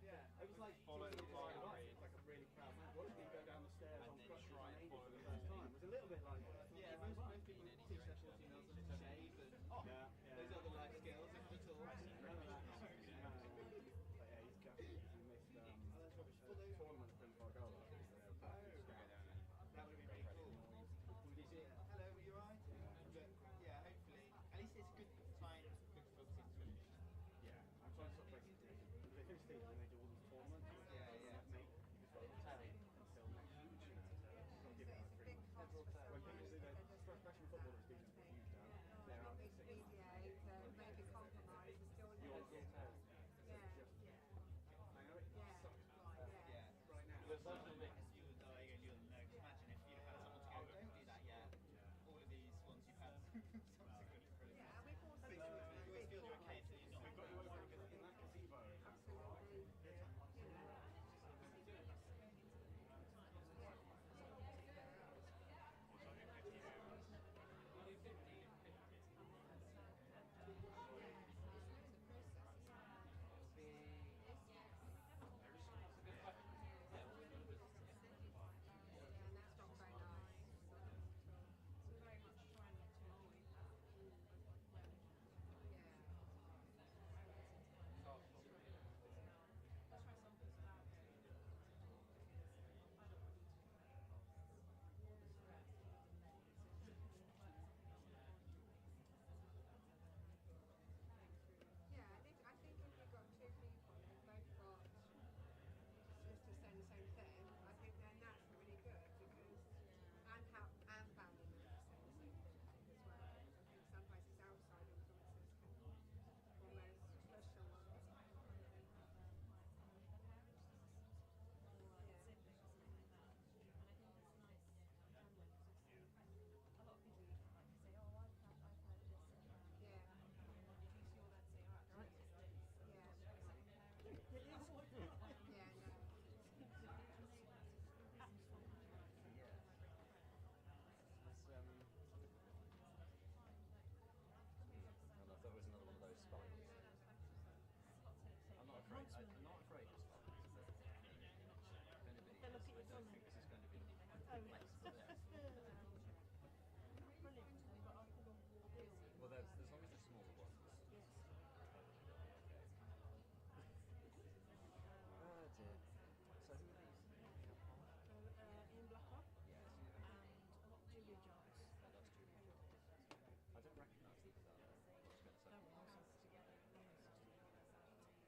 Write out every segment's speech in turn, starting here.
Yeah, it was like follow the line, it's like a really proud man. Watching him go down the stairs and on then crutches try and and ankles follow for the the first ball. time. It was a little bit like Yeah, most people teach their 14-year-olds to shave and those other life skills at all. None of that nonsense. But yeah, he's gutted because he missed a tournament for him for a goal last week. So they were perfect. That would have been really cool. Did you? Hello, were you alright? But yeah, hopefully. At least it's a good time, good focus to finish. Yeah, I'm trying to sort of break it down. They finish these and they do all these tournaments. Yeah. Mate, you've got to tell until next week. So you've got to give it like 3 months. When people see their professional footballers do something huge now, they're out for 6 months. Maybe compromise is still You want to tell. I know it sucks. Yeah. Right now. You're dying and you'll know. Imagine if you'd had someone to go, don't do that yet. All of these ones you've had subsequently. Yeah, and we've also You always feel you're okay until you're not. We've got you over in that gazebo. absolutely, yeah, and that's not very nice. So we're very much trying not to avoid that. Yeah. Let's try something about it. I don't want Yeah, I think if you've got two people who've both got just to say the same thing, I think then that's really good because and family members say the same thing as well. I think sometimes it's outside influences can almost push someone. a lot of people like to say, oh, I've heard this. Yeah. At least you'll then say, oh, actually, it's this. Yeah, no. I thought it was another one of those spines. I'm not afraid. I'm not afraid of spines. If anybody is, I don't think this is going to be the place for them. Well, as long as they're smaller ones. Oh dear. So who are these? Ian Blacker Yes. and a lot of Julia Jones. Oh, that's Julia Jones. I don't recognise them though. I was going to say. They're all also together.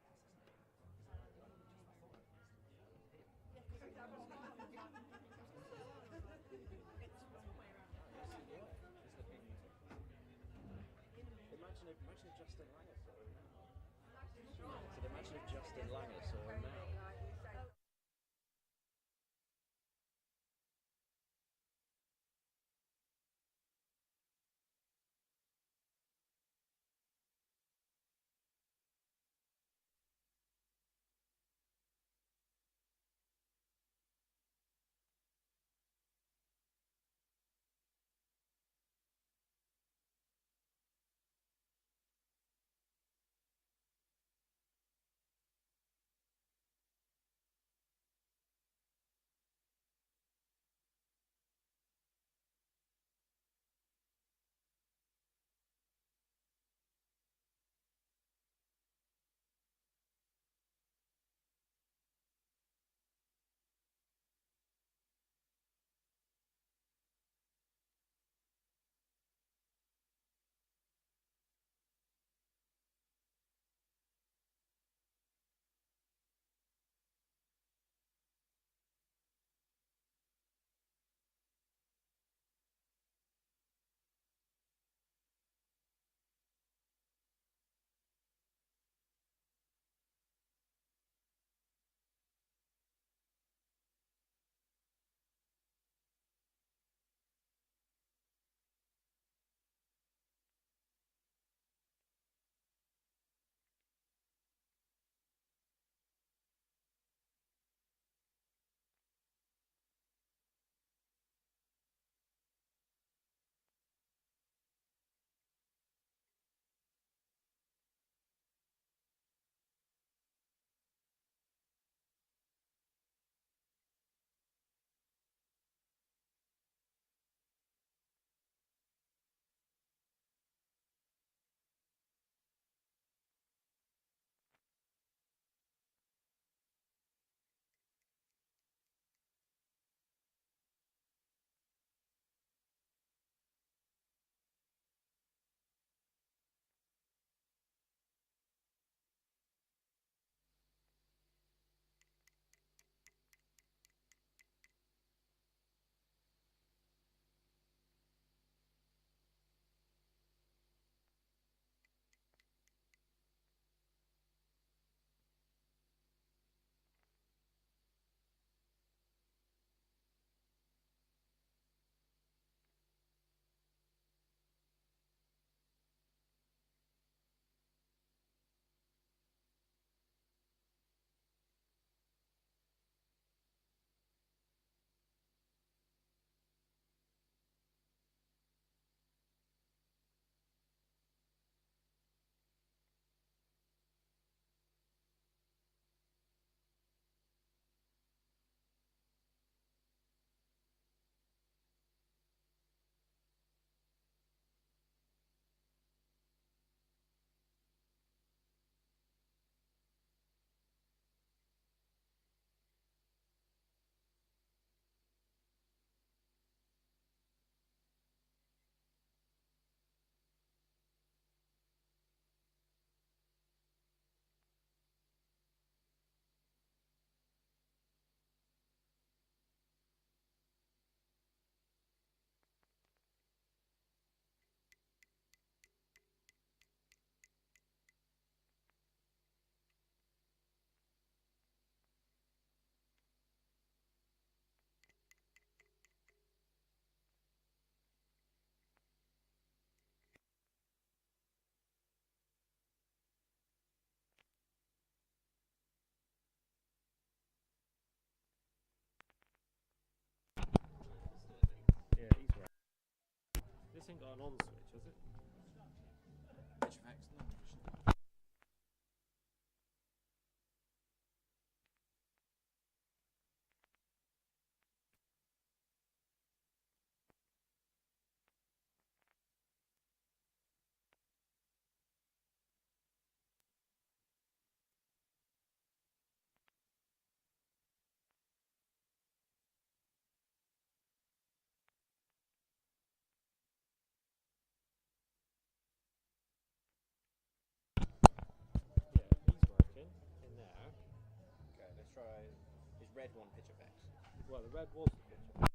What's his name? I thought I recognised him. Yeah, because that was it's the wrong way around. He's looking. Imagine if Justin Langer saw him now. So imagine if Justin Langer saw him now. Like you say, This ain't got an on switch, has it? Pitch effects, no. Yeah, he's working in there. Okay, let's try. Is red one pitch effects? Well, the red was the picture.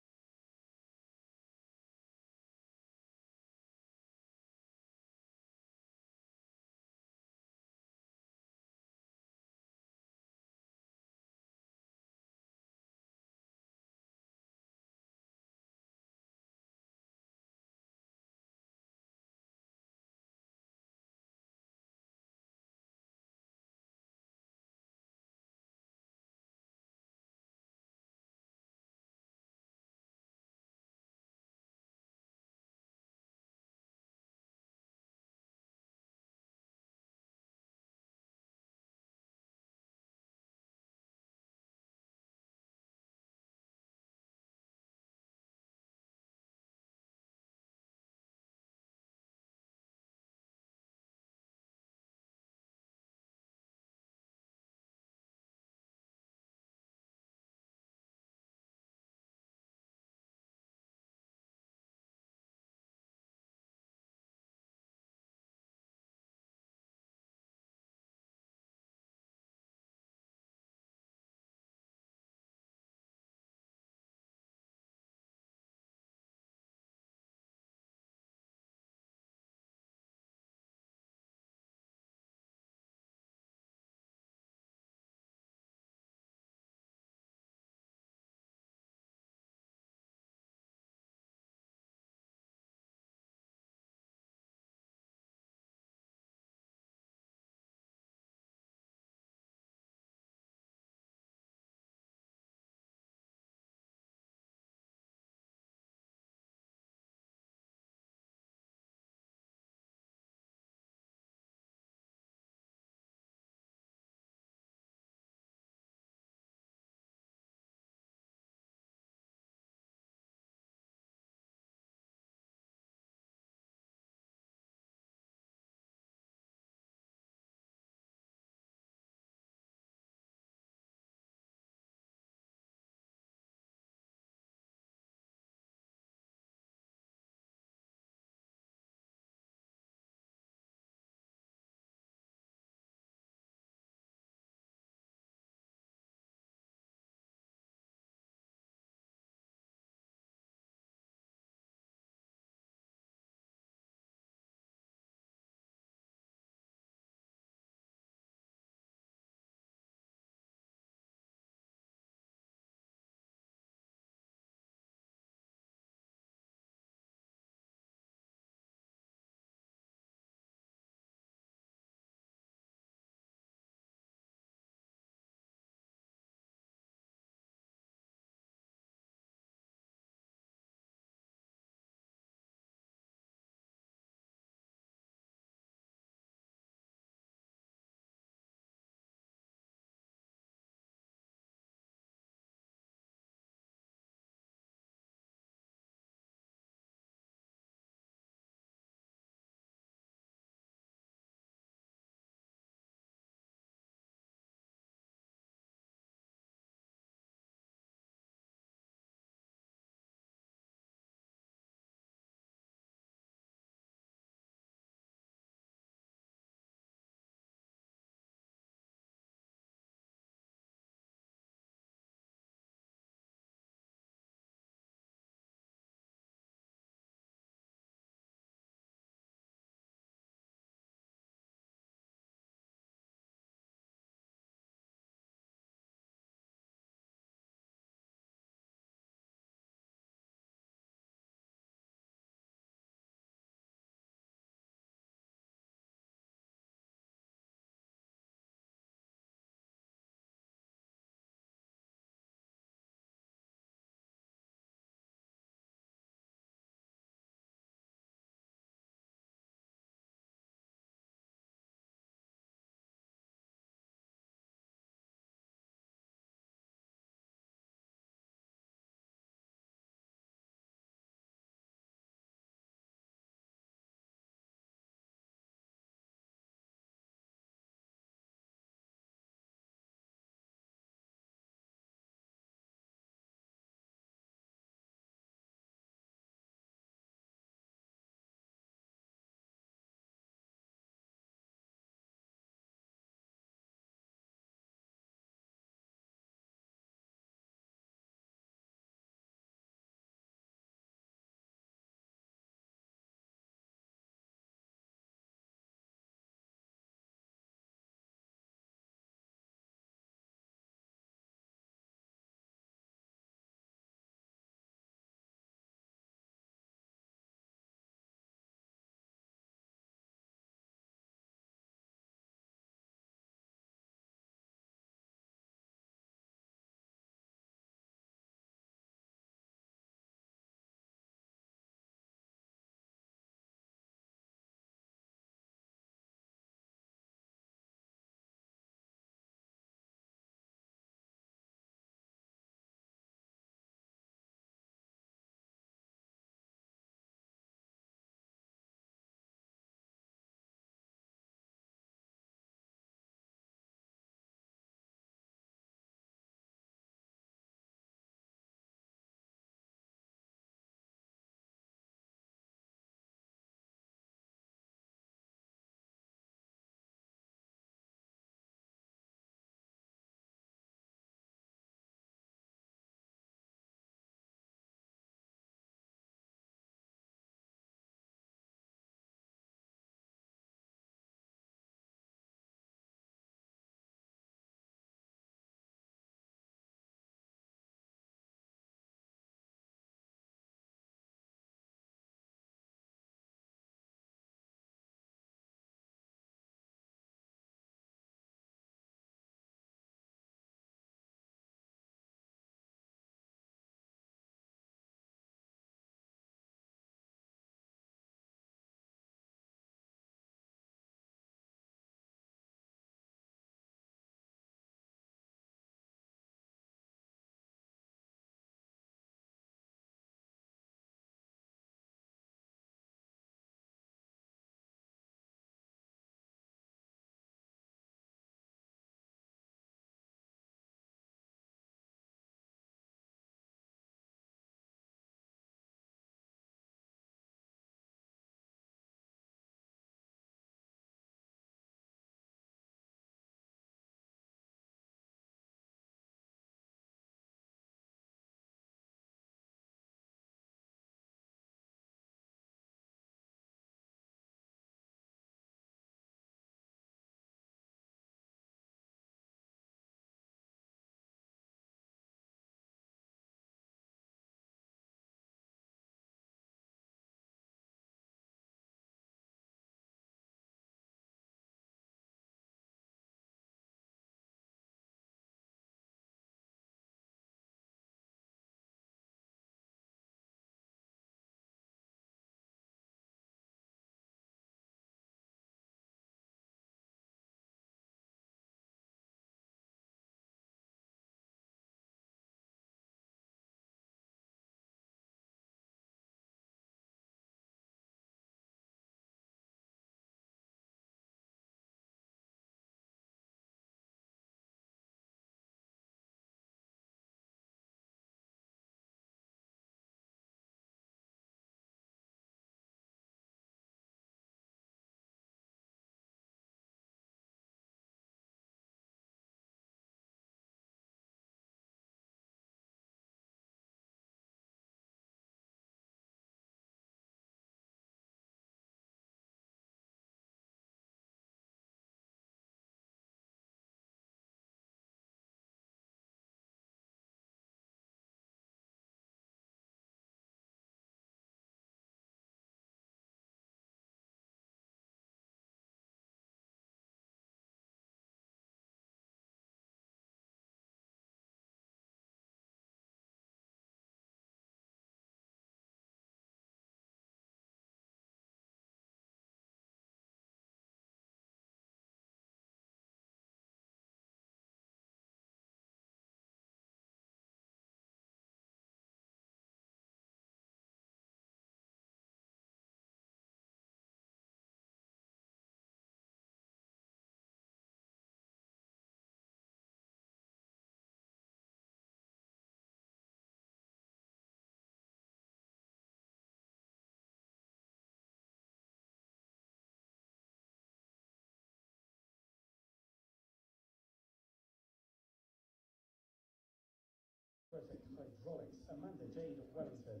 Hydraulics, Amanda Jade Wellington.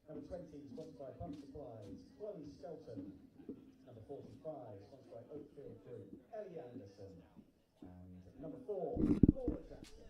Number 20, sponsored by Pump Supplies, Chloe Skelton. Number 45, sponsored by Oakfield Group, Ellie Anderson. And number 4, Laura Jackson.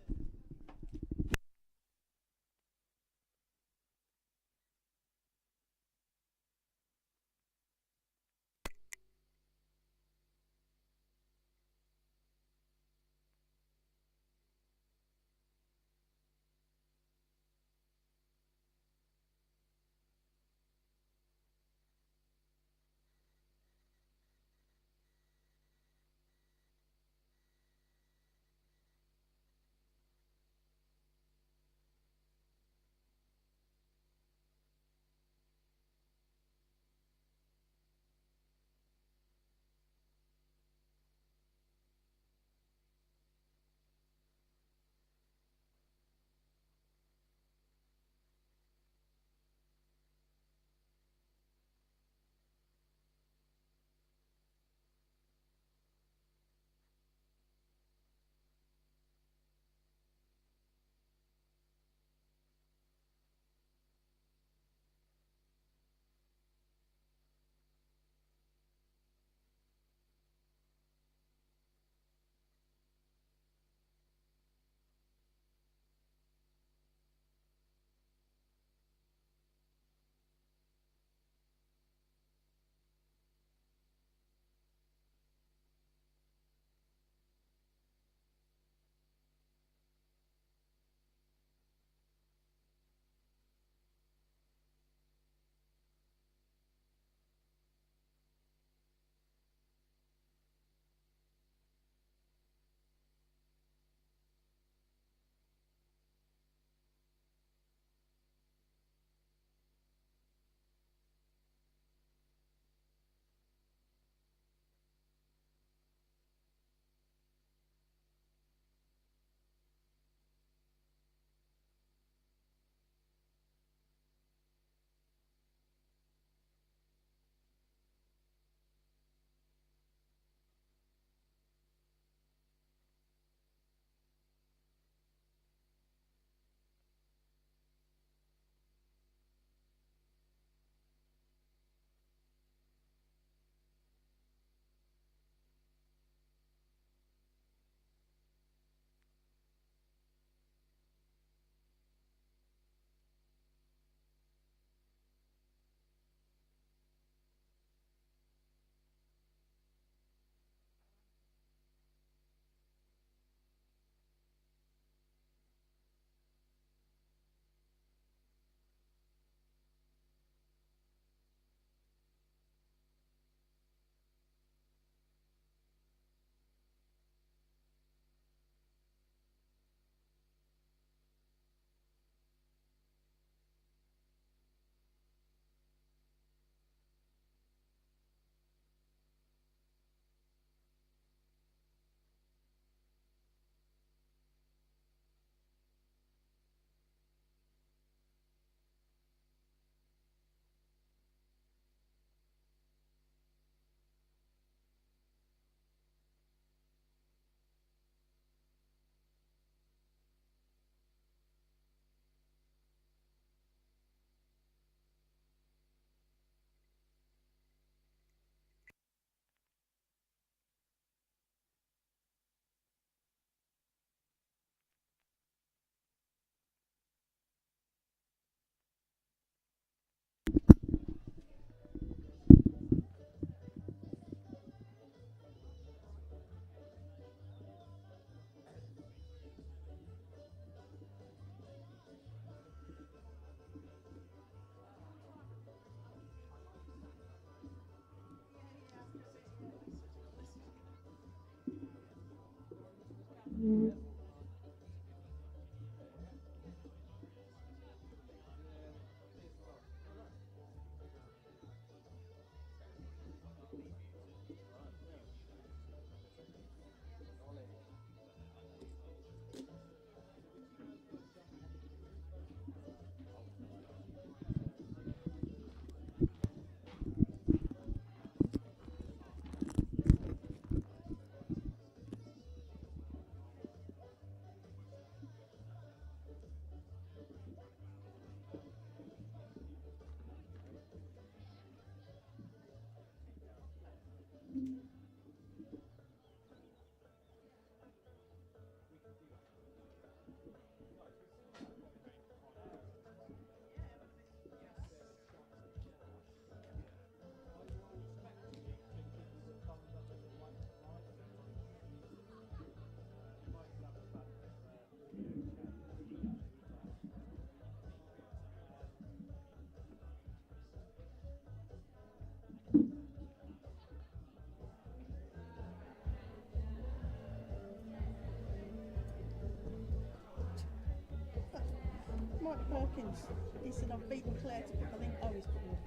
Mike Perkins. He said, I've beaten Claire to put, I think, oh, he's put one.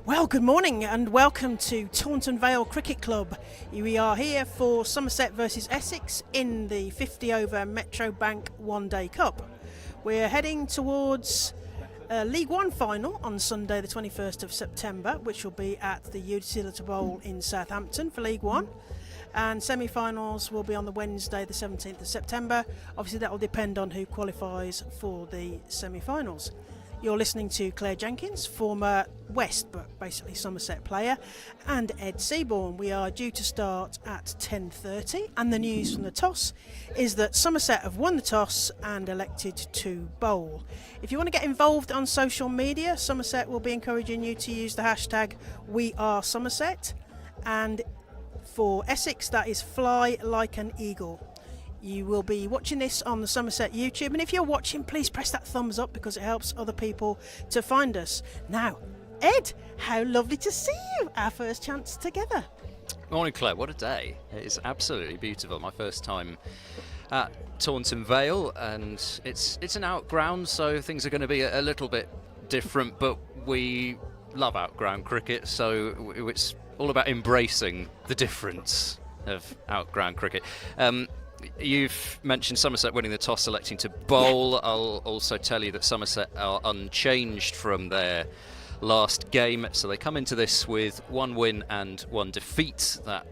Well, good morning and welcome to Taunton Vale Cricket Club. We are here for Somerset versus Essex in the 50 over Metro Bank One Day Cup. We're heading towards League One final on Sunday the 21st of September, which will be at the Utility Bowl in Southampton for League One. And semi-finals will be on the Wednesday the 17th of September. Obviously that will depend on who qualifies for the semi-finals. You're listening to Claire Jenkins, former West but basically Somerset player, and Ed Seaborn. We are due to start at 10:30, and the news from the toss is that Somerset have won the toss and elected to bowl. If you want to get involved on social media, Somerset will be encouraging you to use the hashtag #WeAreSomerset, and for Essex that is fly like an eagle. You will be watching this on the Somerset YouTube, and if you're watching, please press that thumbs up because it helps other people to find us. Now, Ed, how lovely to see you, our first chance together. Morning, Claire. What a day. It is absolutely beautiful. My first time at Taunton Vale, and it's an outground, so things are going to be a little bit different, but we love outground cricket, so it's all about embracing the difference of outground cricket. You've mentioned Somerset winning the toss, electing to bowl. I'll also tell you that Somerset are unchanged from their last game, so they come into this with 1 win and 1 defeat. That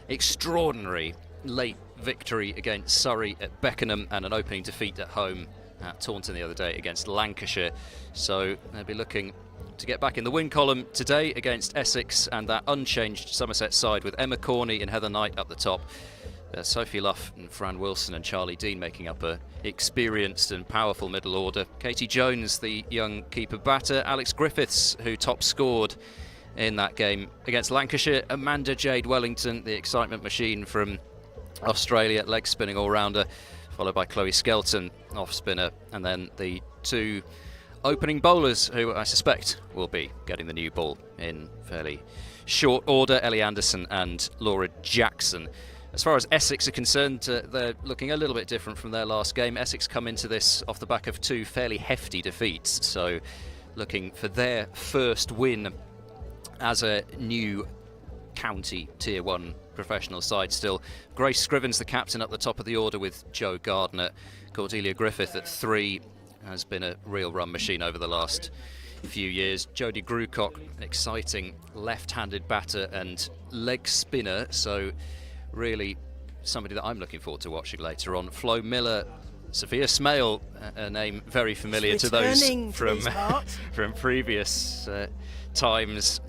extraordinary late victory against Surrey at Beckenham and an opening defeat at home at Taunton the other day against Lancashire. So they'll be looking to get back in the win column today against Essex and that unchanged Somerset side with Emma Corney and Heather Knight up the top. Sophie Luff and Fran Wilson and Charlie Dean making up a experienced and powerful middle order. Katie Jones, the young keeper batter. Alex Griffiths, who top scored in that game against Lancashire. Amanda Jade Wellington, the excitement machine from Australia, leg spinning all-rounder, followed by Chloe Skelton, off spinner, and then the 2 opening bowlers who I suspect will be getting the new ball in fairly short order, Ellie Anderson and Laura Jackson. As far as Essex are concerned, they're looking a little bit different from their last game. Essex come into this off the back of 2 fairly hefty defeats, so looking for their first win as a new county Tier 1 professional side still. Grace Scrivens, the captain, up the top of the order with Joe Gardner. Cordelia Griffith at 3 has been a real run machine over the last few years. Jodie Grucock, an exciting left-handed batter and leg spinner, so really somebody that I'm looking forward to watching later on. Flo Miller, Sophia Smale, a name very familiar to those from previous times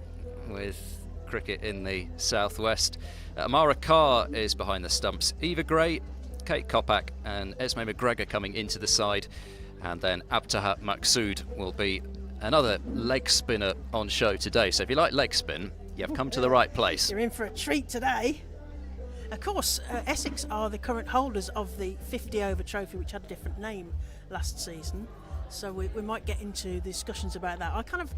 with cricket in the southwest. Amara Carr is behind the stumps. Eva Gray, Kate Kopak and Esme McGregor coming into the side, and then Abtahat Maqsood will be another leg spinner on show today. So if you like leg spin, you've come to the right place. You're in for a treat today. Of course, Essex are the current holders of the 50 over trophy, which had a different name last season. So we might get into discussions about that.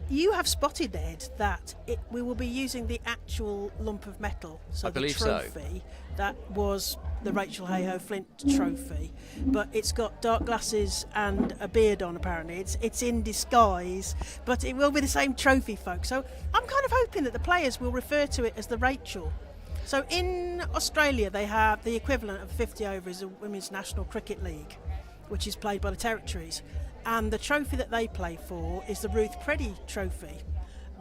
You have spotted, Ed, that we will be using the actual lump of metal. So the trophy that was the Rachel Hayhoe Flint trophy, but it's got dark glasses and a beard on. Apparently, it's in disguise, but it will be the same trophy, folks. So I'm kind of hoping that the players will refer to it as the Rachel. So in Australia, they have the equivalent of 50 over is a Women's National Cricket League, which is played by the territories. And the trophy that they play for is the Ruth Preddy Trophy.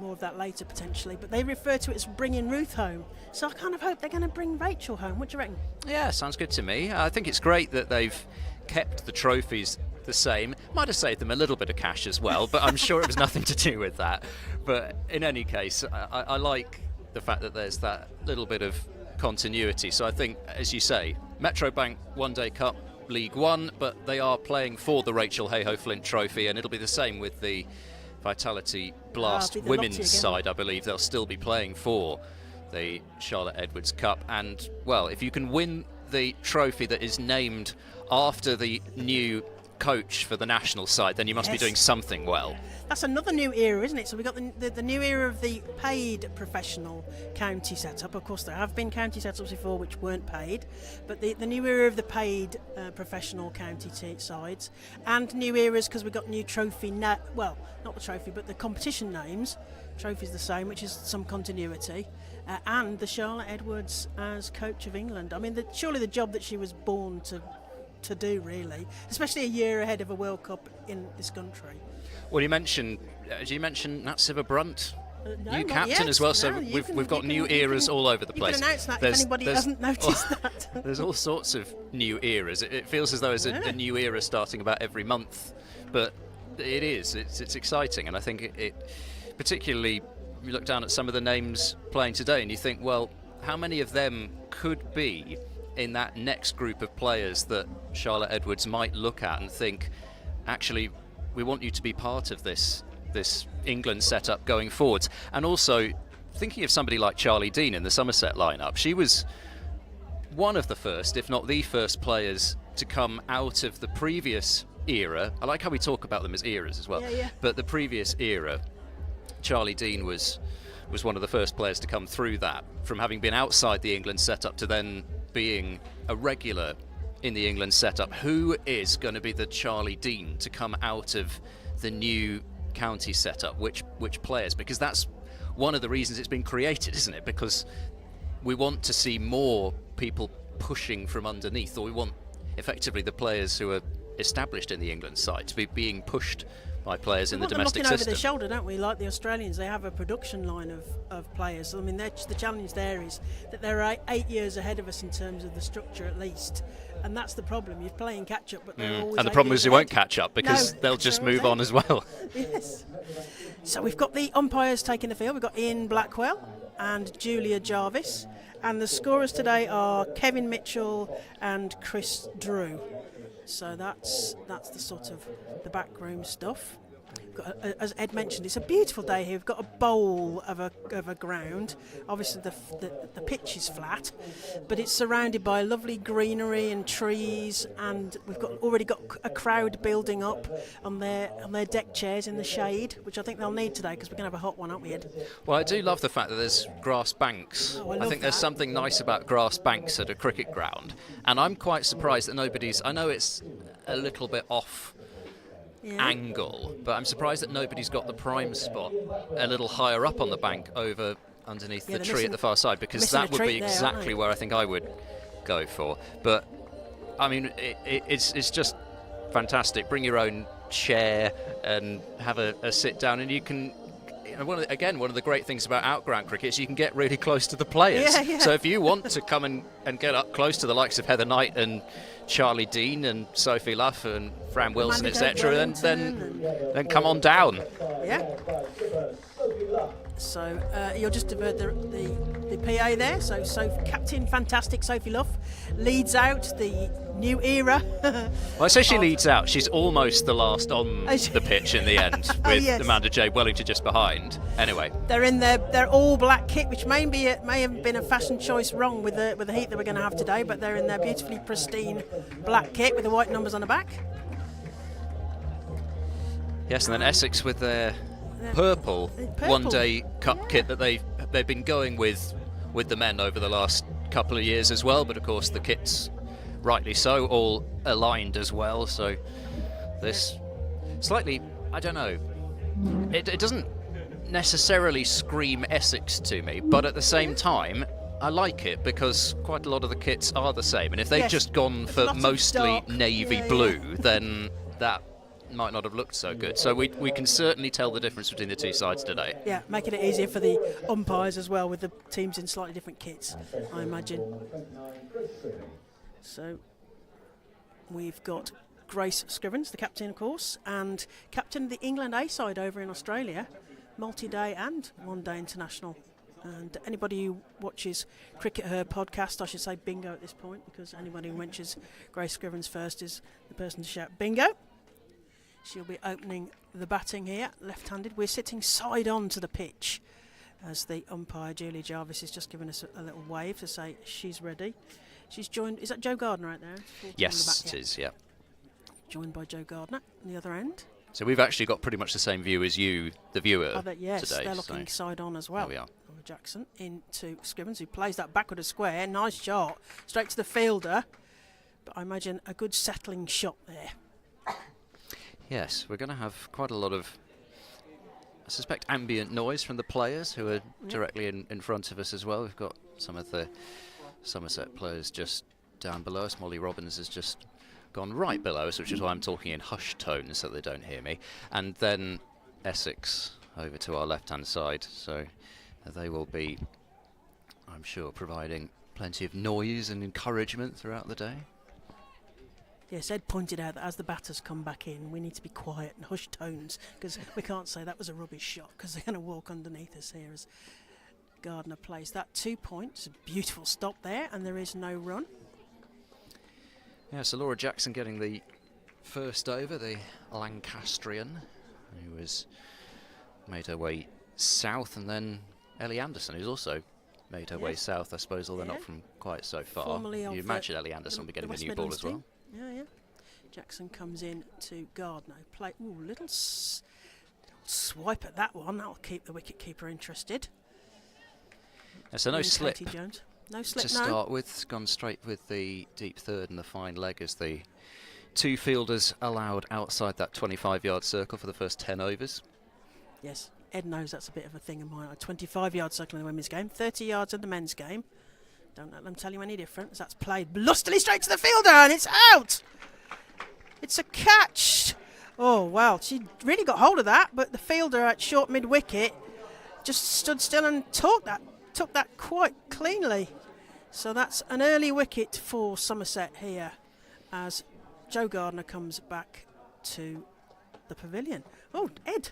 More of that later, potentially. But they refer to it as bringing Ruth home. So I kind of hope they're going to bring Rachel home. What do you reckon? Yeah, sounds good to me. I think it's great that they've kept the trophies the same. Might have saved them a little bit of cash as well, but I'm sure it was nothing to do with that. But in any case, I like the fact that there's that little bit of continuity. So I think, as you say, Metro Bank One Day Cup, League One, but they are playing for the Rachel Hayhoe Flint Trophy, and it'll be the same with the Vitality Blast women's side. I believe they'll still be playing for the Charlotte Edwards Cup. And, well, if you can win the trophy that is named after the new coach for the national side, then you must be doing something well. That's another new era, isn't it? So we've got the new era of the paid professional county setup. Of course, there have been county setups before which weren't paid, but the new era of the paid professional county sides, and new eras because we've got new trophy, well, not the trophy, but the competition names. Trophy's the same, which is some continuity. And the Charlotte Edwards as coach of England. I mean, surely the job that she was born to do, really, especially a year ahead of a World Cup in this country. Well, you mentioned, did you mention Natsiva Brunt? No, new not captain yet. as well, so No, we've got new eras all over the place. You can announce that if anybody hasn't noticed that. There's all sorts of new eras. It feels as though there's a new era starting about every month, but it is. It's exciting, and I think it particularly, you look down at some of the names playing today and you think, well, how many of them could be in that next group of players that Charlotte Edwards might look at and think, actually, we want you to be part of this England setup going forwards. And also, thinking of somebody like Charlie Dean in the Somerset lineup, she was one of the first, if not the first players to come out of the previous era. I like how we talk about them as eras as well. Yeah. But the previous era, Charlie Dean was one of the first players to come through that, from having been outside the England setup to then being a regular in the England setup. Who is going to be the Charlie Dean to come out of the new county setup? Which players? Because that's one of the reasons it's been created, isn't it? Because we want to see more people pushing from underneath, or we want effectively the players who are established in the England side to be being pushed by players in the domestic looking system. over the shoulder, don't we? Like the Australians, they have a production line of players. I mean, the challenge there is that they're 8 years ahead of us in terms of the structure, at least, and that's the problem. You're playing catch up, but they're always. And the problem is you won't catch up because they'll that's just what I'm move on as well. Yes. So we've got the umpires taking the field. We've got Ian Blackwell and Julia Jarvis, and the scorers today are Kevin Mitchell and Chris Drew. So that's the sort of the backroom stuff. As Ed mentioned, it's a beautiful day here. We've got a bowl of a ground. Obviously, the pitch is flat, but it's surrounded by lovely greenery and trees, and we've already got a crowd building up on their deck chairs in the shade, which I think they'll need today because we're going to have a hot one, aren't we, Ed? Well, I do love the fact that there's grass banks. I think there's something nice about grass banks at a cricket ground, and I'm quite surprised that nobody's. I know it's a little bit off angle, but I'm surprised that nobody's got the prime spot a little higher up on the bank over underneath the tree at the far side, because that would be exactly where I think I would go for. But I mean, it's just fantastic. Bring your own chair and have a sit down, and you can. One of the great things about outground cricket is you can get really close to the players. So if you want to come and get up close to the likes of Heather Knight and Charlie Dean and Sophie Luff and Fran Wilson, etc., then come on down. Yeah. So you'll just divert the PA there. So Captain Fantastic Sophie Luff leads out the new era. Well, I say she leads out. She's almost the last on the pitch in the end, with Amanda J. Wellington just behind. Anyway, they're in their all black kit, which may have been a fashion choice wrong with the heat that we're going to have today, but they're in their beautifully pristine black kit with the white numbers on the back. Yes, and then Essex with their purple one-day cup kit that they've been going with the men over the last couple of years as well, but of course the kit's rightly so all aligned as well, so this slightly, I don't know, it doesn't necessarily scream Essex to me, but at the same time I like it because quite a lot of the kits are the same, and if they'd just gone for mostly navy blue, then that might not have looked so good. So we can certainly tell the difference between the two sides today. Yeah, making it easier for the umpires as well, with the teams in slightly different kits, I imagine. So we've got Grace Scrivens, the captain, of course, and captain of the England A side over in Australia, multi-day and one-day international. And anybody who watches Cricket Her podcast, I should say bingo at this point, because anybody who mentions Grace Scrivens first is the person to shout bingo. She'll be opening the batting here, left-handed. We're sitting side on to the pitch as the umpire, Julia Jarvis, is just giving us a little wave to say she's ready. She's joined, is that Jo Gardner right there? Yes, it is, yeah. joined by Joe Gardner on the other end. So we've actually got pretty much the same view as you, the viewer, Yes, today. they're looking side on as well. There we are. Laura Jackson into Scrivens, who plays that backward of square. Nice shot, straight to the fielder. But I imagine a good settling shot there. Yes, we're going to have quite a lot of, I suspect, ambient noise from the players who are directly in front of us as well. We've got some of the Somerset players just down below us. Molly Robbins has just gone right below us, which is why I'm talking in hushed tones so they don't hear me. And then Essex over to our left-hand side. So they will be, I'm sure, providing plenty of noise and encouragement throughout the day. Yes, Ed pointed out that as the batters come back in, we need to be quiet and hush tones, because we can't say that was a rubbish shot, because they're going to walk underneath us here as Gardner plays that 2 points. A beautiful stop there, and there is no run. Yeah, so Laura Jackson getting the first over, the Lancastrian, who has made her way south, and then Ellie Anderson, who's also made her way south, I suppose, although not from quite so far. Formerly of you imagine Ellie Anderson will be getting a new ball as well. Yeah. Jackson comes in to Gardner. Play, little swipe at that one. That'll keep the wicket-keeper interested. Yeah, so no slip. Katie Jones. No slip, to no. start with, gone straight with the deep third and the fine leg as the two fielders allowed outside that 25-yard circle for the first 10 overs. Yes, Ed knows that's a bit of a thing of mine. A 25-yard circle in the women's game, 30 yards in the men's game. Don't let them tell you any difference. That's played lustily straight to the fielder, and it's out. It's a catch. Oh, well, she really got hold of that, but the fielder at short mid-wicket just stood still and took that quite cleanly. So that's an early wicket for Somerset here as Joe Gardner comes back to the pavilion. Oh, Ed.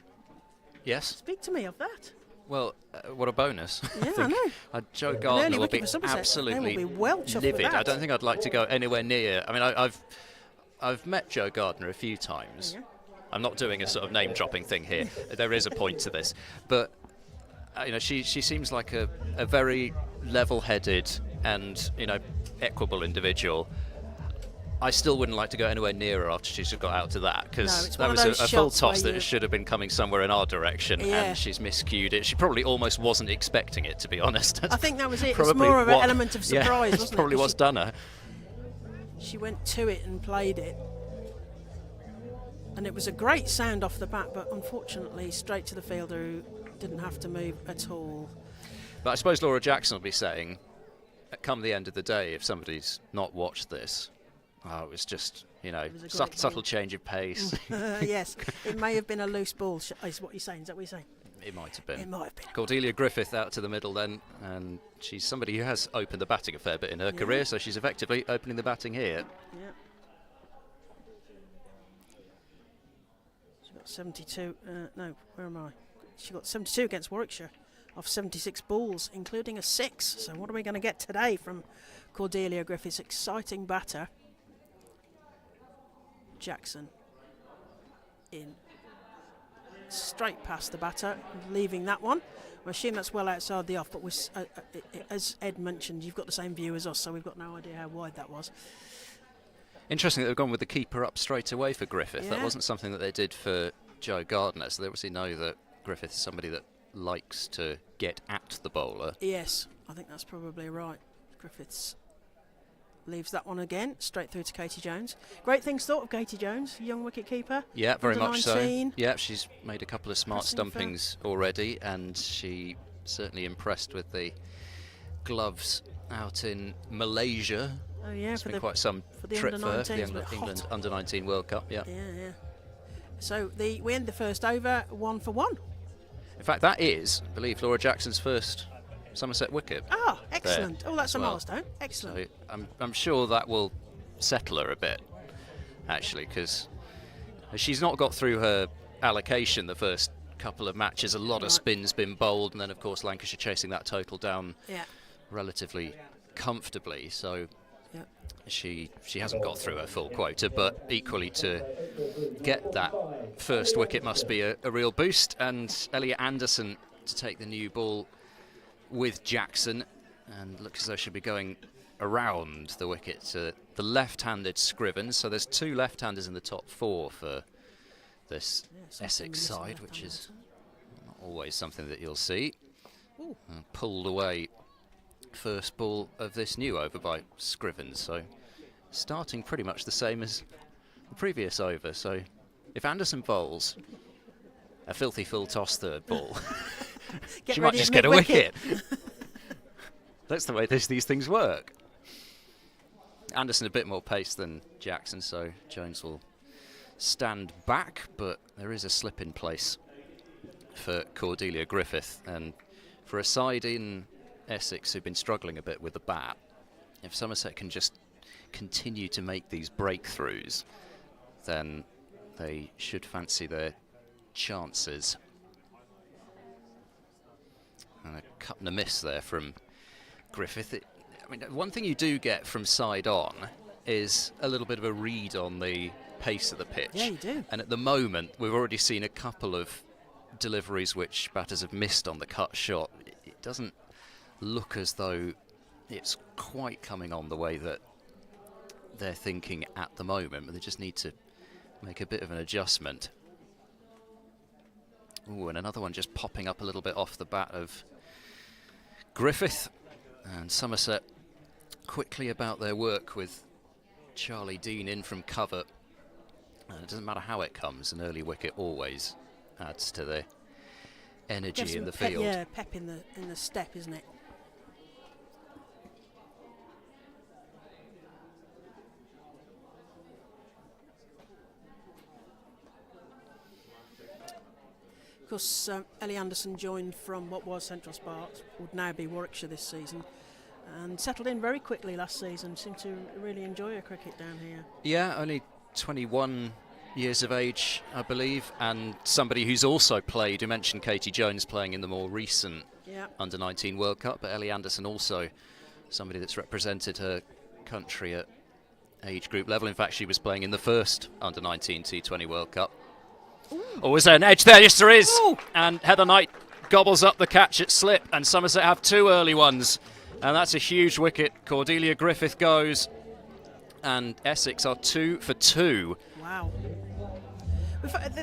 Yes? Speak to me of that. Well, what a bonus. Yeah, I know. Joe Gardner will be Somerset. absolutely They will be well chuffed livid. with that. I don't think I'd like to go anywhere near. I mean, I've met Joe Gardner a few times. Yeah. I'm not doing a sort of name-dropping thing here. There is a point to this. But, she seems like a very level-headed and, equable individual. I still wouldn't like to go anywhere near her after she's got out to that, because that was a full toss that should have been coming somewhere in our direction, and she's miscued it. She probably almost wasn't expecting it, to be honest. I think that was it. It was more of an element of surprise, wasn't it? Probably what's done her. She went to it and played it. And it was a great sound off the bat, but unfortunately straight to the fielder who didn't have to move at all. But I suppose Laura Jackson will be saying, come the end of the day, if somebody's not watched this, it was just, subtle change of pace. Yes, it may have been a loose ball, is what you're saying. Is that what you're saying? It might have been. It might have been. Cordelia Griffith out to the middle then, and she's somebody who has opened the batting a fair bit in her career, so she's effectively opening the batting here. Yeah. She got 72, no, where am I? She got 72 against Warwickshire off 76 balls, including a 6. So what are we going to get today from Cordelia Griffith's exciting batter? Jackson in straight past the batter, leaving that one. I assume that's well outside the off, but as Ed mentioned, you've got the same view as us, so we've got no idea how wide that was. Interesting that they've gone with the keeper up straight away for Griffith. Yeah. That wasn't something that they did for Joe Gardner, so they obviously know that Griffith is somebody that likes to get at the bowler. Yes, I think that's probably right. Griffiths leaves that one again, straight through to Katie Jones. Great things thought of Katie Jones, young wicket-keeper. Yeah, very much so. 19. Yeah, she's made a couple of smart Pressing stumpings already, and she certainly impressed with the gloves out in Malaysia. Oh yeah, It's for been quite some the trip for her, for the under-19s, England hot. Under-19 World Cup, yeah. Yeah. So we end the first over 1 for 1. In fact, that is, I believe, Laura Jackson's first Somerset wicket. Ah, excellent. There Oh, that's as a well. milestone. Excellent. So I'm sure that will settle her a bit, actually, because she's not got through her allocation the first couple of matches. A lot of spins been bowled, and then, of course, Lancashire chasing that total down relatively comfortably. So she hasn't got through her full quota, but equally to get that first wicket must be a real boost. And Elliot Anderson to take the new ball with Jackson, and looks as though she'll be going around the wicket to the left-handed Scriven. So there's 2 left-handers in the top 4 for this Essex side, which is not always something that you'll see. Pulled away first ball of this new over by Scriven, so starting pretty much the same as the previous over. So if Anderson bowls a filthy full toss third ball, she might just get a wicket. That's the way these things work. Anderson a bit more pace than Jackson, so Jones will stand back, but there is a slip in place for Cordelia Griffith. And for a side in Essex who've been struggling a bit with the bat, if Somerset can just continue to make these breakthroughs, then they should fancy their chances. And a cut and a miss there from Griffith. I mean, one thing you do get from side on is a little bit of a read on the pace of the pitch. Yeah, you do. And at the moment, we've already seen a couple of deliveries which batters have missed on the cut shot. It doesn't look as though it's quite coming on the way that they're thinking at the moment, but they just need to make a bit of an adjustment. Ooh, and another one just popping up a little bit off the bat of Griffith. And Somerset quickly about their work with Charlie Dean in from cover. And it doesn't matter how it comes, an early wicket always adds to the energy in the field. Yeah, pep in the step, isn't it? Of course, Ellie Anderson joined from what was Central Sparks, would now be Warwickshire this season, and settled in very quickly last season. Seemed to really enjoy her cricket down here. Yeah, only 21 years of age, I believe, and somebody who's also played, you mentioned Katie Jones playing in the more recent Under-19 World Cup, but Ellie Anderson also somebody that's represented her country at age group level. In fact, she was playing in the first Under-19 T20 World Cup. Ooh. Oh, is there an edge there? Yes, there is. Ooh. And Heather Knight gobbles up the catch at slip, and Somerset have 2 early ones, and that's a huge wicket. Cordelia Griffith goes, and Essex are 2 for 2. Wow.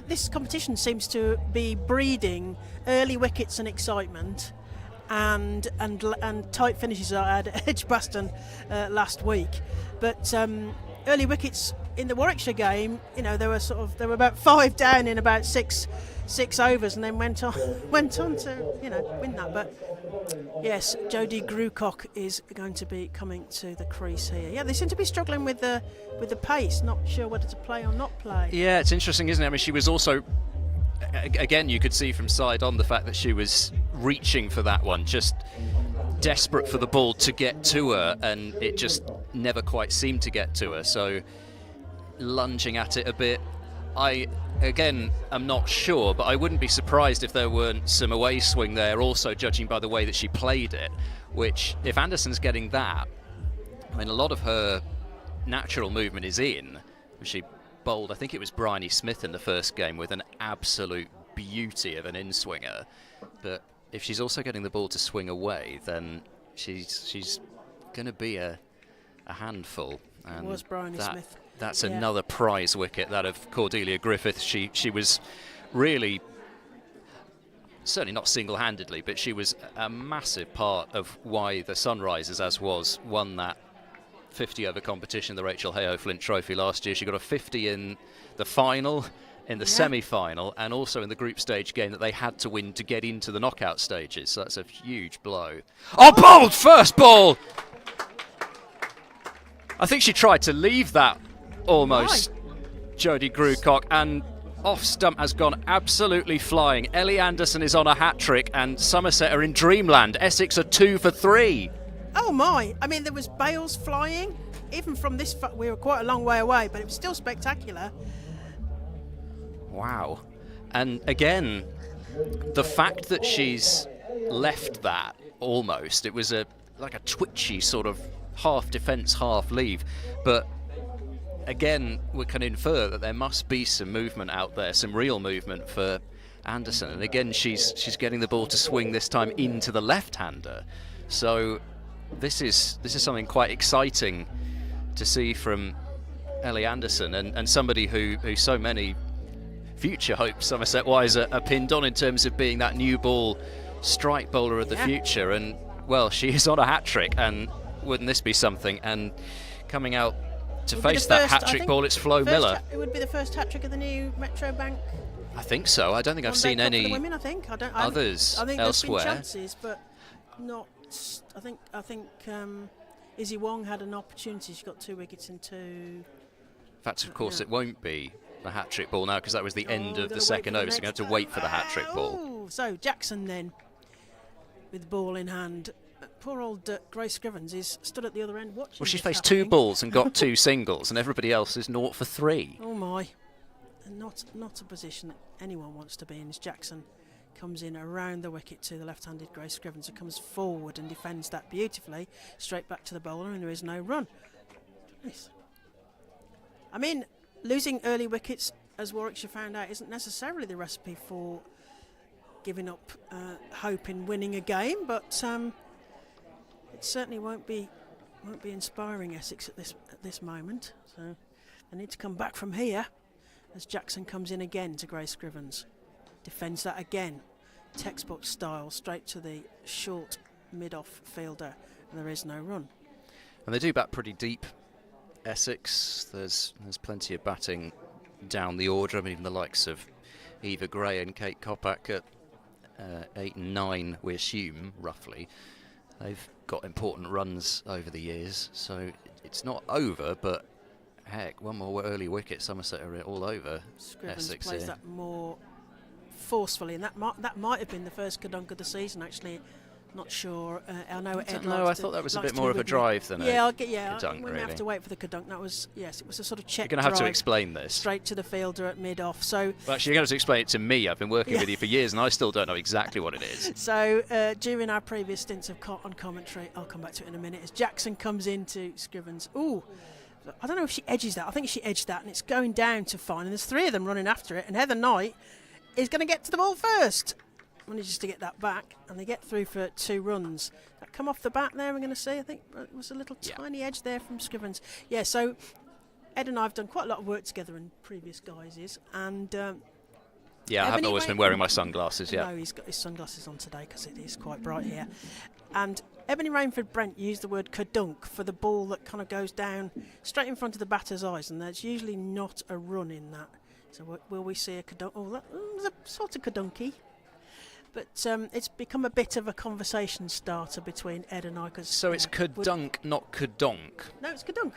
This competition seems to be breeding early wickets and excitement, and tight finishes. I had Edgbaston last week, but early wickets in the Warwickshire game, you know, they were about 5 down in about six overs, and then went on to, you know, win that. But yes, Jodie Grucock is going to be coming to the crease here. Yeah, they seem to be struggling with the pace, not sure whether to play or not play. Yeah, it's interesting, isn't it? I mean, she was also, again, you could see from side on the fact that she was reaching for that one, just desperate for the ball to get to her, and it just never quite seemed to get to her. So lunging at it a bit. I, again, am not sure, but I wouldn't be surprised if there weren't some away swing there also, judging by the way that she played it, which, if Anderson's getting that, I mean, a lot of her natural movement is in. She bowled, I think it was Bryony Smith in the first game, with an absolute beauty of an in-swinger. But if she's also getting the ball to swing away, then she's going to be a handful. And it was Bryony Smith. That's another prize wicket, that of Cordelia Griffith. She was really, certainly not single-handedly, but she was a massive part of why the Sunrisers, as was, won that 50-over competition, the Rachel Hayo Flint Trophy last year. She got a 50 in the final, in the semi-final, and also in the group stage game that they had to win to get into the knockout stages. So that's a huge blow. Oh, bowled first ball! I think she tried to leave that almost, Jodie Grucock, and off stump has gone absolutely flying. Ellie Anderson is on a hat-trick, and Somerset are in dreamland. Essex are 2 for 3. Oh my, I mean, there was bails flying, even from this, we were quite a long way away, but it was still spectacular. Wow. And again, the fact that she's left that almost, it was like a twitchy sort of half defence, half leave, but again, we can infer that there must be some movement out there, some real movement for Anderson. And again, she's getting the ball to swing this time into the left-hander. So this is something quite exciting to see from Ellie Anderson, and somebody who so many future hopes Somerset-wise are pinned on in terms of being that new ball strike bowler of the future. And well, she is on a hat-trick, and wouldn't this be something? And coming out to face that hat-trick ball, it's Flo Miller. It would be the first hat-trick of the new Metro Bank. I think so. I don't think I've seen any women, I think others I think elsewhere. There's been chances, but not. I think Izzy Wong had an opportunity. She got 2 wickets in 2. In fact, of course, it won't be the hat-trick ball now, because that was the end of the second over, so you're going to have to wait for the hat-trick ball. So Jackson then, with the ball in hand. Poor old Grace Scrivens is stood at the other end watching. Well, she this faced happening. 2 balls and got 2 singles, and everybody else is 0 for 3. Oh my! And not a position that anyone wants to be in. As Jackson comes in around the wicket to the left-handed Grace Scrivens, who comes forward and defends that beautifully, straight back to the bowler, and there is no run. Nice. I mean, losing early wickets, as Warwickshire found out, isn't necessarily the recipe for giving up hope in winning a game, but it certainly won't be inspiring Essex at this moment. So they need to come back from here, as Jackson comes in again to Grace Scrivens, defends that again, textbook style, straight to the short mid-off fielder, and there is no run. And they do bat pretty deep, Essex. There's plenty of batting down the order. I mean, even the likes of Eva Gray and Kate Kopak at 8 and 9, we assume, roughly. They've got important runs over the years, so it's not over, but heck, one more early wicket, Somerset are all over Scrivens Essex plays here. that more forcefully, and that might have been the first Kadunk of the season, actually. Not sure. I know Ed I thought that was a bit more of a drive than a Kadunk, we really. have to wait for the Kadunk. That was, yes, it was a sort of check. You're going to have to drive explain this. straight to the fielder at mid-off. So, well, actually, you're going to have to explain it to me. I've been working with you for years, and I still don't know exactly what it is. So during our previous stints on commentary, I'll come back to it in a minute, as Jackson comes into Scrivens. Ooh, I don't know if she edges that. I think she edged that, and it's going down to fine. And there's 3 of them running after it, and Heather Knight is going to get to the ball first. Manages to get that back, and they get through for 2 runs. That come off the bat there, we're going to see. I think it was a little tiny edge there from Scrivens. Yeah, so Ed and I have done quite a lot of work together in previous guises, and I haven't always been wearing my sunglasses yet. No, he's got his sunglasses on today because it is quite bright here. And Ebony Rainford Brent used the word kadunk for the ball that kind of goes down straight in front of the batter's eyes, and there's usually not a run in that. So will we see a kadunk? Oh, that was a sort of kadunky. But it's become a bit of a conversation starter between Ed and I. So it's kadunk, not kadonk. No, it's kadunk.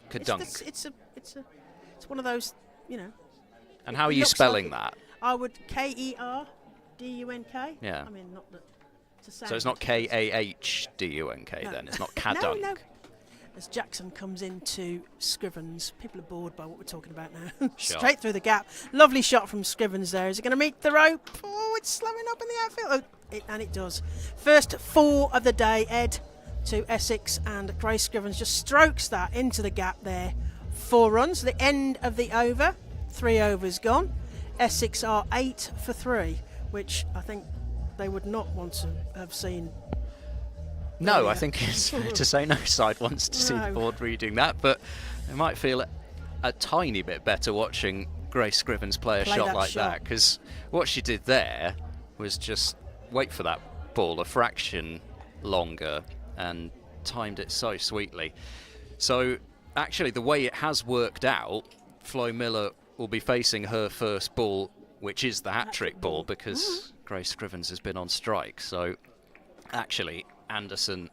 Kadunk. It's one of those, you know. And how are you spelling that? I would Kerdunk. Yeah. I mean, not that. So it's not Kahdunk then. It's not kadunk. No. As Jackson comes into Scrivens, people are bored by what we're talking about now. Straight through the gap. Lovely shot from Scrivens there. Is it going to meet the rope? Oh, it's slowing up in the outfield. And it does. First 4 of the day, Ed, to Essex, and Grace Scrivens just strokes that into the gap there. 4 runs. The end of the over. 3 overs gone. Essex are 8 for 3, which I think they would not want to have seen. No, I think it's fair to say no side wants to see the board reading that, but they might feel a tiny bit better watching Grace Scrivens play a shot like that, because what she did there was just wait for that ball a fraction longer and timed it so sweetly. So actually the way it has worked out, Flo Miller will be facing her first ball, which is the hat-trick ball, because Grace Scrivens has been on strike. So actually Anderson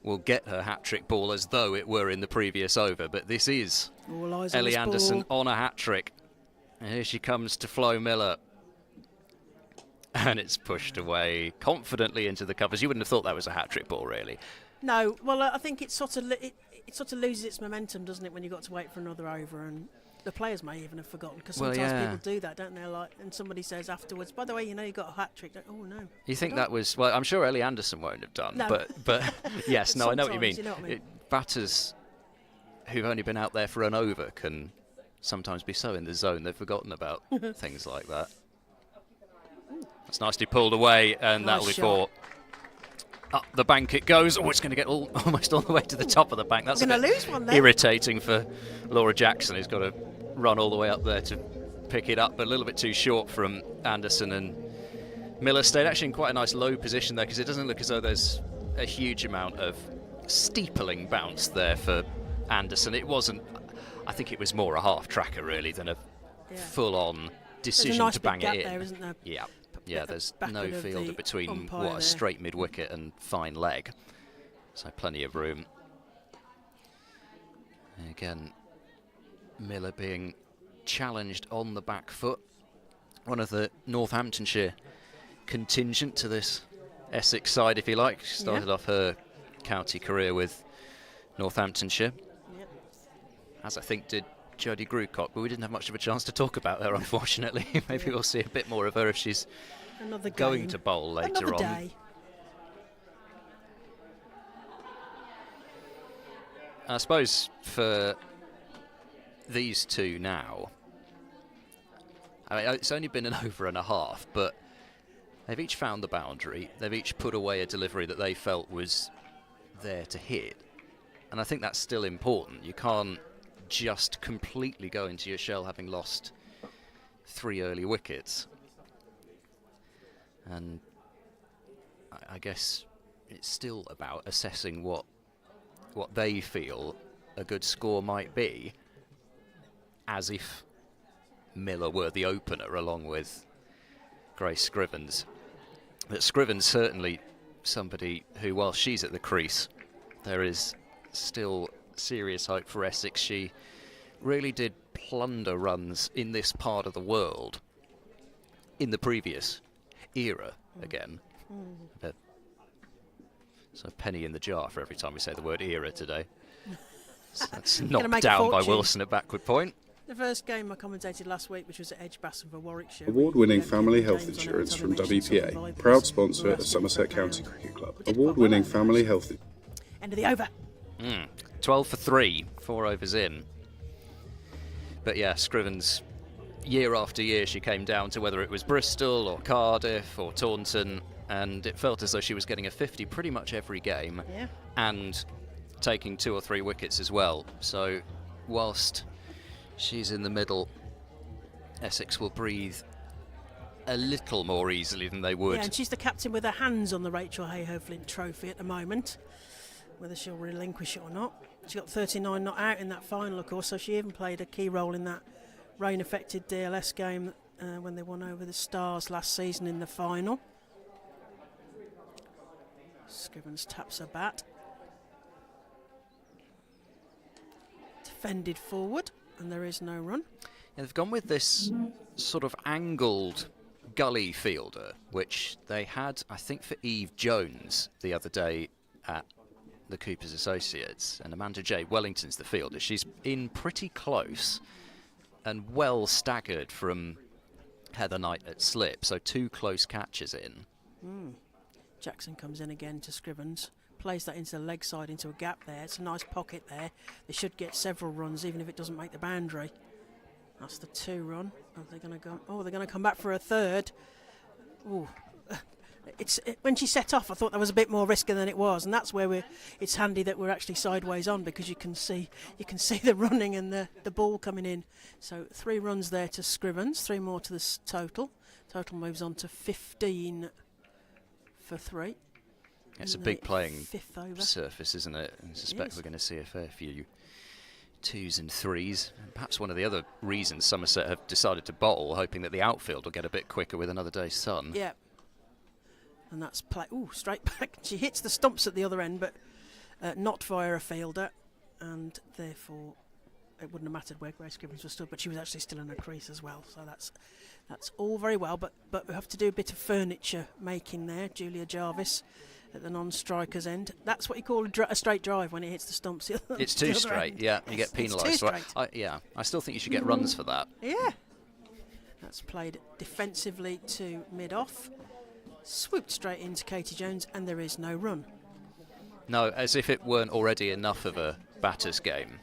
will get her hat-trick ball as though it were in the previous over, but this is Ellie Anderson on a hat-trick. And here she comes to Flo Miller, and it's pushed away confidently into the covers. You wouldn't have thought that was a hat-trick ball, really. No, well, I think it sort of loses its momentum, doesn't it, when you've got to wait for another over, and the players may even have forgotten, because sometimes people do that, don't they? And somebody saers afterwards, by the way, you know, you got a hat trick. Oh no! You think that was? Well, I'm sure Ellie Anderson won't have done, no. but yes, no, I know what you mean. You know what I mean. Batters who've only been out there for an over can sometimes be so in the zone they've forgotten about things like that. It's nicely pulled away, and that'll be 4. Up the bank it goes. Oh, it's going to get almost all the way to the top of the bank. That's Going to lose one there. irritating for Laura Jackson, who's got to run all the way up there to pick it up, but a little bit too short from Anderson. And Miller stayed actually in quite a nice low position there, because it doesn't look as though there's a huge amount of steepling bounce there for Anderson. It wasn't, I think it was more a half tracker really than a full-on decision nice to bang big gap it in. there, isn't there? Yeah, there's no Backward of fielder the between umpire a there. straight mid-wicket and fine leg, so plenty of room. Again, Miller being challenged on the back foot. One of the Northamptonshire contingent to this Essex side, if you like. She started off her county career with Northamptonshire, as I think did Jodie Grucock, but we didn't have much of a chance to talk about her, unfortunately. Maybe we'll see a bit more of her if she's going to bowl later on. Day. I suppose for these two now, I mean, it's only been an over and a half, but they've each found the boundary. They've each put away a delivery that they felt was there to hit. And I think that's still important. You can't just completely go into your shell having lost 3 early wickets. And I guess it's still about assessing what they feel a good score might be, as if Miller were the opener along with Grace Scrivens. But Scrivens certainly somebody who, while she's at the crease, there is still serious hope for Essex. She really did plunder runs in this part of the world in the previous era again. So penny in the jar for every time we say the word era today. So that's knocked down by Wilson at backward point. The first game I commentated last week, which was at Edgbaston for Warwickshire. Award-winning family health insurance from WPA, proud sponsor of Somerset County Cricket Club. Award-winning family health. End of the over. 12 for 3, 4 overs in. But yeah, Scrivens, year after year, she came down to whether it was Bristol or Cardiff or Taunton, and it felt as though she was getting a 50 pretty much every game, and taking 2 or 3 wickets as well. So whilst she's in the middle, Essex will breathe a little more easily than they would. Yeah, and she's the captain with her hands on the Rachel Hayhoe Flint trophy at the moment, whether she'll relinquish it or not. She got 39 not out in that final, of course, so she even played a key role in that rain-affected DLS game when they won over the Stars last season in the final. Scrivens taps her bat. Defended forward, and there is no run. Yeah, they've gone with this sort of angled gully fielder, which they had, I think, for Eve Jones the other day at the Coopers Associates, and Amanda J. Wellington's the fielder. She's in pretty close and well staggered from Heather Knight at slip, so 2 close catches in. Jackson comes in again to Scrivens, plays that into the leg side, into a gap there. It's a nice pocket there. They should get several runs, even if it doesn't make the boundary. That's the 2 run. Are they going to go? Oh, they're going to come back for a third. Ooh. When she set off, I thought there was a bit more risky than it was, and that's where it's handy that we're actually sideways on, because you can see the running and the ball coming in. So 3 runs there to Scrivens, 3 more to the total. Total moves on to 15 for 3. It's a big playing surface, isn't it? I suspect we're going to see a fair few 2s and 3s. And perhaps one of the other reasons Somerset have decided to bowl, hoping that the outfield will get a bit quicker with another day's sun. Yeah. And that's straight back. She hits the stumps at the other end, but not via a fielder, and therefore it wouldn't have mattered where Grace Scrivens was stood, but she was actually still in her crease as well. So that's all very well, but we have to do a bit of furniture making there. Julia Jarvis at the non-striker's end. That's what you call a straight drive when it hits the stumps. It's too straight, yeah. You get penalised. I still think you should get runs for that. Yeah. That's played defensively to mid-off. Swooped straight into Katie Jones, and there is no run. No, as if it weren't already enough of a batter's game.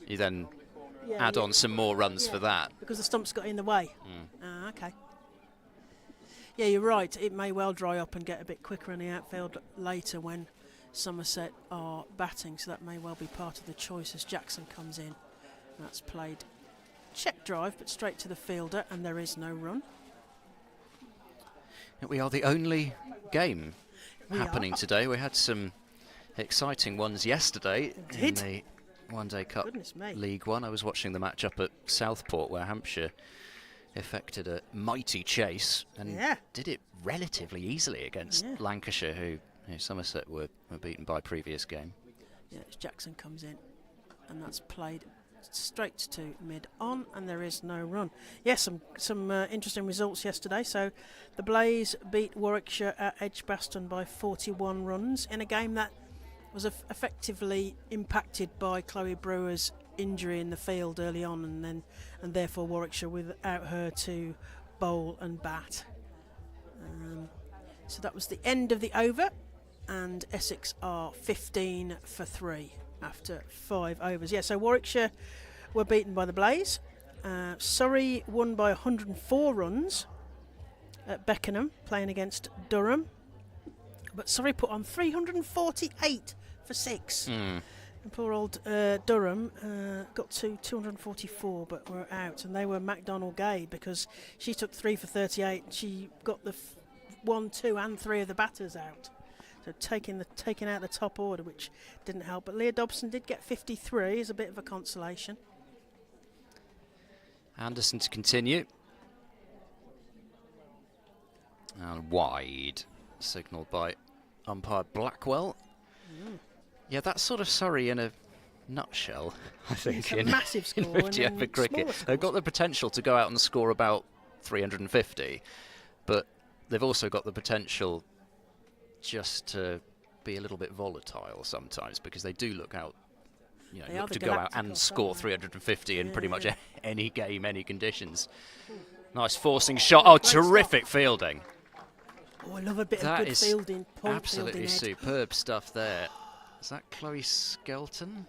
You then add on some more runs for that. Because the stumps got in the way. Okay. Yeah, you're right. It may well dry up and get a bit quicker in the outfield later when Somerset are batting, so that may well be part of the choice as Jackson comes in. That's played check drive, but straight to the fielder, and there is no run. We are the only game happening today. We had some exciting ones yesterday in the One Day Cup League One. I was watching the match up at Southport where Hampshire effected a mighty chase and did it relatively easily against Lancashire, who Somerset were beaten by previous game. Yeah, as Jackson comes in, and that's played straight to mid-on, and there is no run. Yes, some interesting results yesterday. So the Blaze beat Warwickshire at Edgbaston by 41 runs in a game that was effectively impacted by Chloe Brewer's injury in the field early on, and therefore Warwickshire without her to bowl and bat. So that was the end of the over, and Essex are 15 for 3 after 5 overs. Yeah, so Warwickshire were beaten by the Blaze. Surrey won by 104 runs at Beckenham, playing against Durham. But Surrey put on 348 for 6. And poor old Durham got to 244, but were out. And they were MacDonald Gay, because she took 3 for 38. And she got the 1, 2 and 3 of the batters out. So taking out the top order, which didn't help. But Leah Dobson did get 53 as a bit of a consolation. Anderson to continue. And wide, signalled by umpire Blackwell. Yeah, that's sort of Surrey in a nutshell, I think. It's a massive score. In 50 over cricket. They've got the potential to go out and score about 350, but they've also got the potential just to be a little bit volatile sometimes, because they do look out, look to go out and score 350 in pretty much any game, any conditions. Nice forcing shot. Oh, terrific fielding. Oh, I love a bit of good fielding. Absolutely superb stuff there. Is that Chloe Skelton?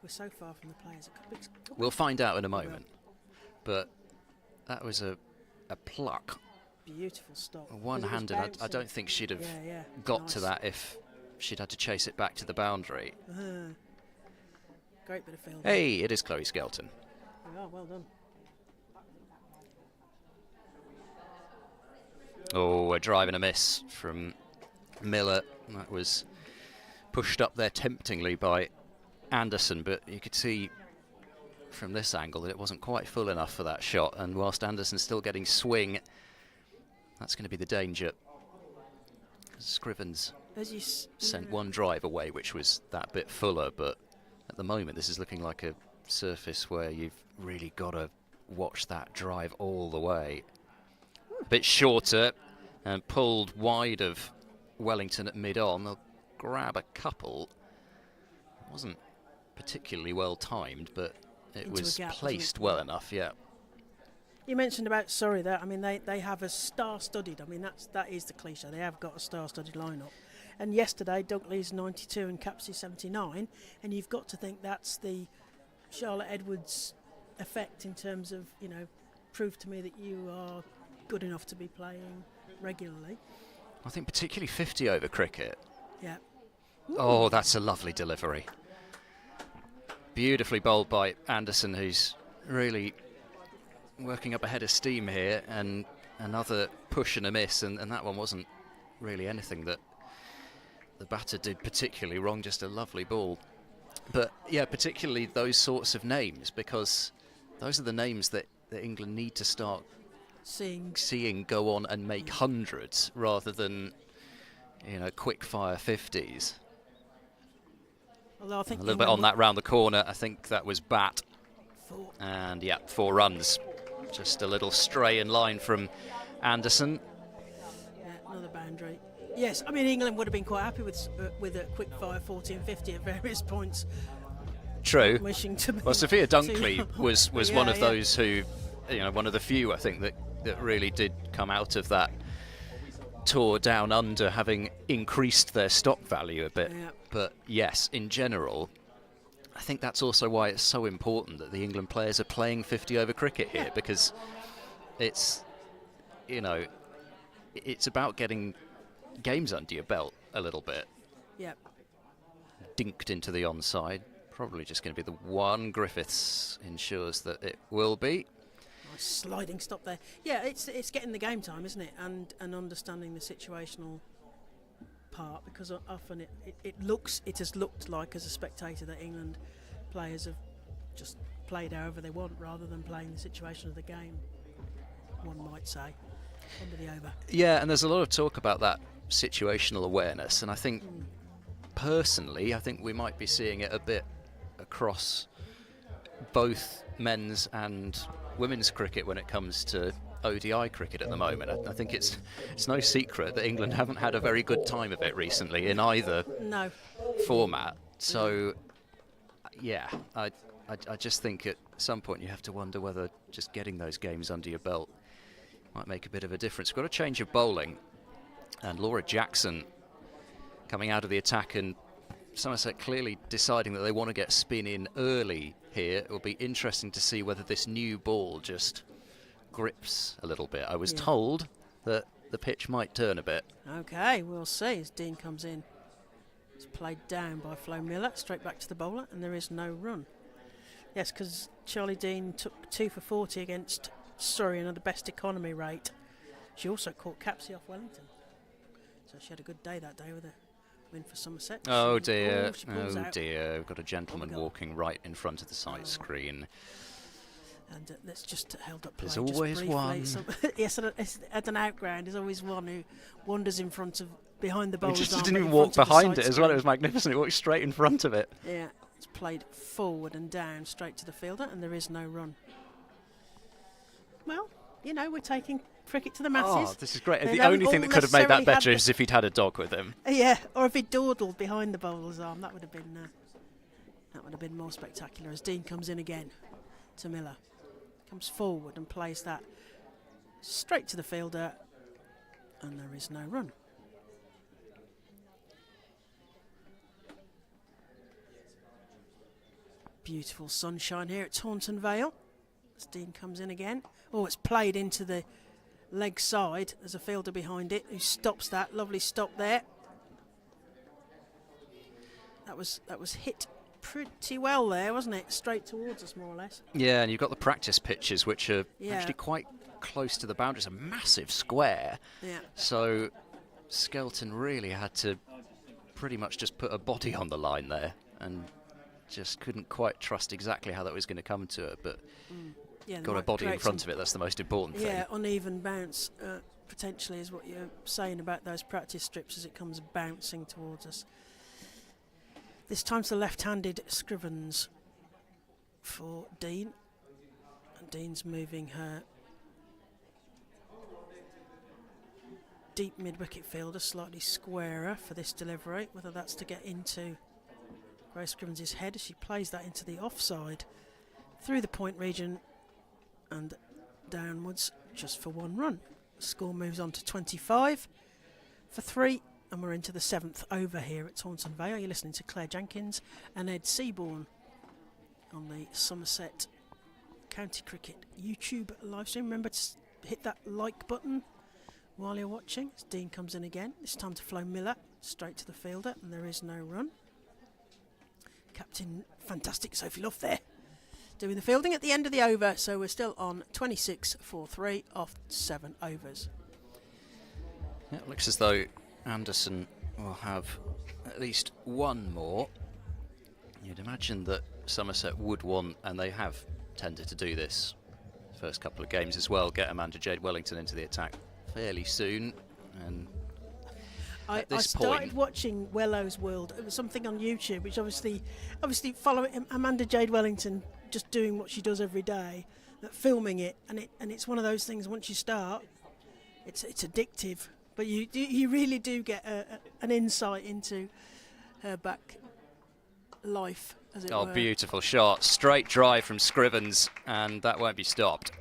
We're so far from the players. We'll find out in a moment. But that was a pluck. Beautiful stop. One-handed. I don't think she'd have got to that if she'd had to chase it back to the boundary. Great bit of fielding. Hey, it is Chloe Skelton. Oh, well done. Oh, a drive and a miss from Miller. That was pushed up there temptingly by Anderson, but you could see from this angle that it wasn't quite full enough for that shot. And whilst Anderson's still getting swing, that's going to be the danger. Scrivens sent one drive away, which was that bit fuller, but at the moment this is looking like a surface where you've really got to watch that drive all the way. A bit shorter and pulled wide of Wellington at mid-on. They'll grab a couple. It wasn't particularly well timed, but it was placed well enough, yeah. You mentioned about Surrey there. I mean, they have a star-studded. I mean, that is the cliche. They have got a star-studded lineup. And yesterday, Dunkley's 92 and Capsey's 79, and you've got to think that's the Charlotte Edwards effect in terms of, prove to me that you are good enough to be playing regularly. I think particularly 50 over cricket. Yeah. Oh, that's a lovely delivery. Beautifully bowled by Anderson, who's really working up a head of steam here, and another push and a miss, and that one wasn't really anything that the batter did particularly wrong, just a lovely ball. But yeah, particularly those sorts of names, because those are the names that England need to start seeing go on and make hundreds rather than quick fire 50s. Although I think a little bit on that round the corner. I think that was bat. 4. And yeah, 4 runs. Just a little stray in line from Anderson. Yeah, another boundary. Yes, I mean, England would have been quite happy with a quick fire 40 and 50 at various points. True. Wishing to be well, Sophia Dunkley was one of those who, one of the few, I think, that really did come out of that tour down under, having increased their stock value a bit. Yeah. But yes, in general, I think that's also why it's so important that the England players are playing 50 over cricket here, because it's, it's about getting games under your belt a little bit. Yep. Dinked into the onside. Probably just going to be the one. Griffiths ensures that it will be. Nice sliding stop there. Yeah, it's getting the game time, isn't it? And understanding the situational part, because often it has looked like, as a spectator, that England players have just played however they want rather than playing the situation of the game, one might say, under the over. Yeah, and there's a lot of talk about that situational awareness, and I think personally, I think we might be seeing it a bit across both men's and women's cricket when it comes to ODI cricket at the moment. I think it's no secret that England haven't had a very good time of it recently in either format. So, yeah, I just think at some point you have to wonder whether just getting those games under your belt might make a bit of a difference. We've got a change of bowling, and Laura Jackson coming out of the attack, and Somerset clearly deciding that they want to get spin in early here. It will be interesting to see whether this new ball just grips a little bit. I was told that the pitch might turn a bit. Okay, we'll see as Dean comes in. It's played down by Flo Miller, straight back to the bowler, and there is no run. Yes, because Charlie Dean took 2 for 40 against Surrey and had the best economy rate. She also caught Capsey off Wellington. So she had a good day that day with a win for Somerset. Oh dear, oh dear. We've got a gentleman walking right in front of the side screen. And let's just held up play. There's always one. Yes, at an outground, there's always one who wanders in front of, behind the bowler's arm. He didn't even walk behind it as well. It was magnificent. He walked straight in front of it. Yeah, it's played forward and down straight to the fielder, and there is no run. Well, you know, we're taking cricket to the masses. Oh, this is great. The only thing that could have made that better is if he'd had a dog with him. Yeah, or if he'd dawdled behind the bowler's arm. That would have been more spectacular. As Dean comes in again to Miller, comes forward and plays that straight to the fielder, and there is no run. Beautiful sunshine here at Taunton Vale. As Dean comes in again. Oh, it's played into the leg side. There's a fielder behind it who stops that. Lovely stop there. That was hit pretty well there, wasn't it? Straight towards us, more or less. Yeah, and you've got the practice pitches, which are actually quite close to the boundaries. A massive square. Yeah. So Skelton really had to pretty much just put a body on the line there, and just couldn't quite trust exactly how that was going to come to it, but got a body in front of it. That's the most important thing. Yeah, uneven bounce potentially is what you're saying about those practice strips as it comes bouncing towards us. This time to the left-handed Scrivens for Dean. And Dean's moving her deep mid-wicket fielder slightly squarer for this delivery, whether that's to get into Grace Scrivens' head as she plays that into the offside through the point region and downwards just for 1 run. Score moves on to 25 for 3, and we're into the 7th over here at Taunton Vale. You're listening to Claire Jenkins and Ed Seaborn on the Somerset County Cricket YouTube live stream. Remember to hit that like button while you're watching. As Dean comes in again, this time to Flo Miller, straight to the fielder, and there is no run. Captain fantastic Sophie Love there doing the fielding at the end of the over, so we're still on 26 for 3 off 7 overs. Yeah, it looks as though Anderson will have at least one more. You'd imagine that Somerset would want, and they have tended to do this first couple of games as well, get Amanda Jade Wellington into the attack fairly soon. And I started watching Wello's World. It was something on YouTube, which obviously following Amanda Jade Wellington just doing what she does every day, filming it, and it's one of those things. Once you start, it's addictive. But you really do get an insight into her back life, as it were. Oh, beautiful shot. Straight drive from Scrivens, and that won't be stopped.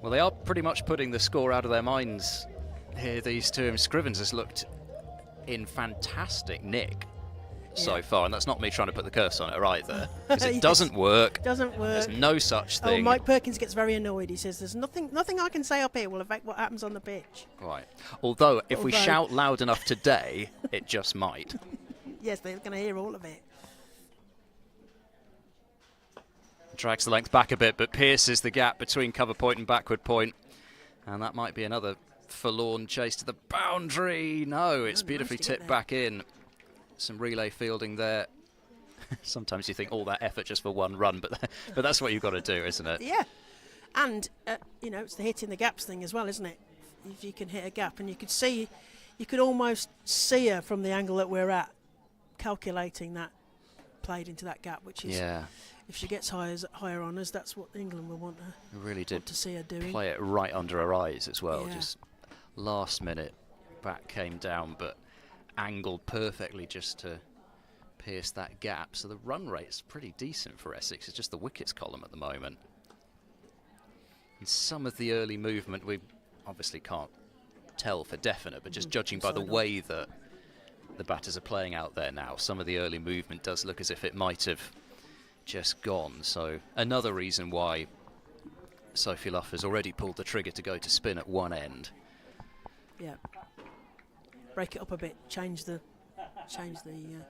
Well, they are pretty much putting the score out of their minds here, these two. Scrivens has looked in fantastic nick so far, and that's not me trying to put the curse on it either, because it doesn't work. Doesn't work. There's no such thing. Oh, Mike Perkins gets very annoyed. He says, "There's nothing I can say up here will affect what happens on the pitch." Right. Although, if we shout loud enough today, it just might. Yes, they're going to hear all of it. Drags the length back a bit, but pierces the gap between cover point and backward point. And that might be another forlorn chase to the boundary. No, it's beautifully tipped back in. Some relay fielding there. Sometimes you think all that effort just for one run, but that's what you've got to do, isn't it? Yeah. And, it's the hitting the gaps thing as well, isn't it? If you can hit a gap, and you could almost see her from the angle that we're at, calculating that played into that gap, which is, if she gets higher on us, that's what England will want her. Really did to see her doing. Play it right under her eyes as well. Yeah. Just last minute, back came down, but angled perfectly just to pierce that gap. So the run rate's pretty decent for Essex. It's just the wickets column at the moment. And some of the early movement we obviously can't tell for definite, but just judging by the way that the batters are playing out there now, some of the early movement does look as if it might have just gone. So another reason why Sophie Luff has already pulled the trigger to go to spin at one end. Yeah. Break it up a bit, change the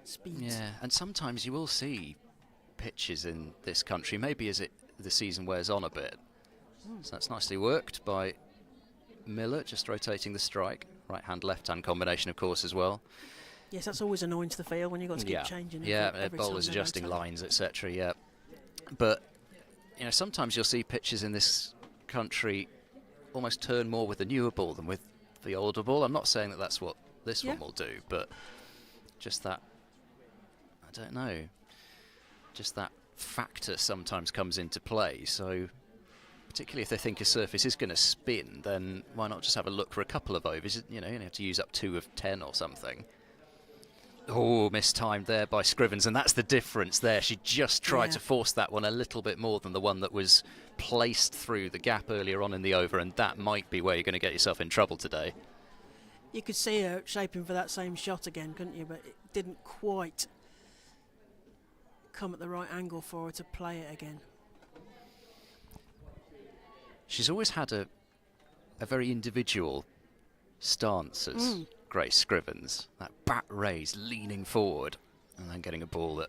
speeds. Yeah, and sometimes you will see pitches in this country, maybe as the season wears on a bit. So that's nicely worked by Miller, just rotating the strike. Right-hand, left-hand combination, of course, as well. Yes, that's always annoying to the field when you've got to keep changing. Yeah, bowlers adjusting lines, etc. Yeah, but sometimes you'll see pitches in this country almost turn more with the newer ball than with the older ball. I'm not saying that that's what this one will do, but just that, I don't know, just that factor sometimes comes into play. So particularly if they think a surface is going to spin, then why not just have a look for a couple of overs? You have to use up 2 of 10 or something. Oh, mistimed there by Scrivens, and that's the difference there. She just tried to force that one a little bit more than the one that was placed through the gap earlier on in the over, and that might be where you're going to get yourself in trouble today. You could see her shaping for that same shot again, couldn't you? But it didn't quite come at the right angle for her to play it again. She's always had a very individual stance as Grace Scrivens. That bat raised, leaning forward, and then getting a ball that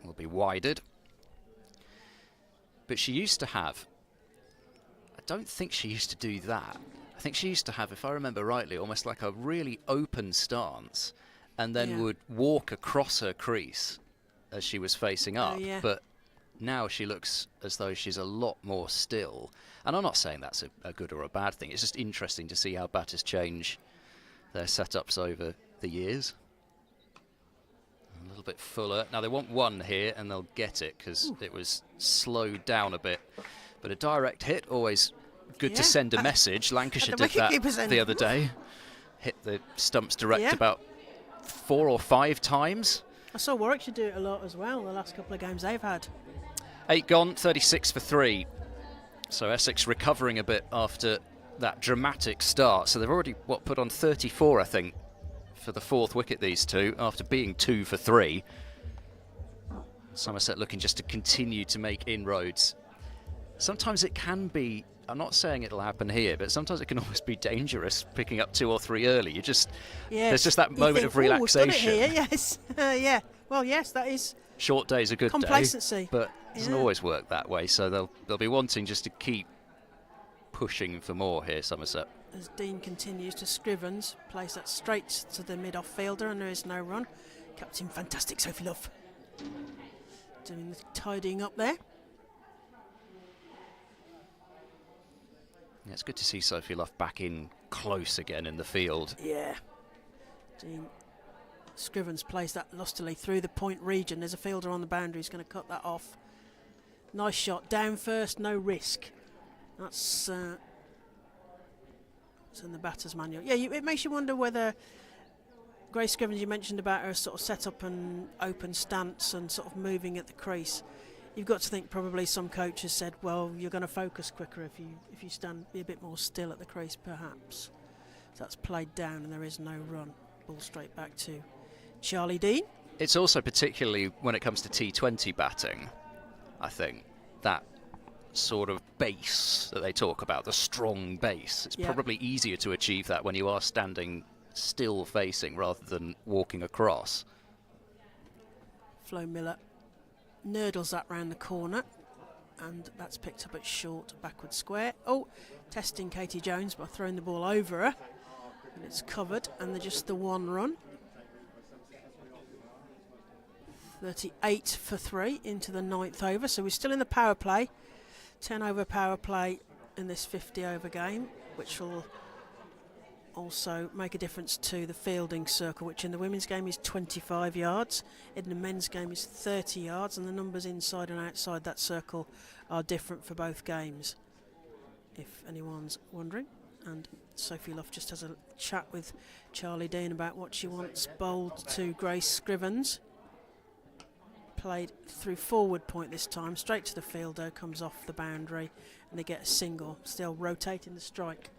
will be wided. But she used to have, I don't think she used to do that. I think she used to have, if I remember rightly, almost like a really open stance, and then would walk across her crease as she was facing up. But now she looks as though she's a lot more still. And I'm not saying that's a good or a bad thing. It's just interesting to see how batters change their setups over the years. A little bit fuller. Now they want one here, and they'll get it because it was slowed down a bit. But a direct hit, always good to send a message. Lancashire did that the other day. Hit the stumps direct about 4 or 5 times. I saw Warwickshire do it a lot as well, the last couple of games they've had. 8 gone, 36 for 3. So Essex recovering a bit after that dramatic start. So they've already, put on 34, I think, for the 4th wicket, these two, after being 2 for 3. Somerset looking just to continue to make inroads. Sometimes it can be, I'm not saying it'll happen here, but sometimes it can almost be dangerous picking up 2 or 3 early. You just, there's just that moment of relaxation. We've done it here, yes. Well, yes, that is short day's a good complacency. Day, but it doesn't always work that way, so they'll be wanting just to keep pushing for more here, Somerset. As Dean continues to Scrivens, plays that straight to the mid-off fielder, and there is no run. Captain fantastic Sophie Luff doing the tidying up there. Yeah, it's good to see Sophie Luff back in close again in the field. Yeah. Dean Scrivens plays that lustily through the point region. There's a fielder on the boundary who's going to cut that off. Nice shot. Down first, no risk. That's it's in the batter's manual. Yeah, it makes you wonder whether Grace Scrivens, you mentioned about her sort of set-up and open stance and sort of moving at the crease. You've got to think probably some coaches said, well, you're going to focus quicker if you stand, be a bit more still at the crease, perhaps. So that's played down and there is no run. Ball straight back to Charlie Dean. it's also particularly when it comes to T20 batting, I think, that sort of base that they talk about, the strong base, it's probably easier to achieve that when you are standing still facing rather than walking across. Flo Miller nurdles that round the corner, and that's picked up at short backward square. Oh, testing Katie Jones by throwing the ball over her, and it's covered, and they're just the one run. 38 for 3 into the 9th over, so we're still in the power play. 10 over power play in this 50 over game, which will also make a difference to the fielding circle, which in the women's game is 25 yards, in the men's game is 30 yards, and the numbers inside and outside that circle are different for both games, if anyone's wondering. And Sophie Luff just has a chat with Charlie Dean about what she wants bowled to Grace Scrivens. Played through forward point this time, straight to the fielder, comes off the boundary, and they get a single, still rotating the strike.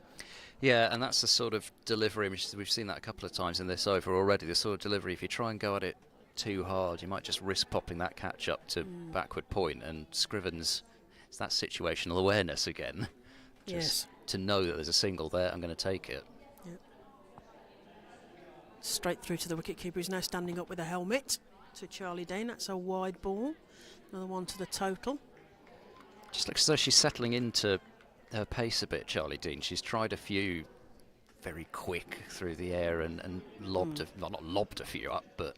Yeah, and that's the sort of delivery, we've seen that a couple of times in this over already, the sort of delivery, if you try and go at it too hard, you might just risk popping that catch up to backward point, and Scrivens, it's that situational awareness again. Just to know that there's a single there, I'm going to take it. Yep. Straight through to the wicketkeeper, who's now standing up with a helmet to Charlie Dean. That's a wide ball. Another one to the total. Just looks as though she's settling into her pace a bit, Charlie Dean. She's tried a few very quick through the air and lobbed, not lobbed a few up, but...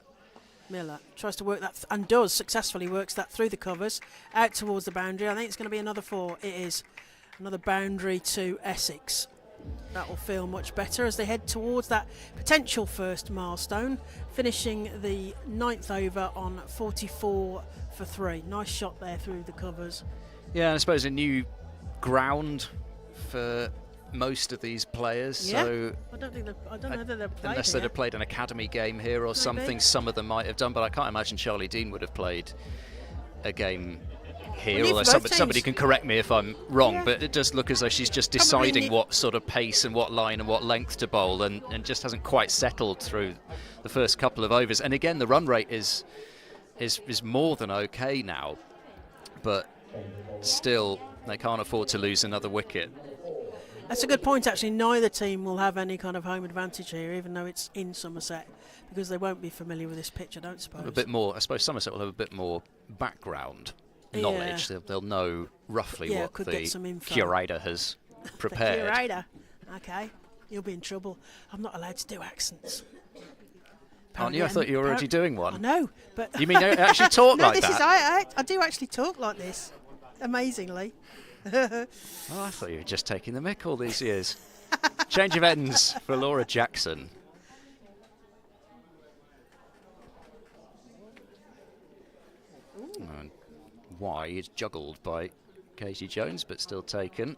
Miller tries to work that, and does successfully, works that through the covers, out towards the boundary. I think it's going to be another 4. It is. Another boundary to Essex. That will feel much better as they head towards that potential first milestone, finishing the 9th over on 44 for 3. Nice shot there through the covers. Yeah, I suppose a new ground for most of these players. Yeah. So I don't know that they've played unless they'd have played an academy game here or something. Some of them might have done, but I can't imagine Charlie Dean would have played a game here, although somebody can correct me if I'm wrong, but it does look as though she's just deciding what sort of pace and what line and what length to bowl, and just hasn't quite settled through the first couple of overs. And again, the run rate is more than okay now, but still they can't afford to lose another wicket. That's a good point, actually. Neither team will have any kind of home advantage here, even though it's in Somerset, because they won't be familiar with this pitch, I don't suppose. A bit more, I suppose Somerset will have a bit more background knowledge. They'll know roughly what the curator has prepared. The curator? Okay, you'll be in trouble. I'm not allowed to do accents. Aren't you? I thought you were already doing one. I know, but... You mean you actually talk like that? I do actually talk like this, amazingly. Oh, I thought you were just taking the mick all these years. Change of ends for Laura Jackson. And wide, juggled by Katie Jones, but still taken.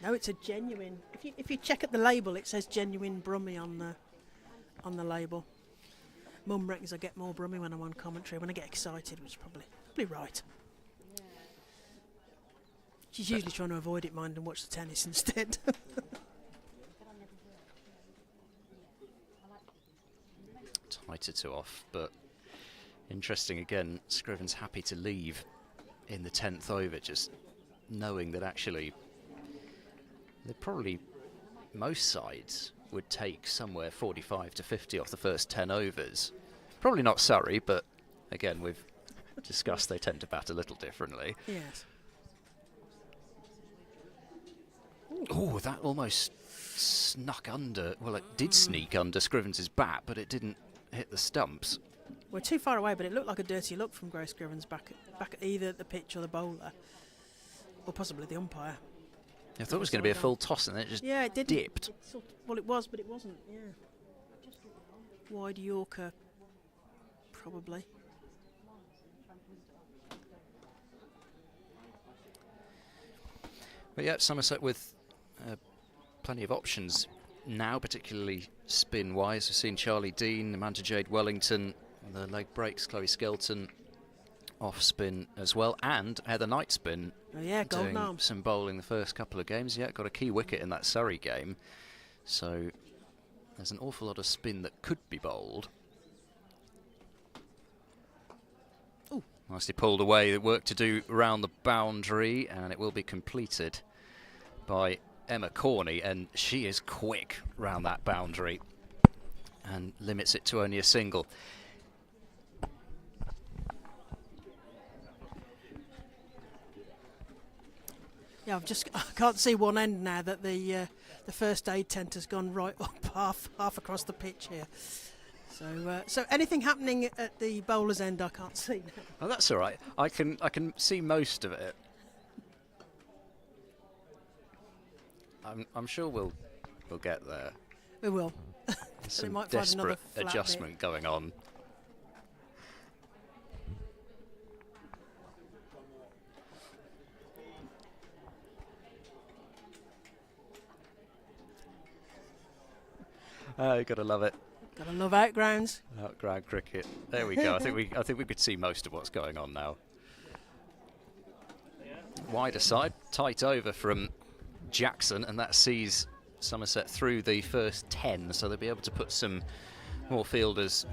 No, it's a genuine. If you check at the label, it says genuine Brummie on the label. Mum reckons I get more Brummie when I'm on commentary, when I get excited, which is probably right. She's usually trying to avoid it, mind, and watch the tennis instead. Tighter to off, but interesting again. Scrivens happy to leave in the 10th over, just knowing that actually most sides would take somewhere 45 to 50 off the first 10 overs. Probably not Surrey, but again, we've discussed they tend to bat a little differently. Yes. Oh, that almost snuck under. Well, it did sneak under Scrivens' bat, but it didn't hit the stumps. We're too far away, but it looked like a dirty look from Grace Scrivens back at either the pitch or the bowler, or possibly the umpire. I thought it was going to be a full toss, and then it just dipped. Well, it was, but it wasn't. Yeah. Wide Yorker, probably. But yeah, Somerset with plenty of options now, particularly spin-wise. We've seen Charlie Dean, Amanda Jade Wellington, the leg breaks, Chloe Skelton off spin as well, and Heather Knight's been doing some bowling the first couple of games. Yeah, got a key wicket in that Surrey game, so there's an awful lot of spin that could be bowled. Nicely pulled away. The work to do around the boundary, and it will be completed by Emma Corney, and she is quick round that boundary and limits it to only a single. Yeah, I can't see one end now that the first aid tent has gone right up half across the pitch here. So anything happening at the bowler's end, I can't see now. Oh, that's all right. I can see most of it. I'm sure we'll get there. We will. There's We some might find another desperate flat adjustment going on. Oh, you gotta love it. Gotta love outgrounds. Outground cricket. There we go. I think we could see most of what's going on now. Wider side, tight over from Jackson, and that sees Somerset through the first 10, so they'll be able to put some more fielders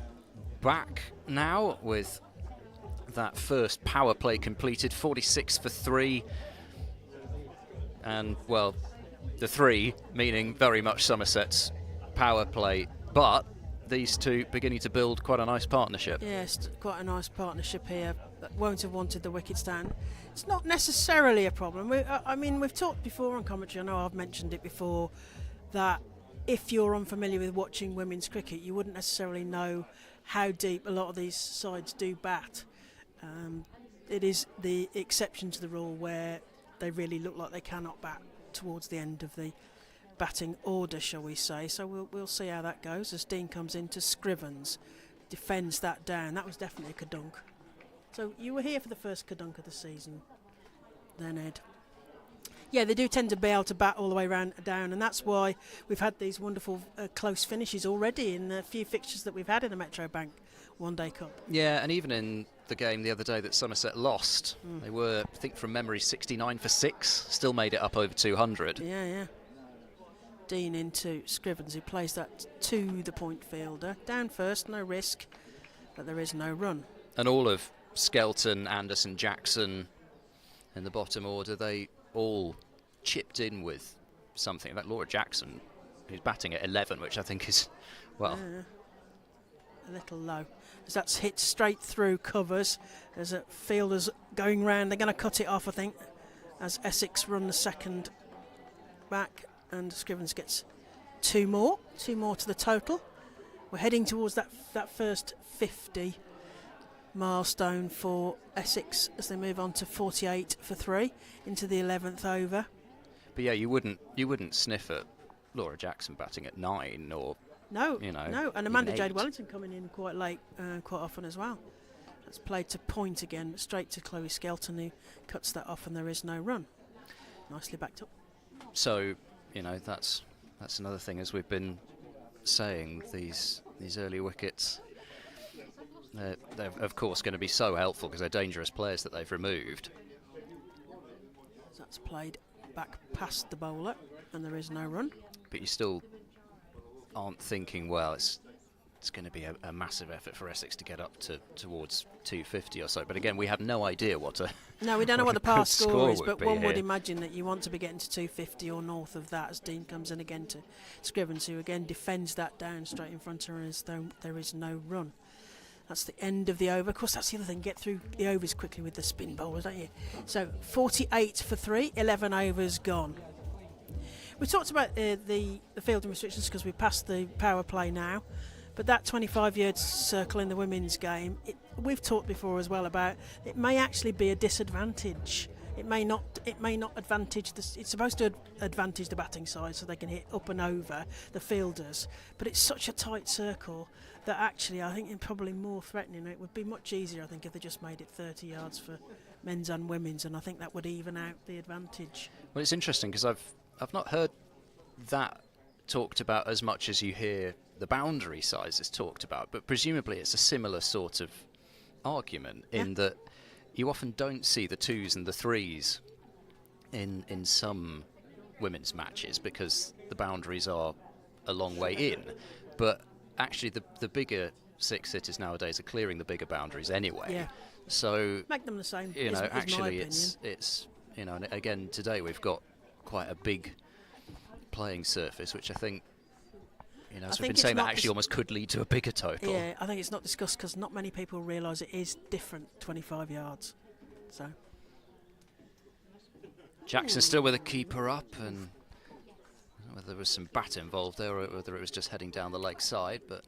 back now with that first power play completed. 46 for 3, and well, the 3 meaning very much Somerset's power play, but these two beginning to build quite a nice partnership. Yes, quite a nice partnership here. That won't have wanted the wicket stand. It's not necessarily a problem. I mean, we've talked before on commentary, I know I've mentioned it before, that if you're unfamiliar with watching women's cricket, you wouldn't necessarily know how deep a lot of these sides do bat. It is the exception to the rule where they really look like they cannot bat towards the end of the batting order, shall we say. So we'll see how that goes as Dean comes into Scrivens, defends that down. That was definitely a kadunk. So you were here for the first kadunk of the season then, Ed? Yeah, they do tend to be able to bat all the way round down, and that's why we've had these wonderful close finishes already in the few fixtures that we've had in the Metro Bank One Day Cup. Yeah, and even in the game the other day that Somerset lost, they were, I think from memory, 69 for 6, still made it up over 200. Yeah. Dean into Scrivens, who plays that to the point fielder. Down first, no risk, but there is no run. And all of Skelton, Anderson, Jackson in the bottom order, they all chipped in with something. Like Laura Jackson, who's batting at 11, which I think is, well... a little low. As that's hit straight through covers. There's a fielders going round. They're going to cut it off, I think, as Essex run the second back. And Scrivens gets two more to the total. We're heading towards that first 50 milestone for Essex as they move on to 48 for 3 into the 11th over. But yeah, you wouldn't sniff at Laura Jackson batting at 9 or no, and Amanda Jade 8. Wellington coming in quite late, quite often as well. That's played to point again, straight to Chloe Skelton, who cuts that off, and there is no run. Nicely backed up. So, that's another thing, as we've been saying, these early wickets, they're of course going to be so helpful because they're dangerous players that they've removed. So that's played back past the bowler, and there is no run. But you still aren't thinking, well, it's going to be a massive effort for Essex to get up towards 250 or so. But again, we have no idea what a no, we don't know what the past score is, but one here. would imagine that you want to be getting to 250 or north of that as Dean comes in again to Scrivens, who again defends that down straight in front of her as though there is no run. That's the end of the over. Of course, that's the other thing. Get through the overs quickly with the spin bowlers, don't you? So 48 for 3, 11 overs gone. We talked about the fielding restrictions because we passed the power play now. But that 25-yard circle in the women's game, we've talked before as well about it may actually be a disadvantage. It may not advantage it's supposed to advantage the batting side so they can hit up and over the fielders. But it's such a tight circle that actually I think it's probably more threatening. It would be much easier, I think, if they just made it 30 yards for men's and women's, and I think that would even out the advantage. Well, it's interesting because I've not heard that talked about as much as you hear the boundary sizes talked about, but presumably it's a similar sort of argument in that you often don't see the 2s and the 3s in some women's matches because the boundaries are a long way in, but actually the bigger 6 hitters nowadays are clearing the bigger boundaries anyway. So make them the same. You know, is my actually, opinion. it's you know, and again today we've got quite a big playing surface, which I think, you know, as we've been saying, that actually almost could lead to a bigger total. Yeah, I think it's not discussed because not many people realise it is different 25 yards. So Jackson still with a keeper up, and whether there was some bat involved there or whether it was just heading down the leg side, but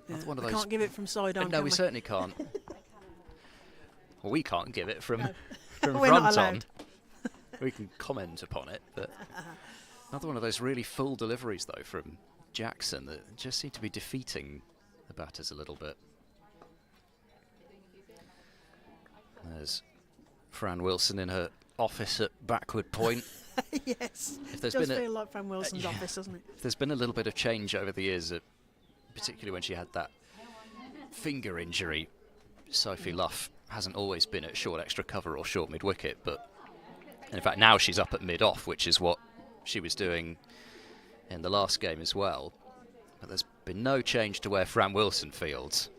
yeah, one of we those. can't give it from side on. No, we certainly can't. Well, we can't give it from from We're not front on. allowed. We can comment upon it, but another one of those really full deliveries though from Jackson that just seem to be defeating the batters a little bit. There's Fran Wilson in her office at backward point. Yes, if there's it does been feel like Fran Wilson's office, doesn't it? If there's been a little bit of change over the years, particularly when she had that finger injury, Sophie Luff hasn't always been at short extra cover or short mid-wicket, but in fact now she's up at mid-off, which is what she was doing in the last game as well. But there's been no change to where Fran Wilson fields.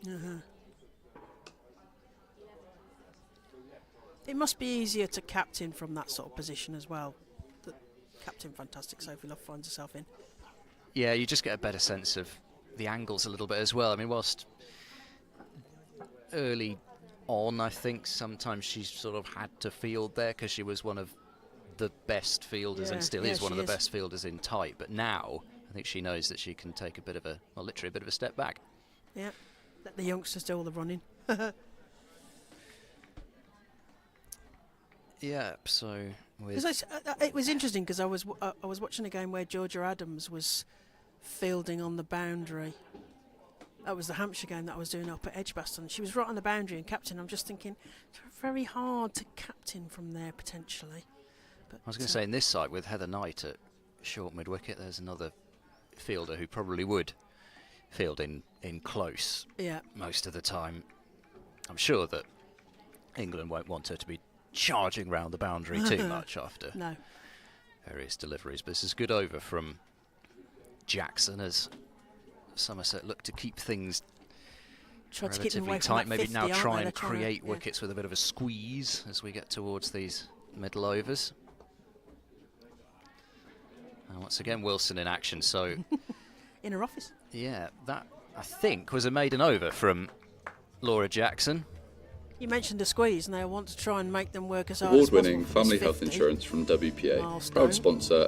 It must be easier to captain from that sort of position as well. The captain fantastic Sophie Luff finds herself in. Yeah, you just get a better sense of the angles a little bit as well. I mean, whilst early on, I think sometimes she's sort of had to field there because she was one of the best fielders and still is one of the best fielders in tight. But now I think she knows that she can take a bit of literally a bit of a step back. Yeah, let the youngsters do all the running. Yeah, so it was interesting because I was watching a game where Georgia Adams was fielding on the boundary. That was the Hampshire game that I was doing up at Edgbaston. She was right on the boundary and captain. I'm just thinking, it's very hard to captain from there potentially. But I was going to say, in this side with Heather Knight at short mid-wicket, there's another fielder who probably would field in close most of the time. I'm sure that England won't want her to be charging round the boundary too much after various deliveries. But this is good over from Jackson as Somerset look to keep things relatively tight. Maybe 50, now try and create wickets with a bit of a squeeze as we get towards these middle overs. And once again, Wilson in action. So in her office. Yeah, that I think was a maiden over from Laura Jackson. You mentioned a squeeze, and they want to try and make them work as hard as possible. Award-winning family health insurance from WPA. Milestone. Proud sponsor.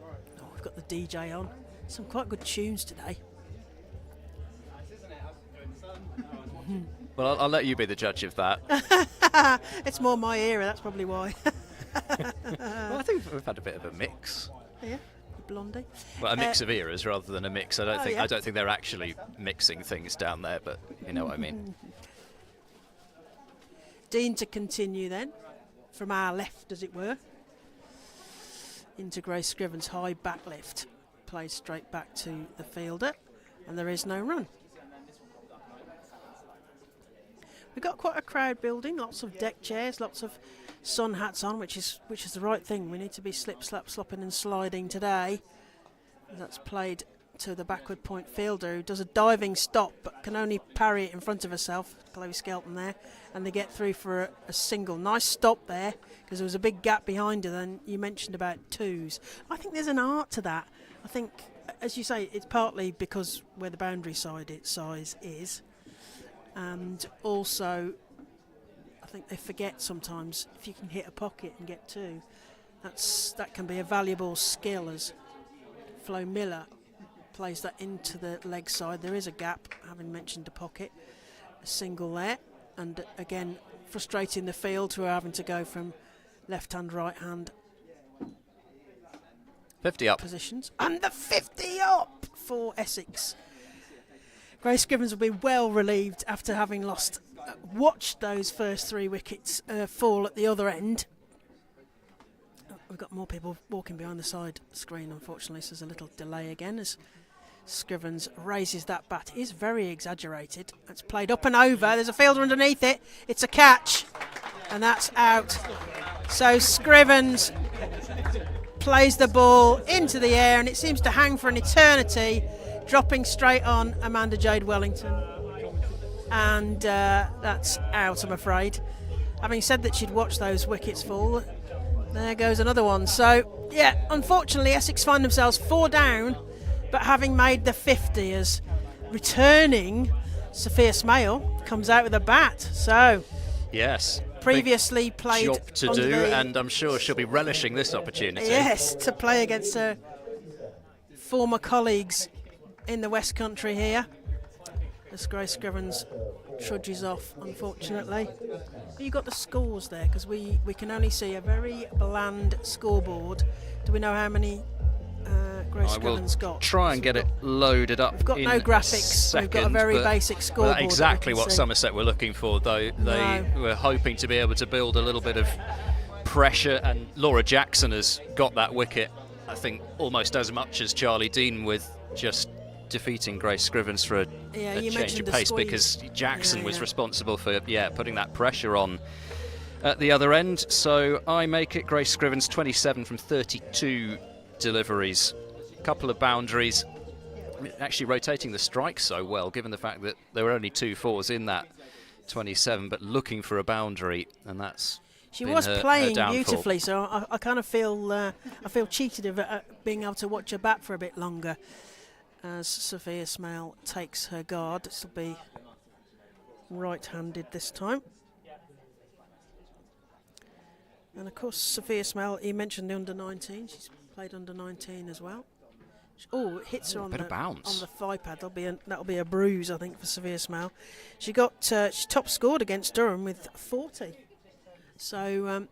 Oh, we've got the DJ on. Some quite good tunes today. Well, I'll let you be the judge of that. It's more my era, that's probably why. Well, I think we've had a bit of a mix. Yeah, Blondie. Well, a mix of eras rather than a mix. I don't think they're actually mixing things down there, but you know what I mean. Dean to continue then, from our left, as it were, into Grace Scriven's high back lift. Plays straight back to the fielder, and there is no run. We've got quite a crowd building, lots of deck chairs, lots of sun hats on, which is the right thing. We need to be slip, slap, slopping and sliding today. That's played to the backward point fielder, who does a diving stop but can only parry it in front of herself. Chloe Skelton there, and they get through for a single. Nice stop there, because there was a big gap behind her. Then you mentioned about twos. I think there's an art to that. I think, as you say, it's partly because where the boundary size is. And also, I think they forget sometimes if you can hit a pocket and get two, that can be a valuable skill. As Flo Miller plays that into the leg side, there is a gap, having mentioned the pocket, a single there, and again frustrating the field who are having to go from left hand, right hand 50 up positions, and the 50 up for Essex. Grace Scrivens will be well relieved after having watched those first three wickets fall at the other end. We've got more people walking behind the side screen, unfortunately, so there's a little delay again as Scrivens raises that bat. It is very exaggerated. It's played up and over. There's a fielder underneath it. It's a catch, and that's out. So Scrivens plays the ball into the air, and it seems to hang for an eternity, dropping straight on Amanda Jade Wellington. and that's out, I'm afraid. Having said that she'd watched those wickets fall, there goes another one. So, yeah, unfortunately, Essex find themselves 4 down, but having made the 50 as returning Sophia Smale comes out with a bat. So, yes, previously played job to do, and I'm sure she'll be relishing this opportunity. Yes, to play against her former colleagues in the West Country here. As Grace Scrivens trudges off, unfortunately. You got the scores there, because we can only see a very bland scoreboard. Do we know how many Grace Scrivens got? Try and get it loaded up. We've got no graphics. We've got a very basic scoreboard. Well, exactly what Somerset were looking for, though. They were hoping to be able to build a little bit of pressure, and Laura Jackson has got that wicket, I think, almost as much as Charlie Dean, with just defeating Grace Scrivens for a change of pace, because Jackson was responsible for putting that pressure on at the other end. So I make it Grace Scrivens 27 from 32 deliveries, a couple of boundaries, actually rotating the strike so well, given the fact that there were only 2 fours in that 27, but looking for a boundary, and that's she was playing beautifully. So I kind of feel cheated of being able to watch her bat for a bit longer. As Sophia Smale takes her guard, this will be right-handed this time. And of course, Sophia Smale, you mentioned the under-19, she's played under-19 as well. Oh, it hits her on the thigh pad. That'll be a bruise, I think, for Sophia Smale. She top scored against Durham with 40. So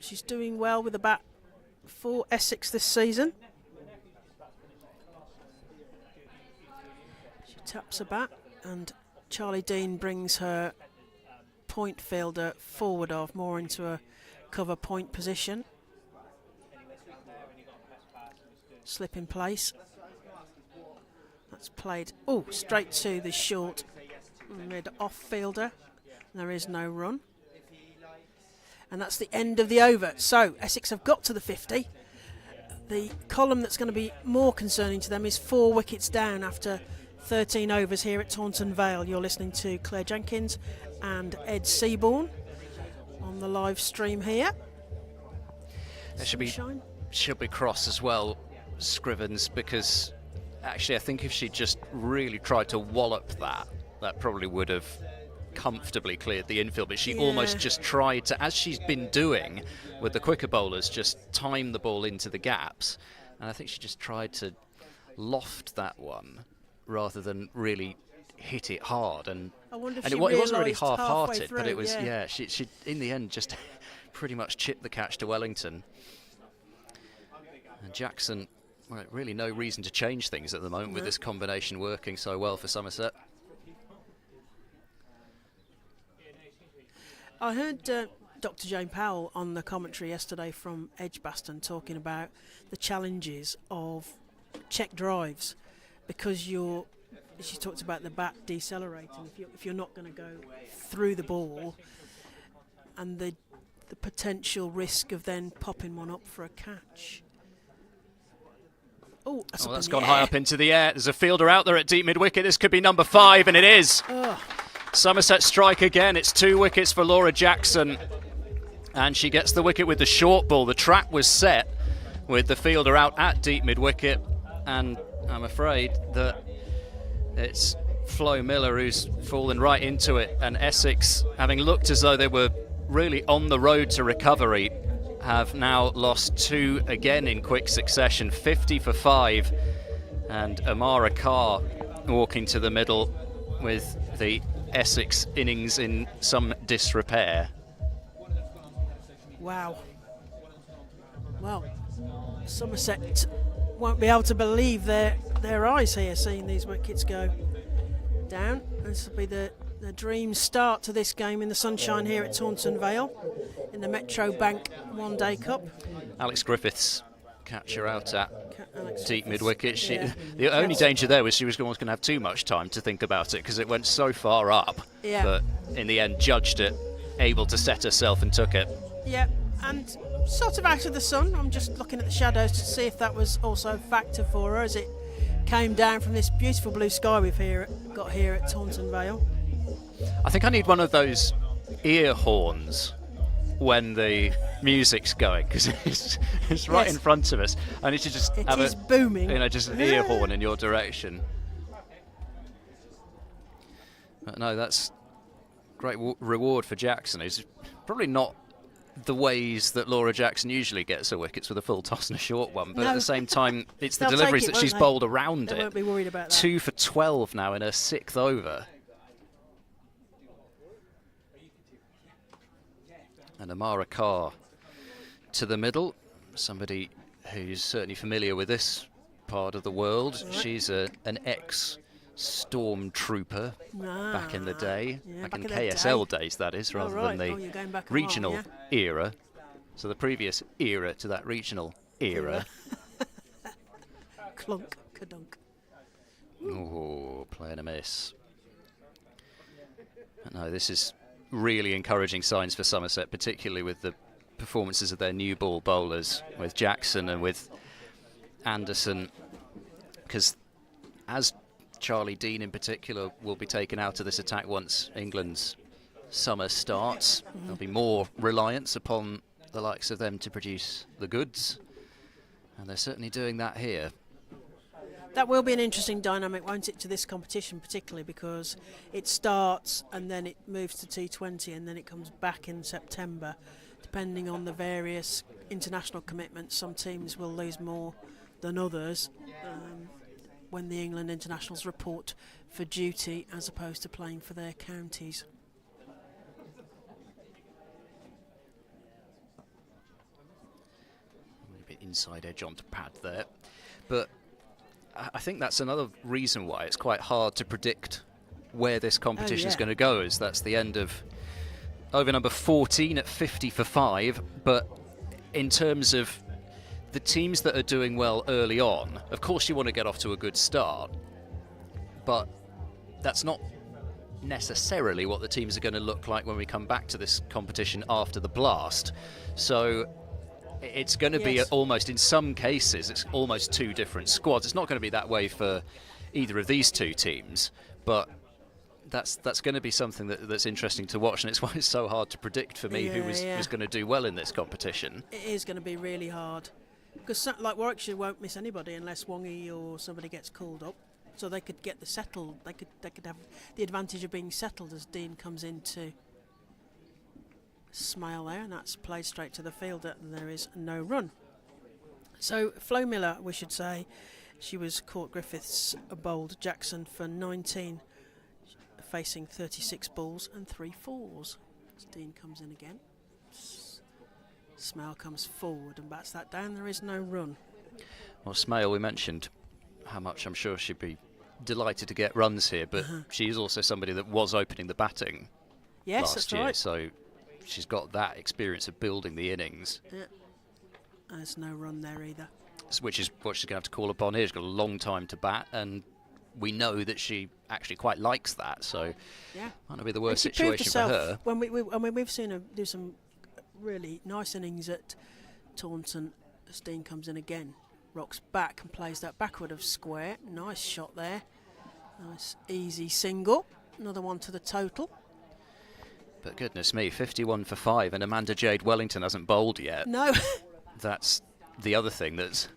she's doing well with the bat for Essex this season. Taps a bat, and Charlie Dean brings her point fielder forward more into a cover point position. Slip in place. That's played straight to the short mid off fielder. There is no run, and that's the end of the over. So Essex have got to the 50. The column that's going to be more concerning to them is 4 wickets down after 13 overs here at Taunton Vale. You're listening to Claire Jenkins and Ed Seaborn on the live stream here. She'll be cross as well, Scrivens, because actually I think if she just really tried to wallop that probably would have comfortably cleared the infield, but she almost just tried to, as she's been doing with the quicker bowlers, just time the ball into the gaps, and I think she just tried to loft that one rather than really hit it hard, and I wonder if it wasn't really half-hearted, but it was she in the end just pretty much chipped the catch to Wellington. And Jackson, really no reason to change things at the moment with this combination working so well for Somerset. I heard Dr. Jane Powell on the commentary yesterday from Edgbaston talking about the challenges of check drives, because she talked about the bat decelerating if you're not going to go through the ball, and the potential risk of then popping one up for a catch. That's gone high up into the air. There's a fielder out there at deep mid-wicket. This could be number 5, and it is. Somerset strike again. It's 2 wickets for Laura Jackson, and she gets the wicket with the short ball. The trap was set with the fielder out at deep mid-wicket, and I'm afraid that it's Flo Miller who's fallen right into it, and Essex, having looked as though they were really on the road to recovery, have now lost 2 again in quick succession. 50 for 5, and Amara Carr walking to the middle with the Essex innings in some disrepair. Wow. Well, Somerset won't be able to believe their eyes here, seeing these wickets go down. This will be the dream start to this game in the sunshine here at Taunton Vale in the Metro Bank One Day Cup. Alex Griffiths catcher out at deep mid-wicket. The only danger there was she was almost going to have too much time to think about it, because it went so far up, but in the end judged it, able to set herself, and took it. Yeah, and sort of out of the sun. I'm just looking at the shadows to see if that was also a factor for her as it came down from this beautiful blue sky we've got here at Taunton Vale. I think I need one of those ear horns when the music's going, because it's right in front of us. I need to just It have is booming. just an ear horn in your direction. But no, that's great reward for Jackson. It's probably not the ways that Laura Jackson usually gets her wickets, with a full toss and a short one, but at the same time, it's the They'll deliveries take it, that she's won't they? bowled around They it. won't be worried about that. 2 for 12 now in her 6th over. And Amara Carr to the middle, somebody who's certainly familiar with this part of the world. She's an ex-stormtrooper back in the day, back in KSL days, that is, rather than the regional era. So the previous era to that regional era. Clunk, kadunk. Oh, playing a miss. But no, this is really encouraging signs for Somerset, particularly with the performances of their new ball bowlers, with Jackson and with Anderson, because as Charlie Dean in particular will be taken out of this attack once England's summer starts, there'll be more reliance upon the likes of them to produce the goods, and they're certainly doing that here. That will be an interesting dynamic, won't it, to this competition, particularly because it starts and then it moves to T20 and then it comes back in September. Depending on the various international commitments, some teams will lose more than others when the England internationals report for duty as opposed to playing for their counties. A bit inside edge onto pad there, but I think that's another reason why it's quite hard to predict where this competition is going to go, as that's the end of over number 14 at 50 for 5. But in terms of the teams that are doing well early on, of course you want to get off to a good start, but that's not necessarily what the teams are going to look like when we come back to this competition after the blast. So it's going to be almost, in some cases, it's almost 2 different squads. It's not going to be that way for either of these 2 teams, but that's going to be something that's interesting to watch, and it's why it's so hard to predict for me who was going to do well in this competition. It is going to be really hard, because like Warwickshire won't miss anybody unless Wongi or somebody gets called up, so they could get the settled. They could have the advantage of being settled as Dean comes into Smile there, and that's played straight to the fielder, and there is no run. So Flo Miller, we should say, she was Court Griffiths bowled Jackson for 19, facing 36 balls and 3 fours. As Dean comes in again, Smale comes forward and bats that down. There is no run. Well, Smale, we mentioned how much I'm sure she'd be delighted to get runs here, but she is also somebody that was opening the batting last year, right. so she's got that experience of building the innings. Yeah. There's no run there either. Which is what she's going to have to call upon here. She's got a long time to bat, and we know that she actually quite likes that, so might not be the worst situation for her. When we've seen her do some really nice innings at Taunton, Dean comes in again, rocks back and plays that backward of square. Nice shot there. Nice easy single. Another one to the total. But goodness me, 51 for 5, and Amanda Jade Wellington hasn't bowled yet. No. That's the other thing, that's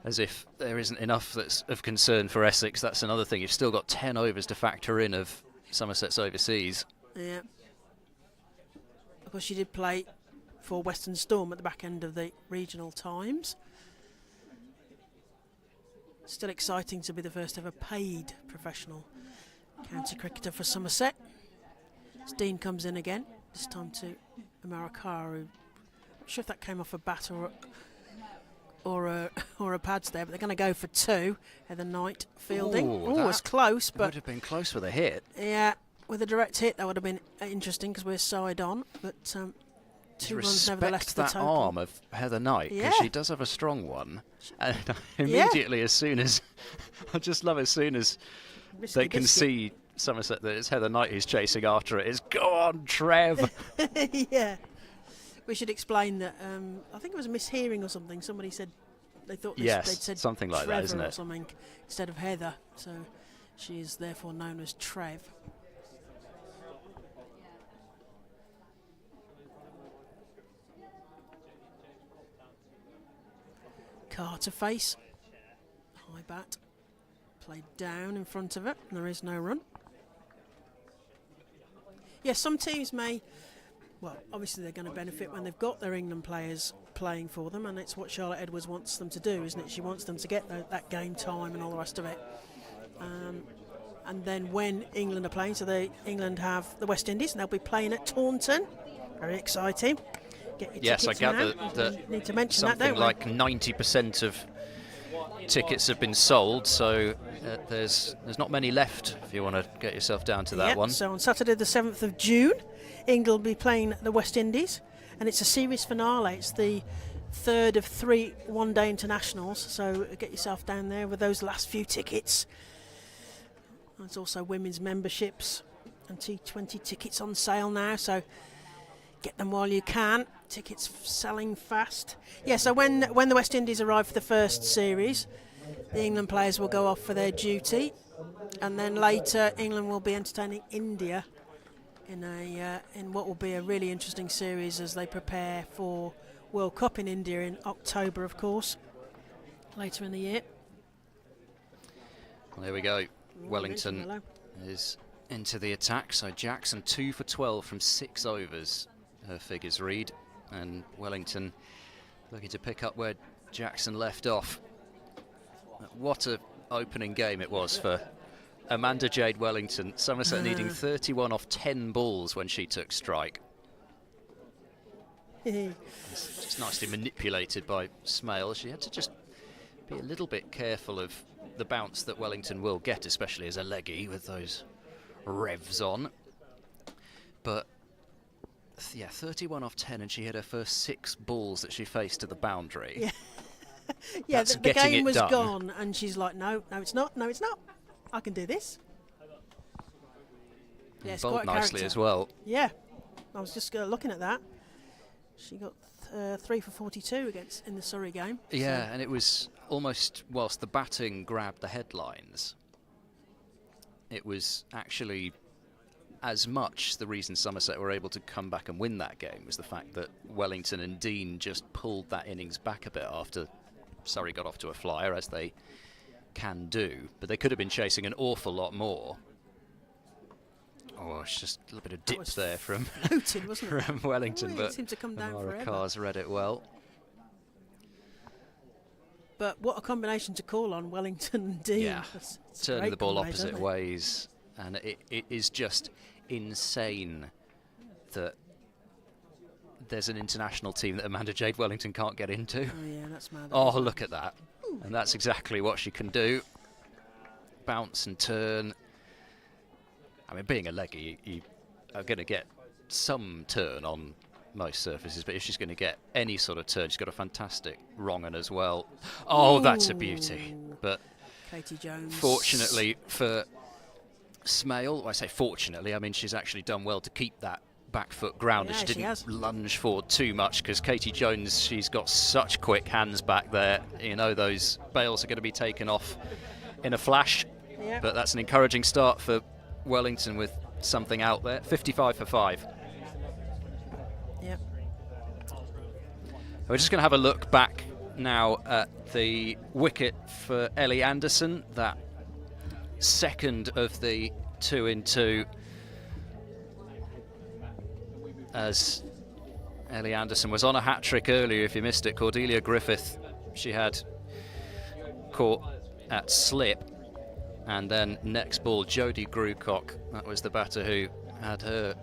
as if there isn't enough that's of concern for Essex. That's another thing. You've still got 10 overs to factor in of Somerset's overseas. Yeah. Of course, she did play for Western Storm at the back end of the regional times. Still exciting to be the first ever paid professional county cricketer for Somerset. Dean comes in again, this time to Amara Carr, who, I'm not sure if that came off a bat or a pads there, but they're going to go for 2. Heather Knight fielding. Oh, it's close, but would have been close with a hit. Yeah, with a direct hit that would have been interesting because we're side on, but 2 runs nevertheless to the total. That arm of Heather Knight, because she does have a strong one, and immediately as soon as I just love as soon as they can see Somerset that it's Heather Knight who's chasing after it. It's go on, Trev. Yeah. We should explain that. I think it was a mishearing or something. Somebody said they thought they'd said something like Trevor that, isn't or it? something instead of Heather. So she is therefore known as Trev. Carter face. High bat. Played down in front of it. And there is no run. Yes, some teams may... Well, obviously they're going to benefit when they've got their England players playing for them, and it's what Charlotte Edwards wants them to do, isn't it? She wants them to get that game time and all the rest of it. And then when England are playing, so England have the West Indies, and they'll be playing at Taunton. Very exciting. Get your Yes, I tickets gather now. that Need to mention something that, don't like 90% of tickets have been sold, so there's not many left if you want to get yourself down to that one. So on Saturday the 7th of June, England will be playing the West Indies, and it's a series finale. It's the third of 3 one-day internationals, so get yourself down there with those last few tickets. There's also women's memberships and T20 tickets on sale now, so get them while you can. Tickets selling fast. Yeah, so when the West Indies arrive for the first series, the England players will go off for their duty, and then later England will be entertaining India in what will be a really interesting series as they prepare for World Cup in India in October, of course, later in the year. Well, there we go. Wellington is into the attack, so Jackson 2 for 12 from 6 overs, her figures read, and Wellington looking to pick up where Jackson left off. What a opening game it was for Amanda Jade Wellington. Somerset needing 31 off 10 balls when she took strike. It's just nicely manipulated by Smale. She had to just be a little bit careful of the bounce that Wellington will get, especially as a leggy with those revs on. But yeah, 31 off 10, and she hit her first 6 balls that she faced to the boundary. Yeah, yeah, That's the getting game it was done. gone, and she's like, no, it's not, no, it's not. I can do this. Yeah, it's Bowled quite a nicely character. as well. Yeah, I was just looking at that. She got 3 for 42 in the Surrey game. Yeah, and it was almost, whilst the batting grabbed the headlines, it was actually as much the reason Somerset were able to come back and win that game was the fact that Wellington and Dean just pulled that innings back a bit after Surrey got off to a flyer, as they can do. But they could have been chasing an awful lot more. Oh, it's just a little bit of dip there from floating, wasn't it? from Wellington, It but seemed to come down Amara forever. Carr's read it well. But what a combination to call on Wellington and Dean. Yeah, It's a turning great the ball combination, opposite isn't it? ways, and it is just insane that there's an international team that Amanda Jade Wellington can't get into. Oh yeah, that's mad. Oh, look at that. And that's exactly what she can do. Bounce and turn. I mean, being a leggy, you are going to get some turn on most surfaces, but if she's going to get any sort of turn, she's got a fantastic wrong-un as well. Oh, that's a beauty. But Katie Jones. fortunately for Smale, well, I say fortunately, I mean she's actually done well to keep that back foot grounded. Yeah, She she didn't has. lunge forward too much, because Katie Jones, she's got such quick hands back there. You know, those bails are going to be taken off in a flash. Yeah. But that's an encouraging start for Wellington with something out there. 55 for 5. Yeah. We're just going to have a look back now at the wicket for Ellie Anderson, that second of the 2 in 2. As Ellie Anderson was on a hat-trick earlier, if you missed it. Cordelia Griffith, she had caught at slip, and then next ball Jodie Grucock, that was the batter who had her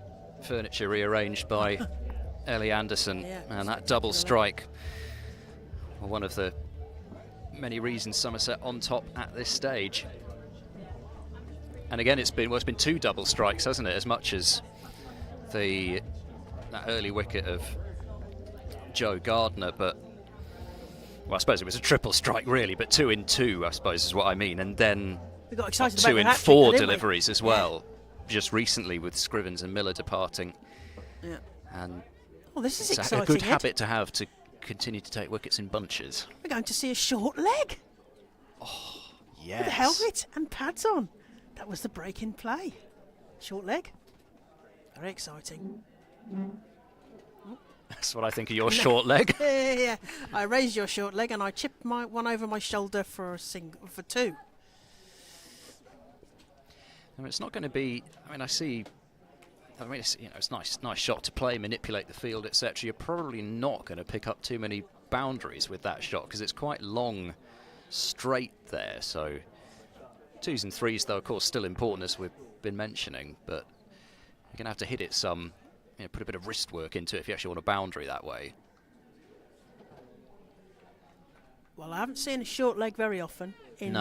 furniture rearranged by Ellie Anderson. Yeah, and that double strike, one of the many reasons Somerset on top at this stage. And again, it's been 2 double strikes, hasn't it? As much as that early wicket of Joe Gardner, but well, I suppose it was a triple strike really, but 2 in 2, I suppose, is what I mean. And then We got excited about 2 the in hat-trick 4 there, didn't we? deliveries as well, just recently with Scrivens and Miller departing. Yeah. And Oh, this is it's exciting. a good Ed. habit to have, to continue to take wickets in bunches. We're going to see a short leg Yes. with a helmet and pads on. That was the break in play. Short leg. Very exciting. That's what I think of your short leg. Yeah. I raised your short leg and I chipped my one over my shoulder for two. I mean, it's not going to be. I mean, it's, it's nice shot to play, manipulate the field, etc. You're probably not going to pick up too many boundaries with that shot because it's quite long, straight there. So 2s and 3s, though, of course, still important as we've been mentioning, but you're going to have to hit it some. Put a bit of wrist work into it if you actually want a boundary that way. Well, I haven't seen a short leg very often in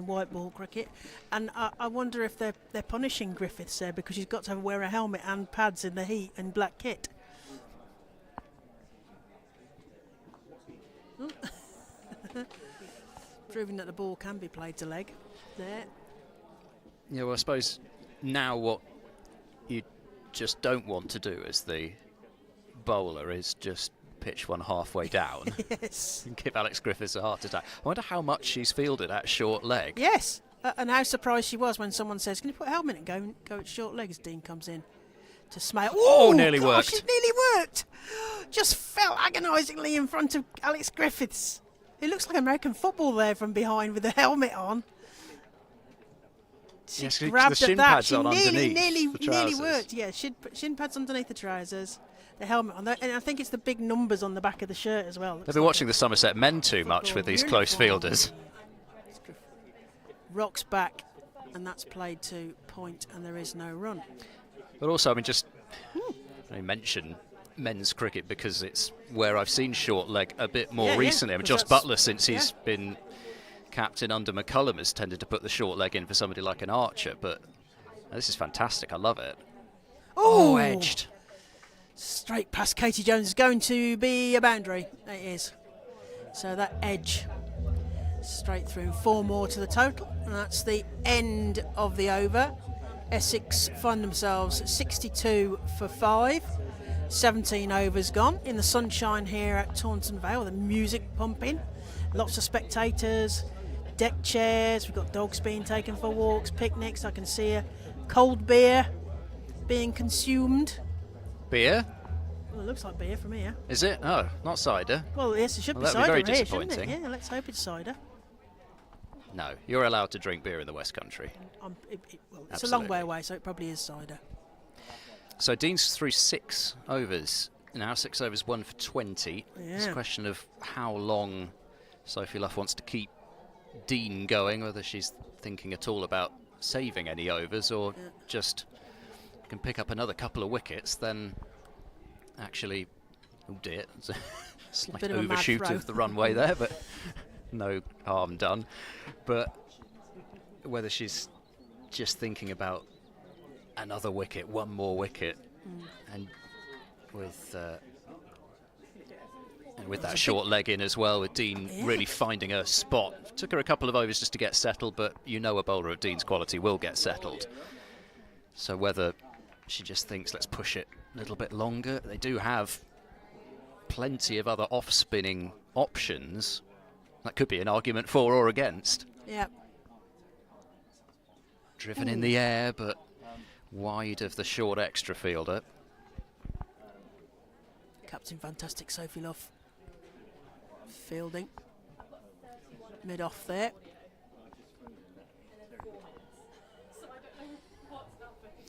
white ball cricket, and I wonder if they're punishing Griffiths there because he's got to wear a helmet and pads in the heat and black kit. Proving that the ball can be played to leg. There. Yeah, well, I suppose now what you just don't want to do as the bowler is just pitch one halfway down. Yes. And give Alex Griffiths a heart attack. I wonder how much she's fielded at short leg. Yes, and how surprised she was when someone says, "Can you put a helmet and go at short leg?" As Dean comes in to smile. Oh, nearly worked. It nearly worked. Just fell agonisingly in front of Alex Griffiths. It looks like American football there from behind with the helmet on. She grabbed the shin at that. pads She on nearly underneath worked. Yeah, shin pads underneath the trousers, the helmet on, and I think it's the big numbers on the back of the shirt as well. They've been watching the Somerset men too much with these close fielders. Rocks back, and that's played to point, and there is no run. But also, I mean, I mention men's cricket because it's where I've seen short leg a bit more recently. I mean, Josh Butler, since he's been captain under McCullum, has tended to put the short leg in for somebody like an Archer, but this is fantastic. I love it. Oh, edged. Straight past Katie Jones is going to be a boundary. It is. So that edge straight through. 4 more to the total, and that's the end of the over. Essex find themselves 62 for 5. 17 overs gone in the sunshine here at Taunton Vale. The music pumping, lots of spectators, deck chairs. We've got dogs being taken for walks, picnics. I can see a cold beer being consumed. Beer? Well, it looks like beer from here. Is it? Oh, not cider. Well, yes, it should be that'd cider be very here, disappointing. shouldn't it? Yeah, let's hope it's cider. No, you're allowed to drink beer in the West Country. It's a long way away, so it probably is cider. So Dean's through 6 overs. Now 6 overs, 1 for 20. Yeah. It's a question of how long Sophie Luff wants to keep Dean going, whether she's thinking at all about saving any overs or just can pick up another couple of wickets, then actually, oh dear, it's a slight overshoot of the runway there, but no harm done. But whether she's just thinking about another wicket, one more wicket, and with that short leg in as well, with Dean really finding her spot. Took her a couple of overs just to get settled, but you know a bowler of Dean's quality will get settled. So whether she just thinks, let's push it a little bit longer. They do have plenty of other off-spinning options. That could be an argument for or against. Yeah. Driven in the air, but wide of the short extra fielder. Captain Fantastic Sophie Luff fielding mid off there.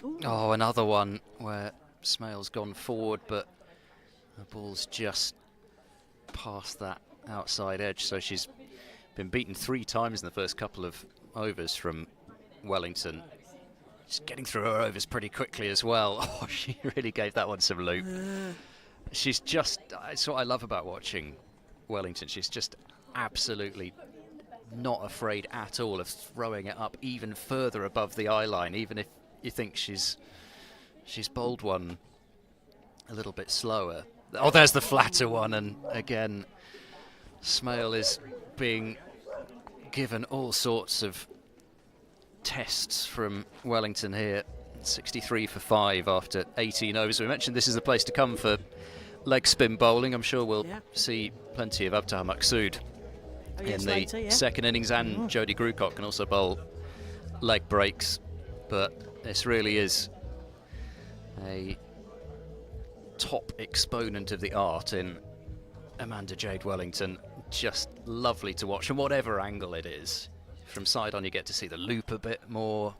Ooh. Oh, another one where Smale's gone forward, but the ball's just past that outside edge. So she's been beaten 3 times in the first couple of overs from Wellington. She's getting through her overs pretty quickly as well. Oh, she really gave that one some loop. She's just, it's what I love about watching Wellington. She's just absolutely not afraid at all of throwing it up even further above the eye line, even if you think she's bowled one a little bit slower. Oh, there's the flatter one, and again, Smale is being given all sorts of tests from Wellington here. 63 for 5 after 18 overs. We mentioned this is the place to come for leg spin bowling. I'm sure we'll see plenty of Abtar Maqsood in the second innings, and Jodie Grucock can also bowl leg breaks. But this really is a top exponent of the art in Amanda Jade Wellington. Just lovely to watch from whatever angle it is. From side on you get to see the loop a bit more.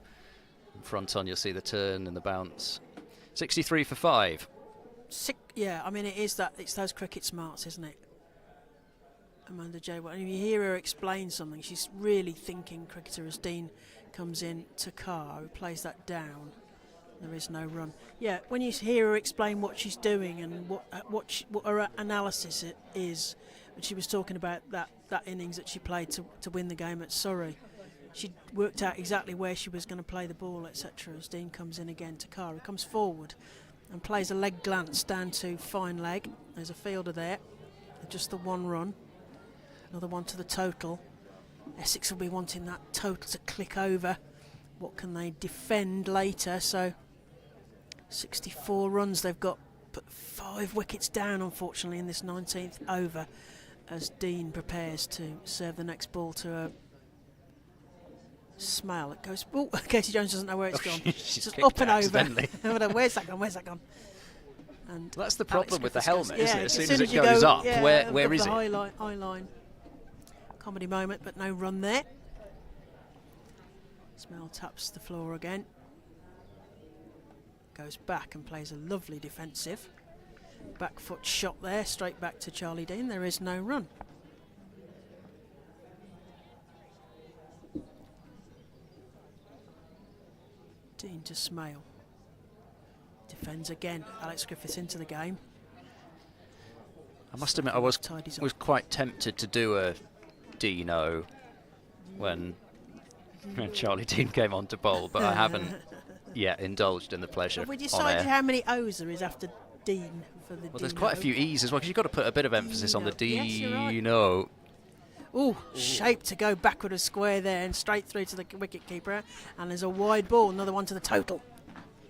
Front on you'll see the turn and the bounce. 63 for 5. Yeah, I mean it's those cricket smarts, isn't it? Amanda Jade Wellington. If you hear her explain something, she's really thinking cricketer as Dean comes in to Carr, who plays that down. There is no run. Yeah, when you hear her explain what she's doing and what her analysis is, when she was talking about that innings that she played to win the game at Surrey, she worked out exactly where she was going to play the ball, etc. As Dean comes in again to Carr, who comes forward and plays a leg glance down to fine leg. There's a fielder there, just the one run. Another one to the total. Essex will be wanting that total to click over. What can they defend later? So 64 runs they've got, but 5 wickets down unfortunately in this 19th over as Dean prepares to serve the next ball to a Smell. It goes, oh, Casey Jones doesn't know where it's gone. She's just up and over. Where's that gone? And that's the problem with the helmet, goes, isn't it? As soon as it goes up, where is it? High line. Comedy moment, but no run there. Smell taps the floor again. Goes back and plays a lovely defensive. Back foot shot there, straight back to Charlie Dean. There is no run. Dean to Smale. Defends again. Alex Griffiths into the game. I must admit, I was quite tempted to do a Dino when Charlie Dean came on to bowl, but I haven't yet indulged in the pleasure. Have we decided how many O's there is after Dean for the Well, there's quite a few E's as well, because you've got to put a bit of emphasis on the Dino. Right. Ooh, shape to go backward a square there and straight through to the wicket keeper, and there's a wide ball, another one to the total.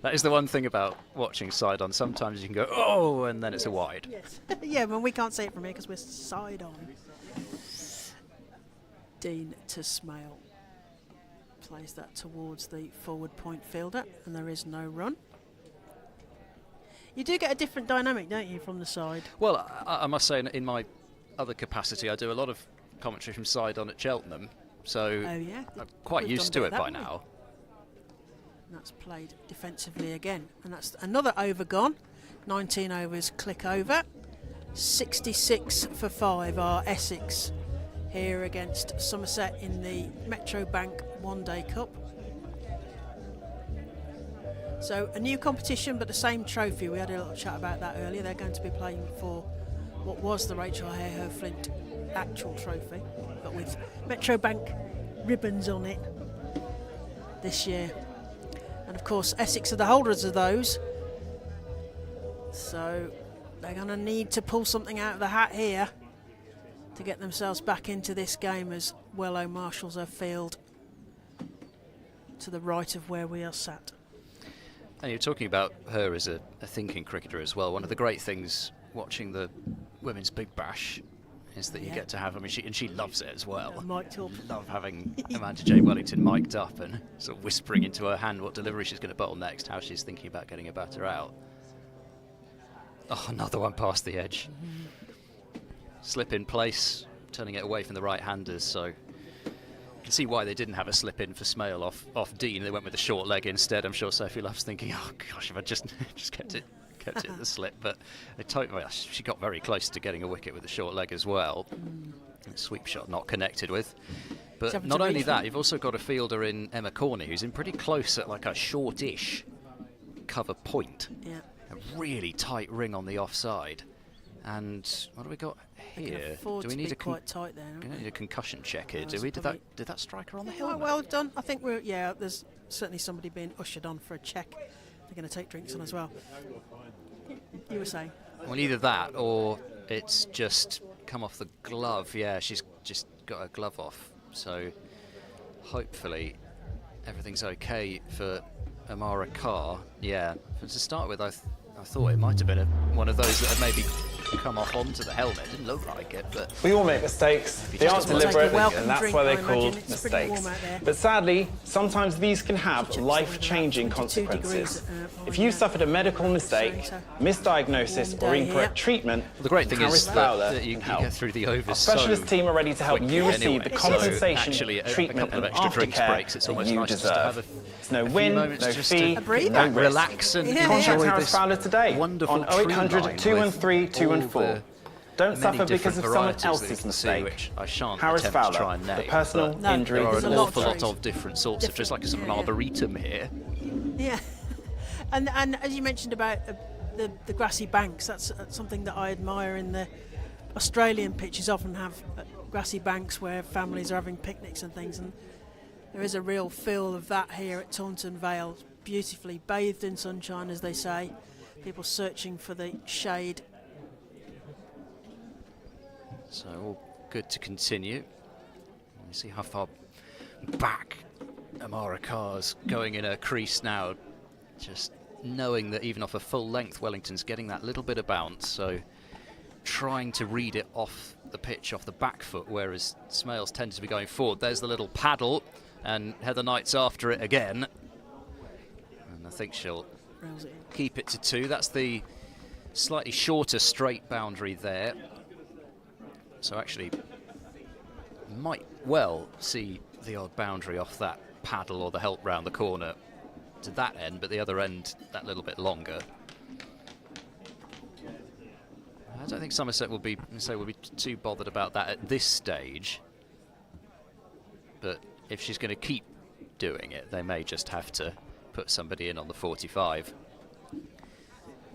That is the one thing about watching side on. Sometimes you can go, oh, and then it's a wide. Yes. Yeah, but we can't see it from here because we're side on. Dean to Smale. Plays that towards the forward point fielder, and there is no run. You do get a different dynamic, don't you, from the side? Well, I must say, in my other capacity, I do a lot of commentary from side on at Cheltenham, so I'm quite used to it by now. And that's played defensively again, and that's another over gone. 19 overs click over. 66 for 5 are Essex here against Somerset in the Metro Bank One Day Cup. So a new competition but the same trophy. We had a little chat about that earlier. They're going to be playing for what was the Rachel Hare Flint actual trophy, but with Metro Bank ribbons on it this year. And of course Essex are the holders of those, so they're going to need to pull something out of the hat here to get themselves back into this game, as Wellow marshals her field to the right of where we are sat. And you're talking about her as a thinking cricketer as well. One of the great things watching the Women's Big Bash is that you get to have, I mean, she loves it as well. Love having Amanda Jade Wellington mic'd up and sort of whispering into her hand what delivery she's going to bowl next, how she's thinking about getting a batter out. Oh, another one past the edge. Slip in place, turning it away from the right-handers, so you can see why they didn't have a slip in for Smale off Dean. They went with the short leg instead. I'm sure Sophie Love's thinking, oh gosh, if I just kept it in the slip, but she got very close to getting a wicket with the short leg as well. Sweep shot not connected with. But not only that, you've also got a fielder in Emma Corney who's in pretty close at like a shortish cover point. Yeah. A really tight ring on the offside. And what do we got here? Do we need quite tight there? We need a concussion check here. Do we? Did that strike her on the helmet? Well done. I think there's certainly somebody being ushered on for a check. They're going to take drinks on as well. You were saying? Well, either that or it's just come off the glove. Yeah, she's just got her glove off. So hopefully everything's okay for Amara Carr. Yeah, but to start with, I thought it might have been one of those that had maybe come off onto the helmet. It didn't look like it, but We all make mistakes. They aren't Take a deliberate, welcome and that's drink, why I they're called imagine. It's pretty mistakes. warm out there. But sadly, sometimes these can have Check life-changing 22 degrees, consequences. If on you've that. suffered a medical mistake, So, misdiagnosis, warm or day incorrect here. treatment, the great thing Harris is Fowler that you can can help. get through the overs Our specialist so team are ready to help you quickly receive anyway. the So compensation, actually, a treatment, couple of and extra drinks aftercare breaks. It's that almost you nice just to have deserve. a It's no few win, moments no just fee, to A breather. no risk. relax and Yeah. Contact enjoy Harris this Fowler today wonderful on tree 0800 line 213 with 214. all Don't the suffer many because different of someone varieties that you else's can see, mistake. which I shan't Harris attempt to try Fowler, and the name, personal but No, injury there are there's an a lot of awful lot trees. of different sorts of, just like a sort of an Yeah, yeah. arboretum here. Yeah, and as you mentioned about the grassy banks, that's something that I admire in the Australian pitches. Often have grassy banks where families are having picnics and things, and there is a real feel of that here at Taunton Vale. Beautifully bathed in sunshine, as they say. People searching for the shade. So all good to continue. You see how far back Amara Carr's going in her crease now, just knowing that even off a full length Wellington's getting that little bit of bounce, so trying to read it off the pitch, off the back foot, whereas Smales tend to be going forward. There's the little paddle, and Heather Knight's after it again, and I think she'll Rails it in. keep it to 2. That's the slightly shorter straight boundary there, so actually might well see the odd boundary off that paddle or the help round the corner to that end, but the other end that little bit longer. I don't think Somerset will be too bothered about that at this stage, but if she's going to keep doing it, they may just have to put somebody in on the 45.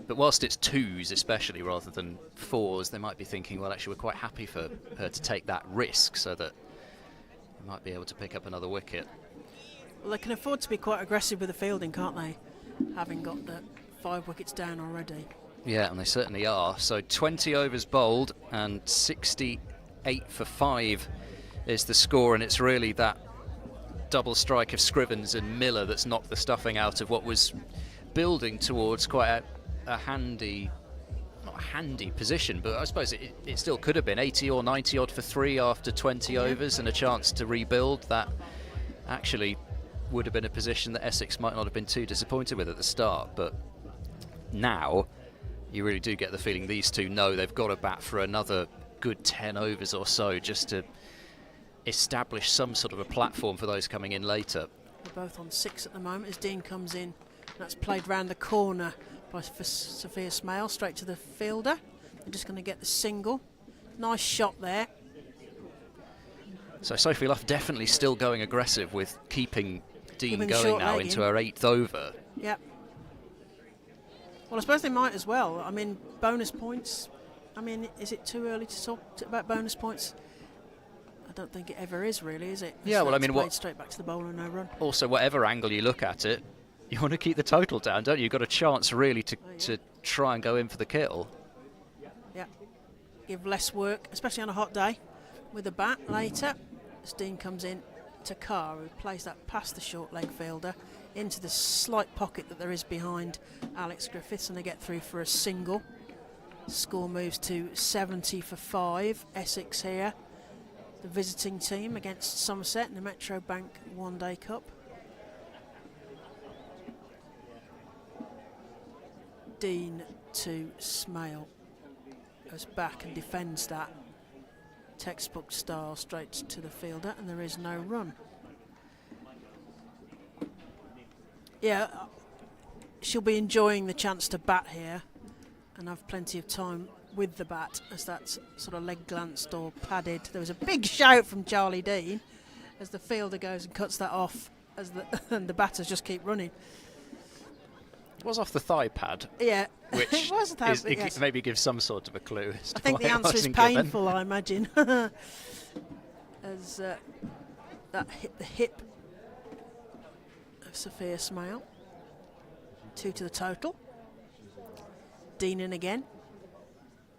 But whilst it's 2s especially rather than 4s, they might be thinking, well, actually we're quite happy for her to take that risk so that they might be able to pick up another wicket. Well, they can afford to be quite aggressive with the fielding, can't they? Having got the 5 wickets down already. Yeah, and they certainly are. So 20 overs bowled and 68 for 5 is the score, and it's really that double strike of Scrivens and Miller that's knocked the stuffing out of what was building towards quite a handy, not a handy position, but I suppose it still could have been 80 or 90 odd for 3 after 20 overs and a chance to rebuild. That actually would have been a position that Essex might not have been too disappointed with at the start, but now you really do get the feeling these two know they've got to bat for another good 10 overs or so just to establish some sort of a platform for those coming in later. They're both on 6 at the moment as Dean comes in. That's played round the corner for Sophia Smale, straight to the fielder. They're just going to get the single. Nice shot there. So Sophie Luff definitely still going aggressive with keeping Dean Keeping the going short now leg into in. her 8th over. Yep. Well, I suppose they might as well. I mean, bonus points. I mean, is it too early to talk about bonus points? I don't think it ever is, really, is it? Yeah, well, I mean, played what? straight back to the bowler, no run. Also, whatever angle you look at it, you want to keep the total down, don't you? You've got a chance really to try and go in for the kill. Yeah. Give less work, especially on a hot day, with a bat later. As Dean comes in to Carr, who plays that past the short leg fielder into the slight pocket that there is behind Alex Griffiths, and they get through for a single. Score moves to 70 for 5. Essex here, the visiting team against Somerset in the Metro Bank One Day Cup. Dean to Smale goes back and defends that textbook style straight to the fielder, and there is no run. Yeah, she'll be enjoying the chance to bat here and have plenty of time with the bat as that's sort of leg glanced or padded. There was a big shout from Charlie Dean as the fielder goes and cuts that off as and the batters just keep running. It was off the thigh pad. Yeah, Which it was a thigh pad, it yes. maybe gives some sort of a clue. As to I think why the it answer is wasn't given. painful, I imagine. As that hit the hip of Sophia Smale. 2 to the total. Dean in again.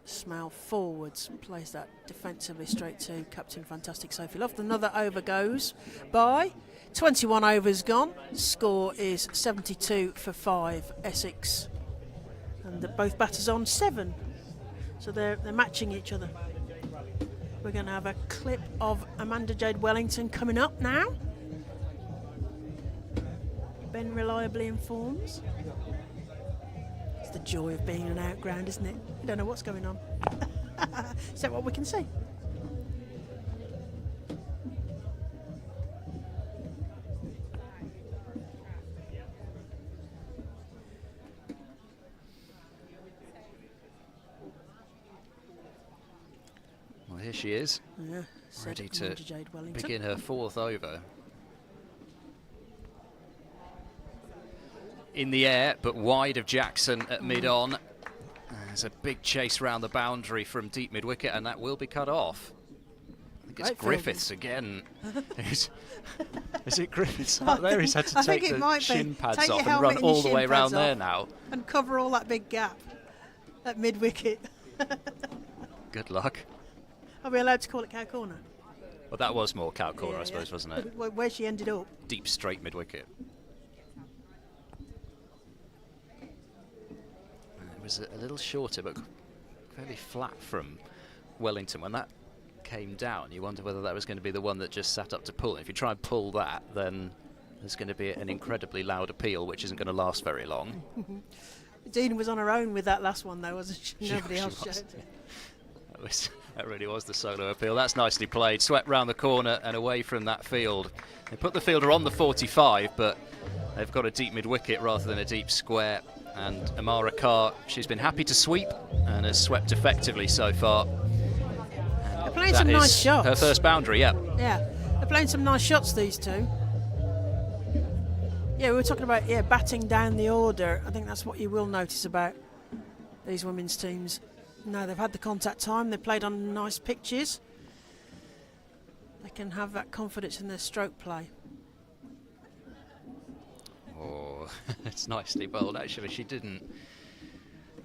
Smale forwards, plays that defensively straight to Captain Fantastic Sophie Luff. Another over goes by. 21 overs gone. Score is 72 for 5, Essex. And both batters on 7. So they're matching each other. We're going to have a clip of Amanda Jade Wellington coming up now. Ben reliably informs. It's the joy of being an outground, isn't it? You don't know what's going on. Is that what we can see? Well, here she is, ready to begin her 4th over. In the air, but wide of Jackson at mid-on. There's a big chase round the boundary from deep mid-wicket, and that will be cut off. I think it's Griffiths again. Is it Griffiths out there? He's had to take the shin pads off and run all the way around there now. And cover all that big gap at mid-wicket. Good luck. Are we allowed to call it cow corner? Well, that was more cow corner, I suppose, wasn't it? Where she ended up. Deep straight mid-wicket. It was a little shorter, but fairly flat from Wellington. When that came down, you wonder whether that was going to be the one that just sat up to pull. If you try and pull that, then there's going to be an incredibly loud appeal, which isn't going to last very long. Dean was on her own with that last one, though, wasn't she? Nobody else showed. That really was the solo appeal. That's nicely played. Swept round the corner and away from that field. They put the fielder on the 45, but they've got a deep mid-wicket rather than a deep square. And Amara Carr, she's been happy to sweep and has swept effectively so far. They're playing some nice shots. Her first boundary, yeah. Yeah, they're playing some nice shots, these two. Yeah, we were talking about batting down the order. I think that's what you will notice about these women's teams. No, they've had the contact time. They played on nice pitches. They can have that confidence in their stroke play. Oh, it's nicely bowled. Actually, she didn't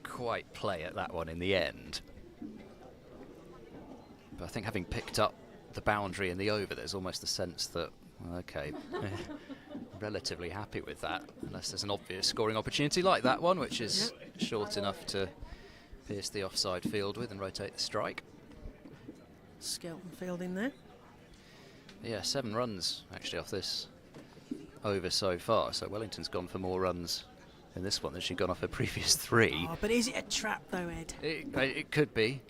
quite play at that one in the end. But I think having picked up the boundary in the over, there's almost the sense that, well, okay, relatively happy with that, unless there's an obvious scoring opportunity like that one, which is short enough to pierce the offside field with and rotate the strike. Skelton fielding there. Yeah, 7 runs actually off this over so far, so Wellington's gone for more runs in this one than she'd gone off her previous 3. Oh, but is it a trap though, Ed? It could be.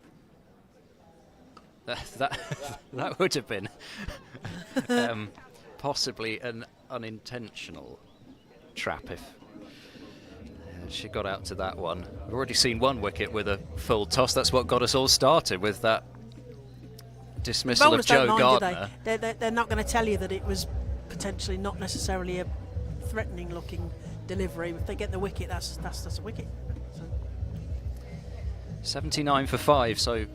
That would have been possibly an unintentional trap if she got out to that one. We've already seen 1 wicket with a full toss. That's what got us all started with that dismissal of Joe Gardner. They're not going to tell you that it was potentially not necessarily a threatening looking delivery. If they get the wicket, that's a wicket. So. 79 for 5, so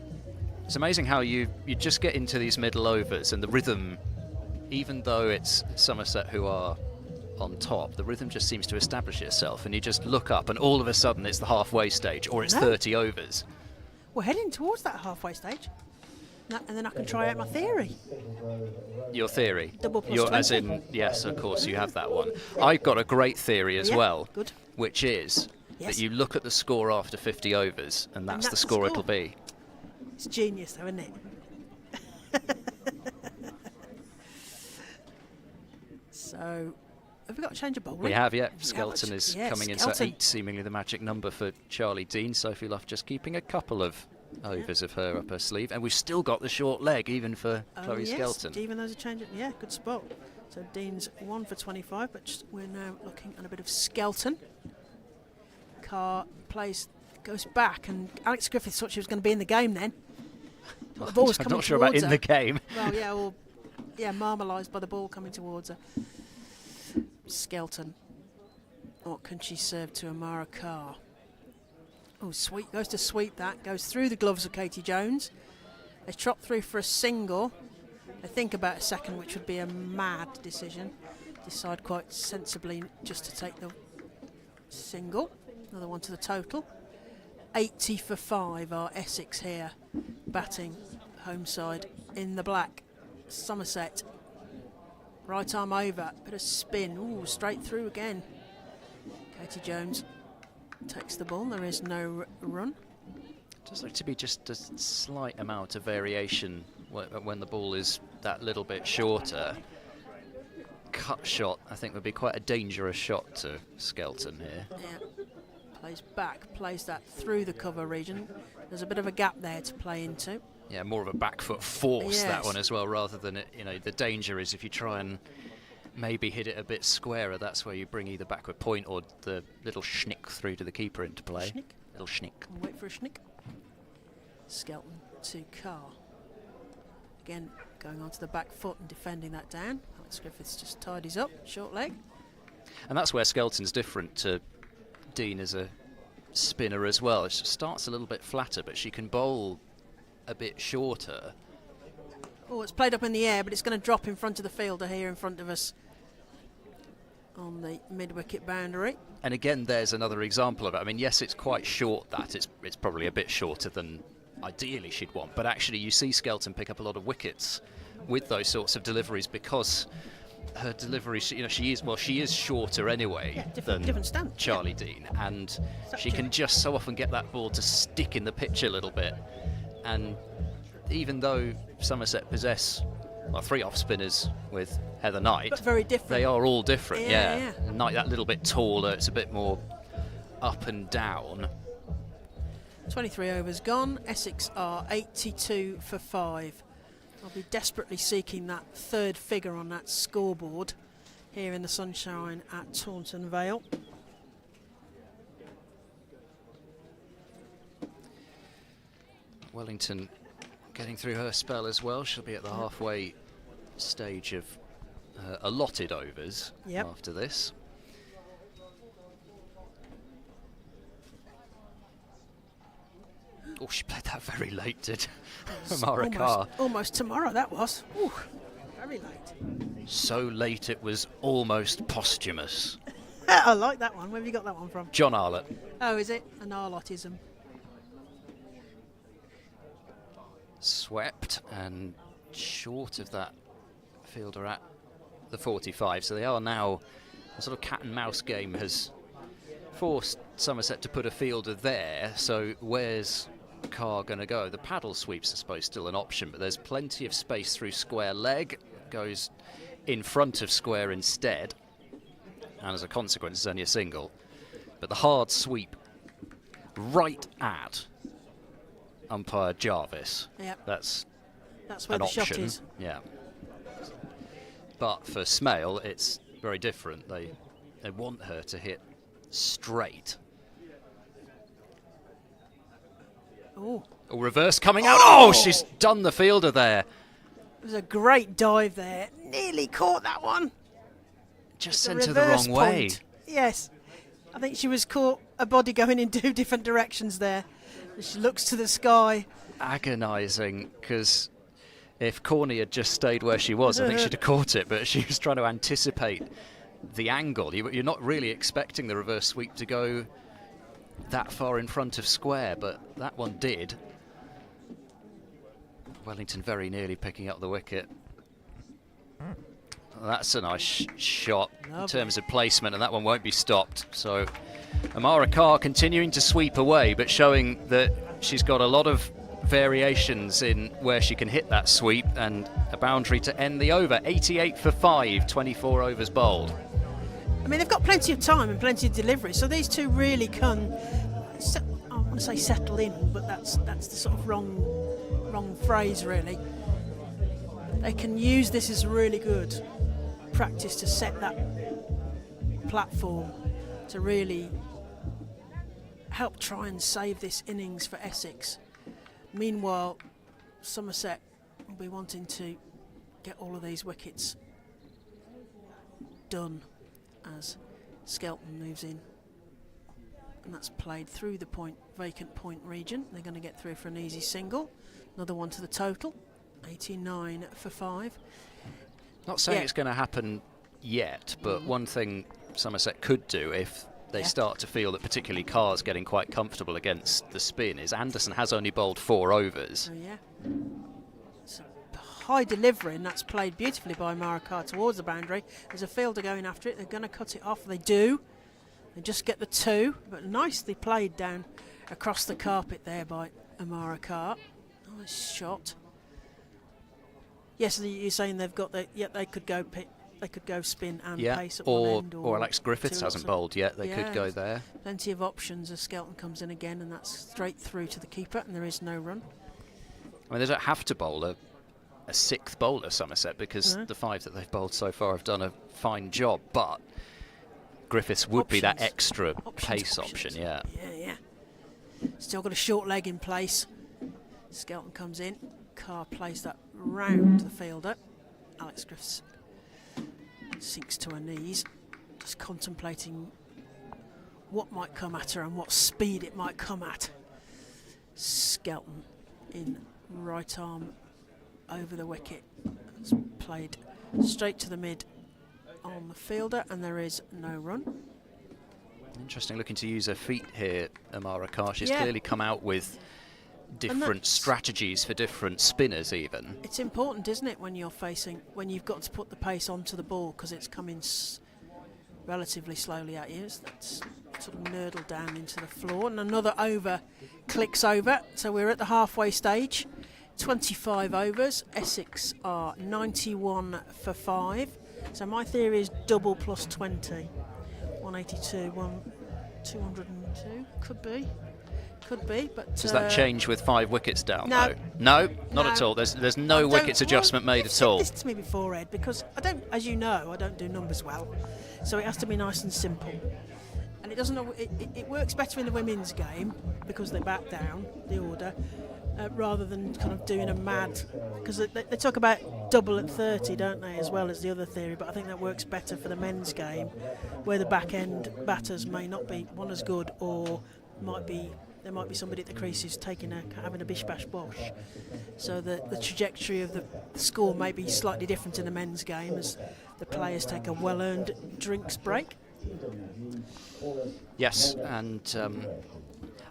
it's amazing how you just get into these middle overs and the rhythm, even though it's Somerset who are on top, the rhythm just seems to establish itself and you just look up and all of a sudden it's the halfway stage or it's 30 overs. We're heading towards that halfway stage. And then I can try out my theory. Your theory? Double plus 20. As in, yes, of course, you have that one. I've got a great theory as well, good. Which is that you look at the score after 50 overs, and that's the score it'll be. It's genius, though, isn't it? So, have we got a change of bowling? We have, yeah. Skelton is coming in, so 8, seemingly the magic number for Charlie Dean. Sophie Luff just keeping a couple of overs of her up her sleeve, and we've still got the short leg even for Chloe Skelton. Even though there's a change, good spot. So Dean's 1 for 25, but we're now looking at a bit of Skelton. Carr goes back, and Alex Griffiths thought she was going to be in the game then. The ball was coming I'm not sure about in the game. Well, marmalised by the ball coming towards her. Skelton. What can she serve to Amara Carr? Oh, sweet, goes to sweep that, goes through the gloves of Katie Jones. They trot through for a single. They think about a second, which would be a mad decision. Decide quite sensibly just to take the single. Another one to the total. 80 for 5 are Essex here, batting home side in the black. Somerset, right arm over, bit of spin, ooh, straight through again. Katie Jones takes the ball, there is no run. Does look to be just a slight amount of variation when the ball is that little bit shorter. Cut shot, I think, would be quite a dangerous shot to Skelton here. Yeah. Plays back, plays that through the cover region. There's a bit of a gap there to play into. Yeah, more of a back foot force, Yes. that one as well, rather than, the danger is if you try and maybe hit it a bit squarer, that's where you bring either backward point or the little schnick through to the keeper into play. Schnick. Little schnick. And wait for a schnick. Skelton to Carr. Again, going onto the back foot and defending that down. Alex Griffiths just tidies up, short leg. And that's where Skelton's different to Dean as a spinner as well. She starts a little bit flatter, but she can bowl a bit shorter. Oh, it's played up in the air, but it's going to drop in front of the fielder here in front of us on the mid-wicket boundary. And again, there's another example of it. I mean, yes, it's quite short, that. It's probably a bit shorter than ideally she'd want, but actually you see Skelton pick up a lot of wickets with those sorts of deliveries because her delivery, she is shorter anyway different stance, Charlie Dean, and she can just so often get that ball to stick in the pitch a little bit. And even though Somerset possess 3 off spinners with Heather Knight, but very different. They are all different. Yeah. Knight that little bit taller, it's a bit more up and down. 23 overs gone. Essex are 82 for 5. I'll be desperately seeking that third figure on that scoreboard here in the sunshine at Taunton Vale. Wellington getting through her spell as well. She'll be at the halfway stage of allotted overs after this. Oh, she played that very late, did Amara Carr. Almost tomorrow, that was. Ooh, very late. So late it was almost posthumous. I like that one. Where have you got that one from? John Arlott. Oh, is it? An Arlottism. Swept and short of that fielder at the 45. So they are now, a sort of cat and mouse game has forced Somerset to put a fielder there. So where's Carr going to go? The paddle sweep's, I suppose, still an option, but there's plenty of space through square leg. Goes in front of square instead, and as a consequence, it's only a single. But the hard sweep right at umpire Jarvis. Yep. That's where an the option. shot is. Yeah. But for Smale, it's very different. They want her to hit straight. Oh. Oh, reverse coming out. Oh, she's done the fielder there. It was a great dive there. Nearly caught that one. Just sent her the wrong way. Yes. I think she was caught a body going in 2 different directions there. She looks to the sky. Agonising, because if Corney had just stayed where she was, I think she'd have caught it, but she was trying to anticipate the angle. You're not really expecting the reverse sweep to go that far in front of square, but that one did. Wellington very nearly picking up the wicket. That's a nice shot in terms of placement, and that one won't be stopped. So Amara Carr continuing to sweep away, but showing that she's got a lot of variations in where she can hit that sweep, and a boundary to end the over. 88 for 5, 24 overs bowled. I mean, they've got plenty of time and plenty of delivery, so these two really can, I want to say settle in, but that's the sort of wrong phrase, really. They can use this as really good practice to set that platform to really help try and save this innings for Essex. Meanwhile, Somerset will be wanting to get all of these wickets done as Skelton moves in, and that's played through the vacant point region. They're going to get through for an easy single. Another one to the total, 89 for 5. Not saying it's going to happen yet, but one thing Somerset could do if they start to feel that particularly Carr's getting quite comfortable against the spin is Anderson has only bowled 4 overs. Oh yeah. It's a high delivery, and that's played beautifully by Amara Carr towards the boundary. There's a fielder going after it. They're going to cut it off. They do. They just get the 2, but nicely played down across the carpet there by Amara Carr. Nice shot. Yes, you're saying they've got the. Yeah, they could go. They could go spin and pace at one end. Or Alex Griffiths hasn't bowled yet. They could go there. Plenty of options as Skelton comes in again, and that's straight through to the keeper, and there is no run. I mean, they don't have to bowl a sixth bowler, Somerset, because the 5 that they've bowled so far have done a fine job, but Griffiths would be that extra pace option, yeah. Yeah. Still got a short leg in place. Skelton comes in. Carr plays that round the fielder. Alex Griffiths sinks to her knees, just contemplating what might come at her and what speed it might come at. Skelton in right arm over the wicket. It's played straight to the mid on the fielder, and there is no run. Interesting, looking to use her feet here, Amara Carr. She's clearly come out with different strategies for different spinners even. It's important, isn't it, when you're when you've got to put the pace onto the ball because it's coming relatively slowly at you. That's sort of nurdled down into the floor, and another over clicks over. So we're at the halfway stage. 25 overs. Essex are 91 for 5. So my theory is double plus 20. 182, 202, could be, but does that change with 5 wickets down? No, no, not at all. There's no wickets adjustment made at all. You've said this to me before, Ed, because as you know, I don't do numbers well, so it has to be nice and simple. And it doesn't. It works better in the women's game because they back down the order rather than kind of doing a mad. Because they talk about double at 30, don't they, as well as the other theory? But I think that works better for the men's game, where the back end batters may not be one as good, or there might be somebody at the creases having a bish bash bosh. So the trajectory of the score may be slightly different in the men's game as the players take a well-earned drinks break. Yes, and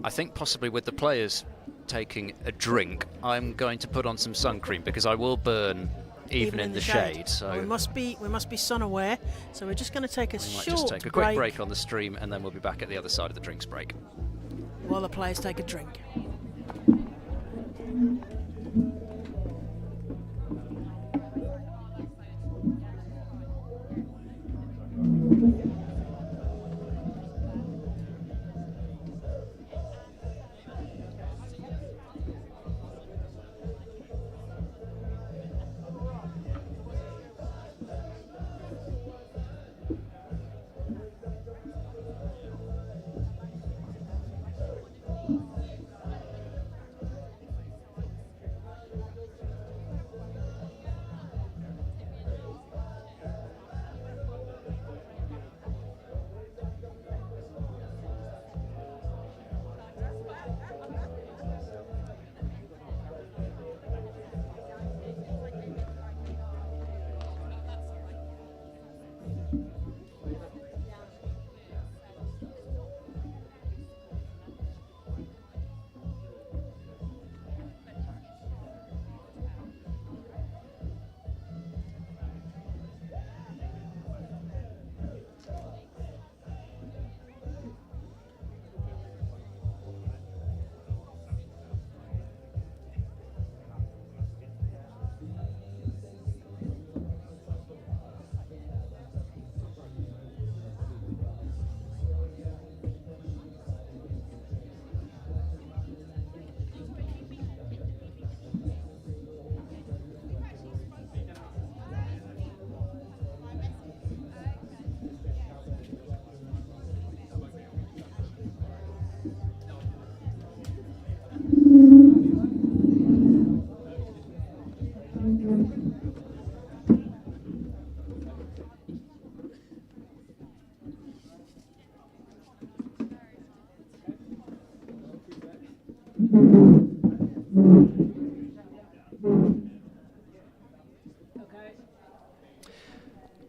I think possibly with the players taking a drink, I'm going to put on some sun cream because I will burn even in the shade. So we must be sun aware. So we're just going to take a short just take a quick break on the stream, and then we'll be back at the other side of the drinks break while the players take a drink.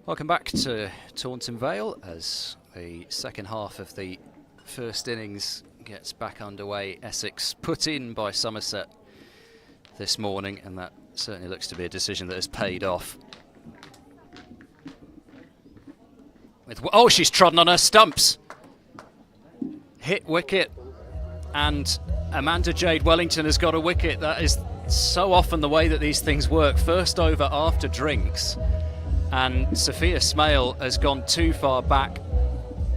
Welcome back to Taunton Vale as the second half of the first innings gets back underway. Essex put in by Somerset this morning, and that certainly looks to be a decision that has paid off. Oh, she's trodden on her stumps. Hit wicket and Amanda Jade Wellington has got a wicket. That is so often the way that these things work. First over after drinks, and Sophia Smale has gone too far back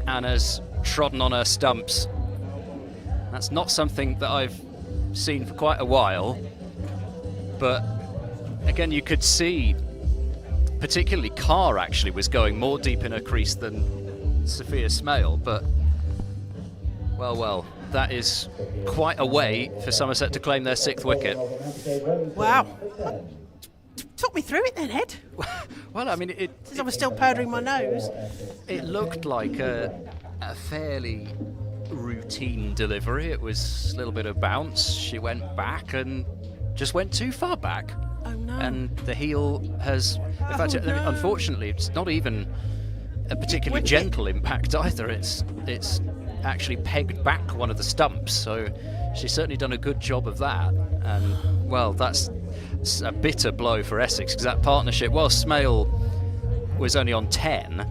and has trodden on her stumps. That's not something that I've seen for quite a while, but again, you could see particularly Carr actually was going more deep in her crease than Sophia Smale, but well, that is quite a way for Somerset to claim their 6th wicket. Wow. Talk me through it then, Ed. Well, I mean, since I was still powdering my nose. It looked like a fairly routine delivery. It was a little bit of bounce. She went back and just went too far back. Oh no. And the heel has, in fact, unfortunately, it's not even a particularly gentle impact either. It's actually pegged back one of the stumps, so she's certainly done a good job of that. And well, that's a bitter blow for Essex, because that partnership, while Smale was only on 10,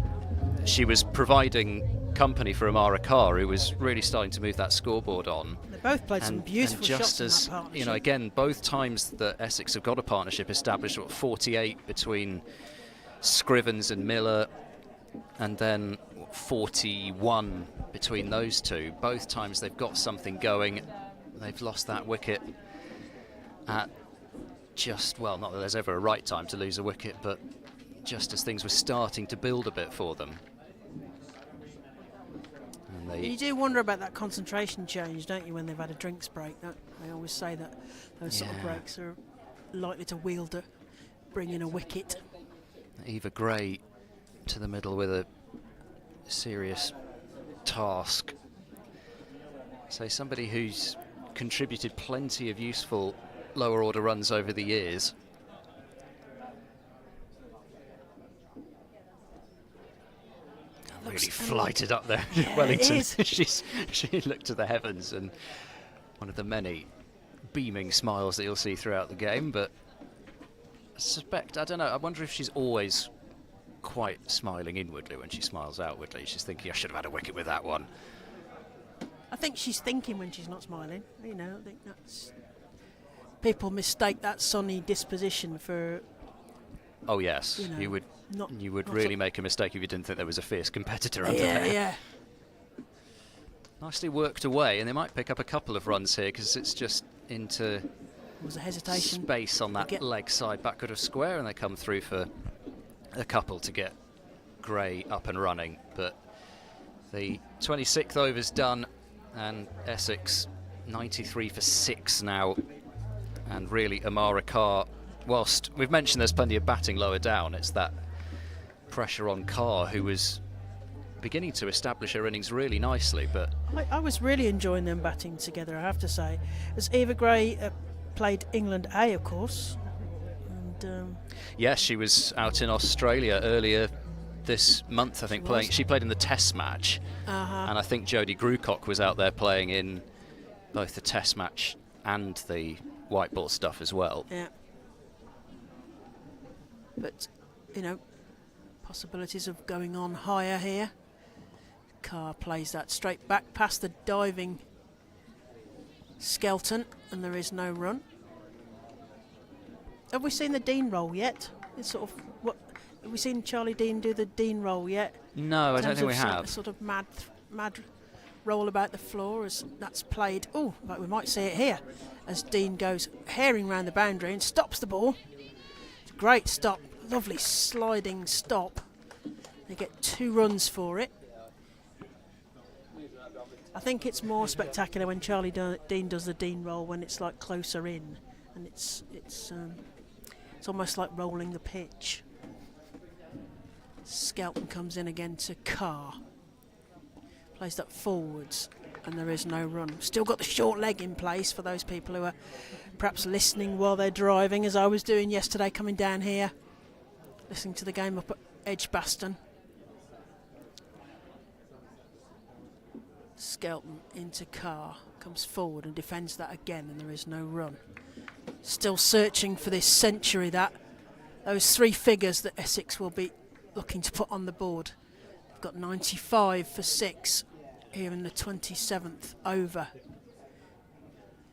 she was providing company for Amara Carr, who was really starting to move that scoreboard on. They both played some beautiful shots in that partnership. You know, again, both times that Essex have got a partnership established, 48 between Scrivens and Miller, and then 41 between those two. Both times they've got something going. They've lost that wicket at just, well, not that there's ever a right time to lose a wicket, but just as things were starting to build a bit for them. And you do wonder about that concentration change, don't you, when they've had a drinks break? They always say that those sort of breaks are likely to bring in a wicket. Eva Gray to the middle with a serious task. So somebody who's contributed plenty of useful lower order runs over the years. Really flighted up there, yeah, Wellington. She looked to the heavens, and one of the many beaming smiles that you'll see throughout the game. But I don't know, I wonder if she's always quite smiling inwardly when she smiles outwardly. She's thinking, I should have had a wicket with that one. I think she's thinking when she's not smiling. You know, I think that's... People mistake that sunny disposition for... Oh yes, you would really make a mistake if you didn't think there was a fierce competitor under there. Yeah. Nicely worked away, and they might pick up a couple of runs here, because it's just into was a hesitation space on that leg side backward of square, and they come through for a couple to get Gray up and running. But the 26th over's done, and Essex 93 for 6 now, and really Amara Carr, whilst we've mentioned there's plenty of batting lower down, it's that pressure on Carr, who was beginning to establish her innings really nicely. But I was really enjoying them batting together, I have to say. As Eva Gray played England A, of course. And yes, she was out in Australia earlier this month, I think, playing. She played in the Test match, and I think Jodie Grucock was out there playing in both the Test match and the white ball stuff as well. Yeah. But, you know, possibilities of going on higher here. Carr plays that straight back past the diving Skelton, and there is no run. Have we seen the Dean roll yet? It's sort of have we seen Charlie Dean do the Dean roll yet? No, I don't think we have. A sort of mad roll about the floor as that's played. Oh, but we might see it here as Dean goes herring round the boundary and stops the ball. It's a great stop, lovely sliding stop. They get 2 runs for it. I think it's more spectacular when Charlie Dean does the Dean roll, when it's like closer in, and it's almost like rolling the pitch. Skelton comes in again to Carr. Plays that forwards, and there is no run. Still got the short leg in place for those people who are perhaps listening while they're driving, as I was doing yesterday coming down here, listening to the game up at Edgbaston. Skelton into Carr, comes forward and defends that again, and there is no run. Still searching for this century, those 3 figures that Essex will be looking to put on the board. They've got 95 for 6 here in the 27th over.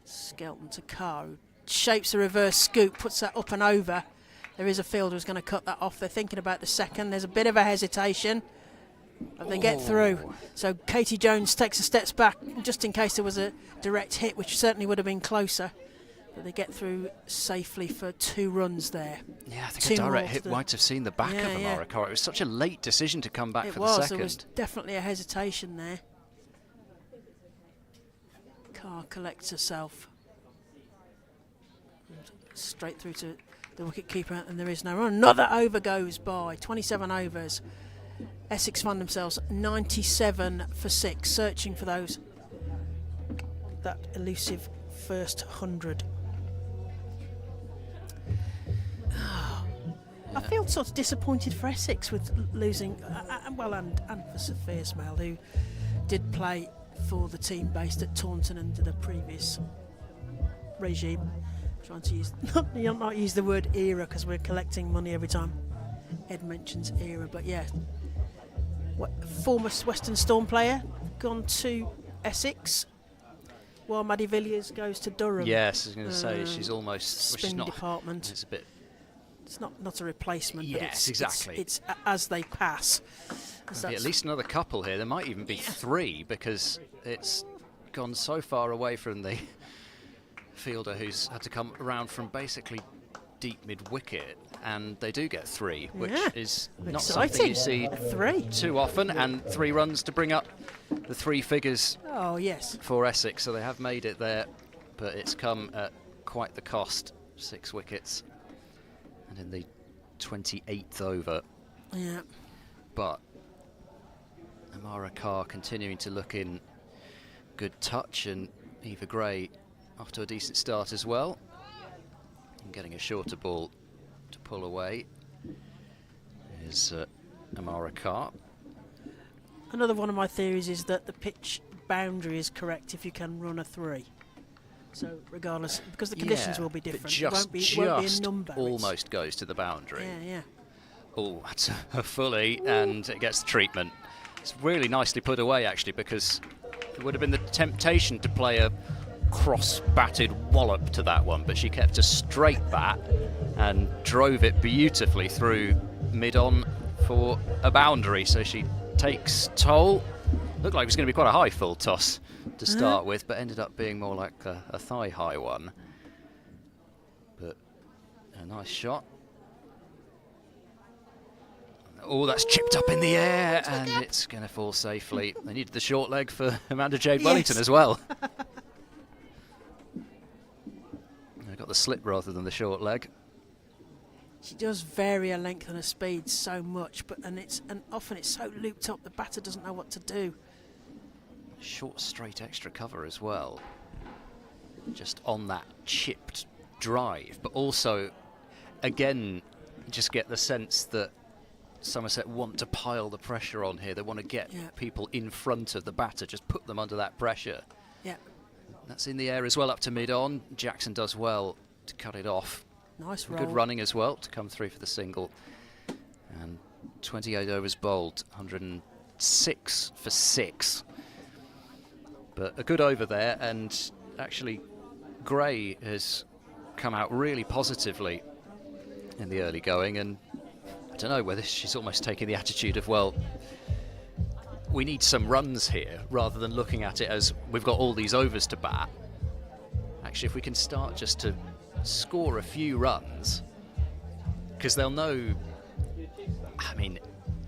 Skelton to Carr, who shapes a reverse scoop, puts that up and over. There is a fielder who's going to cut that off. They're thinking about the second. There's a bit of a hesitation, but they get through. So Katie Jones takes a step back just in case there was a direct hit, which certainly would have been closer. But they get through safely for 2 runs there. Yeah, I think a direct hit might have seen the back of Amara Carr. It was such a late decision to come back for the second. There was definitely a hesitation there. Carr collects herself. Straight through to the wicket keeper, and there is no run. Another over goes by. 27 overs. Essex find themselves 97 for 6, searching for that elusive first 100. I feel sort of disappointed for Essex with losing, and for Sophia Smale, who did play for the team based at Taunton under the previous regime. Trying to use not use the word era because we're collecting money every time Ed mentions era, but yeah, former Western Storm player gone to Essex, while Maddie Villiers goes to Durham. Yes, I was going to say she's almost spin department. It's a bit. It's not a replacement. Yes, but exactly. It's as they pass. There'll be at least another couple here. There might even be 3 because it's gone so far away from the fielder who's had to come around from basically deep mid-wicket, and they do get 3, which is not something you see too often, and 3 runs to bring up the 3 figures for Essex, so they have made it there, but it's come at quite the cost. 6 wickets, and in the 28th over. Yeah. But Amara Carr continuing to look in good touch, and Eva Gray off to a decent start as well. And getting a shorter ball to pull away is Amara Carr. Another one of my theories is that the pitch boundary is correct if you can run a 3. So regardless, because the conditions will be different, it won't be a number. Almost goes to the boundary. Yeah. Oh, that's a fully, and it gets the treatment. It's really nicely put away, actually, because it would have been the temptation to play a cross-batted wallop to that one, but she kept a straight bat and drove it beautifully through mid-on for a boundary. So she takes toll. Looked like it was going to be quite a high full toss to start with, but ended up being more like a thigh-high one. But a nice shot. Oh, that's chipped up in the air, and it's going to fall safely. They needed the short leg for Amanda Jade Wellington as well. They got the slip rather than the short leg. She does vary her length and her speed so much, and often it's so looped up the batter doesn't know what to do. Short straight extra cover as well, just on that chipped drive, but also again just get the sense that Somerset want to pile the pressure on here. They want to get people in front of the batter, just put them under that pressure. Yeah, that's in the air as well up to mid-on. Jackson does well to cut it off. Nice roll. Good running as well to come through for the single. And 28 overs bowled, 106 for 6. But a good over there, and actually Gray has come out really positively in the early going, and I don't know whether she's almost taking the attitude of, well, we need some runs here, rather than looking at it as we've got all these overs to bat. Actually, if we can start just to score a few runs, because they'll know, I mean,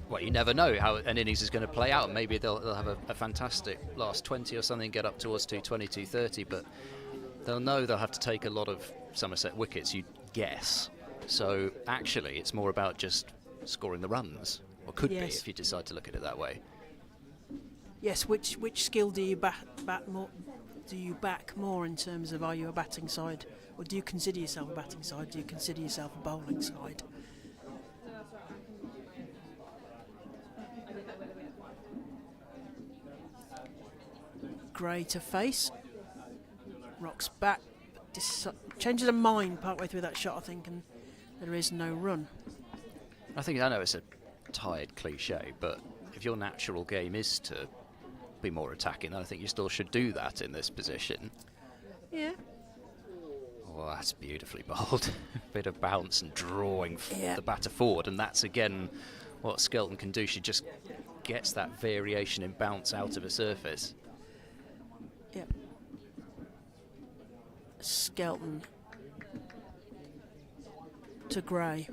well, you never know how an innings is going to play out. Maybe they'll have a fantastic last 20 or something, get up towards 220, 230, but they'll know they'll have to take a lot of Somerset wickets, you'd guess. So actually, it's more about just scoring the runs, or could be if you decide to look at it that way. Yes, which skill do you back more? Do you back more in terms of, are you a batting side, or do you consider yourself a batting side? Do you consider yourself a bowling side? Gray to face, rocks back, changes her mind partway through that shot, I think, and there is no run. I know it's a tired cliche, but if your natural game is to be more attacking, then I think you still should do that in this position. Yeah. Oh, that's beautifully bowled. Bit of bounce and drawing Yeah. the batter forward, and that's again what Skelton can do. She just gets that variation in bounce out of a surface. Yep. Skelton to Gray.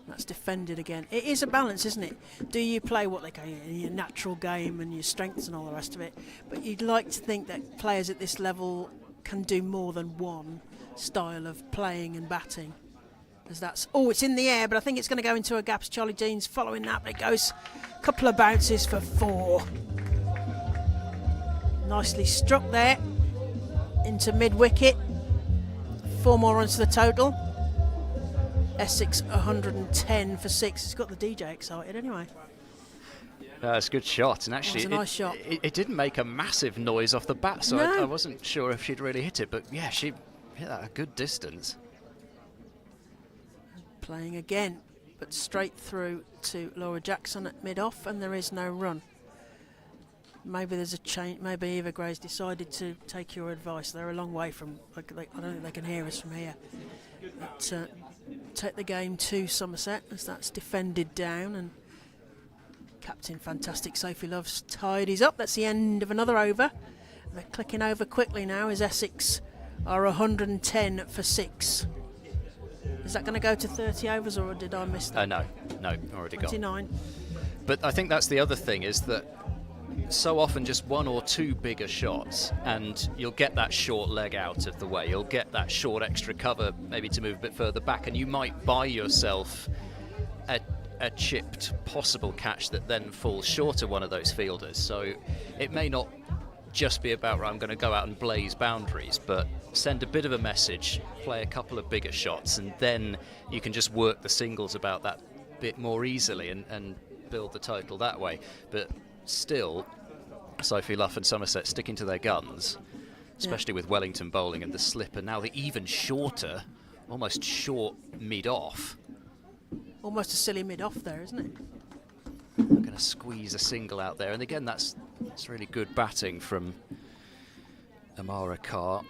That's defended again. It is a balance, isn't it? Do you play what they call your natural game and your strengths and all the rest of it? But you'd like to think that players at this level can do more than one style of playing and batting. As that's, oh, it's in the air, but I think it's going to go into a gap. Charlie Dean's following that, but it goes a couple of bounces for 4. Nicely struck there into mid-wicket. 4 more runs to the total. Essex 110 for 6. It's got the DJ excited anyway. It's a good shot, and actually a nice shot. It didn't make a massive noise off the bat, so No. I wasn't sure if she'd really hit it, but yeah, she hit that a good distance. Playing again, but straight through to Laura Jackson at mid-off, and there is no run. Maybe there's a change. Maybe Eva Gray's decided to take your advice. They're a long way from. I don't think they can hear us from here. But, take the game to Somerset as that's defended down, and captain fantastic Sophie Love's tidies up. That's the end of another over. They're clicking over quickly now as Essex are 110 for 6. Is that going to go to 30 overs, or did I miss that? No, already gone. 29. But I think that's the other thing, is that so often just 1 or 2 bigger shots and you'll get that short leg out of the way. You'll get that short extra cover, maybe to move a bit further back, and you might buy yourself a chipped possible catch that then falls short of one of those fielders. So it may not just be about, right, I'm going to go out and blaze boundaries, but send a bit of a message, play a couple of bigger shots, and then you can just work the singles about that bit more easily and build the total that way. But still, Sophie Luff and Somerset sticking to their guns, especially with Wellington bowling and the slip, and now the even shorter, almost short mid-off. Almost a silly mid-off there, isn't it? Going to squeeze a single out there, and again that's really good batting from Amara Carr.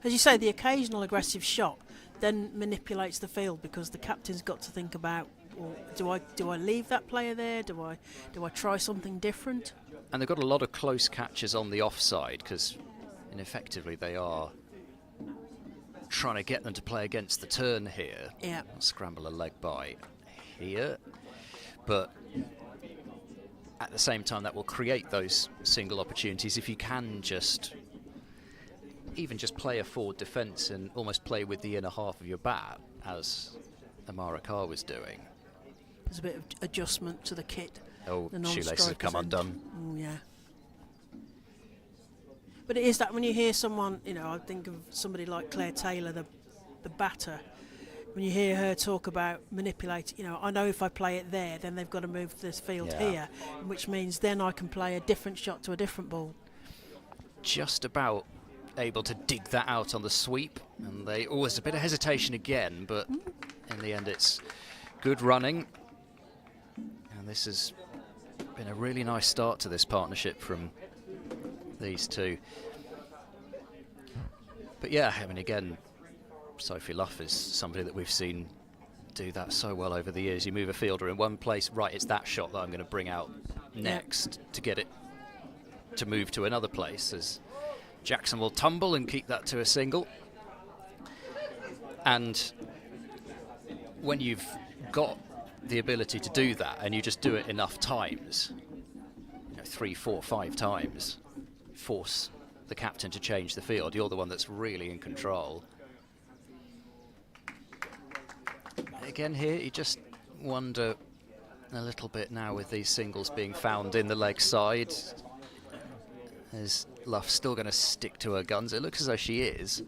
As you say, the occasional aggressive shot then manipulates the field, because the captain's got to think about, well, do I leave that player there? Do I try something different? And they've got a lot of close catches on the offside, because ineffectively they are trying to get them to play against the turn here. Yeah. Scramble a leg by here, but at the same time that will create those single opportunities if you can just play a forward defence and almost play with the inner half of your bat, as Amara Carr was doing. There's a bit of adjustment to the kit. Oh, shoelaces have come undone. Oh, yeah. But it is that when you hear someone, I think of somebody like Claire Taylor, the batter, when you hear her talk about manipulating, I know if I play it there, then they've got to move this field here, which means then I can play a different shot to a different ball. Just about able to dig that out on the sweep, and they always a bit of hesitation again, but in the end it's good running, and this has been a really nice start to this partnership from these two. But yeah, I mean, again, Sophie Luff is somebody that we've seen do that so well over the years. You move a fielder in one place, right, it's that shot that I'm going to bring out next to get it to move to another place, as Jackson will tumble and keep that to a single. And when you've got the ability to do that and you just do it enough times, 3, 4, 5 times, force the captain to change the field, you're the one that's really in control. Again here, you just wonder a little bit now with these singles being found in the leg side. Is Luff still going to stick to her guns? It looks as though she is.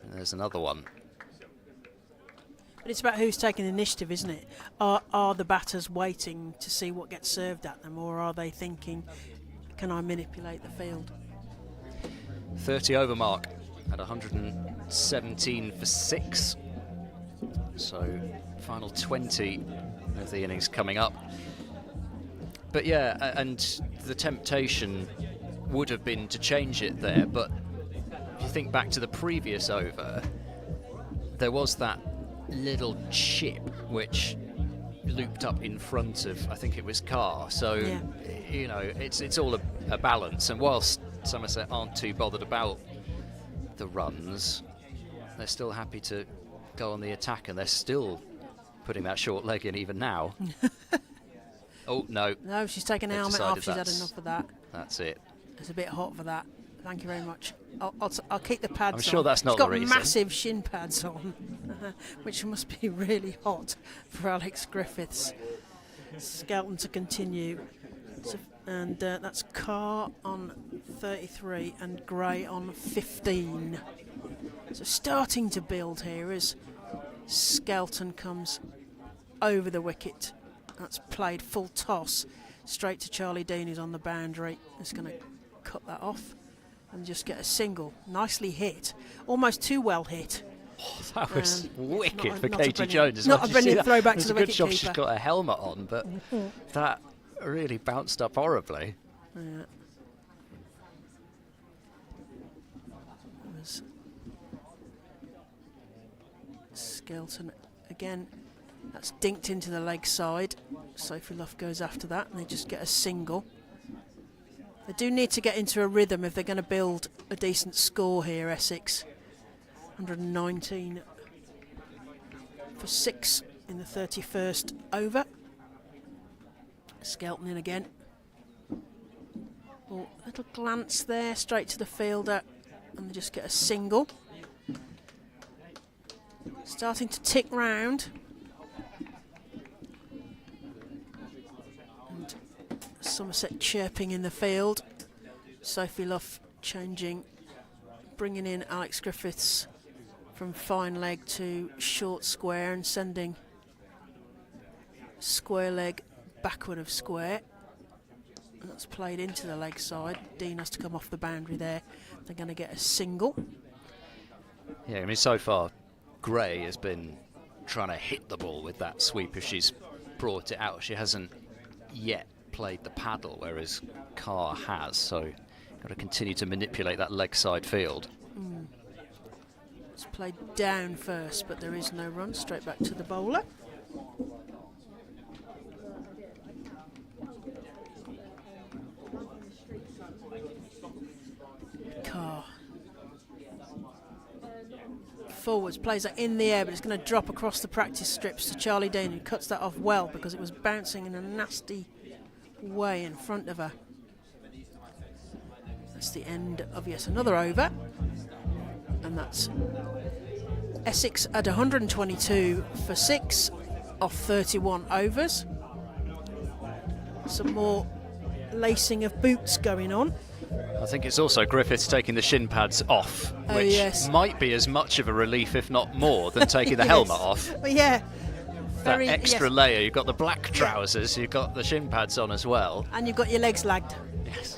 And there's another one. But it's about who's taking the initiative, isn't it? Are the batters waiting to see what gets served at them, or are they thinking, can I manipulate the field? 30 over mark at 117 for 6. So final 20 of the innings coming up. But yeah, and the temptation would have been to change it there, but if you think back to the previous over, there was that little chip which looped up in front of, I think it was Carr. So, you know, it's all a balance. And whilst Somerset aren't too bothered about the runs, they're still happy to go on the attack, and they're still putting that short leg in even now. Oh, no. No, she's taken the helmet off. She's had enough of that. That's it. It's a bit hot for that. Thank you very much. I'll keep the pads on. I'm sure that's not the reason. She's got massive shin pads on, which must be really hot for Alex Griffiths. Skelton to continue. So, and that's Carr on 33 and Gray on 15. So starting to build here as Skelton comes over the wicket. That's played full toss straight to Charlie Dean, who's on the boundary. He's going to cut that off and just get a single. Nicely hit. Almost too well hit. Oh, that was wicked for Katie Jones. Not a brilliant throwback to the wicket keeper. It's a good job she's got a helmet on, but that really bounced up horribly. Yeah. Skelton again. That's dinked into the leg side. Sophie Luff goes after that, and they just get a single. They do need to get into a rhythm if they're going to build a decent score here, Essex. 119 for 6 in the 31st over. Skelton in again. Oh, little glance there, straight to the fielder, and they just get a single. Starting to tick round. And Somerset chirping in the field. Sophie Luff changing, bringing in Alex Griffiths from fine leg to short square and sending square leg backward of square. And that's played into the leg side. Dean has to come off the boundary there. They're going to get a single. Yeah, I mean, so far Gray has been trying to hit the ball with that sweep as she's brought it out. She hasn't yet played the paddle, whereas Carr has, so got to continue to manipulate that leg side field. It's played down first, but there is no run. Straight back to the bowler. Carr. Forwards, plays it in the air, but it's going to drop across the practice strips to Charlie Dean, who cuts that off well because it was bouncing in a nasty way in front of her. That's the end of yet another over, and that's Essex at 122 for 6 off 31 overs. Some more lacing of boots going on. I think it's also Griffiths taking the shin pads off, which might be as much of a relief, if not more, than taking the helmet off. But yeah, that extra layer. You've got the black trousers, you've got the shin pads on as well. And you've got your legs lagged. Yes.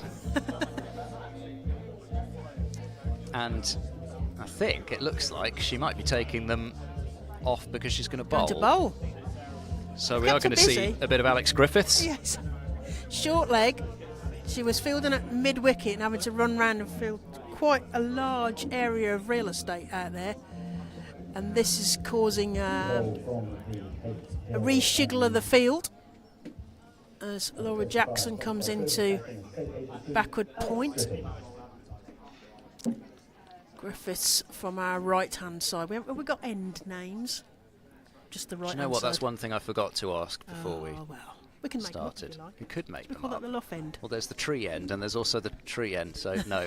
And I think it looks like she might be taking them off because she's going to bowl. Going to bowl. So we are going to see a bit of Alex Griffiths. Yes. Short leg. She was fielding at mid-wicket and having to run round and field quite a large area of real estate out there. And this is causing a reshiggle of the field as Laura Jackson comes into backward point. Griffiths from our right-hand side. Have we got end names? Just the right-hand side. Do you know what? That's one thing I forgot to ask before we we can make started. Them up, we could make we them call up. that the Luff end. Well, there's the tree end, and there's also the tree end. So no,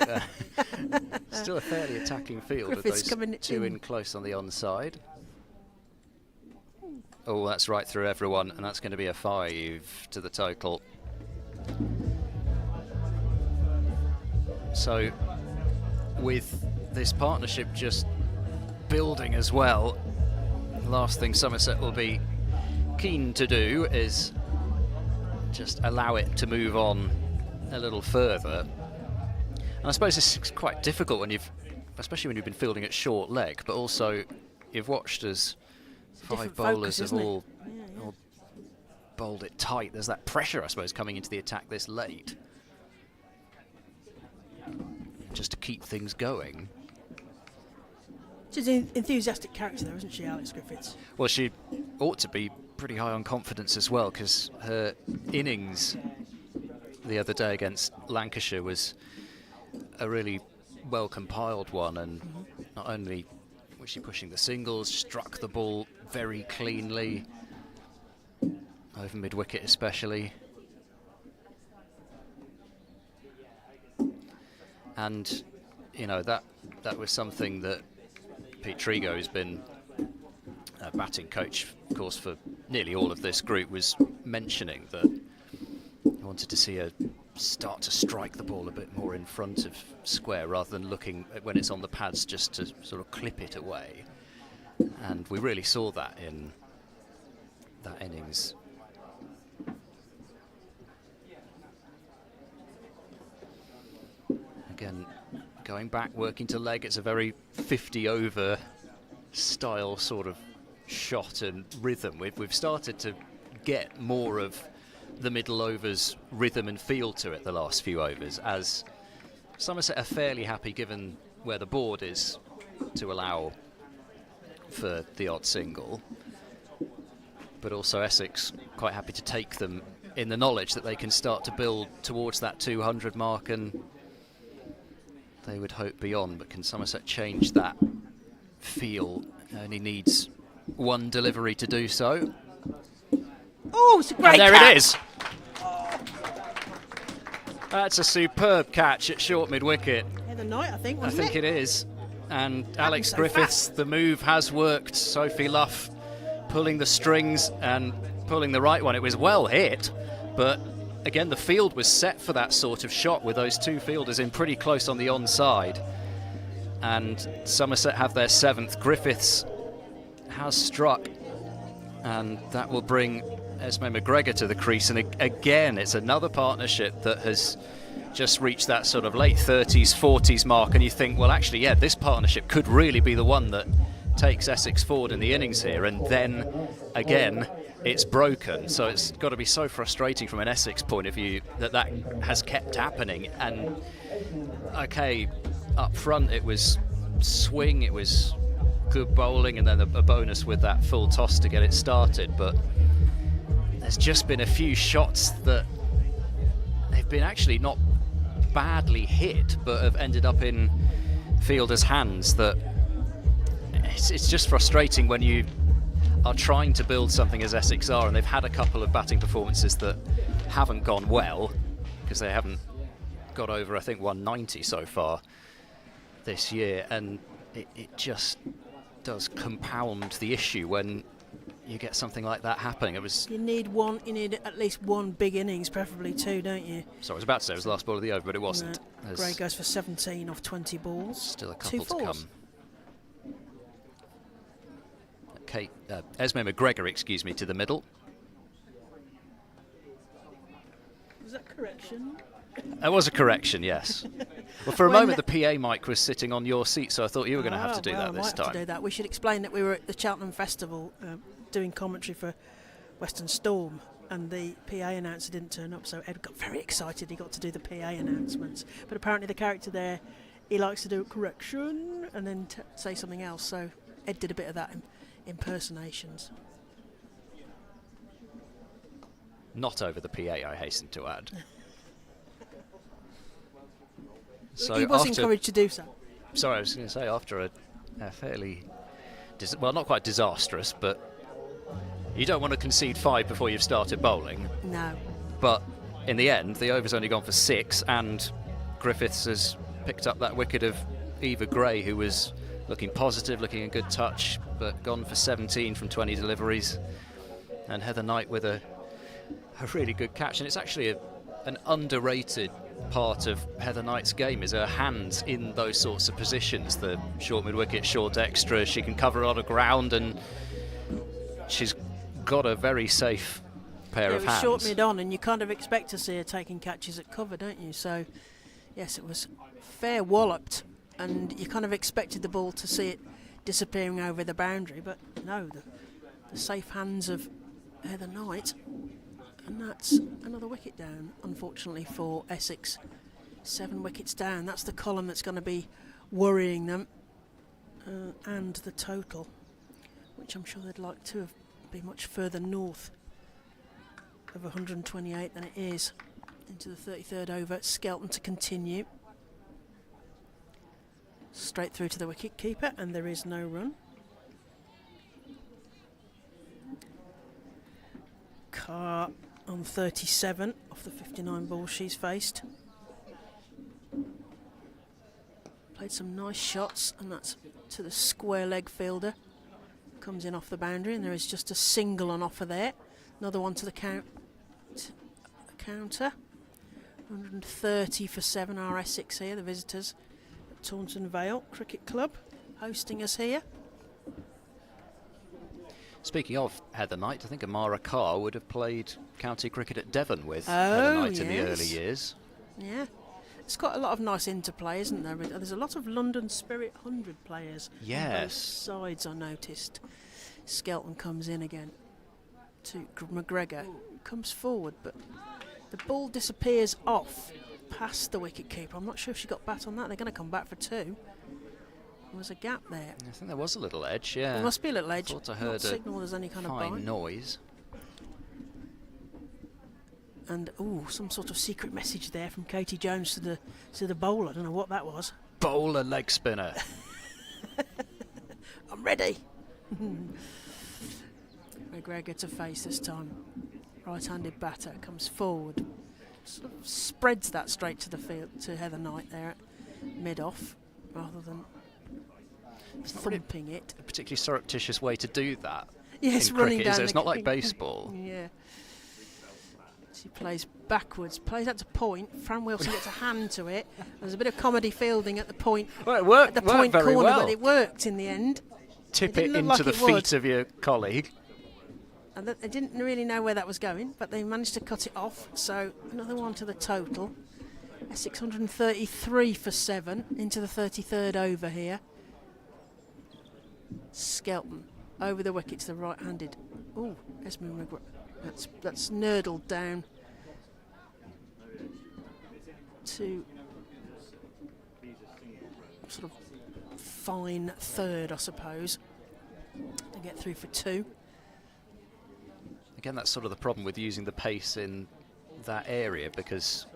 still a fairly attacking field Griffiths with those two in close on the onside. Oh, that's right through everyone, and that's going to be a 5 to the total. So, with this partnership just building as well, the last thing Somerset will be keen to do is just allow it to move on a little further. And I suppose it's quite difficult when especially when you've been fielding at short leg, but also you've watched as 5 bowlers have all bowled it tight. There's that pressure, I suppose, coming into the attack this late. Just to keep things going. She's an enthusiastic character, though, isn't she, Alex Griffiths? Well, she ought to be pretty high on confidence as well, because her innings the other day against Lancashire was a really well-compiled one, and not only was she pushing the singles, struck the ball very cleanly, over mid-wicket especially. And, you know, that was something that Pete Trigo, who's been a batting coach, of course, for nearly all of this group, was mentioning that he wanted to see her start to strike the ball a bit more in front of square rather than looking at when it's on the pads just to sort of clip it away. And we really saw that in that innings. Again, going back, working to leg, it's a very 50-over style sort of shot and rhythm. We've started to get more of the middle overs rhythm and feel to it the last few overs, as Somerset are fairly happy, given where the board is, to allow for the odd single. But also Essex quite happy to take them in the knowledge that they can start to build towards that 200 mark, and they would hope beyond. But can Somerset change that feel? Only needs one delivery to do so. Oh, it's a great there catch. It is. That's a superb catch at short mid-wicket. Heather Knight, I think, I wasn't think it is. And Alex so Griffiths, fast. the move has worked. Sophie Luff pulling the strings and pulling the right one. It was well hit, but again, the field was set for that sort of shot with those two fielders in pretty close on the onside. And Somerset have their 7th. Griffiths has struck, and that will bring Esme McGregor to the crease. And again, it's another partnership that has just reached that sort of late 30s, 40s mark, and you think, well, actually, yeah, this partnership could really be the one that takes Essex forward in the innings here. And then, again, it's broken. So it's got to be so frustrating from an Essex point of view that that has kept happening. And, okay, up front it was swing, it was good bowling, and then a bonus with that full toss to get it started. But there's just been a few shots that they've been actually not badly hit, but have ended up in fielders' hands. That it's just frustrating when you are trying to build something as Essex are, and they've had a couple of batting performances that haven't gone well, because they haven't got over, I think, 190 so far this year, and it just does compound the issue when you get something like that happening. You need at least one big innings, preferably 2, don't you? So I was about to say it was the last ball of the over, but it wasn't. No. Gray goes for 17 off 20 balls. Still a couple 2 to fours. come. Esme McGregor, excuse me, to the middle. Was that correction? That was a correction, yes. Well, for a moment, the PA mic was sitting on your seat, so I thought you were going to have to do that this time. Have to do that. We should explain that we were at the Cheltenham Festival doing commentary for Western Storm, and the PA announcer didn't turn up, so Ed got very excited he got to do the PA announcements. But apparently the character there, he likes to do a correction and then say something else, so Ed did a bit of that impersonations. Not over the PA, I hasten to add. So he was encouraged to do so. Sorry, I was going to say, after a fairly, well, not quite disastrous, but you don't want to concede 5 before you've started bowling. No. But in the end, the over's only gone for 6, and Griffiths has picked up that wicket of Eva Gray, who was looking positive, looking in good touch, but gone for 17 from 20 deliveries. And Heather Knight with a really good catch. And it's actually an underrated part of Heather Knight's game, is her hands in those sorts of positions. The short mid-wicket, short extra, she can cover a lot of ground, and she's got a very safe pair of hands. Short mid-on, and you kind of expect to see her taking catches at cover, don't you? So, yes, it was fair walloped, and you kind of expected the ball to see it disappearing over the boundary, but no, the the safe hands of Heather Knight. And that's another wicket down, unfortunately, for Essex. 7 wickets down. That's the column that's going to be worrying them. And the total, which I'm sure they'd like to be much further north of 128 than it is. Into the 33rd over. Skelton to continue. Straight through to the wicket keeper, and there is no run. Carr on 37 off the 59 balls she's faced. Played some nice shots, and that's to the square leg fielder. Comes in off the boundary, and there is just a single on offer there. Another one to the counter. 130 for 7 are Essex here, the visitors at Taunton Vale Cricket Club, hosting us here. Speaking of Heather Knight, I think Amara Carr would have played county cricket at Devon with Heather Knight in the early years. Yeah. It's got a lot of nice interplay, isn't there? There's a lot of London Spirit 100 players on both sides, I noticed. Skelton comes in again to McGregor. Comes forward, but the ball disappears off past the wicket-keeper. I'm not sure if she got bat on that. They're going to come back for 2. There was a gap there. I think there was a little edge, yeah. There must be a little edge. Thought I heard signal there's any kind fine of bite. noise. And some sort of secret message there from Katie Jones to the bowler. I don't know what that was. Bowler leg spinner. I'm ready. McGregor to face this time. Right-handed batter comes forward. Sort of spreads that straight to the field to Heather Knight there at mid-off, rather than thumping it. A particularly surreptitious way to do that. Yes, in running cricket, down. It's not like baseball. Yeah. She plays backwards, plays out to point. Fran Wilson gets a hand to it. There's a bit of comedy fielding at the point. Well, it worked, at the point very corner, well. but it worked in the end. Tip it into the feet of your colleague. And they didn't really know where that was going, but they managed to cut it off. So another one to the total. Essex 133 for 7 into the 33rd over here. Skelton over the wicket to the right-handed. Oh, Esmond McGregor. That's nurdled down to sort of fine third, I suppose, to get through for 2. Again, that's sort of the problem with using the pace in that area, because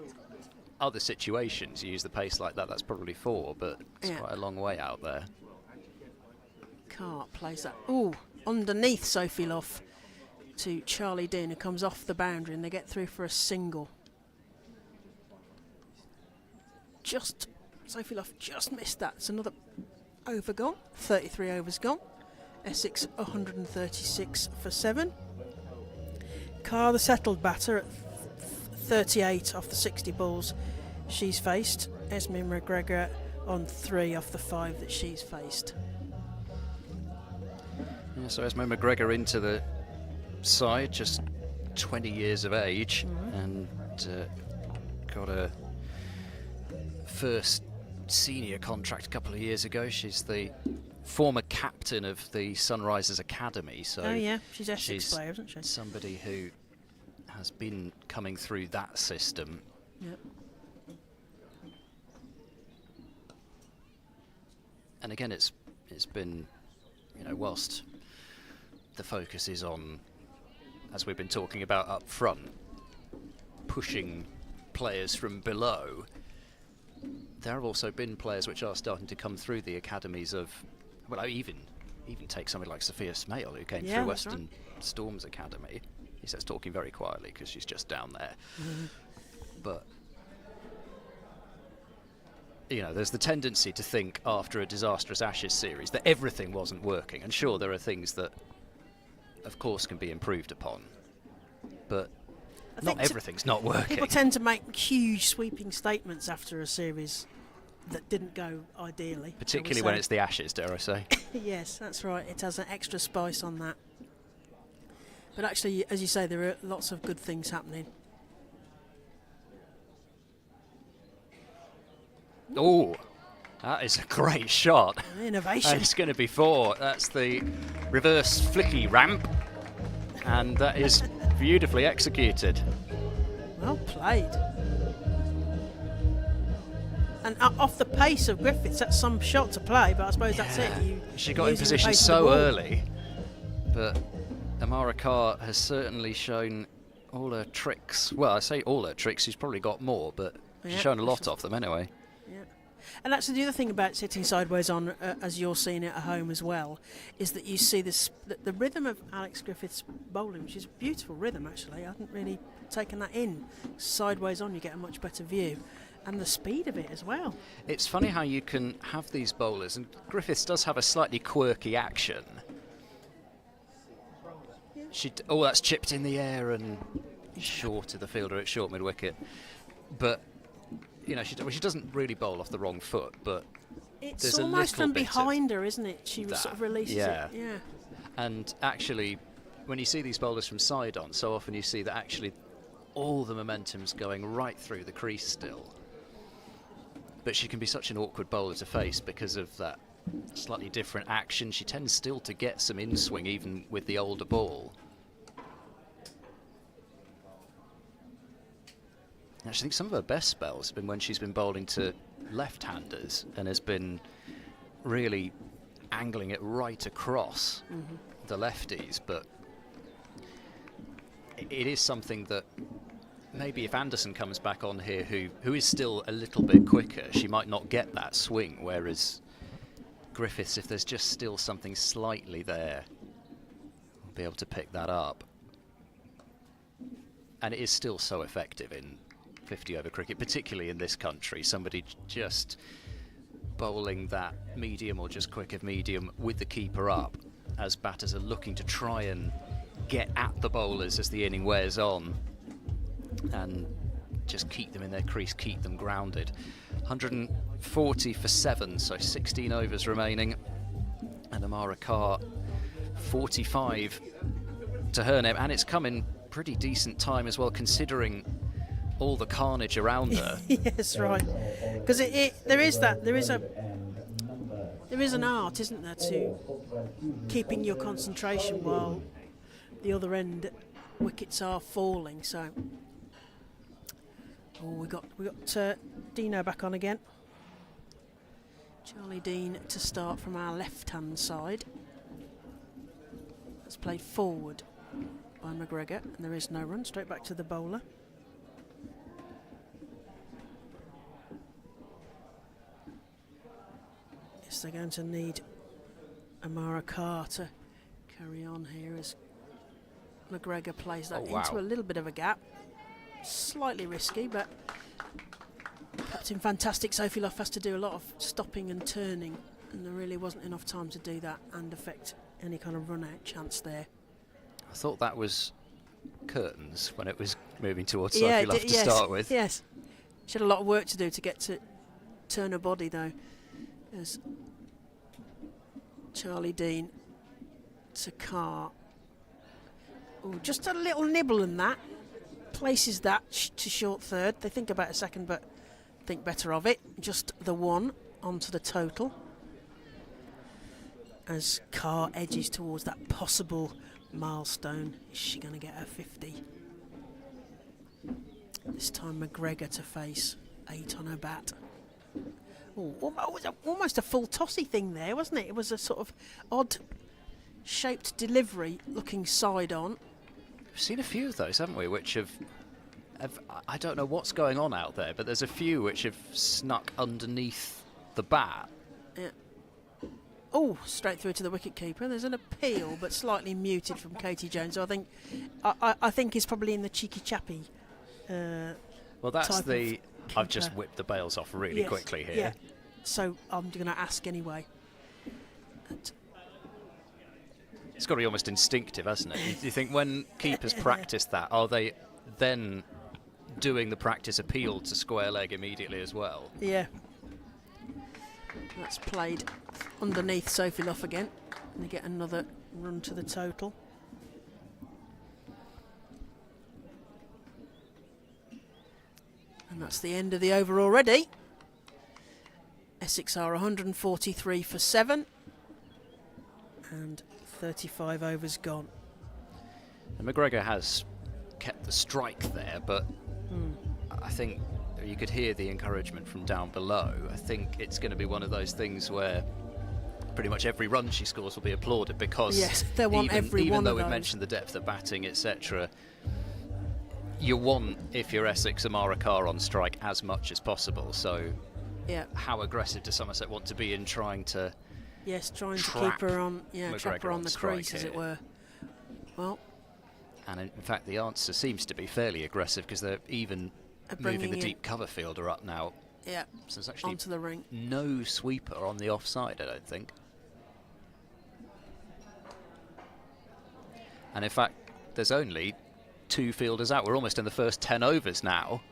other situations you use the pace like that, that's probably 4, but it's quite a long way out there. Carr plays that. Ooh, underneath Sophie Luff to Charlie Dean, who comes off the boundary, and they get through for a single. Sophie Luff just missed that. It's another over gone. 33 overs gone. Essex 136 for 7. Carr, the settled batter, at 38 off the 60 balls she's faced. Esmond McGregor on 3 off the 5 that she's faced. Yeah, so Esmond McGregor into the side, just 20 years of age, and got a first senior contract a couple of years ago. She's the former captain of the Sunrisers Academy, so she's Essex player, isn't she? Somebody who has been coming through that system. Yep. And again, it's been, whilst the focus is on, as we've been talking about up front, pushing players from below, there have also been players which are starting to come through the academies of, well, even take somebody like Sophia Smale, who came through Western Storm's academy. He says talking very quietly because she's just down there. But there's the tendency to think after a disastrous Ashes series that everything wasn't working, and sure, there are things that of course can be improved upon, but not everything's not working. People tend to make huge sweeping statements after a series that didn't go ideally. Particularly when it's the Ashes, dare I say. Yes, that's right. It has an extra spice on that. But actually, as you say, there are lots of good things happening. Oh, that is a great shot. Innovation. And it's going to be 4. That's the reverse flicky ramp. And that is beautifully executed. Well played. And off the pace of Griffiths, that's some shot to play, but I suppose that's it. She got in position so early, but Amara Carr has certainly shown all her tricks. Well, I say all her tricks, she's probably got more, but she's shown a lot of them anyway. Yeah. And that's the other thing about sitting sideways on, as you're seeing it at home as well, is that you see the rhythm of Alex Griffith's bowling, which is a beautiful rhythm actually. I hadn't really taken that in. Sideways on, you get a much better view. And the speed of it as well. It's funny how you can have these bowlers, and Griffiths does have a slightly quirky action. Oh, that's chipped in the air and short to the fielder at short mid-wicket. But, you know, she doesn't really bowl off the wrong foot, but it's there's almost a little from bit behind her, isn't it? She sort of releases it. Yeah. And actually, when you see these bowlers from side on, so often you see that actually all the momentum's going right through the crease still. But she can be such an awkward bowler to face because of that slightly different action. She tends still to get some in-swing even with the older ball. Actually, I think some of her best spells have been when she's been bowling to left-handers and has been really angling it right across the lefties. But it is something that maybe if Anderson comes back on here, who is still a little bit quicker, she might not get that swing, whereas Griffiths, if there's just still something slightly there, will be able to pick that up. And it is still so effective in 50-over cricket, particularly in this country. Somebody just bowling that medium or just quick of medium with the keeper up, as batters are looking to try and get at the bowlers as the inning wears on and just keep them in their crease, keep them grounded. 140 for 7, so 16 overs remaining, and Amara Carr 45 to her name, and it's come in pretty decent time as well, considering all the carnage around her. Yes, right. Because there is an art, isn't there, to keeping your concentration while the other end wickets are falling. So, we got Dino back on again. Charlie Dean to start from our left-hand side. That's played forward by McGregor, and there is no run. Straight back to the bowler. Yes, they're going to need Amara Carr to carry on here as McGregor plays that into a little bit of a gap. Slightly risky, but Captain Fantastic Sophie Luff has to do a lot of stopping and turning, and there really wasn't enough time to do that and affect any kind of run-out chance there. I thought that was curtains when it was moving towards Sophie Luff to start with. Yes, she had a lot of work to do to get to turn her body though. As Charlie Dean to Carr. Oh, just a little nibble in that. Places that to short third. They think about a second, but think better of it. Just the one onto the total. As Carr edges towards that possible milestone. Is she going to get her 50? This time McGregor to face 8 on her bat. Oh, almost a full tossy thing there, wasn't it? It was a sort of odd shaped delivery looking side on. We've seen a few of those, haven't we, which have I don't know what's going on out there, but there's a few which have snuck underneath the bat. Yeah. Oh, straight through to the wicket-keeper. There's an appeal, but slightly muted from Katie Jones. So I think he's probably in the cheeky chappy. Well, that's the. I've just whipped the bails off really quickly here. Yeah. So I'm going to ask anyway. It's got to be almost instinctive, hasn't it? You think when keepers practice that, are they then doing the practice appeal to square leg immediately as well? Yeah. That's played underneath Sophie Luff again. And they get another run to the total. And that's the end of the over already. Essex are 143 for 7. And 35 overs gone. And McGregor has kept the strike there, but I think you could hear the encouragement from down below. I think it's going to be one of those things where pretty much every run she scores will be applauded, because yes, they want even though we've mentioned the depth of batting, etc., you want, if you're Essex, Amara Carr on strike as much as possible. So how aggressive does Somerset want to be in trying to keep her on, trap her on the crease, as it were. Well, and in fact the answer seems to be fairly aggressive, because they're even moving the deep cover fielder up now. Yeah, so there's actually onto the ring. No sweeper on the offside, I don't think. And in fact, there's only 2 fielders out. We're almost in the first 10 overs now.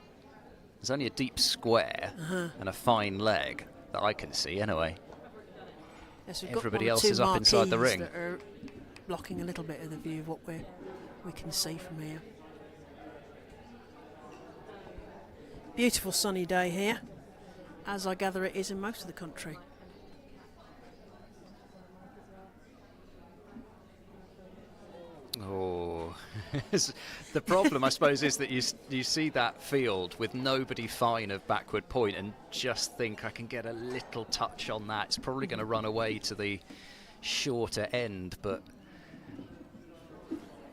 There's only a deep square and a fine leg that I can see, anyway. Yes, everybody else is up inside the ring. That are blocking a little bit of the view of what we can see from here. Beautiful sunny day here, as I gather it is in most of the country. Oh, the problem, I suppose, is that you see that field with nobody fine of backward point and just think, I can get a little touch on that. It's probably going to run away to the shorter end, but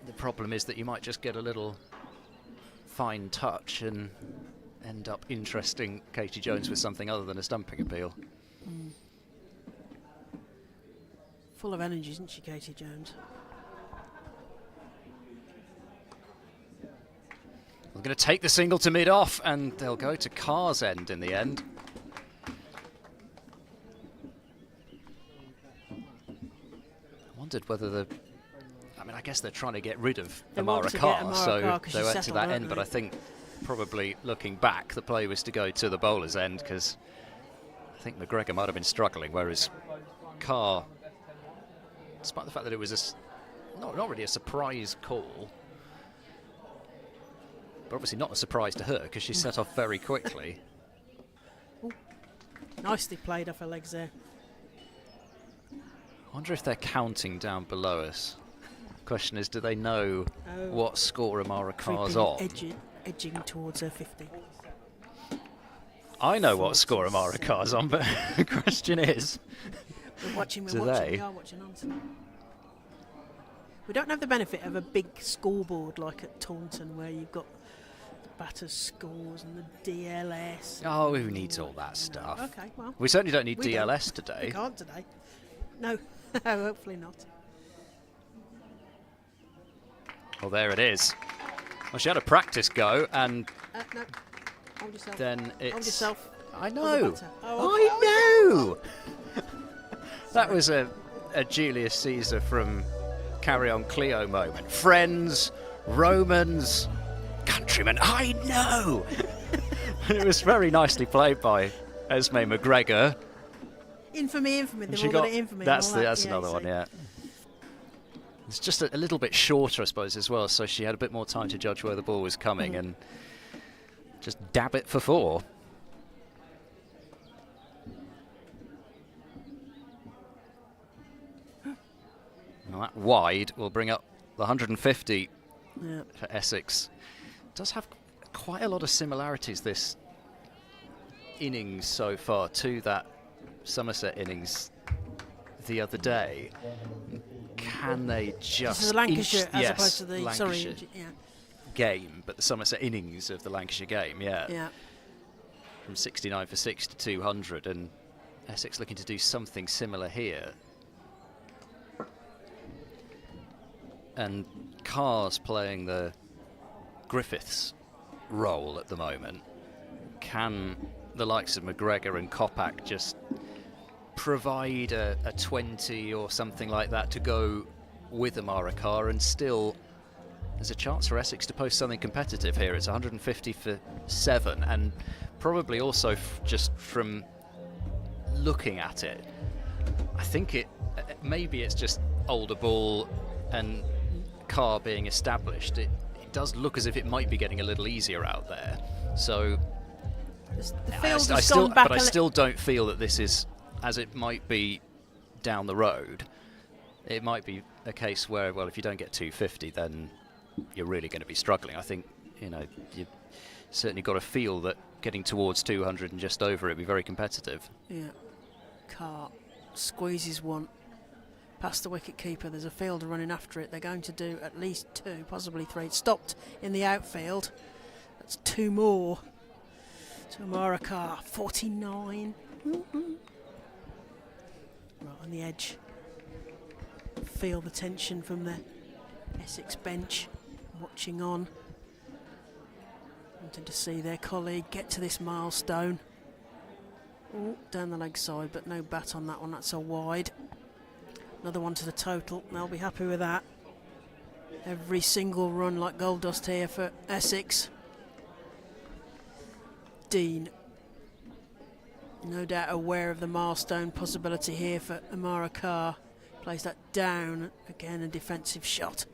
the problem is that you might just get a little fine touch and end up interesting Katie Jones with something other than a stumping appeal. Full of energy, isn't she, Katie Jones? We're going to take the single to mid-off, and they'll go to Carr's end in the end. I wondered whether I guess they're trying to get rid of Amara Carr, so they went to that end, but I think probably looking back, the play was to go to the bowler's end, because I think McGregor might have been struggling, whereas Carr, despite the fact that it was not really a surprise call, but obviously not a surprise to her, because she set off very quickly. Nicely played off her legs there. I wonder if they're counting down below us. The question is, do they know what score Amara Carr's on? Edging towards her 50. I know what score Amara Carr's on, but the question is, we are watching on. We don't have the benefit of a big scoreboard like at Taunton, where you've got the batters' scores and the DLS. Oh, who needs all that stuff? Okay, well, we certainly don't need DLS today. We can't today. No, hopefully not. Well, there it is. Well, she had a practice go, and no. Hold yourself. Then it's... Hold yourself. I know. I know. That was a Julius Caesar from Carry On Cleo moment. Friends, Romans, countrymen. I know. It was very nicely played by Esme McGregor. Infamy. They've all got it infamy. That's another one. Yeah. It's just a little bit shorter, I suppose, as well, so she had a bit more time to judge where the ball was coming and just dab it for 4. Now that wide will bring up the 150 for Essex. It does have quite a lot of similarities, this innings so far, to that Somerset innings the other day. Can they just... This is Lancashire as opposed to the Lancashire game, but the Somerset innings of the Lancashire game, from 69 for 6 to 200, and Essex looking to do something similar here. And Carr's playing the Griffiths role at the moment. Can the likes of McGregor and Kopak just provide a 20 or something like that to go with Amara Carr, and still there's a chance for Essex to post something competitive here. It's 150 for 7, and probably also just from looking at it, I think maybe it's just older ball and Carr being established. It does look as if it might be getting a little easier out there. So I still don't feel that this is as it might be down the road. It might be a case where, well, if you don't get 250, then you're really going to be struggling. I think, you know, you've certainly got to feel that getting towards 200 and just over it be very competitive. Yeah. Carr squeezes one past the wicket keeper. There's a fielder running after it. They're going to do at least 2, possibly 3. It's stopped in the outfield. That's 2 more to Amara Carr. 49. Right on the edge. Feel the tension from the Essex bench, watching on, wanting to see their colleague get to this milestone. Ooh, down the leg side, but no bat on that one. That's a wide. Another one to the total. They'll be happy with that. Every single run like gold dust here for Essex. Dean, no doubt aware of the milestone possibility here for Amara Carr. Plays that down. Again, a defensive shot.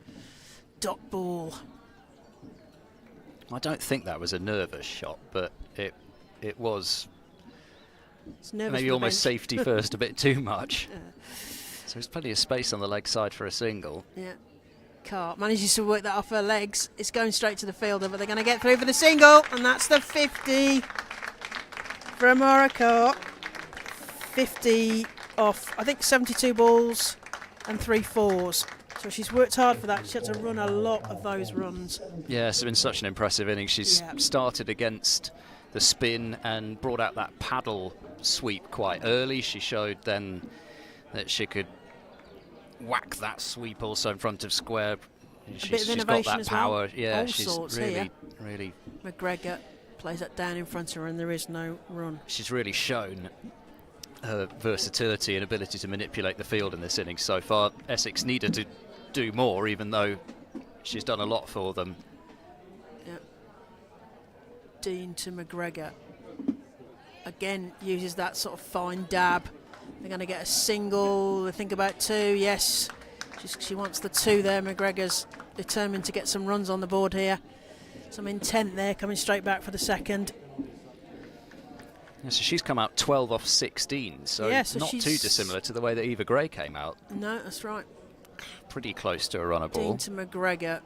Dot ball. I don't think that was a nervous shot, but it was maybe almost safety first, a bit too much. So there's plenty of space on the leg side for a single. Yeah. Carr manages to work that off her legs. It's going straight to the fielder, but they're going to get through for the single, and that's the 50 for Amara Carr. 50 off, I think, 72 balls and 3 fours. So she's worked hard for that. She had to run a lot of those runs. Yeah, it's been such an impressive innings. She's started against the spin and brought out that paddle sweep quite early. She showed then that she could whack that sweep also in front of square. She's got that power. Well. Yeah, all she's really. McGregor plays that down in front of her, and there is no run. She's really shown her versatility and ability to manipulate the field in this innings so far. Essex needed to do more, even though she's done a lot for them. Yep. Dean to McGregor. Again, uses that sort of fine dab. They're going to get a single. They think about 2. Yes, she wants the 2 there. McGregor's determined to get some runs on the board here. Some intent there, coming straight back for the second. Yeah, so she's come out 12 off 16, so not too dissimilar to the way that Eva Gray came out. No, that's right. Pretty close to a runner ball. Dean to McGregor.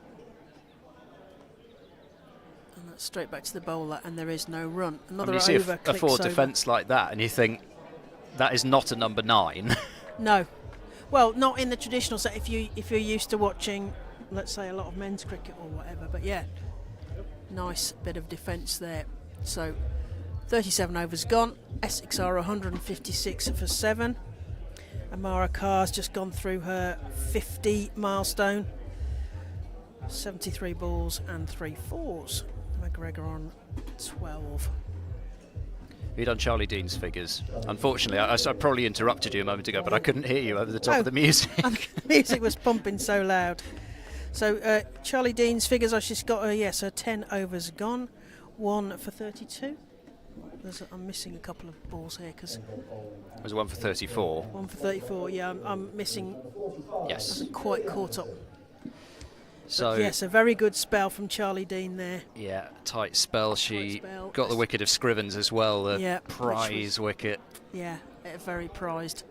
And that's straight back to the bowler, and there is no run. Another you see over. a forward defence like that, and you think, that is not a number 9. No. Well, not in the traditional set if you're used to watching, let's say, a lot of men's cricket or whatever. But yeah, nice bit of defence there. So 37 overs gone. Essex are 156 for 7. Amara Carr's just gone through her 50 milestone. 73 balls and 3 fours. McGregor on 12. You done Charlie Dean's figures? Unfortunately, I probably interrupted you a moment ago, but I couldn't hear you over the top of the music. The music was pumping so loud. So Charlie Dean's figures, she's got her 10 overs gone, 1 for 32. I'm missing a couple of balls here because it was 1 for 34. 1 for 34. Yeah, I'm missing. Yes, hasn't quite caught up. So but yes, a very good spell from Charlie Dean there. Yeah, tight spell. She got the wicket of Scrivens as well, the prize wicket. Yeah, very prized.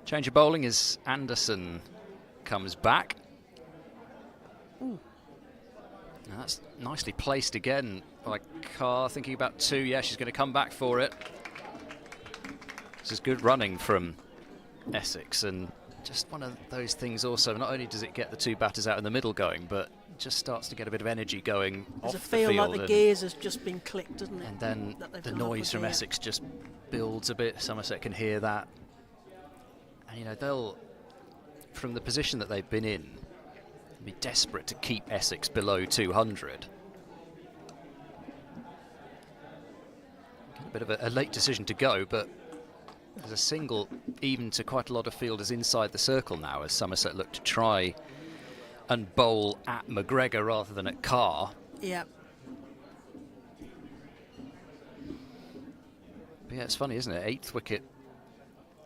Change of bowling as Anderson comes back. Ooh. Now that's nicely placed again by Carr, thinking about 2. Yeah, she's going to come back for it. This is good running from Essex, and just one of those things also, not only does it get the 2 batters out in the middle going, but just starts to get a bit of energy going off the field. There's a feel like the gears has just been clicked, doesn't it? And then the noise from Essex just builds a bit. Somerset can hear that. And, you know, they'll, from the position that they've been in, be desperate to keep Essex below 200. A bit of a late decision to go, but there's a single even to quite a lot of fielders inside the circle now as Somerset look to try and bowl at McGregor rather than at Carr. Yeah. But yeah, it's funny, isn't it? 8th wicket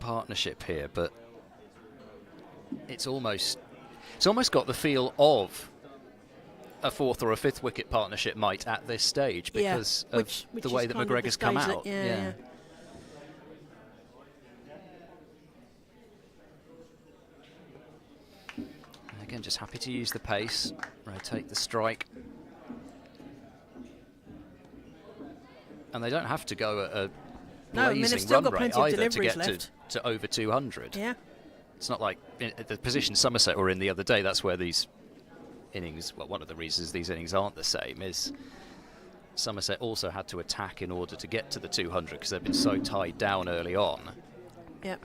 partnership here, but it's almost got the feel of a 4th or a 5th wicket partnership might at this stage because of the way that McGregor's come out. Yeah. Again, just happy to use the pace, rotate the strike. And they don't have to go at a blazing run rate either to get to over 200. Yeah. It's not like the position Somerset were in the other day. That's where these innings, well, one of the reasons these innings aren't the same is Somerset also had to attack in order to get to the 200 because they've been so tied down early on. Yep.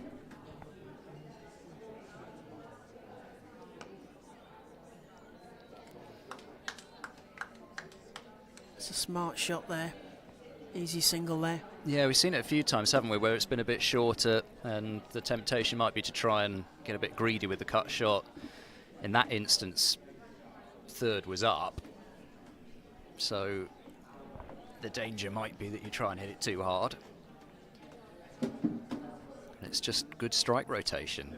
It's a smart shot there. Easy single there. Yeah, we've seen it a few times, haven't we, where it's been a bit shorter and the temptation might be to try and get a bit greedy with the cut shot. In that instance, third was up. So the danger might be that you try and hit it too hard. And it's just good strike rotation.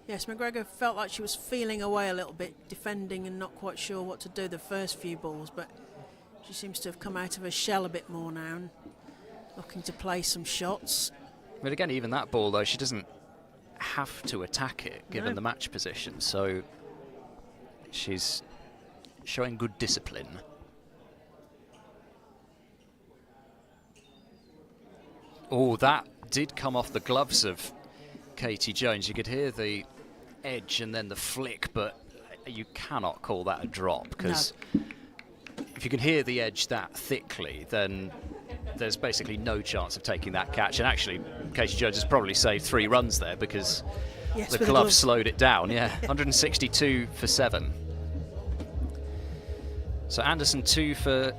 Yes, McGregor felt like she was feeling away a little bit, defending and not quite sure what to do the first few balls, but she seems to have come out of her shell a bit more now and looking to play some shots. But again, even that ball, though, she doesn't have to attack it, given the match position, so she's showing good discipline. Oh, that did come off the gloves of Katie Jones. You could hear the edge and then the flick, but you cannot call that a drop, because if you can hear the edge that thickly, then there's basically no chance of taking that catch. And actually, Katie Jones has probably saved 3 runs there because the glove slowed it down. Yeah, 162 for 7. So Anderson 2 for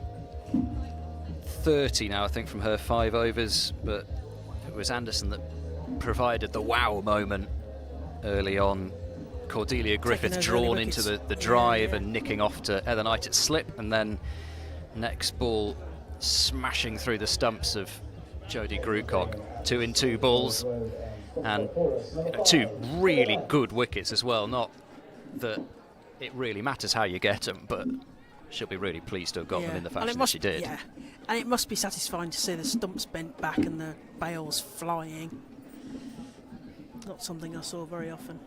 30 now, I think, from her 5 overs, but it was Anderson that provided the wow moment early on. Cordelia Griffith drawn into the drive and nicking off to Heather Knight at slip, and then next ball smashing through the stumps of Jodie Grucock. 2 in 2 balls, and 2 really good wickets as well. Not that it really matters how you get them, but she'll be really pleased to have got them in the fashion that she did. Yeah, and it must be satisfying to see the stumps bent back and the bails flying. Not something I saw very often.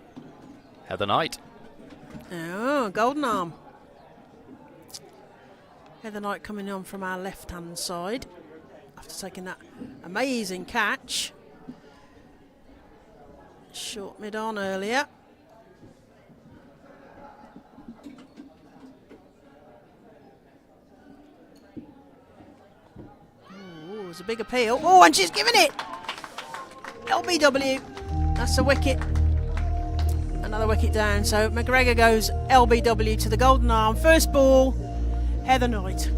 Heather Knight. Oh, golden arm. Heather Knight coming on from our left-hand side after taking that amazing catch. Short mid-on earlier. Oh, there's a big appeal. Oh, and she's given it! LBW. That's a wicket. Another wicket down. So McGregor goes LBW to the golden arm. First ball, Heather Knight.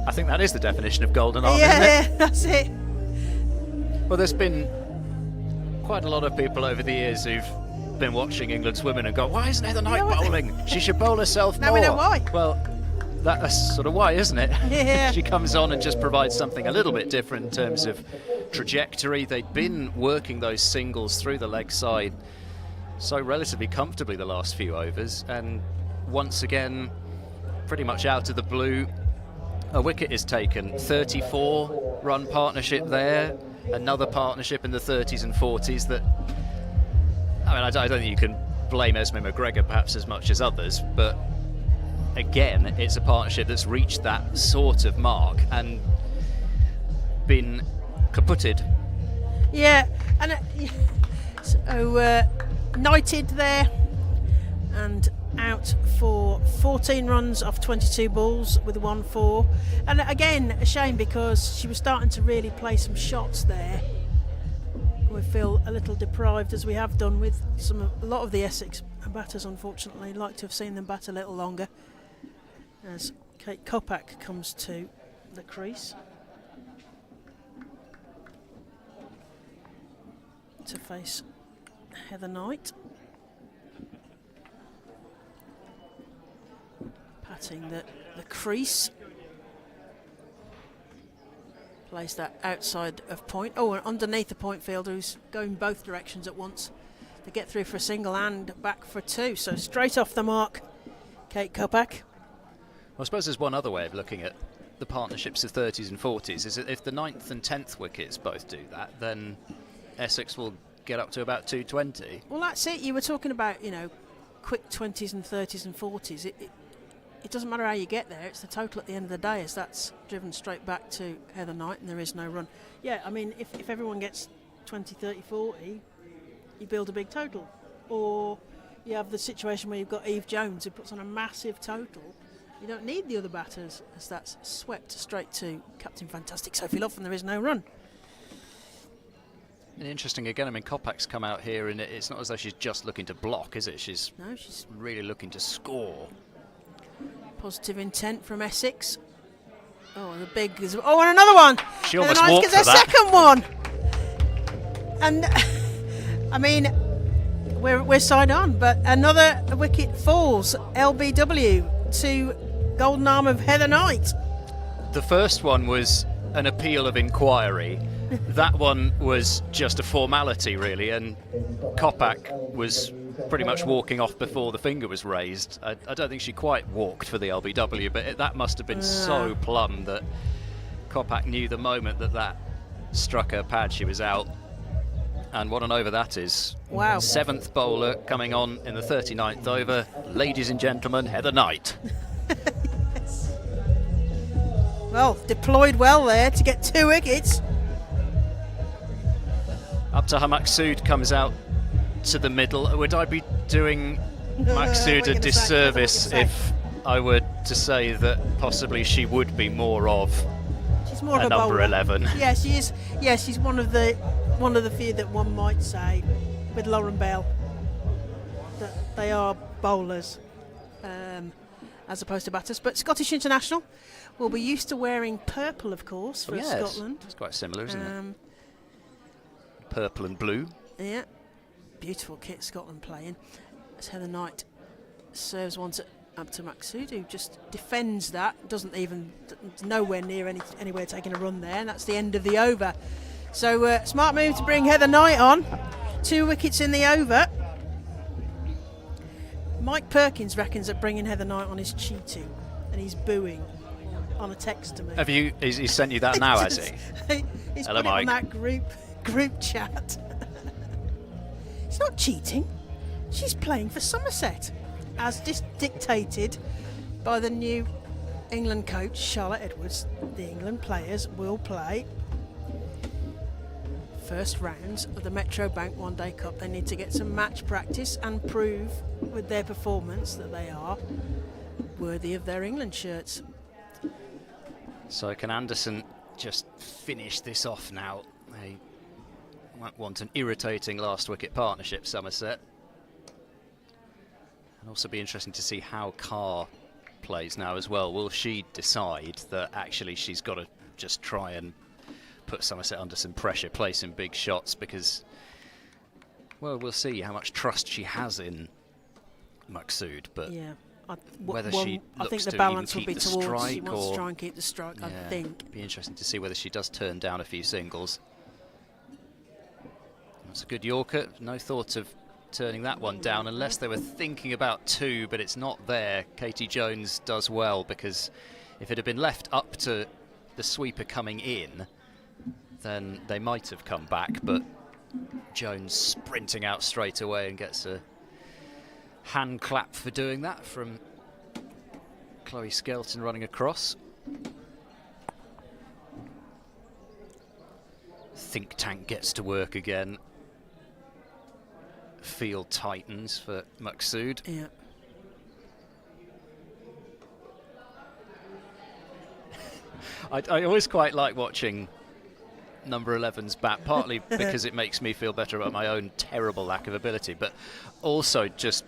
I think that is the definition of golden arm, isn't it? Yeah, that's it. Well, there's been quite a lot of people over the years who've been watching England's women and go, why isn't Heather Knight bowling? She should bowl herself more. Now we know why. Well, that's sort of why, isn't it? Yeah. She comes on and just provides something a little bit different in terms of trajectory. They'd been working those singles through the leg side so relatively comfortably the last few overs, and once again, pretty much out of the blue, a wicket is taken. 34-run partnership there, another partnership in the 30s and 40s that, I mean, I don't think you can blame Esme McGregor perhaps as much as others, but again, it's a partnership that's reached that sort of mark and been kaputted. Yeah, and so knighted there and out for 14 runs off 22 balls with 1-4. And again, a shame because she was starting to really play some shots there. We feel a little deprived, as we have done with a lot of the Essex batters, unfortunately. Like to have seen them bat a little longer. As Kate Kopak comes to the crease to face Heather Knight. Patting the crease. Plays that outside of point. Oh, and underneath the point fielder who's going both directions at once to get through for a single and back for 2. So straight off the mark, Kate Kopak. Well, I suppose there's one other way of looking at the partnerships of 30s and 40s, is that if the 9th and 10th wickets both do that, then Essex will get up to about 220. Well, that's it. You were talking about, quick 20s and 30s and 40s. It doesn't matter how you get there. It's the total at the end of the day, as that's driven straight back to Heather Knight, and there is no run. Yeah, I mean, if everyone gets 20, 30, 40, you build a big total. Or you have the situation where you've got Eve Jones, who puts on a massive total. You don't need the other batters, as that's swept straight to Captain Fantastic Sophie Love, and there is no run. And interesting again, I mean, Kopac's come out here, and it's not as though she's just looking to block, is it? She's really looking to score. Positive intent from Essex. Oh, and another one! She almost walked for that. Second one! And, I mean, we're side on, but another wicket falls. LBW to golden arm of Heather Knight. The first one was an appeal of inquiry. That one was just a formality, really, and Kopak was pretty much walking off before the finger was raised. I don't think she quite walked for the LBW, but that must have been so plumb that Kopak knew the moment that struck her pad, she was out. And what an over that is. Wow. 7th bowler coming on in the 39th over. Ladies and gentlemen, Heather Knight. Yes. Well, deployed well there to get 2 wickets. Up to Maksud comes out to the middle. Would I be doing Maksud a disservice if I were to say that possibly she would be more of she's more a of number bowler. 11? Yeah, she is. Yeah, she's one of the few that one might say, with Lauren Bell, that they are bowlers as opposed to batters. But Scottish international will be used to wearing purple, of course, for Scotland. It's quite similar, isn't it? Purple and blue. Yeah, beautiful kit Scotland playing. As Heather Knight serves one up to Maksud, who just defends that, nowhere near anywhere taking a run there, and that's the end of the over. So smart move to bring Heather Knight on. 2 wickets in the over. Mike Perkins reckons that bringing Heather Knight on is cheating, and he's booing on a text to me. He sent you that now, has he? He's Hello, put it on Mike. that group chat. It's not cheating. She's playing for Somerset, as dictated by the new England coach, Charlotte Edwards. The England players will play first rounds of the Metro Bank One Day Cup. They need to get some match practice and prove with their performance that they are worthy of their England shirts. So can Anderson just finish this off now? They might want an irritating last wicket partnership, Somerset. And also be interesting to see how Carr plays now as well. Will she decide that actually she's got to just try and put Somerset under some pressure, play some big shots? Because, well, we'll see how much trust she has in Maksud, but yeah, whether she I looks think the to balance even will be keep the towards strike, she wants or to try and keep the strike. I think it'd be interesting to see whether she does turn down a few singles. That's a good Yorker. No thought of turning that one down unless they were thinking about 2, but it's not there. Katie Jones does well, because if it had been left up to the sweeper coming in, then they might have come back, but Jones sprinting out straight away and gets a hand clap for doing that from Chloe Skelton running across. Think tank gets to work again. Field tightens for Maksud. yeah. I always quite like watching number 11's bat, partly because it makes me feel better about my own terrible lack of ability, but also just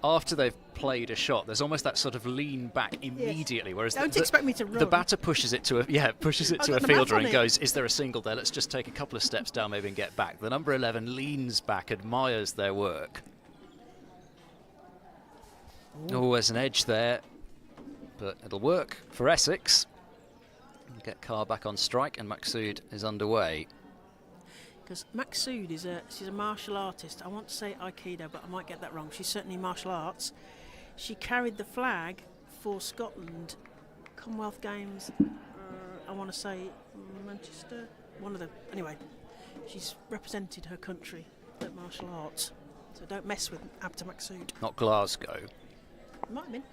after they've played a shot, there's almost that sort of lean back immediately, whereas Don't expect me to run. the batter pushes it to a fielder and goes, is there a single there? Let's just take a couple of steps down maybe and get back. The number 11 leans back, admires their work. Oh, there's an edge there, but it'll work for Essex. Get Carr back on strike, and Maksud is underway. Because Maksud she's a martial artist. I want to say Aikido, but I might get that wrong. She's certainly martial arts. She carried the flag for Scotland Commonwealth Games. I want to say Manchester. Anyway, She's represented her country at martial arts, so don't mess with Abta Maksood. Not Glasgow. Might have been.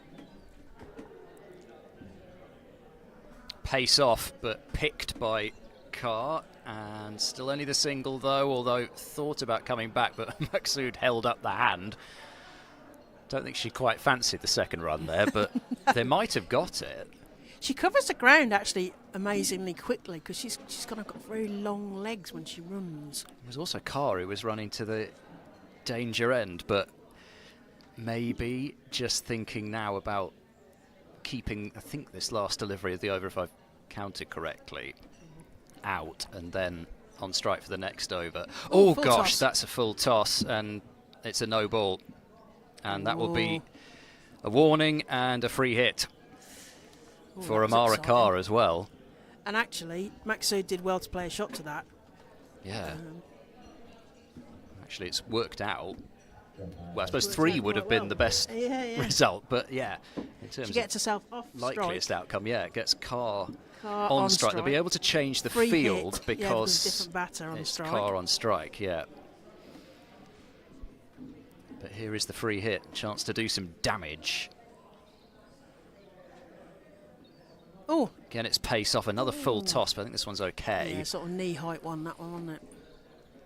Pace off, but picked by Carr, and still only the single though, although thought about coming back, but Maksood held up the hand. Don't think she quite fancied the second run there, but they might have got it. She covers the ground actually amazingly quickly because she's got very long legs when she runs. It was also Carr who was running to the danger end, but maybe just thinking now about keeping, I think, this last delivery of the over, if I've counted correctly, out and then on strike for the next over. Oh gosh, that's a full toss, and it's a no ball. And that will be a warning and a free hit for Amara Carr as well. And actually, Maksood did well to play a shot to that. Yeah. Actually, it's worked out. Well, I suppose 3 would have been the best result, but yeah. In terms she gets herself off likeliest strike. outcome, yeah, it gets Carr on strike. They'll be able to change the field hit. because different batter on it's strike. Carr on strike, yeah. But here is the free hit, chance to do some damage. Oh! Again, it's pace off, another full toss, but I think this one's okay. Yeah, sort of knee-height one, that one, wasn't it?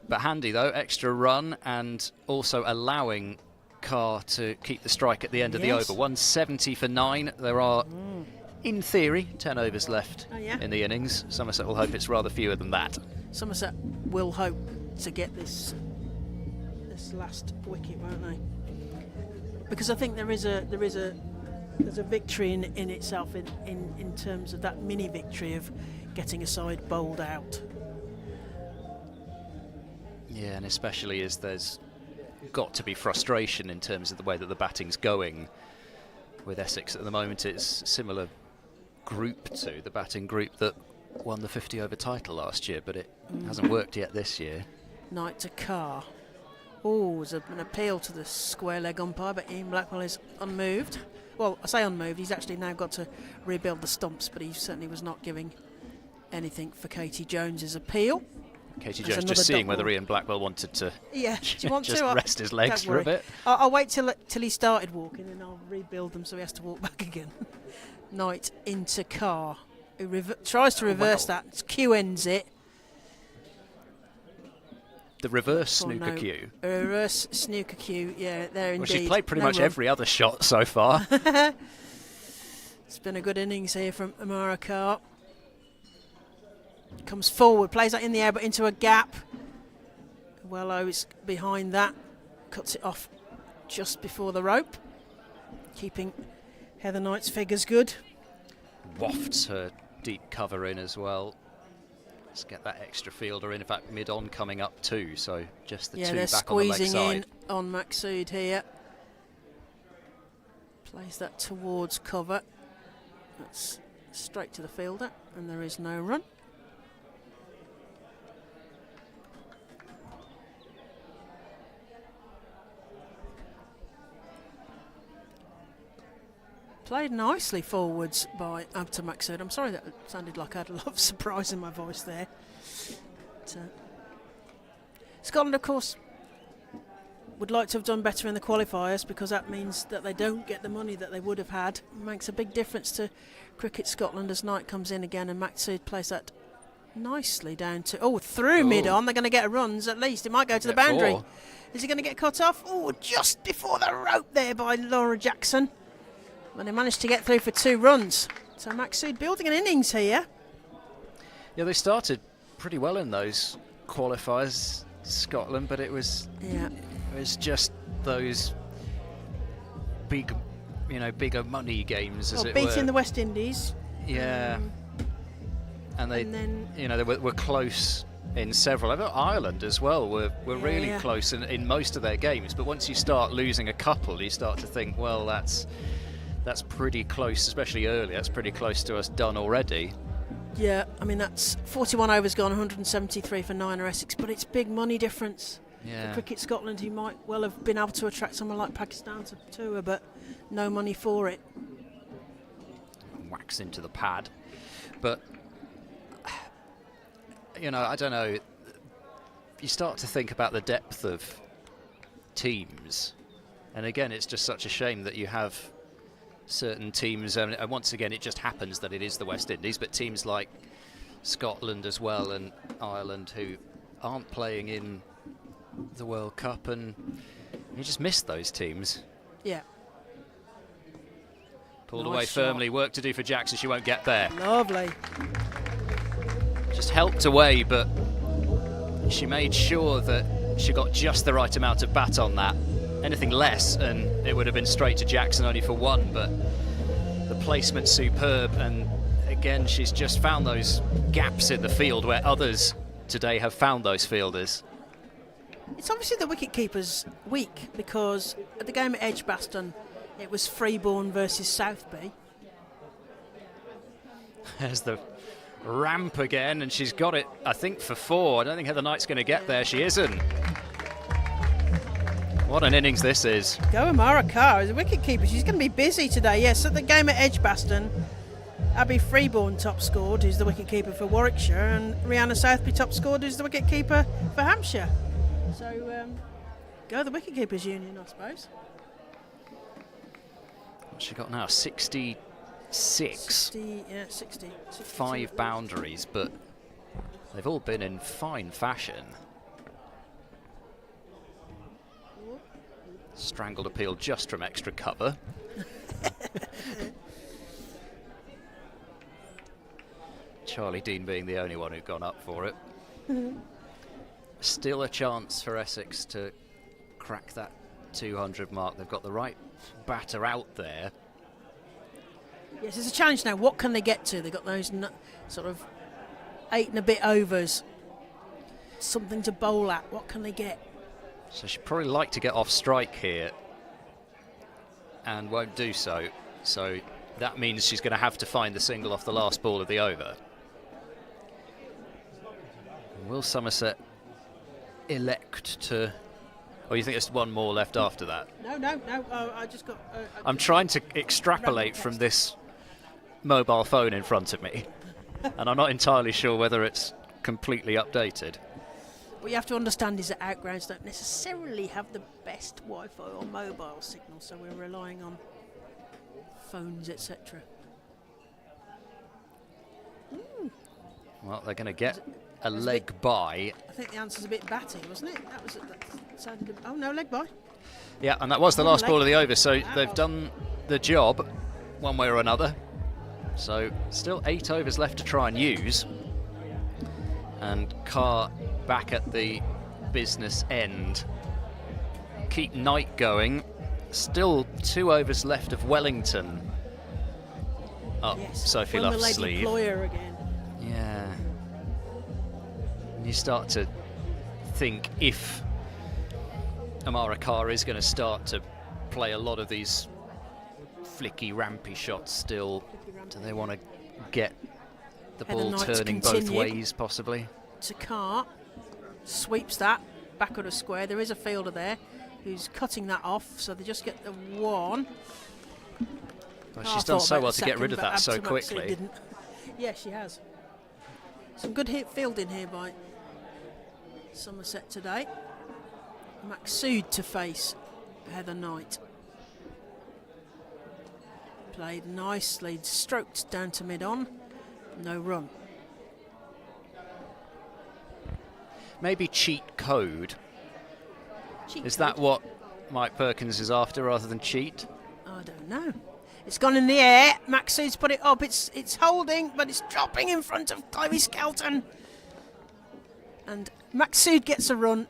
But handy, though, extra run, and also allowing Carr to keep the strike at the end of the over. 170 for 9. There are, in theory, 10 overs left in the innings. Somerset will hope it's rather fewer than that. Somerset will hope to get this last wicket, won't they? Because I think there's a victory in itself in terms of that mini victory of getting a side bowled out. Yeah, and especially as there's got to be frustration in terms of the way that the batting's going with Essex at the moment. It's a similar group to the batting group that won the 50 over title last year, but it hasn't worked yet this year. Knight to Carr. Oh, there's an appeal to the square leg umpire, but Ian Blackwell is unmoved. Well, I say unmoved, he's actually now got to rebuild the stumps, but he certainly was not giving anything for Katie Jones's appeal. Katie Jones just seeing whether Ian Blackwell wanted to do you want just to? rest his legs for a bit. I'll wait till he started walking and I'll rebuild them so he has to walk back again. Knight into Carr, who tries to reverse that. Q ends it. The reverse snooker cue. Reverse snooker cue, yeah, there indeed. Well, she played pretty much every other shot so far. It's been a good innings here from Amara Carr. Comes forward, plays that in the air but into a gap. Wello is behind that, cuts it off just before the rope, keeping Heather Knight's figures good. Wafts her deep cover in as well. Let's get that extra fielder in. In fact, mid-on coming up too, so just the two back on the leg side. Yeah, they're squeezing in on Maksood here. Plays that towards cover. That's straight to the fielder, and there is no run. Played nicely forwards by Abta Maksood. I'm sorry that sounded like I had a lot of surprise in my voice there. But, Scotland, of course, would like to have done better in the qualifiers because that means that they don't get the money that they would have had. It makes a big difference to Cricket Scotland as Knight comes in again and Maksood plays that nicely down to... through mid-on. They're going to get runs at least. It might go to the boundary. 4. Is he going to get cut off? Oh, just before the rope there by Laura Jackson. But they managed to get through for 2 runs. So Maksood building an innings here. Yeah, they started pretty well in those qualifiers, Scotland, but it was just those bigger money games, as it were. Beating the West Indies. Yeah. And then they were close in several. Ireland as well were really close in most of their games, but once you start losing a couple, you start to think, well, that's pretty close, especially early. That's pretty close to us done already. Yeah, I mean, that's 41 overs gone, 173 for 9 or Essex, but it's big money difference. Yeah. For Cricket Scotland, who might well have been able to attract someone like Pakistan to tour, but no money for it. Wax into the pad. But, I don't know. you start to think about the depth of teams, and again, it's just such a shame that you have certain teams, and once again, it just happens that it is the West Indies, but teams like Scotland as well and Ireland who aren't playing in the World Cup, and you just miss those teams. Yeah. Pulled Nice away shot. firmly, work to do for Jackson, she won't get there. Lovely. Just helped away, but she made sure that she got just the right amount of bat on that. Anything less and it would have been straight to Jackson only for one, but the placement's superb, and again she's just found those gaps in the field where others today have found those fielders. It's obviously the wicket-keeper's week, because at the game at Edgbaston it was Freeborn versus Southby. There's the ramp again, and she's got it, I think, for 4. I don't think Heather Knight's going to get there. She isn't. What an innings this is. Go Amara Carr as a wicket-keeper. She's going to be busy today. Yes, at the game at Edgbaston, Abby Freeborn top scored, who's the wicket-keeper for Warwickshire, and Rihanna Southby top scored, who's the wicket-keeper for Hampshire. So, go the wicket-keepers union, I suppose. What's she got now? 66. 60. 5 boundaries, but they've all been in fine fashion. Strangled appeal just from extra cover. Charlie Dean being the only one who'd gone up for it. Still a chance for Essex to crack that 200 mark. They've got the right batter out there. Yes, it's a challenge now. What can they get to? They've got those sort of 8 and a bit overs. Something to bowl at. What can they get? So she'd probably like to get off strike here and won't do so. So that means she's going to have to find the single off the last ball of the over. Will Somerset elect to... Oh, you think there's one more left after that? No. I just got... I'm trying to extrapolate from this mobile phone in front of me, and I'm not entirely sure whether it's completely updated. What you have to understand is that outgrounds don't necessarily have the best Wi-Fi or mobile signal, so we're relying on phones, etc. Well, they're going to get a leg by. I think the answer's a bit batty, wasn't it? That sounded. Oh no, leg by. Yeah, and that was the last ball of the over, so they've done the job one way or another. So still 8 overs left to try and use, and Carr back at the business end. Keep Knight going. Still 2 overs left of Wellington. Up Sophie Luff's sleeve. Employer again. Yeah. And you start to think if Amara Carr is going to start to play a lot of these flicky, rampy shots still, do they want to get the ball turning both ways, possibly? To Carr, sweeps that back of the square. There is a fielder there who's cutting that off, so they just get the 1. Well, she's done so well to get rid of that so quickly. Yeah, she has. Some good fielding here by Somerset today. Maxud to face Heather Knight. Played nicely, stroked down to mid-on. No run. Maybe cheat code. Is that what Mike Perkins is after rather than cheat? I don't know. It's gone in the air. Maxud's put it up. It's holding, but it's dropping in front of Chloe Skelton. And Maxud gets a run.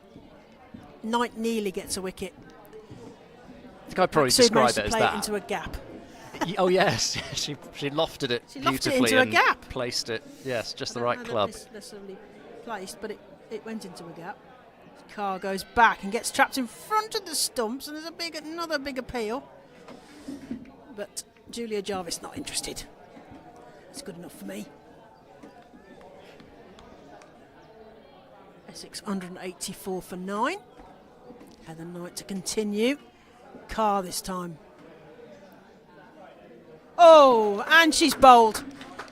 Knight nearly gets a wicket. I think I'd probably Maxud describe managed it to as play that. it into a gap. Oh yes, she lofted it beautifully into a and gap. placed it. Yes, just the right club. Not necessarily placed, but it went into a gap. Carr goes back and gets trapped in front of the stumps, and there's another big appeal. But Julia Jarvis not interested. It's good enough for me. Essex 184 for 9. Heather Knight to continue. Carr this time. Oh, and she's bowled.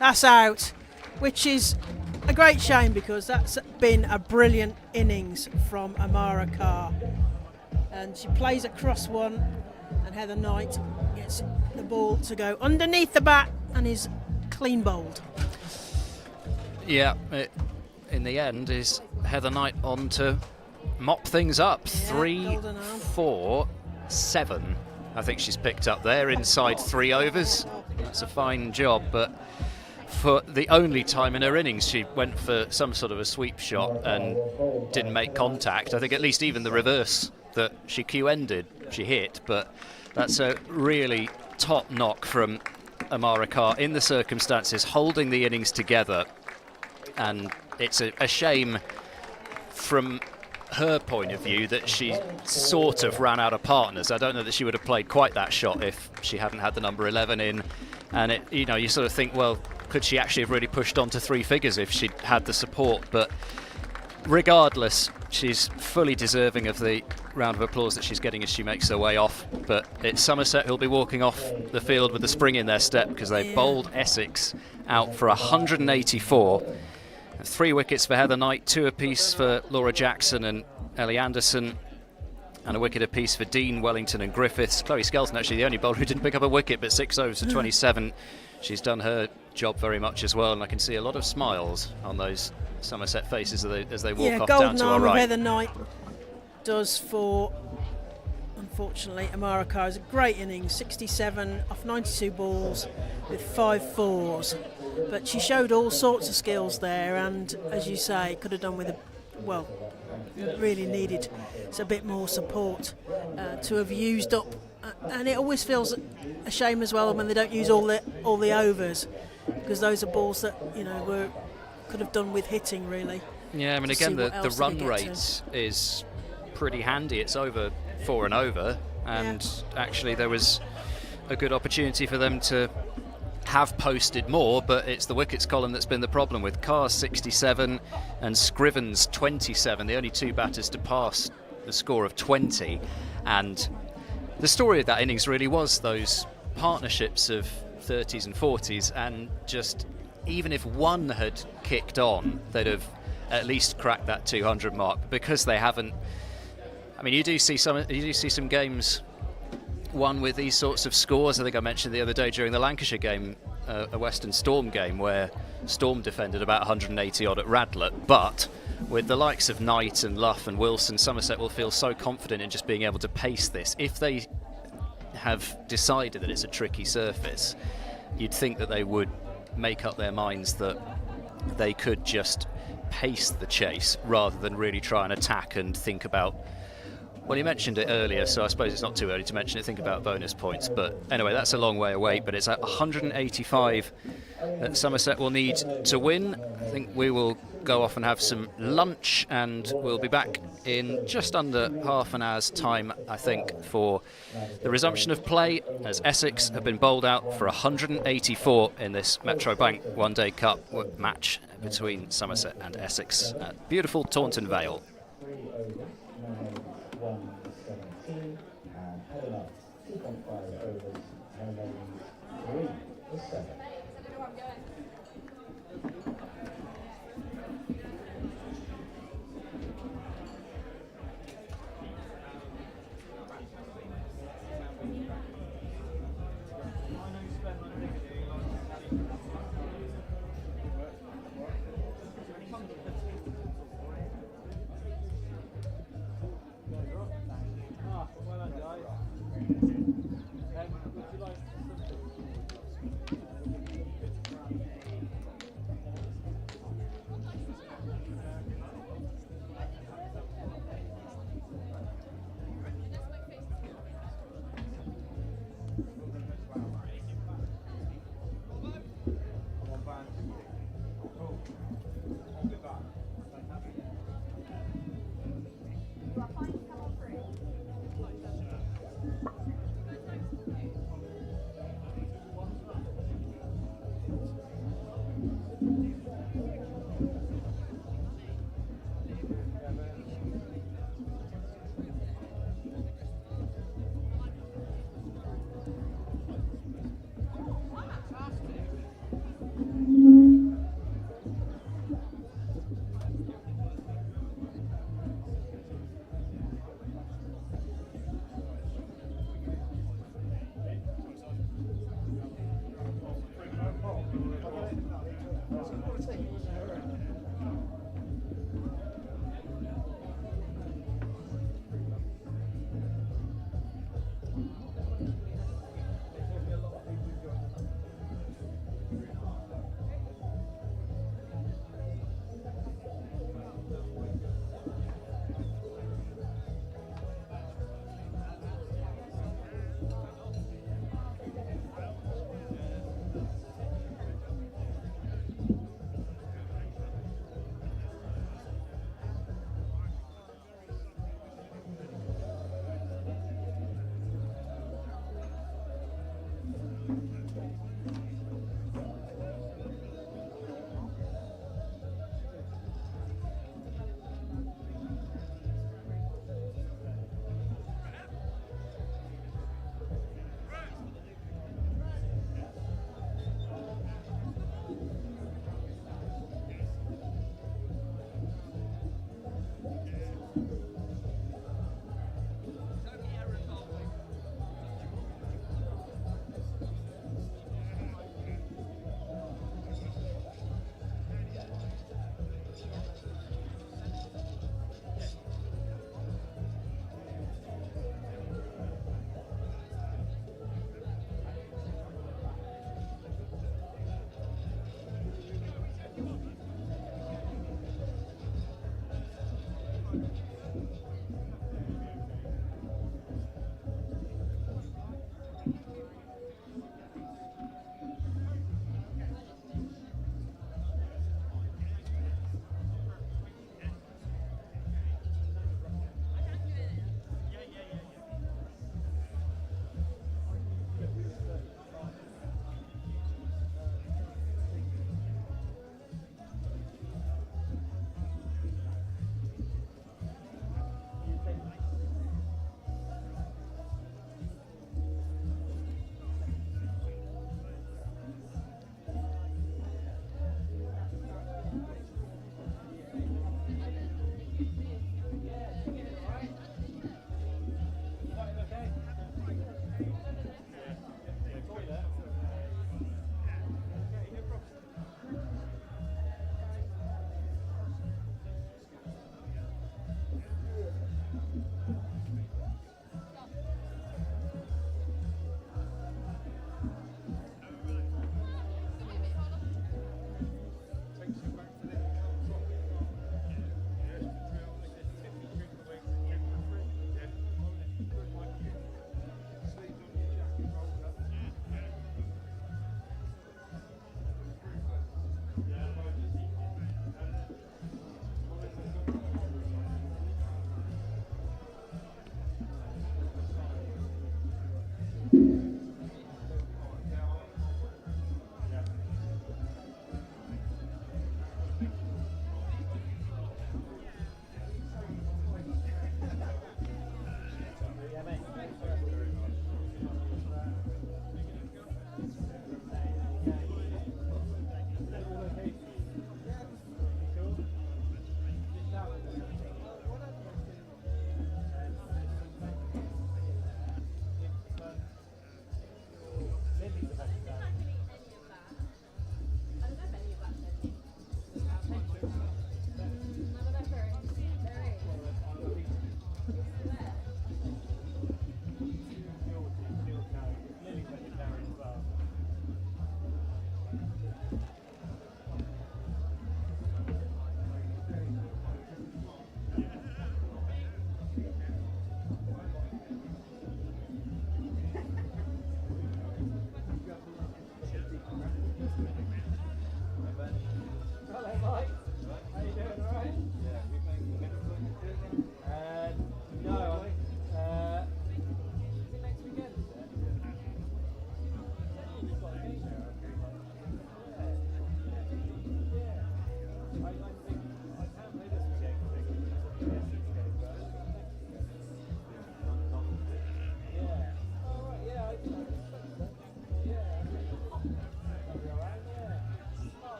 That's out, which is a great shame because that's been a brilliant innings from Amara Carr. And she plays across one, and Heather Knight gets the ball to go underneath the bat and is clean bowled. Yeah, in the end is Heather Knight on to mop things up. Yeah, 3, 4, 7. I think she's picked up there inside 3 overs. That's a fine job, but for the only time in her innings she went for some sort of a sweep shot and didn't make contact. I think at least even the reverse that she Q-ended, she hit, but that's a really top knock from Amara Carr in the circumstances, holding the innings together. And it's a shame from her point of view that she sort of ran out of partners. I don't know that she would have played quite that shot if she hadn't had the number 11 in. And it, you know, you sort of think, well, could she actually have really pushed on to 3 figures if she'd had the support? But regardless, she's fully deserving of the round of applause that she's getting as she makes her way off. But it's Somerset who'll be walking off the field with a spring in their step because they bowled Essex out for 184. 3 wickets for Heather Knight, 2 apiece for Laura Jackson and Ellie Anderson, and a wicket apiece for Dean, Wellington and Griffiths. Chloe Skelton actually the only bowler who didn't pick up a wicket, but 6 overs for 27. She's done her job very much as well, and I can see a lot of smiles on those Somerset faces as they walk off down to our right. Heather Knight does for, unfortunately, Amara Carr. Is a great innings, 67 off 92 balls with 5 fours. But she showed all sorts of skills there, and as you say, could have done with really needed a bit more support to have used up. And it always feels a shame as well when they don't use all the overs, because those are balls that could have done with hitting really. Yeah, I mean again the run rate is pretty handy. It's over 4 and over, and actually there was a good opportunity for them to have posted more, but it's the wickets column that's been the problem, with Carr 67 and Scrivens 27, the only 2 batters to pass the score of 20. And the story of that innings really was those partnerships of 30s and 40s, and just even if one had kicked on, they'd have at least cracked that 200 mark. But because they haven't, I mean, you do see some games won with these sorts of scores. I think I mentioned the other day during the Lancashire game, a Western Storm game where Storm defended about 180 odd at Radlett, but with the likes of Knight and Luff and Wilson, Somerset will feel so confident in just being able to pace this. If they have decided that it's a tricky surface, you'd think that they would make up their minds that they could just pace the chase rather than really try and attack and think about, well, you mentioned it earlier, so I suppose it's not too early to mention it, think about bonus points. But anyway, that's a long way away, but it's at 185 that Somerset will need to win. I think we will go off and have some lunch, and we'll be back in just under half an hour's time, I think, for the resumption of play, as Essex have been bowled out for 184 in this Metro Bank One Day Cup match between Somerset and Essex at beautiful Taunton Vale. 117 and Heather Knight 2.5 overs, remaining 3 for 7.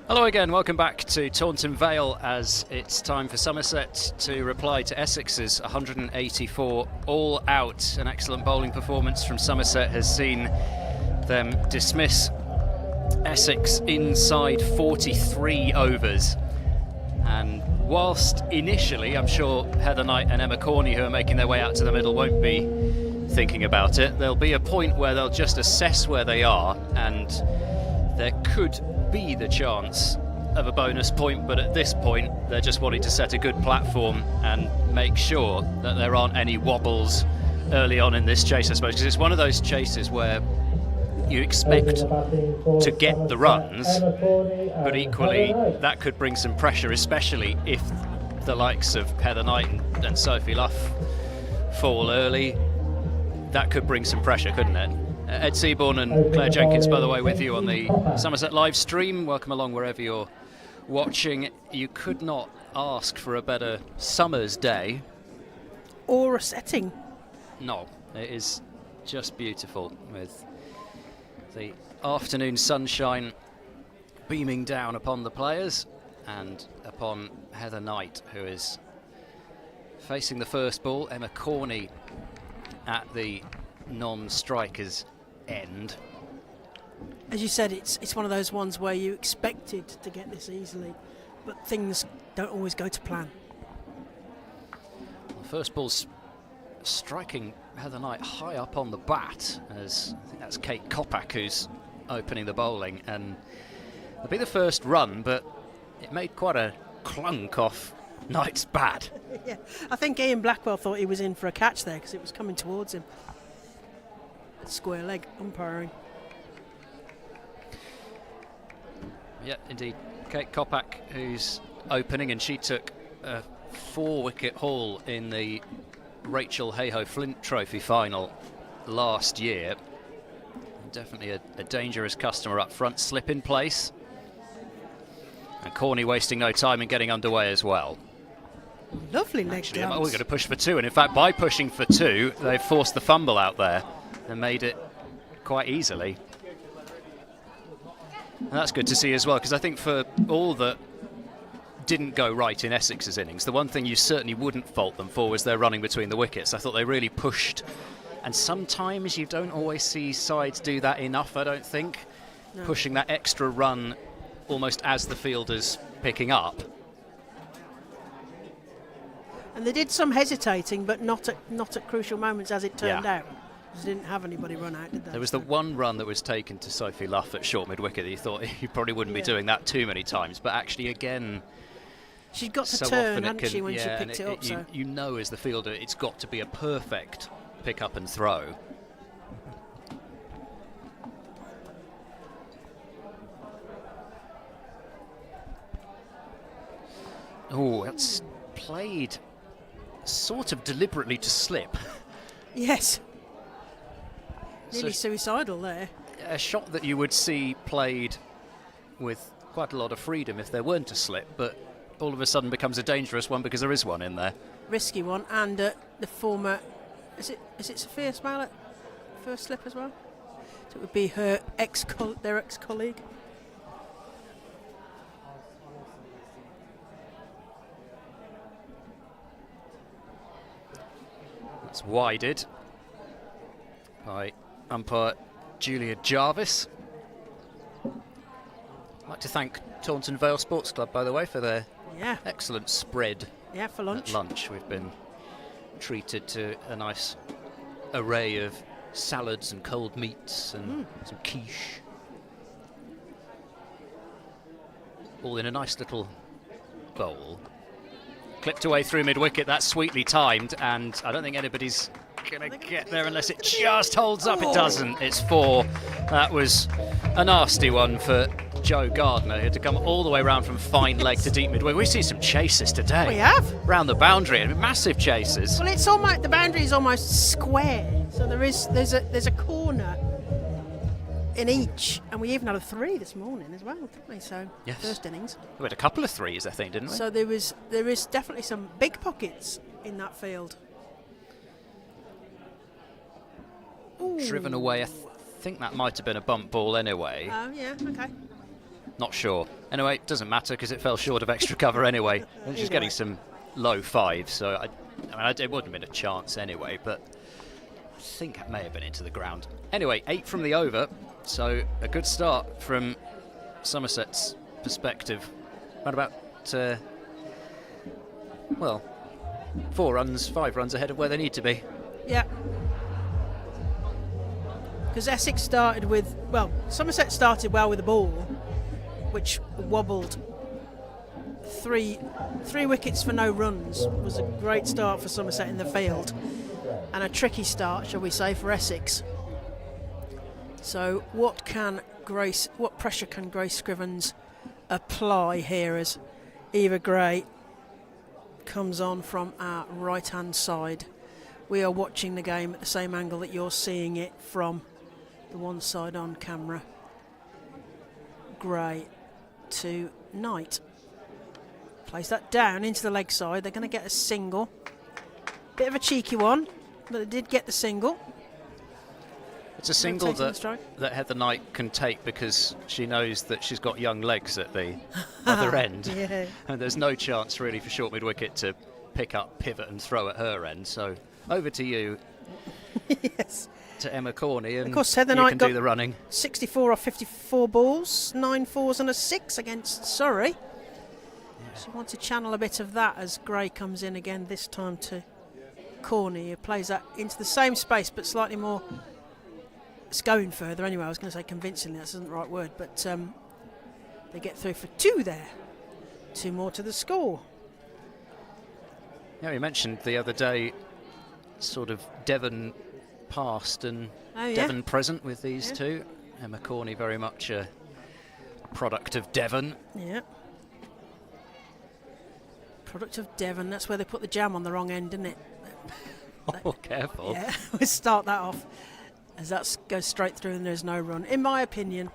Hello again, welcome back to Taunton Vale as it's time for Somerset to reply to Essex's 184 all out. An excellent bowling performance from Somerset has seen them dismiss Essex inside 43 overs. And whilst initially I'm sure Heather Knight and Emma Corney, who are making their way out to the middle, won't be thinking about it, there'll be a point where they'll just assess where they are, and there could be the chance of a bonus point, but at this point they're just wanting to set a good platform and make sure that there aren't any wobbles early on in this chase, I suppose, because it's one of those chases where you expect to get the runs, but equally that could bring some pressure, especially if the likes of Heather Knight and Sophie Luff fall early. That could bring some pressure, couldn't it? Ed Seaborn and Claire Jenkins, by the way, with you on the Somerset live stream. Welcome along wherever you're watching. You could not ask for a better summer's day. Or a setting. No, it is just beautiful with the afternoon sunshine beaming down upon the players and upon Heather Knight, who is facing the first ball. Emma Corney at the non-striker's end. As you said, it's one of those ones where you expected to get this easily, but things don't always go to plan. The first ball's striking Heather Knight high up on the bat, as I think that's Kate Kopak who's opening the bowling, and it'll be the first run, but it made quite a clunk off Knight's bat. Yeah, I think Ian Blackwell thought he was in for a catch there because it was coming towards him. Square leg umpiring. Yeah, indeed. Kate Kopak, who's opening, and she took a 4-wicket haul in the Rachel Hayhoe Flint Trophy final last year. Definitely a dangerous customer up front. Slip in place. And Corney wasting no time in getting underway as well. Lovely leg Actually, dance. we're going to push for 2, and in fact, by pushing for 2, they've forced the fumble out there and made it quite easily. And that's good to see as well, because I think for all that didn't go right in Essex's innings, the one thing you certainly wouldn't fault them for was their running between the wickets. I thought they really pushed, and sometimes you don't always see sides do that enough, I don't think. No. Pushing that extra run almost as the fielder's picking up. And they did some hesitating, but not at crucial moments, as it turned out. They didn't have anybody run out, did they? There was the one run that was taken to Sophie Luff at short mid-wicket that you thought you probably wouldn't be doing that too many times, but actually, again, she'd got to so turn, often hadn't she, when she picked it up? You know, as the fielder, it's got to be a perfect pick up and throw. Oh, that's played sort of deliberately to slip. Yes. Nearly suicidal there. A shot that you would see played with quite a lot of freedom if there weren't a slip, but all of a sudden becomes a dangerous one because there is one in there. Risky one, and the former, is it Sophia Smollett first slip as well? So it would be her their ex-colleague. It's wided by umpire Julia Jarvis. I'd like to thank Taunton Vale Sports Club, by the way, for their excellent spread. Yeah, for lunch. At lunch, we've been treated to a nice array of salads and cold meats and some quiche. All in a nice little bowl. Clipped away through mid-wicket, that's sweetly timed, and I don't think anybody's going to get there unless it just holds up. It doesn't. It's 4. That was a nasty one for Joe Gardner. He had to come all the way around from fine leg to deep mid-wicket. We've seen some chases today. We have. Round the boundary, and massive chases. Well, it's almost, the boundary is almost square, so there's a corner in each, and we even had a 3 this morning as well, didn't we? So yes. First innings. We had a couple of 3s, I think, didn't we? So there is definitely some big pockets in that field. Ooh. Driven away. I think that might have been a bump ball anyway. Oh yeah, okay. Not sure. Anyway, it doesn't matter because it fell short of extra cover anyway. And she's getting some low 5s, so it wouldn't have been a chance anyway, but I think it may have been into the ground. Anyway, 8 from the over, so a good start from Somerset's perspective. Around about, 5 runs ahead of where they need to be. Yeah. Because Essex started with, Somerset started well with the ball, which wobbled. 3 wickets for no runs was a great start for Somerset in the field, and a tricky start, shall we say, for Essex. So what pressure can Grace Scrivens apply here as Eva Gray comes on from our right hand side? We are watching the game at the same angle that you're seeing it from the one side on camera. Gray to Knight. Plays that down into the leg side. They're going to get a single. Bit of a cheeky one, but they did get the single. It's a single that Heather Knight can take because she knows that she's got young legs at the other end. Yeah. And there's no chance really for short mid-wicket to pick up, pivot and throw at her end. So over to you. Yes. To Emma Corney, and of course Heather you Knight can got do the running. 64 off 54 balls, 9 4s and a 6 against Surrey. Yeah. She wants to channel a bit of that as Gray comes in again, this time to Corney, who plays that into the same space but slightly more. It's going further anyway. I was going to say convincingly, that isn't the right word, but they get through for 2 there. 2 more to the score. Yeah, you mentioned the other day sort of Devon past and Devon present with these two. Emma Corney very much a product of Devon. Yeah. Product of Devon. That's where they put the jam on the wrong end, isn't it? Oh, careful. Yeah, we start that off as that goes straight through and there's no run. In my opinion,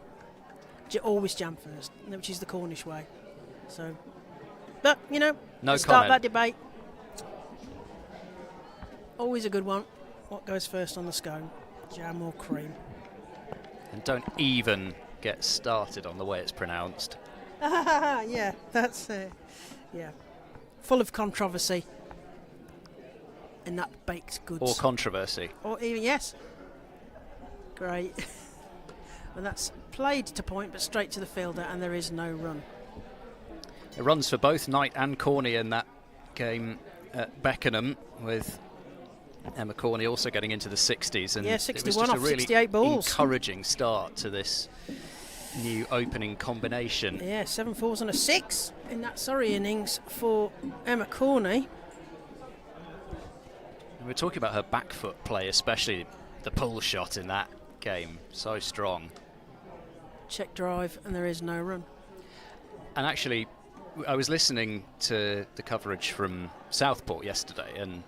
always jam first, which is the Cornish way. So, but you know, no start comment. that debate. Always a good one. What goes first on the scone, jam or cream? And don't even get started on the way it's pronounced. Yeah, that's yeah, full of controversy. In that baked goods. Or controversy. Or even, yes. Great. And that's played to point, but straight to the fielder, and there is no run. It runs for both Knight and Corney in that game at Beckenham, with Emma Corney also getting into the 60s. And yeah, it 61 was just off a really 68 balls. encouraging start to this new opening combination. Yeah, 7 fours and a 6 in that Surrey innings for Emma Corney. We're talking about her back foot play, especially the pull shot in that game. So strong. Check drive, and there is no run. And actually, I was listening to the coverage from Southport yesterday, and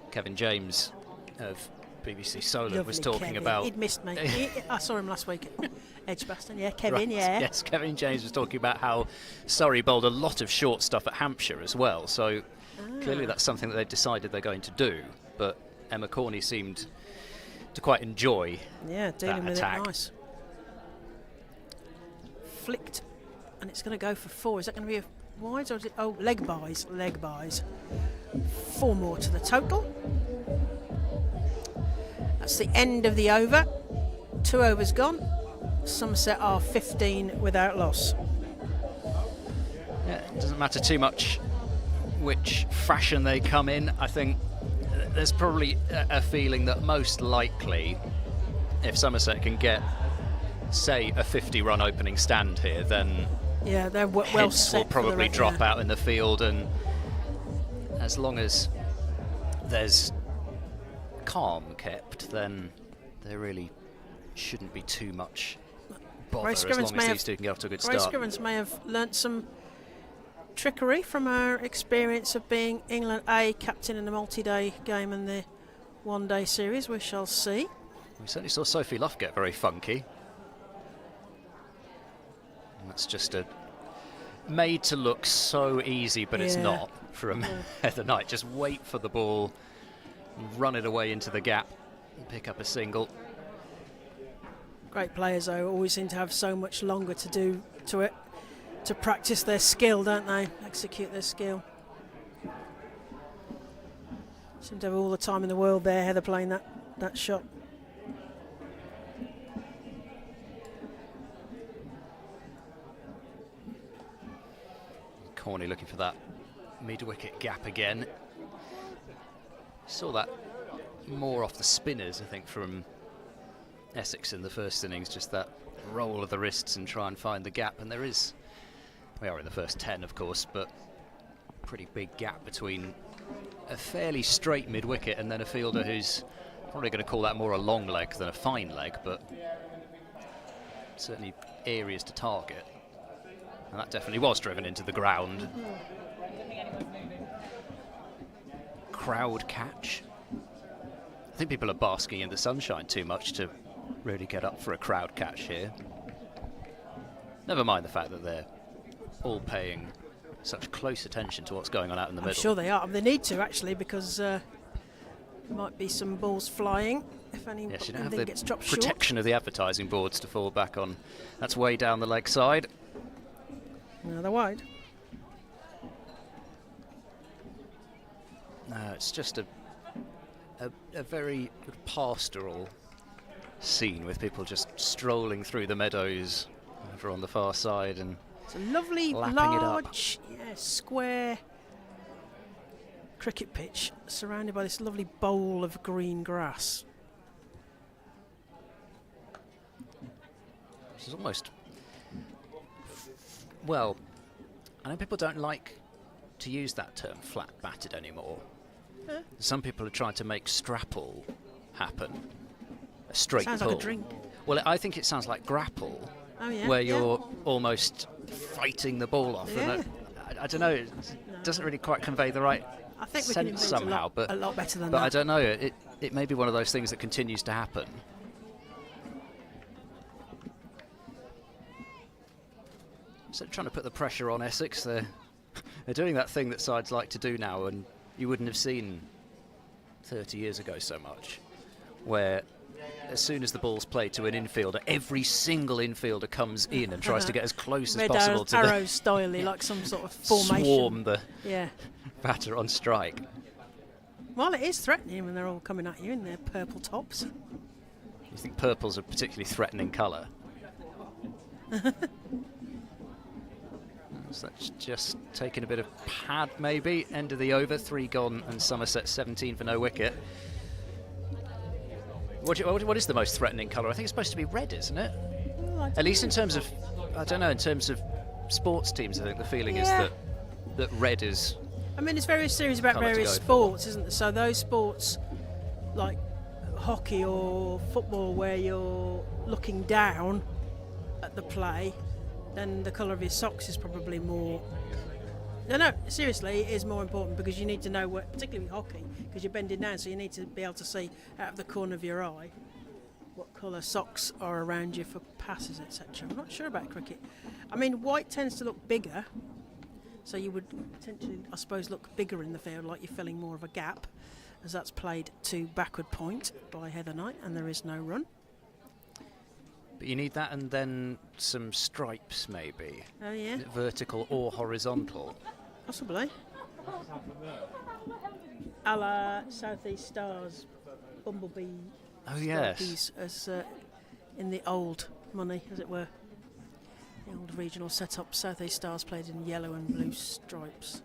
Kevin James of BBC Solar Lovely was talking Kevin. about... He'd missed me. I saw him last week at Edgbaston. Yeah, Kevin, Right. yeah. Yes, Kevin James was talking about how Surrey bowled a lot of short stuff at Hampshire as well. So clearly that's something that they've decided they're going to do. But Emma Corney seemed to quite enjoy dealing with attack. it nice. Flicked, and it's going to go for 4. Is that going to be a wide or is it? Oh, leg buys. 4 more to the total. That's the end of the over. 2 overs gone. Somerset are 15 without loss. Yeah, it doesn't matter too much which fashion they come in. I think there's probably a feeling that most likely, if Somerset can get, say, a 50-run opening stand here, then yeah, they're well heads set. will probably for the drop out in the field, and as long as there's calm kept, then there really shouldn't be too much bother as long as these two can get off to a good Ray start. Scrivens may have learnt some trickery from her experience of being England A captain in the multi-day game and the one-day series. We shall see. We certainly saw Sophie Luff get very funky. And that's just made to look so easy, but it's not from Heather Knight. Just wait for the ball, run it away into the gap, and pick up a single. Great players, though, always seem to have so much longer to do to it, to practice their skill, don't they? Execute their skill. Seem to have all the time in the world there, Heather, playing that shot. Corney looking for that mid-wicket gap again. Saw that more off the spinners, I think, from Essex in the first innings, just that roll of the wrists and try and find the gap. And there is, we are in the first 10, of course, but pretty big gap between a fairly straight mid-wicket and then a fielder who's probably going to call that more a long leg than a fine leg, but certainly areas to target. And that definitely was driven into the ground. Crowd catch. I think people are basking in the sunshine too much to really get up for a crowd catch here. Never mind the fact that they're all paying such close attention to what's going on out in the middle. I'm sure they are. They need to, actually, because there might be some balls flying if anything gets dropped short. Protection of the advertising boards to fall back on. That's way down the leg side. No, they're wide. No, it's just a very pastoral scene with people just strolling through the meadows over on the far side and it's a lovely, large, square cricket pitch surrounded by this lovely bowl of green grass. This is almost... Well, I know people don't like to use that term, flat-batted, anymore. Huh? Some people are trying to make strapple happen. A straight Sounds pull. like a drink. Well, I think it sounds like grapple, where you're almost fighting the ball off. Yeah. And I don't know, it doesn't really quite convey the right I think we can sense invent somehow. a lot better than but that. I don't know, it may be one of those things that continues to happen. So trying to put the pressure on Essex, they're doing that thing that sides like to do now, and you wouldn't have seen 30 years ago so much, where as soon as the ball's played to an infielder, every single infielder comes in and tries to get as close as possible to arrow style, like some sort of formation. Swarm the Yeah. batter on strike. Well, it is threatening when they're all coming at you in their purple tops. You think purple's a particularly threatening colour? So that's just taking a bit of pad, maybe. End of the over, 3 gone, and Somerset 17 for no wicket. What is the most threatening colour? I think it's supposed to be red, isn't it? Well, At least in terms of, I don't know, in terms of sports teams, I think the feeling is that red is. I mean, it's very serious about colour to various go for. sports, isn't there? So those sports, like hockey or football, where you're looking down at the play, then the colour of your socks is probably more. No, seriously, it is more important because you need to know, particularly with hockey, because you're bending down, so you need to be able to see out of the corner of your eye what colour socks are around you for passes, etc. I'm not sure about cricket. I mean, white tends to look bigger, so you would potentially, I suppose, look bigger in the field, like you're filling more of a gap, as that's played to backward point by Heather Knight, and there is no run. But you need that and then some stripes, maybe. Oh, yeah? Vertical or horizontal. Possibly. A la Southeast Stars, Bumblebee. Oh, yes. Stripies, as in the old money, as it were. The old regional setup. Southeast Stars played in yellow and blue stripes.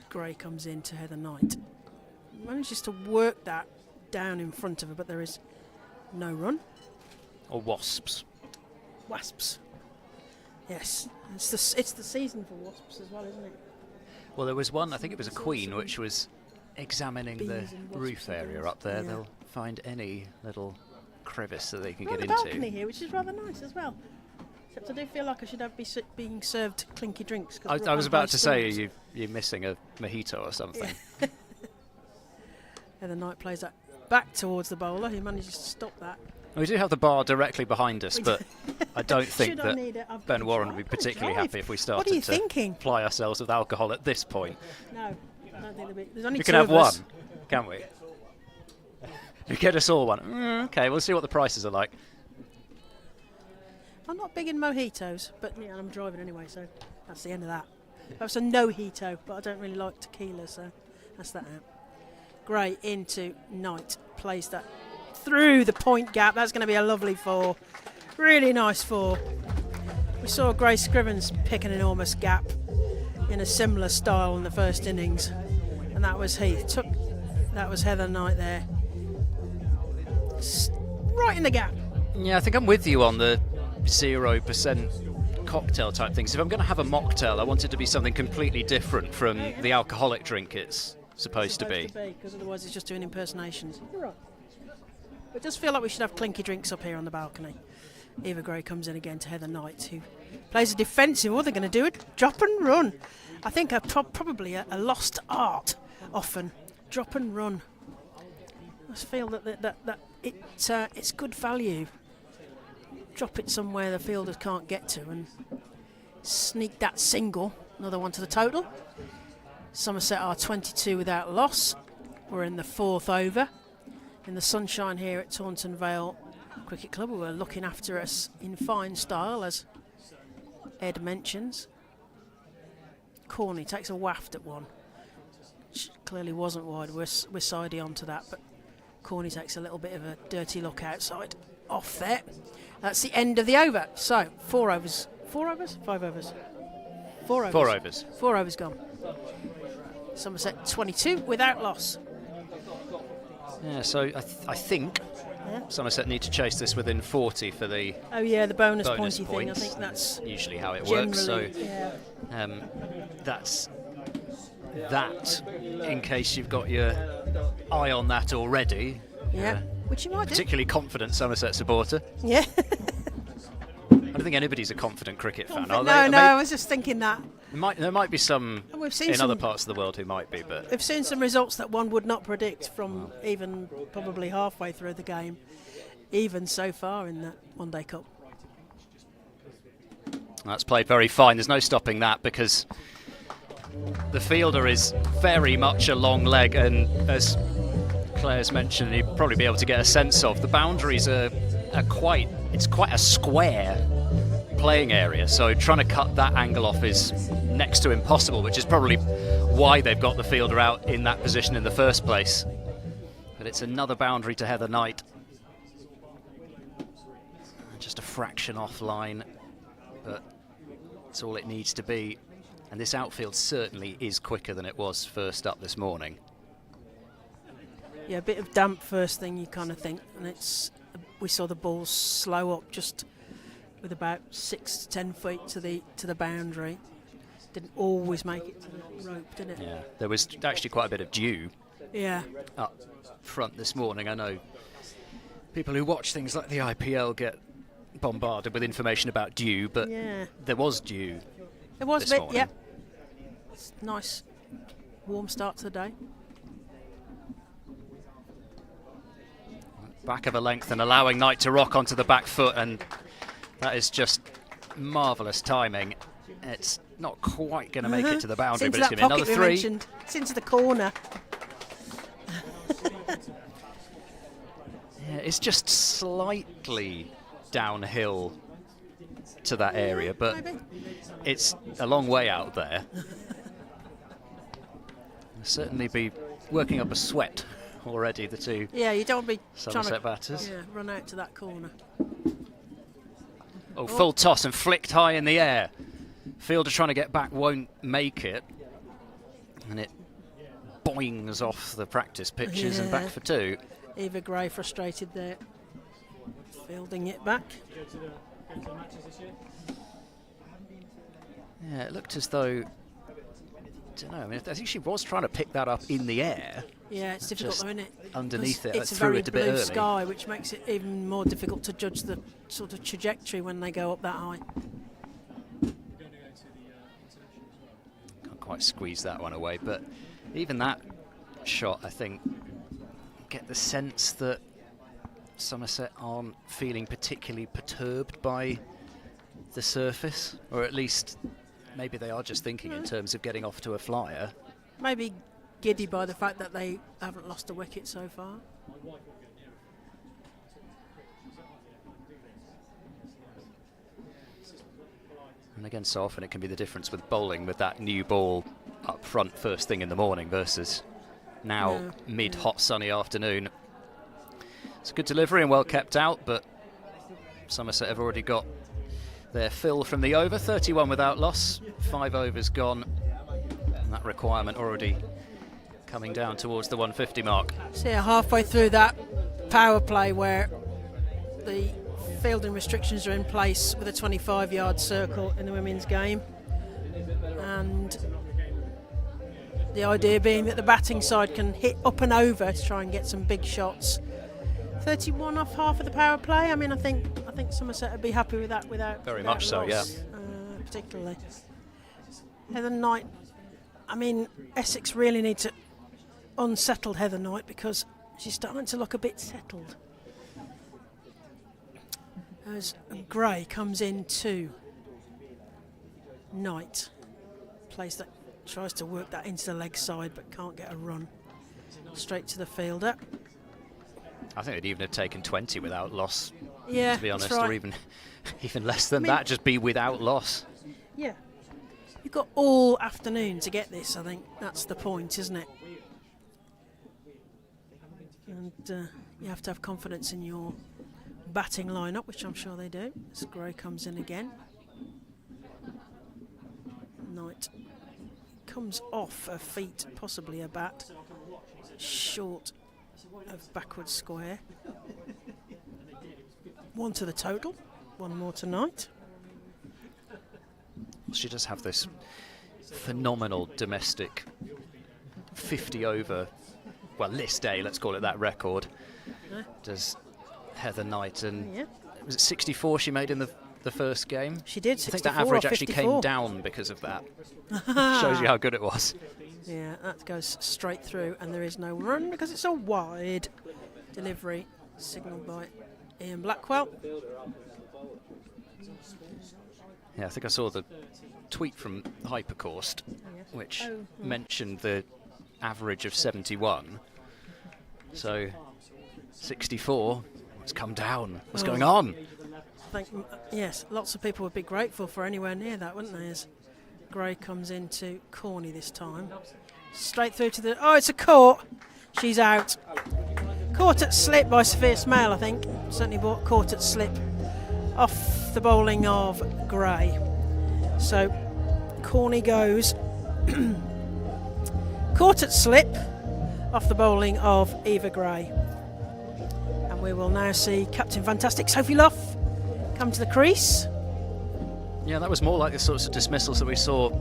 Gray comes in to Heather Knight. Manages to work that down in front of her, but there is no run. Or wasps. Wasps. Yes, it's the season for wasps as well, isn't it? Well, there was one, I think it was a queen, which was examining the Bees and wasps roof and area things. up there. Yeah. They'll find any little crevice that they can We're on get the into. balcony here, which is rather nice as well. Except I do feel like I should be being served clinky drinks. 'Cause we're I up was on high about to say, stools. you're missing a mojito or something. Yeah. Heather Knight plays that back towards the bowler. He manages to stop that. We do have the bar directly behind us, but I don't think Should I that need it? I've got Ben to Warren drive. would be I've got to particularly drive. happy if we What are started you to thinking? ply ourselves with alcohol at this point. No, I don't think there's only We two can have of us. one, can't we? You get us all one. Okay, we'll see what the prices are like. I'm not big in mojitos, but yeah, I'm driving anyway, so that's the end of that. That's a no-hito, but I don't really like tequila, so that's that out. Gray into Knight, plays that through the point gap. That's going to be a lovely 4. Really nice 4. We saw Gray Scrivens pick an enormous gap in a similar style in the first innings, and that was Heath. That was Heather Knight there. Right in the gap. Yeah, I think I'm with you on the 0% cocktail type things. If I'm going to have a mocktail, I want it to be something completely different from the alcoholic drink it's supposed to be. Because otherwise it's just doing impersonations. You're right. It does feel like we should have clinky drinks up here on the balcony. Eva Gray comes in again to Heather Knight, who plays a defensive. What they're going to do it? Drop and run. I think probably a lost art. Often drop and run. I just feel that it's good value. Drop it somewhere the fielders can't get to and sneak that single. Another one to the total. Somerset are 22 without loss. We're in the 4th over. In the sunshine here at Taunton Vale Cricket Club, who are looking after us in fine style, as Ed mentions. Corney takes a waft at one. Which clearly wasn't wide. We're sidey onto that, but Corney takes a little bit of a dirty look outside. Off there. That's the end of the over. So, 4 overs. 4 overs? 5 overs? 4 overs. 4 overs. 4 overs gone. Somerset 22 without loss. Yeah, so I think Somerset need to chase this within 40 for the Oh yeah, the bonus bonus pointy thing. I think that's usually how it works. So yeah. that's that. In case you've got your eye on that already. Yeah, which you might do. Particularly confident Somerset supporter. Yeah. don't think anybody's a confident cricket fan, No, are they? no, I was just thinking that. There might be some And we've seen in some- other parts of the world who might be, but We've seen some results that one would not predict from even probably halfway through the game, even so far in the One Day Cup. that's played very fine. There's no stopping that because the fielder is very much a long leg, and as Claire's mentioned, you'd probably be able to get a sense of, the boundaries are quite a square playing area, so trying to cut that angle off is next to impossible, which is probably why they've got the fielder out in that position in the first place. But it's another boundary to Heather Knight. Just a fraction offline, but it's all it needs to be. And this outfield certainly is quicker than it was first up this morning. Yeah, a bit of damp first thing, you kind of think, and we saw the ball slow up just with about 6 to 10 feet to the boundary. Didn't always make it to the rope, did it? Yeah, there was actually quite a bit of dew up front this morning. I know people who watch things like the IPL get bombarded with information about dew, but there was dew. There was this a bit, morning. yep. It's nice, warm start to the day. Back of a length and allowing Knight to rock onto the back foot, and that is just marvellous timing. It's not quite going to make it to the boundary, but it's going to be another three. It's into the corner. Yeah, it's just slightly downhill to that area, but Maybe. it's a long way out there. They'll certainly be working up a sweat already, the two Yeah, you don't want to be trying Somerset to batters. run out to that corner. Oh, full toss and flicked high in the air. Fielder trying to get back, won't make it. And it boings off the practice pitches and back for two. Eva Gray frustrated there, fielding it back. Yeah, it looked as though, I don't know, I mean, I think she was trying to pick that up in the air. Yeah, it's difficult Just though, isn't it? underneath 'Cause it, it's a threw very it a bit blue early. sky, which makes it even more difficult to judge the sort of trajectory when they go up that high. Can't quite squeeze that one away, but even that shot, I think, get the sense that Somerset aren't feeling particularly perturbed by the surface, or at least maybe they are just thinking in terms of getting off to a flyer. Maybe giddy by the fact that they haven't lost a wicket so far. And again, so often it can be the difference with bowling, with that new ball up front first thing in the morning versus now mid-hot sunny afternoon. It's a good delivery and well kept out, but Somerset have already got their fill from the over. 31 without loss, 5 overs gone, and that requirement already coming down towards the 150 mark. So yeah, halfway through that power play where the fielding restrictions are in place with a 25-yard circle in the women's game, and the idea being that the batting side can hit up and over to try and get some big shots. 31 off half of the power play. I mean, I think Somerset would be happy with that without Very without much so, loss, particularly. Heather Knight. I mean, Essex really need to unsettle Heather Knight because she's starting to look a bit settled. As Gray comes in to Knight, plays that, tries to work that into the leg side but can't get a run. Straight to the fielder. I think they'd even have taken 20 without loss, Yeah, to be honest, that's right. or even less than that, just be without loss. Yeah. You've got all afternoon to get this, I think. That's the point, isn't it? And you have to have confidence in your batting lineup, which I'm sure they do. As Gray comes in again. Knight comes off her feet, possibly a bat, short of backward square. One to the total, one more tonight. She does have this phenomenal domestic 50 over, well, list day, let's call it that, record. Does Heather Knight, and was it 64 she made in the the first game. She did. I think that 64 average off actually 54. came down because of that. Shows you how good it was. Yeah, that goes straight through, and there is no run because it's a wide delivery signalled by Ian Blackwell. Yeah, I think I saw the tweet from Hypercourst, which mentioned the average of 71. So 64, it's come down. What's going on? I think, yes, lots of people would be grateful for anywhere near that, wouldn't they? As Gray comes into Corney this time. Straight through to the... Oh, it's a caught. She's out. Caught at slip by Sophia Smale, I think. Certainly caught at slip off the bowling of Gray. So Corney goes caught at slip off the bowling of Eva Gray. And we will now see Captain Fantastic Sophie Luff come to the crease. Yeah, that was more like the sorts of dismissals that we saw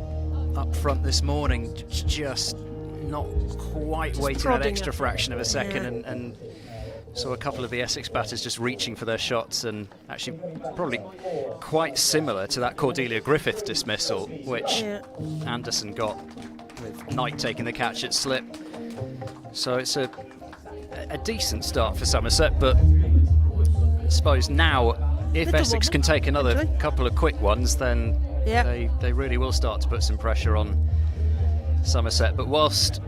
up front this morning. Just not quite Just waiting that prodding extra her. fraction of a second, Yeah. and saw a couple of the Essex batters just reaching for their shots, and actually probably quite similar to that Cordelia Griffith dismissal, which Anderson got with Knight taking the catch at slip. So it's a decent start for Somerset, but I suppose now if Little Essex wobble, can take another actually. couple of quick ones, then they really will start to put some pressure on Somerset. But whilst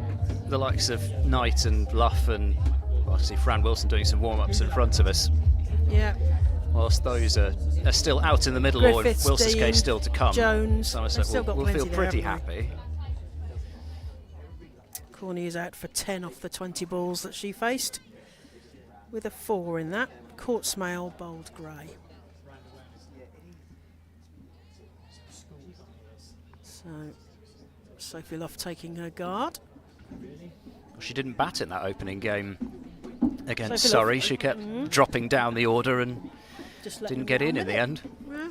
the likes of Knight and Luff and obviously Fran Wilson doing some warm-ups in front of us, whilst those are still out in the middle, Griffiths, or in Wilson's Dean, case still to come, Jones, Somerset they've still got will plenty feel there, pretty haven't they? happy. Corney is out for 10 off the 20 balls that she faced, with a 4 in that. Caught Smale, bowled Gray. So Sophie Luff taking her guard. She didn't bat in that opening game against Sophie Surrey. Luff, She kept dropping down the order and Just let didn't them get in on the with it. end. Yeah.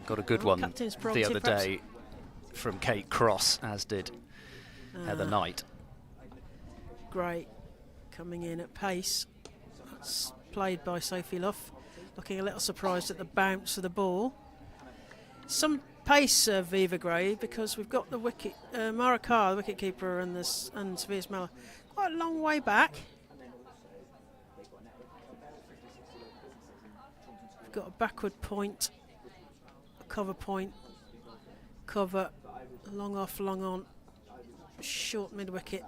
Got a good Well, one captain's the prerogative, other perhaps. day from Kate Cross, as did Heather Knight. Gray coming in at pace. That's played by Sophie Luff, looking a little surprised at the bounce of the ball. Some pace of Eva Gray, because we've got the wicket, Mara Carr, the wicket keeper, and Sophia Smale quite a long way back. We've got a backward point, a cover point, cover, long off, long on, short mid wicket.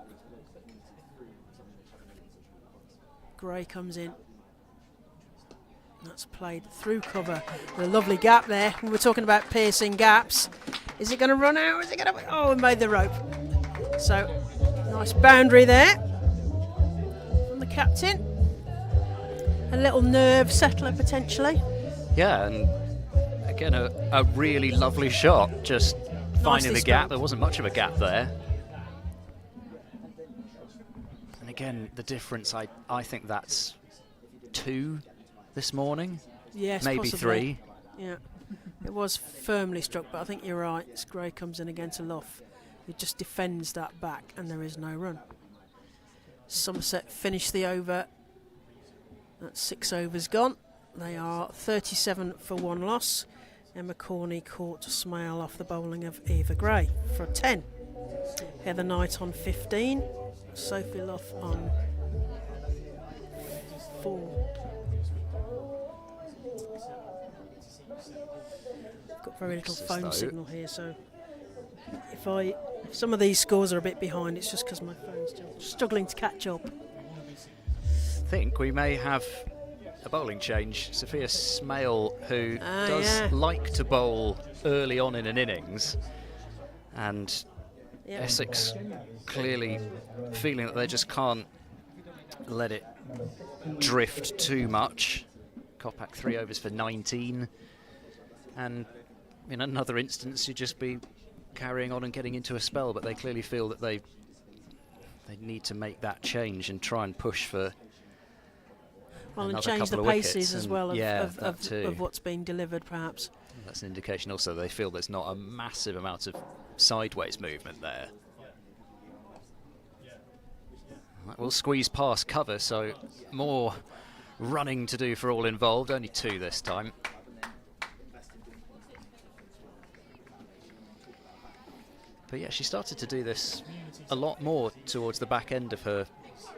Gray comes in. That's played through cover. A lovely gap there. We were talking about piercing gaps. Is it going to run out? Is it going to... Oh, it made the rope. So, nice boundary there from the captain. A little nerve settler potentially. Yeah, and again, a really lovely shot. Just finding the gap. spelt. There wasn't much of a gap there. And again, the difference, I think that's 2 this morning. Yes, maybe possibly. 3. Yeah, it was firmly struck, but I think you're right. As Gray comes in against a Luff, who just defends that back, and there is no run. Somerset finish the over. That's 6 overs gone. They are 37 for 1 loss. Emma Corney caught Smale off the bowling of Eva Gray for 10. Heather Knight on 15. Sophie Luff on 4. I've got very little phone signal here, so if some of these scores are a bit behind, it's just because my phone's still struggling to catch up. I think we may have a bowling change. Sophia Smale, who does like to bowl early on in an innings, and Essex clearly feeling that they just can't let it drift too much. Kopak 3 overs for 19, and in another instance you'd just be carrying on and getting into a spell, but they clearly feel that they need to make that change and try and push for and change the paces as well of what's being delivered, perhaps. That's an indication also they feel there's not a massive amount of sideways movement there. That will squeeze past cover, so more running to do for all involved. Only 2 this time. But yeah, she started to do this a lot more towards the back end of her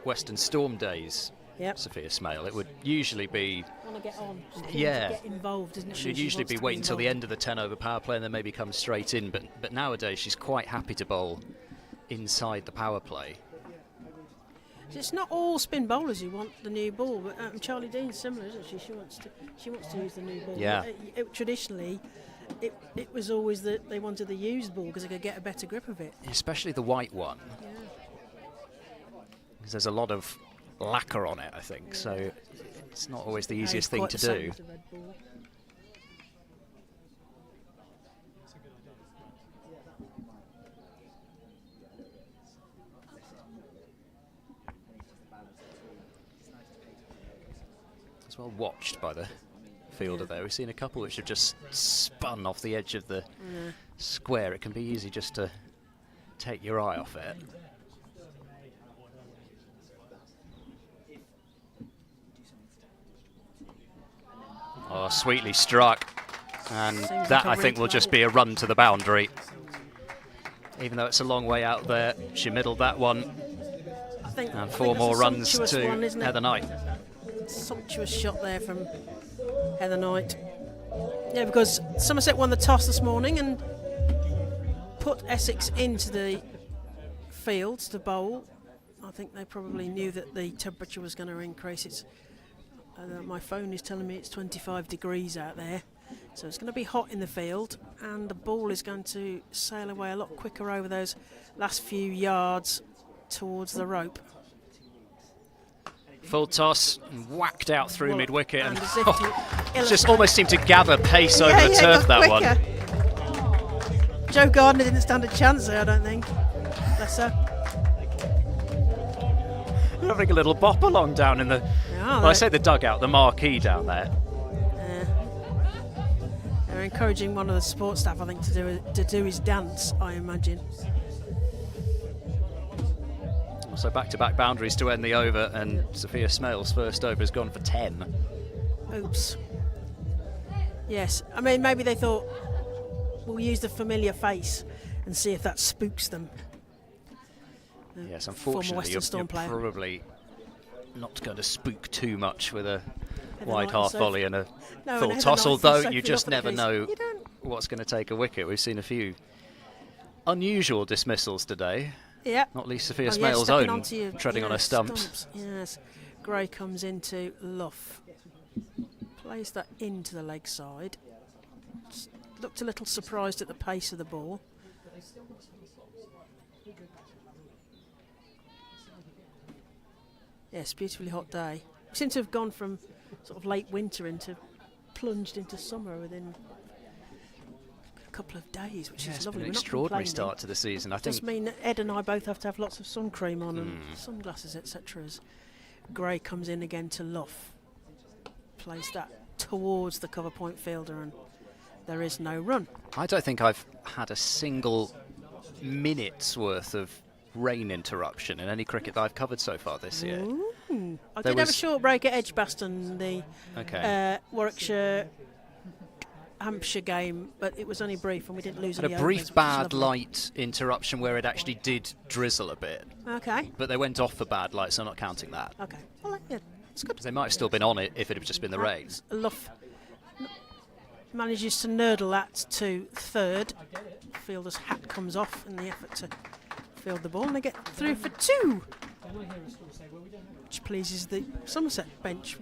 Western Storm days. Yep. Sophia Smale. It would usually be. Want to get on. Yeah. To get involved, isn't she? She'd usually be waiting until the end of the 10 over power play and then maybe come straight in. But nowadays she's quite happy to bowl inside the power play. It's not all spin bowlers who want the new ball, but Charlie Dean's similar, isn't she? She wants to use the new ball. Yeah. Traditionally, it was always that they wanted the used ball because they could get a better grip of it. Especially the white one. Yeah. Because there's a lot of lacquer on it, I think, yeah. so it's not always the easiest thing to do. As well watched by the fielder there. We've seen a couple which have just spun off the edge of the square. It can be easy just to take your eye off it. Oh, sweetly struck. And that, I think, will just be a run to the boundary. Even though it's a long way out there, she middled that one. And 4 more runs to Heather Knight. Sumptuous shot there from Heather Knight. Yeah, because Somerset won the toss this morning and put Essex into the fields to bowl. I think they probably knew that the temperature was going to increase. It's my phone is telling me it's 25 degrees out there, so it's going to be hot in the field, and the ball is going to sail away a lot quicker over those last few yards towards the rope. Full toss, and whacked out through mid-wicket, and it just almost seemed to gather pace over the turf, that quicker. one. Joe Gardner didn't stand a chance there, I don't think. Bless her. They're having a little bop along down in the, well, I say the dugout, the marquee down there. They're encouraging one of the support staff, I think, to do his dance, I imagine. So back-to-back boundaries to end the over, and Sophia Smale's first over has gone for 10. Oops. Yes, I mean, maybe they thought, we'll use the familiar face and see if that spooks them. Yes, unfortunately, you're probably not going to spook too much with a wide half volley and a full toss, although you just never know what's going to take a wicket. We've seen a few unusual dismissals today. Yeah. Not least Sophia Smale's own, treading on her stumps. Yes. Gray comes into Luff. Plays that into the leg side. Looked a little surprised at the pace of the ball. Yes, beautifully hot day. We seem to have gone from sort of late winter into plunged into summer within a couple of days, which is lovely. Been an extraordinary start to the season. I think. Does mean that Ed and I both have to have lots of sun cream on and sunglasses, etc. As Gray comes in again to Luff, plays that towards the cover point fielder, and there is no run. I don't think I've had a single minute's worth of rain interruption in any cricket that I've covered so far this year. I did have a short break at Edgbaston, the Warwickshire Hampshire game, but it was only brief and we didn't lose any. A brief bad light interruption where it actually did drizzle a bit. Okay. But they went off for bad light, so I'm not counting that. Okay. Well, yeah, it's good. They might have still been on it if it had just been the rain. Luff manages to nurdle that to third. Fielder's hat comes off in the effort to field the ball, and they get through for 2, which pleases the Somerset bench,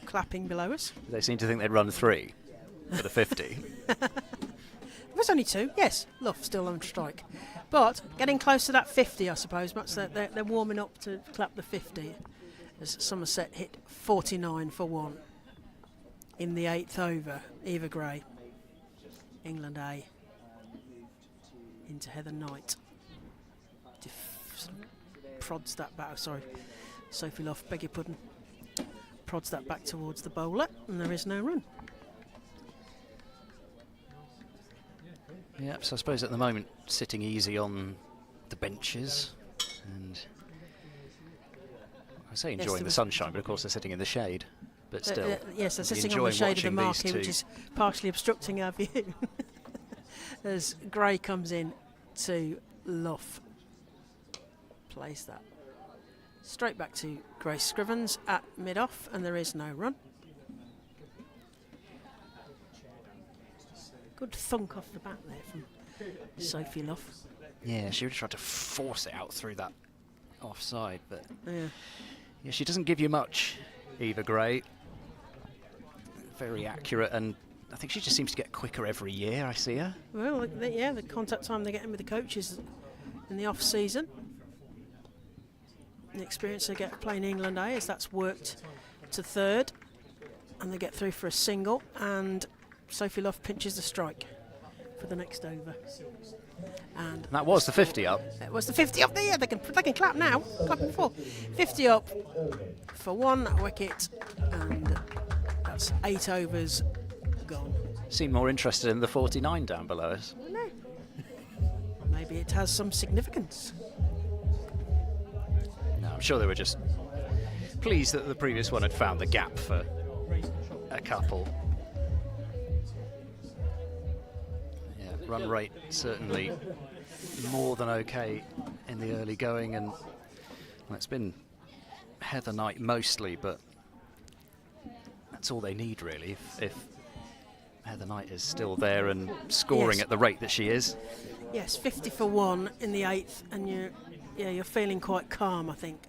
clapping below us. They seem to think they'd run 3 for the 50. There's only 2, yes. Luff still on strike, but getting close to that 50, I suppose. Much they're warming up to clap the 50 as Somerset hit 49 for 1 in the 8th over. Eva Gray, England A, into Heather Knight. Prods that back, Sophie Luff, beg your pudding. Prods that back towards the bowler, and there is no run. Yep, so I suppose at the moment sitting easy on the benches, and I say enjoying the sunshine, but of course they're sitting in the shade. but still. Yes, they're I'll be sitting on the enjoying shade of the watching marquee, these which two. is partially obstructing our view. As Gray comes in to Luff. Plays that straight back to Grace Scrivens at mid-off, and there is no run. Good thunk off the bat there from Sophie Luff. Yeah, she really tried to force it out through that offside, but Yeah. she doesn't give you much, Eva Gray. Very accurate, and I think she just seems to get quicker every year I see her. Well, the contact time they get in with the coaches in the off-season. The experience they get playing England A is that's worked to third, and they get through for a single, and Sophie Luff pinches the strike for the next over. And that was the 50 up. It was the 50 up there. They can clap now. Clapping for 50 up for 1 wicket, and that's 8 overs gone. Seem more interested in the 49 down below us. I don't know. Maybe it has some significance. No, I'm sure they were just pleased that the previous one had found the gap for a couple. Yeah, run rate certainly more than okay in the early going, and well, it's been Heather Knight mostly, but that's all they need really. If Heather Knight is still there and scoring Yes. at the rate that she is. Yes, 50 for 1 in the 8th, and you're feeling quite calm, I think.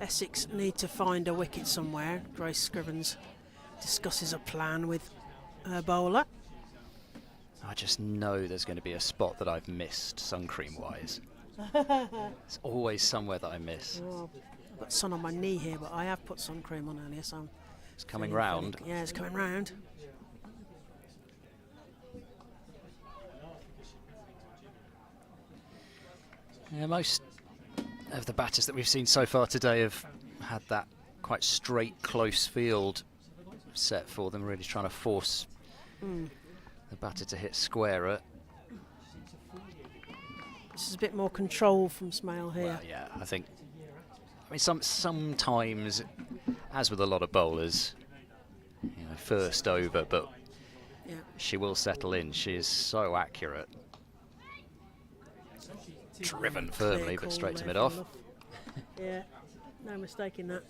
Essex need to find a wicket somewhere. Grace Scrivens discusses a plan with her bowler. I just know there's going to be a spot that I've missed sun cream wise. It's always somewhere that I miss. Oh, I've got sun on my knee here, but I have put sun cream on earlier, so It's coming round. Yeah, it's coming round. Yeah, most of the batters that we've seen so far today have had that quite straight, close field set for them, really trying to force the batter to hit squarer. This is a bit more control from Smale here. Well, yeah, I mean, sometimes, as with a lot of bowlers, first over, but she will settle in. She is so accurate. Driven firmly, but straight to mid-off. Yeah, no mistake in that.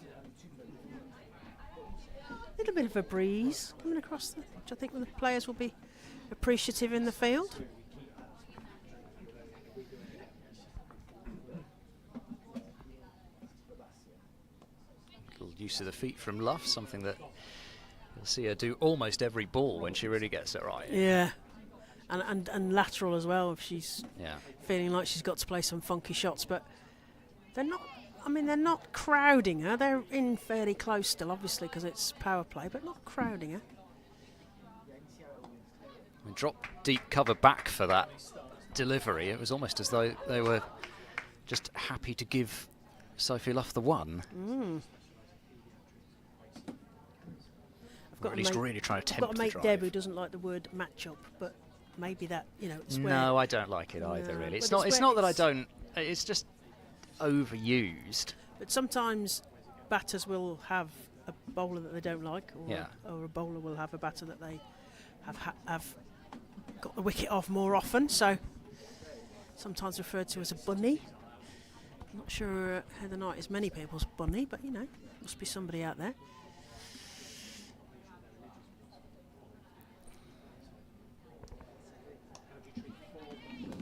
Little bit of a breeze coming across, which I think the players will be appreciative in the field. Little use of the feet from Luff, something that you'll see her do almost every ball when she really gets it right. Yeah, and lateral as well if she's Yeah. feeling like she's got to play some funky shots, but they're not. I mean, they're not crowding her. They're in fairly close still, obviously, because it's power play, but not crowding her. And drop deep cover back for that delivery. It was almost as though they were just happy to give Sophie Luff the one. Or at least really trying to tempt I've got a mate the Deb drive. who doesn't like the word match-up, but maybe that, it's where... No, I don't like it either, No, really. It's but not. It's not that I don't. It's just overused. But sometimes batters will have a bowler that they don't like, or a bowler will have a batter that they have got the wicket off more often, so sometimes referred to as a bunny. I'm not sure Heather Knight is many people's bunny, but must be somebody out there.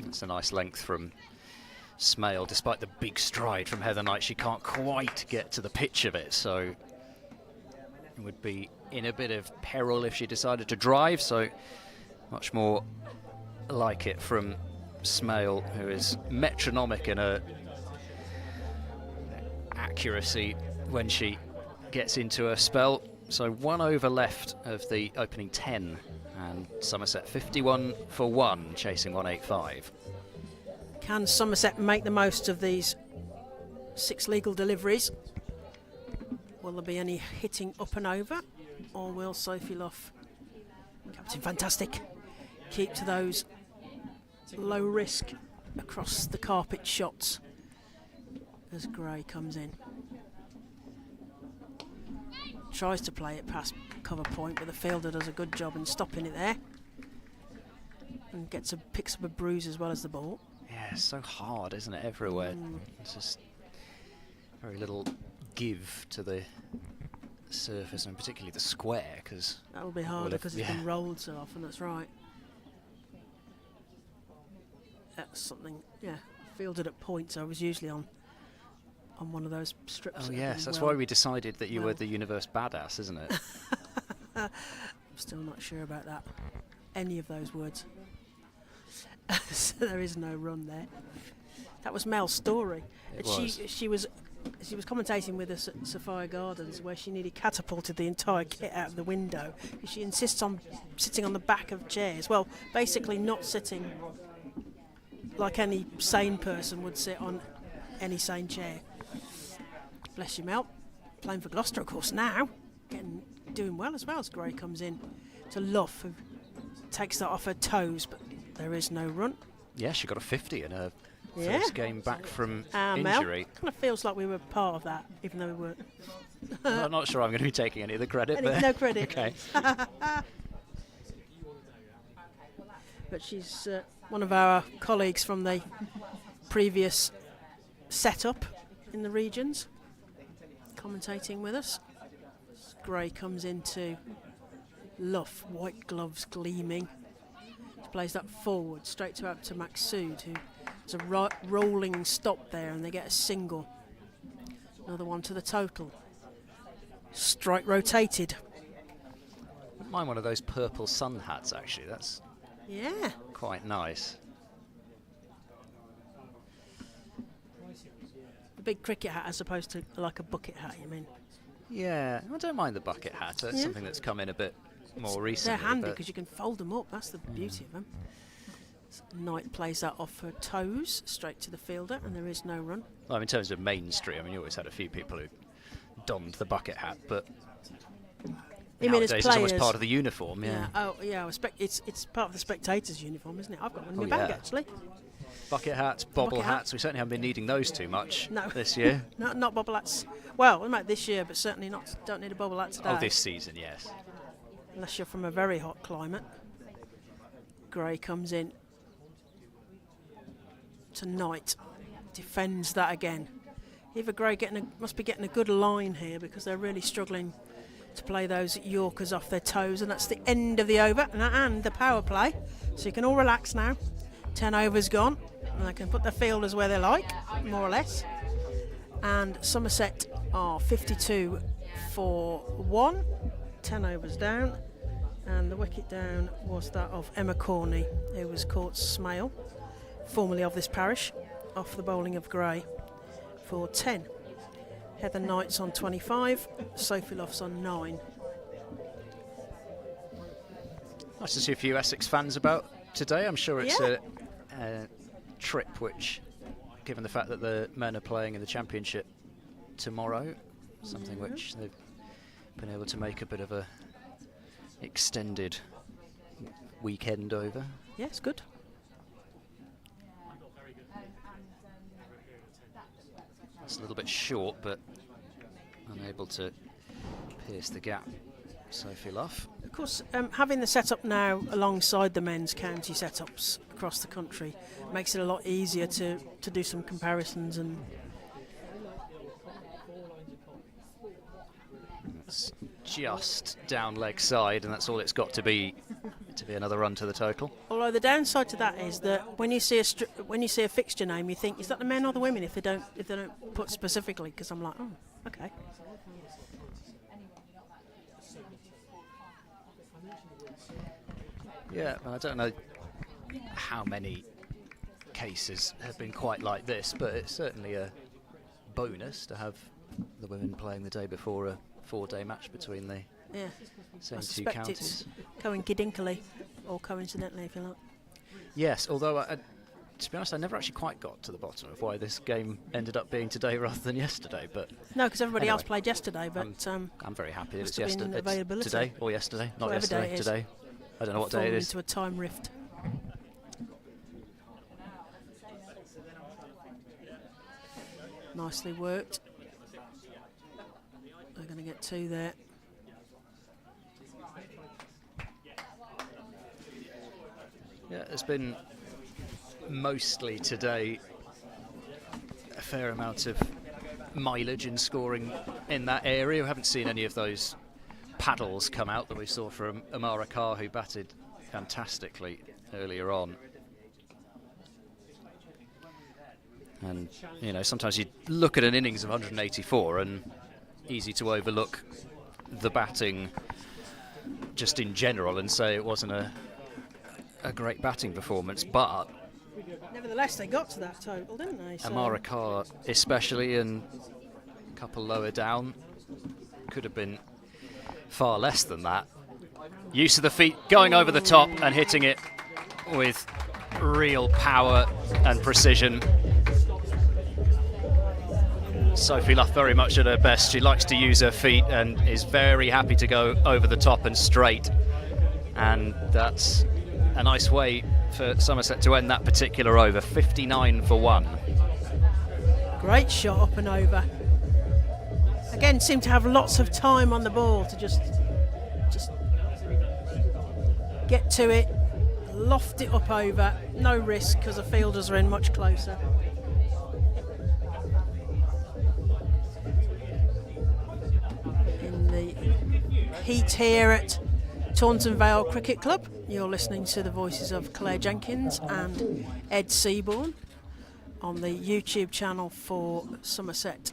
It's a nice length from Smale. Despite the big stride from Heather Knight, she can't quite get to the pitch of it, so it would be in a bit of peril if she decided to drive, so much more like it from Smale, who is metronomic in her accuracy when she gets into her spell. So 1 over left of the opening 10, and Somerset 51 for 1, chasing 185. Can Somerset make the most of these 6 legal deliveries? Will there be any hitting up and over, or will Sophie Luff, Captain Fantastic, keep to those low risk across the carpet shots as Gray comes in? tries to play it past cover point, but the fielder does a good job in stopping it there. And picks up a bruise as well as the ball. Yeah, it's so hard, isn't it, everywhere? It's just very little give to the surface, and particularly the square, because... That'll be harder because it's been rolled so often, that's right. That's something, fielded at points. I was usually on one of those strips. Oh, yes, that's why we decided that you were the universe badass, isn't it? I'm still not sure about that. Any of those words. So there is no run there. That was Mel's story. She was commentating with us at Sophia Gardens, where she nearly catapulted the entire kit out of the window. She insists on sitting on the back of chairs. Well, basically not sitting like any sane person would sit on any sane chair. Bless you, Mel. Playing for Gloucester, of course, now. Doing well as well as Gray comes in to Luff, who takes that off her toes, but there is no run. Yeah, she got a 50 in her first game back from injury. Mel, kind of feels like we were part of that, even though we weren't. I'm not sure I'm going to be taking any of the credit. No credit. Okay. But she's one of our colleagues from the previous setup in the regions, commentating with us. Gray comes into Luff, white gloves gleaming. She plays that forward, straight to Maxsood, who has a rolling stop there, and they get a single. Another one to the total. Strike rotated. Wouldn't mind one of those purple sun hats, actually. That's quite nice. The big cricket hat as opposed to like a bucket hat, you mean? Yeah, I don't mind the bucket hat. That's something that's come in a bit more recently. They're handy because you can fold them up. That's the beauty of them. Knight plays that off her toes, straight to the fielder, and there is no run. Well, in terms of mainstream, I mean, you always had a few people who donned the bucket hat, but nowadays it's almost part of the uniform. Yeah. Oh, yeah. It's part of the spectators' uniform, isn't it? I've got one in my bag actually. Bucket hats, bobble hats. We certainly haven't been needing those too much this year. Not bobble hats. Well, we might this year, but certainly not. Don't need a bobble hat today. Oh, this season, yes. Unless you're from a very hot climate. Gray comes in to Knight. Defends that again. Eva Gray must be getting a good line here, because they're really struggling to play those Yorkers off their toes, and that's the end of the over and the power play. So you can all relax now. 10 overs gone, and they can put their fielders where they like, more or less. And Somerset are 52 for 1, 10 overs down, and the wicket down was that of Emma Corney, who was caught Smale, formerly of this parish, off the bowling of Gray for 10. Heather Knight's on 25, Sophie Luff's on 9. Nice to see a few Essex fans about today. I'm sure it's a trip which, given the fact that the men are playing in the championship tomorrow, something which they've been able to make a bit of a extended weekend over. Yes, good. It's a little bit short, but unable to pierce the gap. Sophie Luff. Of course, having the setup now alongside the men's county setups across the country makes it a lot easier to do some comparisons. And it's just down leg side, and that's all it's got to be another run to the total. Although the downside to that is that when you see a fixture name, you think, is that the men or the women? If they don't put specifically, because I'm like, oh, okay. Yeah, well, I don't know how many cases have been quite like this, but it's certainly a bonus to have the women playing the day before a 4-day match between the same two counties. It's coincidentally, or coincidentally, if you like. Yes, although to be honest, I never actually quite got to the bottom of why this game ended up being today rather than yesterday. But no, because everybody else played yesterday. But I'm very happy that it's yesterday. Today or yesterday, not yesterday. Today. I don't know what day it is. Into a time rift. Nicely worked. They're going to get 2 there. Yeah, there's been mostly today a fair amount of mileage in scoring in that area. We haven't seen any of those paddles come out that we saw from Amara Carr, who batted fantastically earlier on. And, you know, sometimes you look at an innings of 184 and easy to overlook the batting just in general and say it wasn't a great batting performance, but nevertheless they got to that total, didn't they? So Amara Carr especially, and a couple lower down, could have been far less than that. Use of the feet, going over the top and hitting it with real power and precision. Sophie Luff very much at her best. She likes to use her feet and is very happy to go over the top and straight. And that's a nice way for Somerset to end that particular over. 59 for 1. great shot up and over. Again, seemed to have lots of time on the ball to just get to it, loft it up over. No risk because the fielders are in much closer. The heat here at Taunton Vale Cricket Club. You're listening to the voices of Claire Jenkins and Ed Seaborn on the YouTube channel for Somerset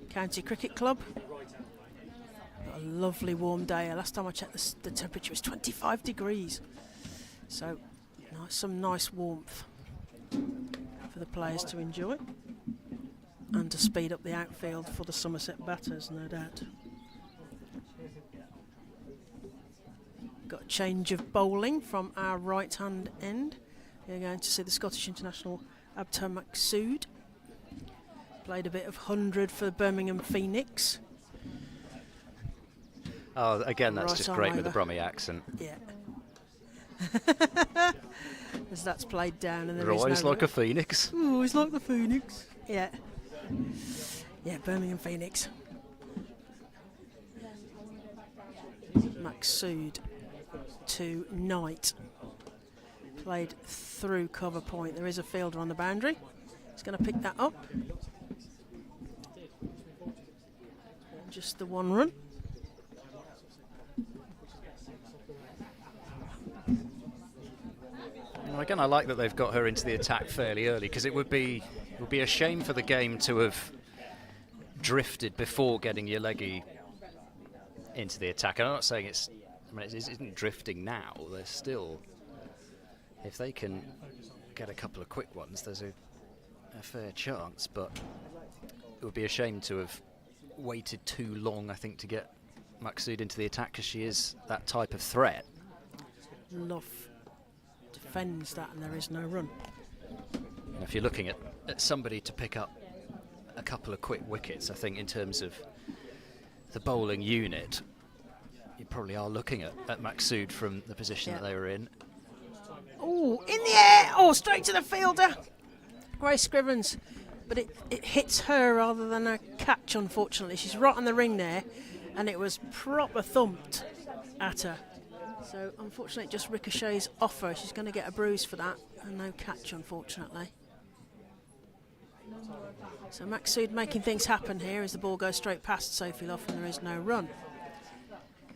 County Cricket Club. Got a lovely warm day. Last time I checked, the temperature was 25 degrees. So some nice warmth for the players to enjoy and to speed up the outfield for the Somerset batters, no doubt. Got a change of bowling from our right hand end. We're going to see the Scottish international Abtar Maqsood. Played a bit of 100 for Birmingham Phoenix. Oh, again, that's Right just arm great with over. the Brummie accent. Yeah. As that's played down, and there Rise is no like a phoenix. Ooh, it's like the Phoenix. Yeah. Yeah, Birmingham Phoenix. Maqsood to Knight. Played through cover point. There is a fielder on the boundary. He's going to pick that up. Just the one run. Well, again, I like that they've got her into the attack fairly early, because it would be a shame for the game to have drifted before getting your leggy into the attack. And I'm not saying it isn't drifting now. They're still, if they can get a couple of quick ones, there's a fair chance. But it would be a shame to have waited too long, I think, to get Maqsood into the attack, because she is that type of threat. Love defends that, and there is no run. And if you're looking at somebody to pick up a couple of quick wickets, I think in terms of the bowling unit, you probably are looking at Maqsood from the position that they were in. Oh, in the air! Oh, straight to the fielder. Grace Scrivens. But it hits her rather than a catch, unfortunately. She's right on the ring there, and it was proper thumped at her. So, unfortunately, it just ricochets off her. She's going to get a bruise for that, and no catch, unfortunately. So, Maqsood making things happen here as the ball goes straight past Sophie Luff, and there is no run.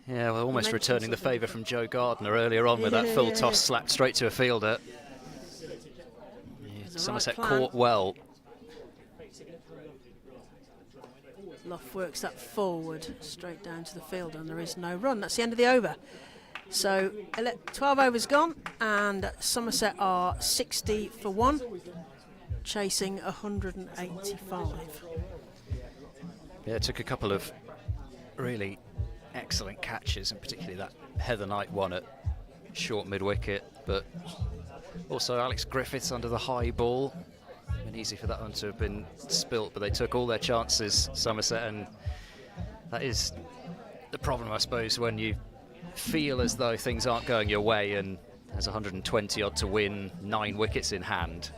Yeah, well, almost returning the favour from Joe Gardner earlier on with that full toss slapped straight to a fielder. Yeah, Somerset caught well. Luff works that forward straight down to the fielder, and there is no run. That's the end of the over. So 12 overs gone, and Somerset are 60 for 1, chasing 185. Yeah, it took a couple of really excellent catches, and particularly that Heather Knight one at short mid-wicket, but also Alex Griffiths under the high ball. Been easy for that one to have been spilt, but they took all their chances, Somerset, and that is the problem, I suppose, when you feel as though things aren't going your way and there's 120 odd to win, 9 wickets in hand.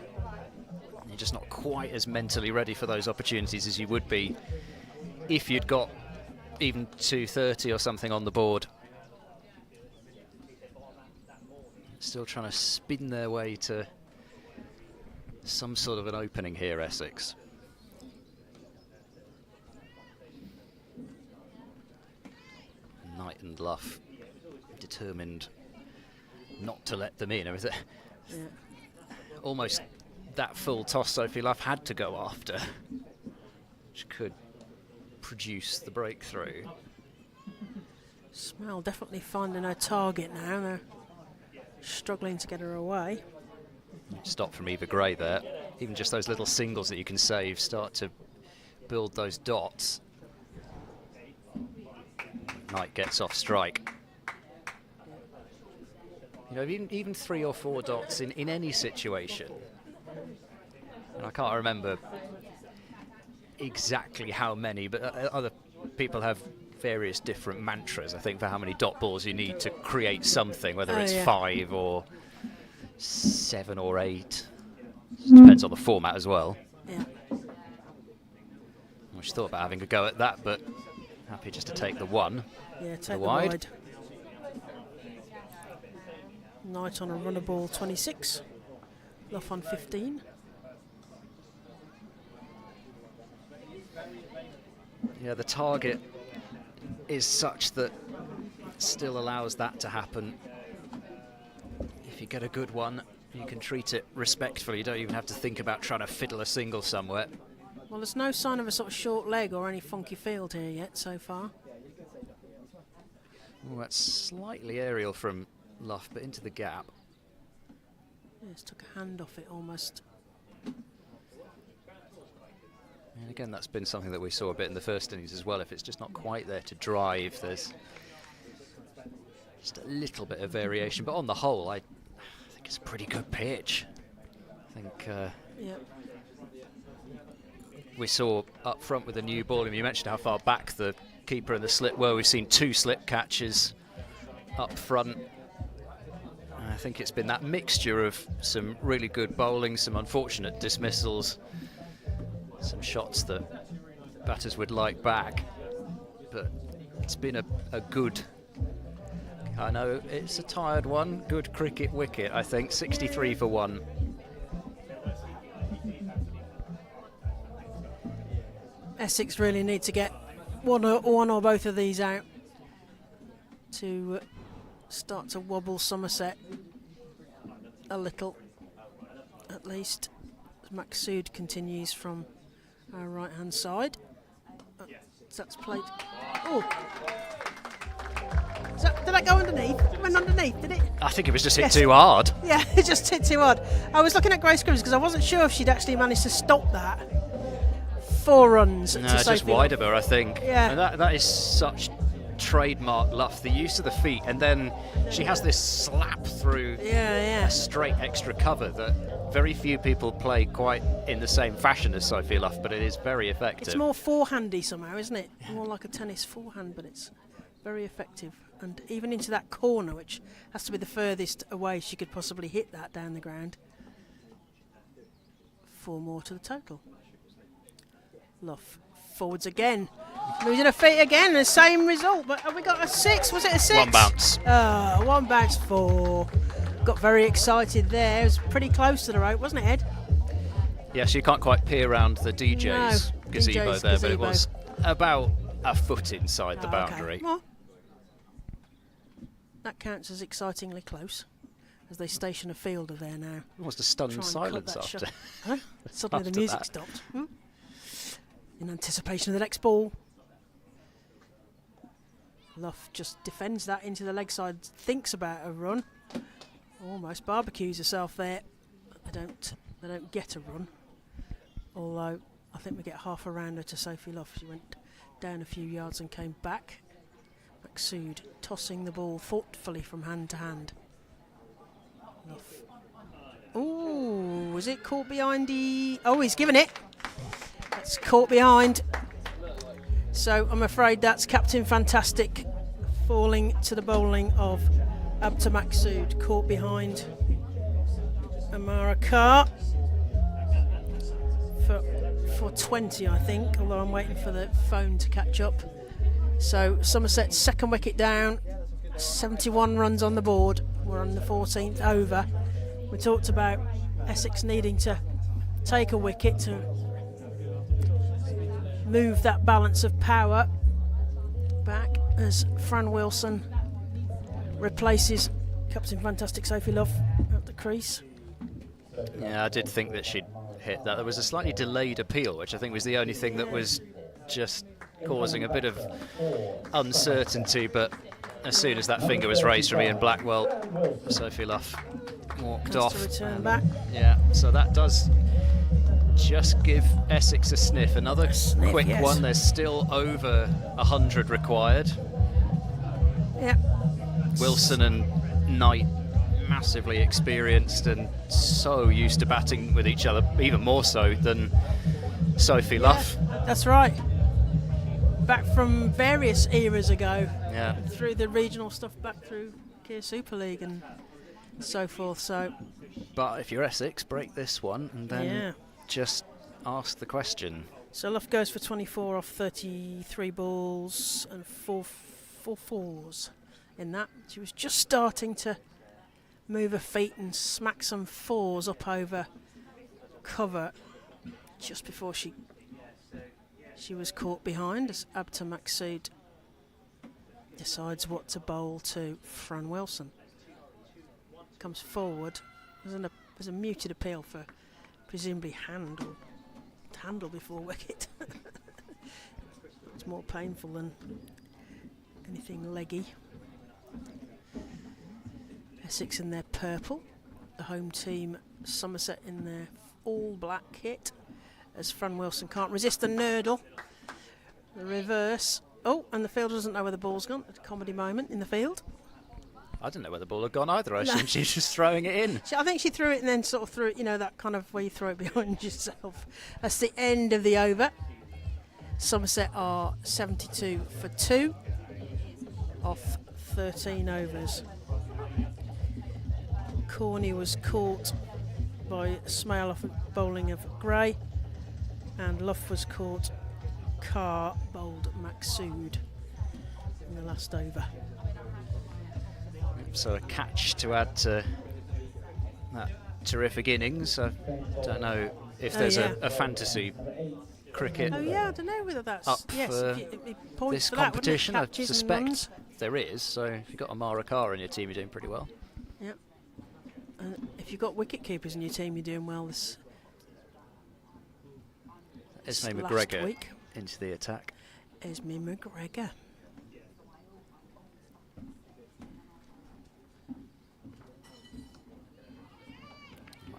You're just not quite as mentally ready for those opportunities as you would be if you'd got even 230 or something on the board. Still trying to spin their way to some sort of an opening here, Essex. Knight and Luff determined not to let them in. Almost that full toss Sophie Luff had to go after, which could produce the breakthrough. Smell definitely finding her target now. They're struggling to get her away. Stop from Eva Gray there. Even just those little singles that you can save start to build those dots. Knight gets off strike. You know, even 3 or 4 dots in any situation. And I can't remember exactly how many, but other people have various different mantras, I think, for how many dot balls you need to create something, whether it's 5 or 7 or 8. Depends on the format as well. Yeah. I just thought about having a go at that, but happy just to take the 1. Yeah, take the wide. Knight on a runner ball 26. Luff on 15. Yeah, the target is such that still allows that to happen. If you get a good one, you can treat it respectfully. You don't even have to think about trying to fiddle a single somewhere. Well, there's no sign of a sort of short leg or any funky field here yet so far. Oh, that's slightly aerial from Luff, but into the gap. Yeah, just took a hand off it almost. And again, that's been something that we saw a bit in the first innings as well. If it's just not quite there to drive, there's just a little bit of variation. But on the whole, I think it's a pretty good pitch. I think we saw up front with the new ball, and you mentioned how far back the keeper and the slip were. We've seen 2 slip catches up front. I think it's been that mixture of some really good bowling, some unfortunate dismissals, some shots that batters would like back, but it's been a good, I know it's a tired one, good cricket wicket, I think. 63 for 1. Essex really need to get one or both of these out to start to wobble Somerset a little, at least. Maksud continues from our right hand side. That's played. Oh, did that go underneath? It went underneath, did it? I think it was just hit too hard. Yeah, it just hit too hard. I was looking at Grace Scrimmage because I wasn't sure if she'd actually managed to stop that. 4 runs. No, just wide of her, I think. Yeah. And that is such trademark Luff, the use of the feet, and then she has this slap through a straight extra cover that very few people play quite in the same fashion as Sophie Luff, but it is very effective. It's more forehandy somehow, isn't it? More like a tennis forehand, but it's very effective. And even into that corner, which has to be the furthest away she could possibly hit that down the ground. 4 more to the total. Luff forwards again, losing her feet again, the same result, but have we got a 6? Was it a 6? 1 bounce. 1 bounce 4. Got very excited there. It was pretty close to the rope, wasn't it, Ed? Yes, you can't quite peer around the DJ's gazebo DJ's there, gazebo. but it was about a foot inside the boundary. Okay. Well, that counts as excitingly close, as they station a fielder there now. Almost a stunned silence after. Huh? Suddenly after the music that. stopped. In anticipation of the next ball. Luff just defends that into the leg side, thinks about a run, almost barbecues herself there. They don't get a run, although I think we get half a rounder to Sophie Luff. She went down a few yards and came back. Maksud tossing the ball thoughtfully from hand to hand. Luff. Ooh, was it caught behind the... Oh, he's given it. It's caught behind. So I'm afraid that's Captain Fantastic falling to the bowling of Abta Maksud, caught behind Amara Carr for 20, I think, although I'm waiting for the phone to catch up. So Somerset's second wicket down, 71 runs on the board. We're on the 14th over. We talked about Essex needing to take a wicket to move that balance of power back as Fran Wilson replaces Captain Fantastic Sophie Love at the crease. Yeah, I did think that she'd hit that. There was a slightly delayed appeal, which I think was the only thing that was just causing a bit of uncertainty, but as soon as that finger was raised from Ian Blackwell, Sophie Love walked Has off. to return back. Yeah, so that does just give Essex a sniff. Another quick yes. one. There's still over 100 required. Yeah. Wilson and Knight, massively experienced and so used to batting with each other, even more so than Sophie Love. That's right. Back from various eras ago. Yeah. Through the regional stuff, back through Kia Super League and so forth. So. But if you're Essex, break this one and then just ask the question. So Love goes for 24 off 33 balls and four fours in that. She was just starting to move her feet and smack some fours up over cover just before she was caught behind as Abta Maqsood decides what to bowl to Fran Wilson. Comes forward. There's a muted appeal for presumably handle before wicket. It's more painful than anything leggy. Essex in their purple, the home team Somerset in their all black kit, as Fran Wilson can't resist the nurdle. The reverse. Oh, and the fielder doesn't know where the ball's gone. A comedy moment in the field. I didn't know where the ball had gone either. I assumed she was just throwing it in. I think she threw it and then sort of threw it, that kind of where you throw it behind yourself. That's the end of the over. Somerset are 72 for 2 off 13 overs. Corney was caught by Smale off bowling of Gray, and Luff was caught. Carr bowled Maqsood in the last over. So a catch to add to that terrific innings. I don't know if there's a fantasy cricket I don't know whether that's up for this competition. I suspect there is. So if you've got Amara Carr in your team, you're doing pretty well. Yeah. If you've got wicket keepers in your team, you're doing well this Esme last McGregor week. Into the attack. Esme McGregor.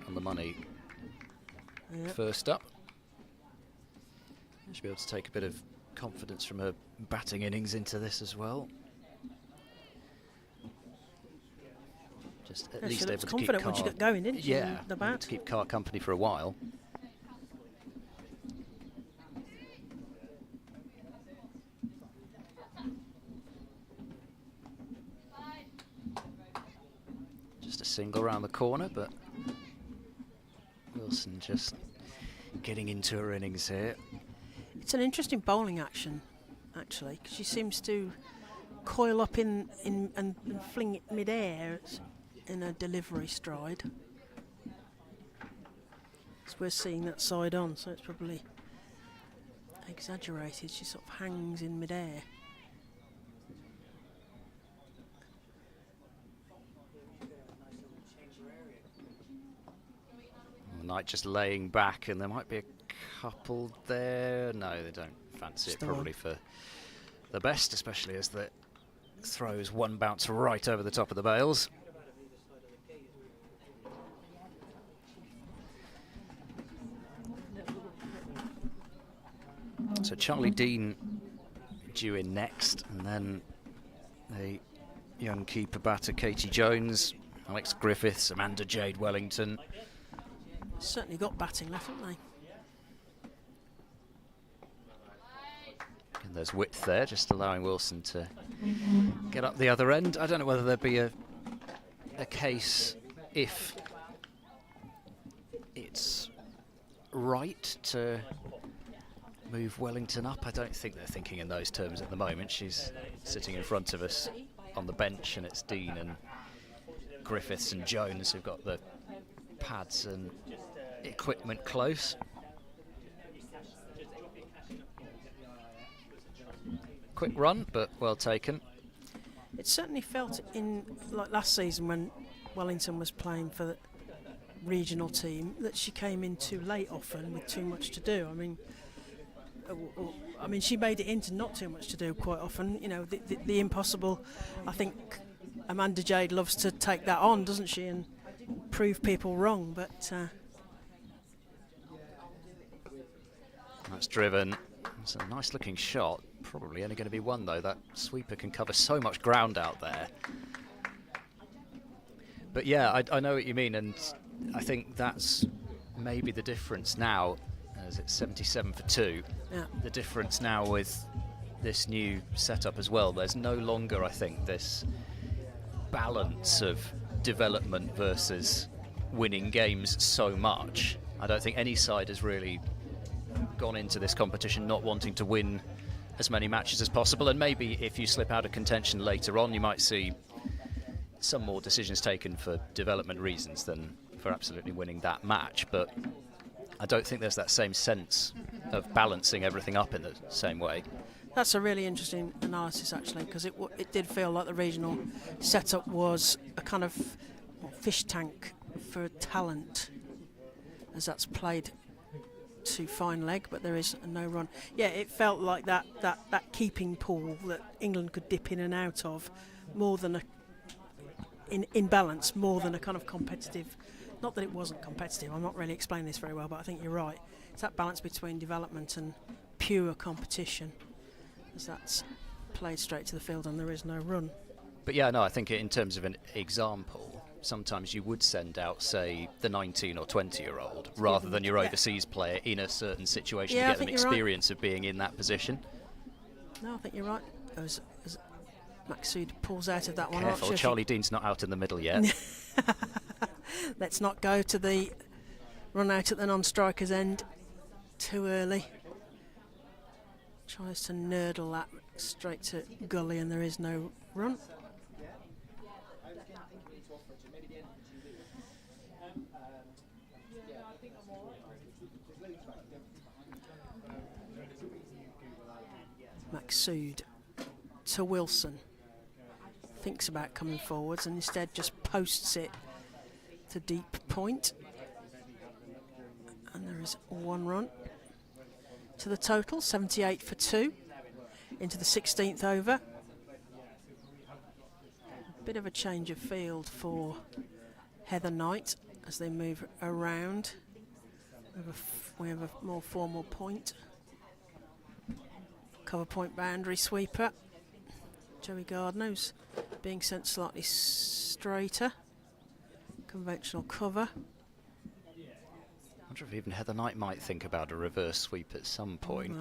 On the money. First up. Should be able to take a bit of confidence from her batting innings into this as well. Just at least able to keep Carr. When she got going, didn't she? Yeah, the bat. to keep Carr company for a while. Just a single round the corner, but Wilson just getting into her innings here. It's an interesting bowling action, actually, because she seems to coil up and fling it mid-air in a delivery stride. So we're seeing that side on, so it's probably exaggerated. She sort of hangs in mid-air. Knight just laying back, and there might be a couple there. No, they don't fancy it, probably for the best, especially as the throws one bounce right over the top of the bails. So Charlie Dean due in next, and then the young keeper batter Katie Jones, Alex Griffiths, Amanda Jade Wellington. Certainly got batting left, haven't they? And there's width there, just allowing Wilson to get up the other end. I don't know whether there'd be a case if it's right to move Wellington up. I don't think they're thinking in those terms at the moment. She's sitting in front of us on the bench, and it's Dean and Griffiths and Jones who've got the pads and equipment close. Quick run, but well taken. It certainly felt in, like last season when Wellington was playing for the regional team, that she came in too late often with too much to do. I mean, she made it into not too much to do quite often. You know, the impossible. I think Amanda Jade loves to take that on, doesn't she, and prove people wrong. But that's driven. It's a nice looking shot. Probably only going to be one though. That sweeper can cover so much ground out there. But yeah, I know what you mean, and I think that's maybe the difference now. As it's 77 for 2. Yeah. The difference now with this new setup as well. There's no longer, I think, this balance of development versus winning games so much. I don't think any side has really gone into this competition not wanting to win as many matches as possible, and maybe if you slip out of contention later on, you might see some more decisions taken for development reasons than for absolutely winning that match. But I don't think there's that same sense of balancing everything up in the same way. that's a really interesting analysis, actually, because it did feel like the regional setup was a kind of fish tank for talent, as that's played to fine leg, but there is no run. Yeah, it felt like that keeping pool that England could dip in and out of, more than in balance, more than a kind of competitive. Not that it wasn't competitive, I'm not really explaining this very well, but I think you're right. It's that balance between development and pure competition, as that's played straight to the field and there is no run. But yeah, no, I think in terms of an example, sometimes you would send out, say, the 19 or 20-year-old rather than your overseas player in a certain situation to get them experience of being in that position. No, I think you're right. As Maxud pulls out of that one. Careful, Charlie Dean's not out in the middle yet. Let's not go to the run out at the non-striker's end too early. Tries to nurdle that straight to gully and there is no run. Maxud to Wilson. Thinks about coming forwards and instead just posts it to deep point. And there is one run to the total, 78 for 2 into the 16th over. A bit of a change of field for Heather Knight as they move around. We have a more formal point. Cover point boundary sweeper. Joey Gardner's being sent slightly straighter. Conventional cover. I wonder if even Heather Knight might think about a reverse sweep at some point.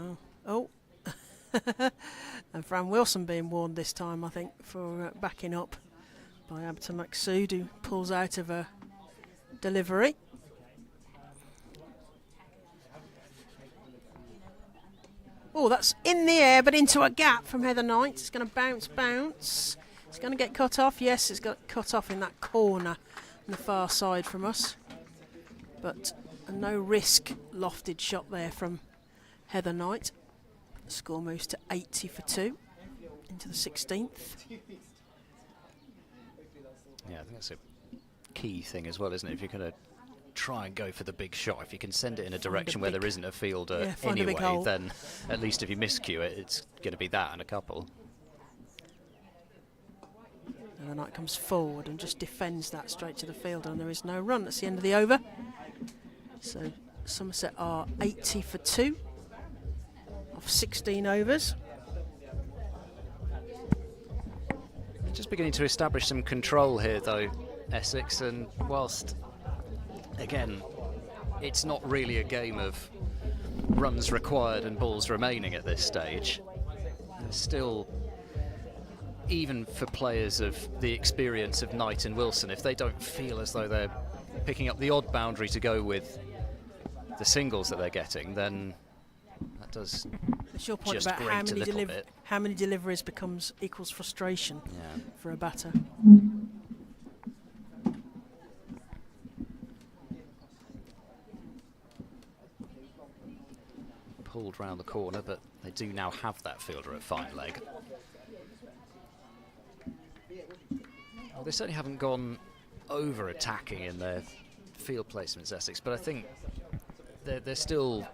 Oh. And Fran Wilson being warned this time, I think, for backing up by Abta Maxud, who pulls out of a delivery. Oh, that's in the air, but into a gap from Heather Knight. It's going to bounce. It's going to get cut off. Yes, it's got cut off in that corner on the far side from us. But a no-risk lofted shot there from Heather Knight. The score moves to 80 for 2 into the 16th. Yeah, I think that's a key thing as well, isn't it? If you're going to try and go for the big shot, if you can send it in a direction where there isn't a fielder anyway, then at least if you miscue it, it's going to be that and a couple. And the Knight comes forward and just defends that straight to the fielder, and there is no run. That's the end of the over. So Somerset are 80 for 2 of 16 overs. Just beginning to establish some control here though, Essex, and whilst again it's not really a game of runs required and balls remaining at this stage, there's still, even for players of the experience of Knight and Wilson, if they don't feel as though they're picking up the odd boundary to go with the singles that they're getting, then that does it's your point just about grate how many deliveries equals frustration for a batter. pulled round the corner, but they do now have that fielder at fine leg. Well, they certainly haven't gone over-attacking in their field placements, Essex, but I think they're still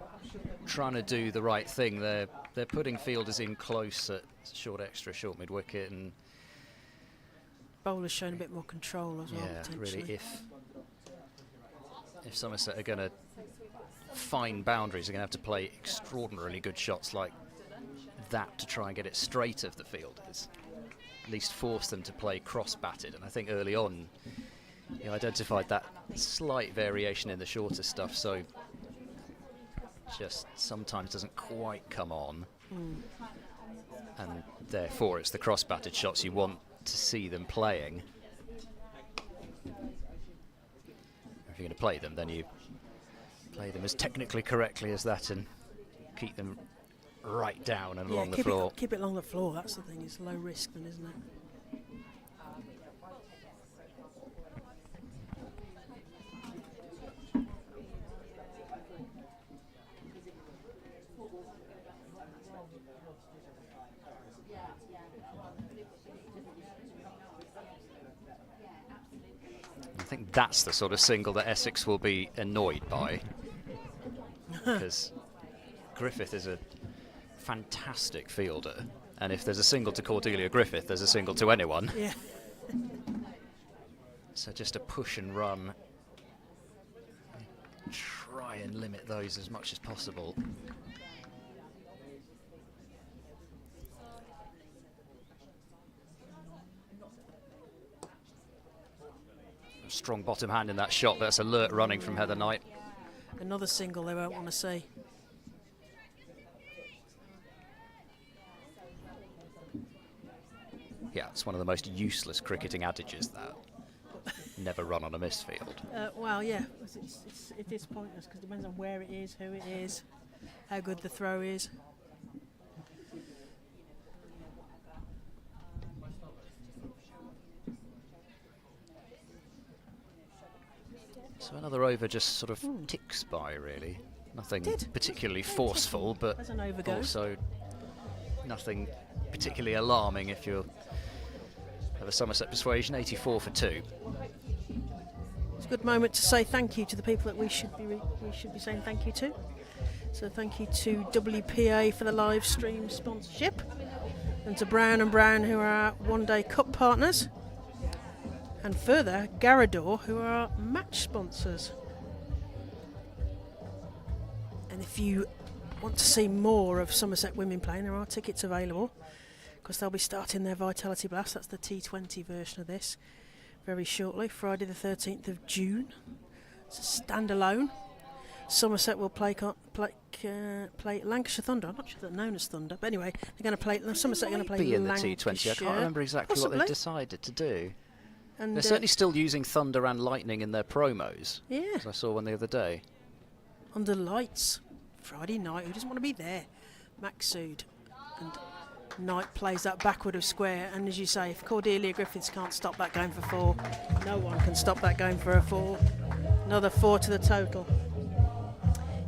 trying to do the right thing. They're putting fielders in close at short extra, short mid-wicket, and bowlers showing a bit more control as well. Yeah, really. If Somerset are going to find boundaries, they're going to have to play extraordinarily good shots like that to try and get it straight of the fielders. At least force them to play cross-batted. And I think early on, you identified that slight variation in the shorter stuff, so just sometimes doesn't quite come on. And therefore, it's the cross-batted shots you want to see them playing. If you're going to play them, then you play them as technically correctly as that and keep them right down and along the floor. Keep it along the floor, that's the thing. It's low risk then, isn't it? I think that's the sort of single that Essex will be annoyed by, because Griffith is a fantastic fielder, and if there's a single to Cordelia Griffith, there's a single to anyone. Yeah. So just a push and run. Try and limit those as much as possible. Strong bottom hand in that shot. That's alert running from Heather Knight. Another single they won't want to see. Yeah, it's one of the most useless cricketing adages, that. Never run on a missed field. Well, yeah, it is pointless because it depends on where it is, who it is, how good the throw is. So another over just sort of ticks by, really. Nothing particularly forceful, but also nothing particularly alarming if you have a Somerset persuasion. 84 for 2. It's a good moment to say thank you to the people that we should be saying thank you to. So thank you to WPA for the live stream sponsorship, and to Brown & Brown, who are our one-day cup partners. And further, Garador, who are our match sponsors. And if you want to see more of Somerset women playing, there are tickets available, because they'll be starting their Vitality Blast. That's the T20 version of this very shortly, Friday the 13th of June. It's a standalone. Somerset will play Lancashire Thunder. I'm not sure they're known as Thunder, but anyway, they're going to play. Somerset are going to play be in Lancashire. the T20. I can't remember exactly what they've decided to do. And they're certainly still using Thunder and Lightning in their promos. Yeah. As I saw one the other day. Under lights, Friday night. Who doesn't want to be there? Maksud. And Knight plays that backward of square. And as you say, if Cordelia Griffiths can't stop that game for 4, no one can stop that game for a 4. Another 4 to the total.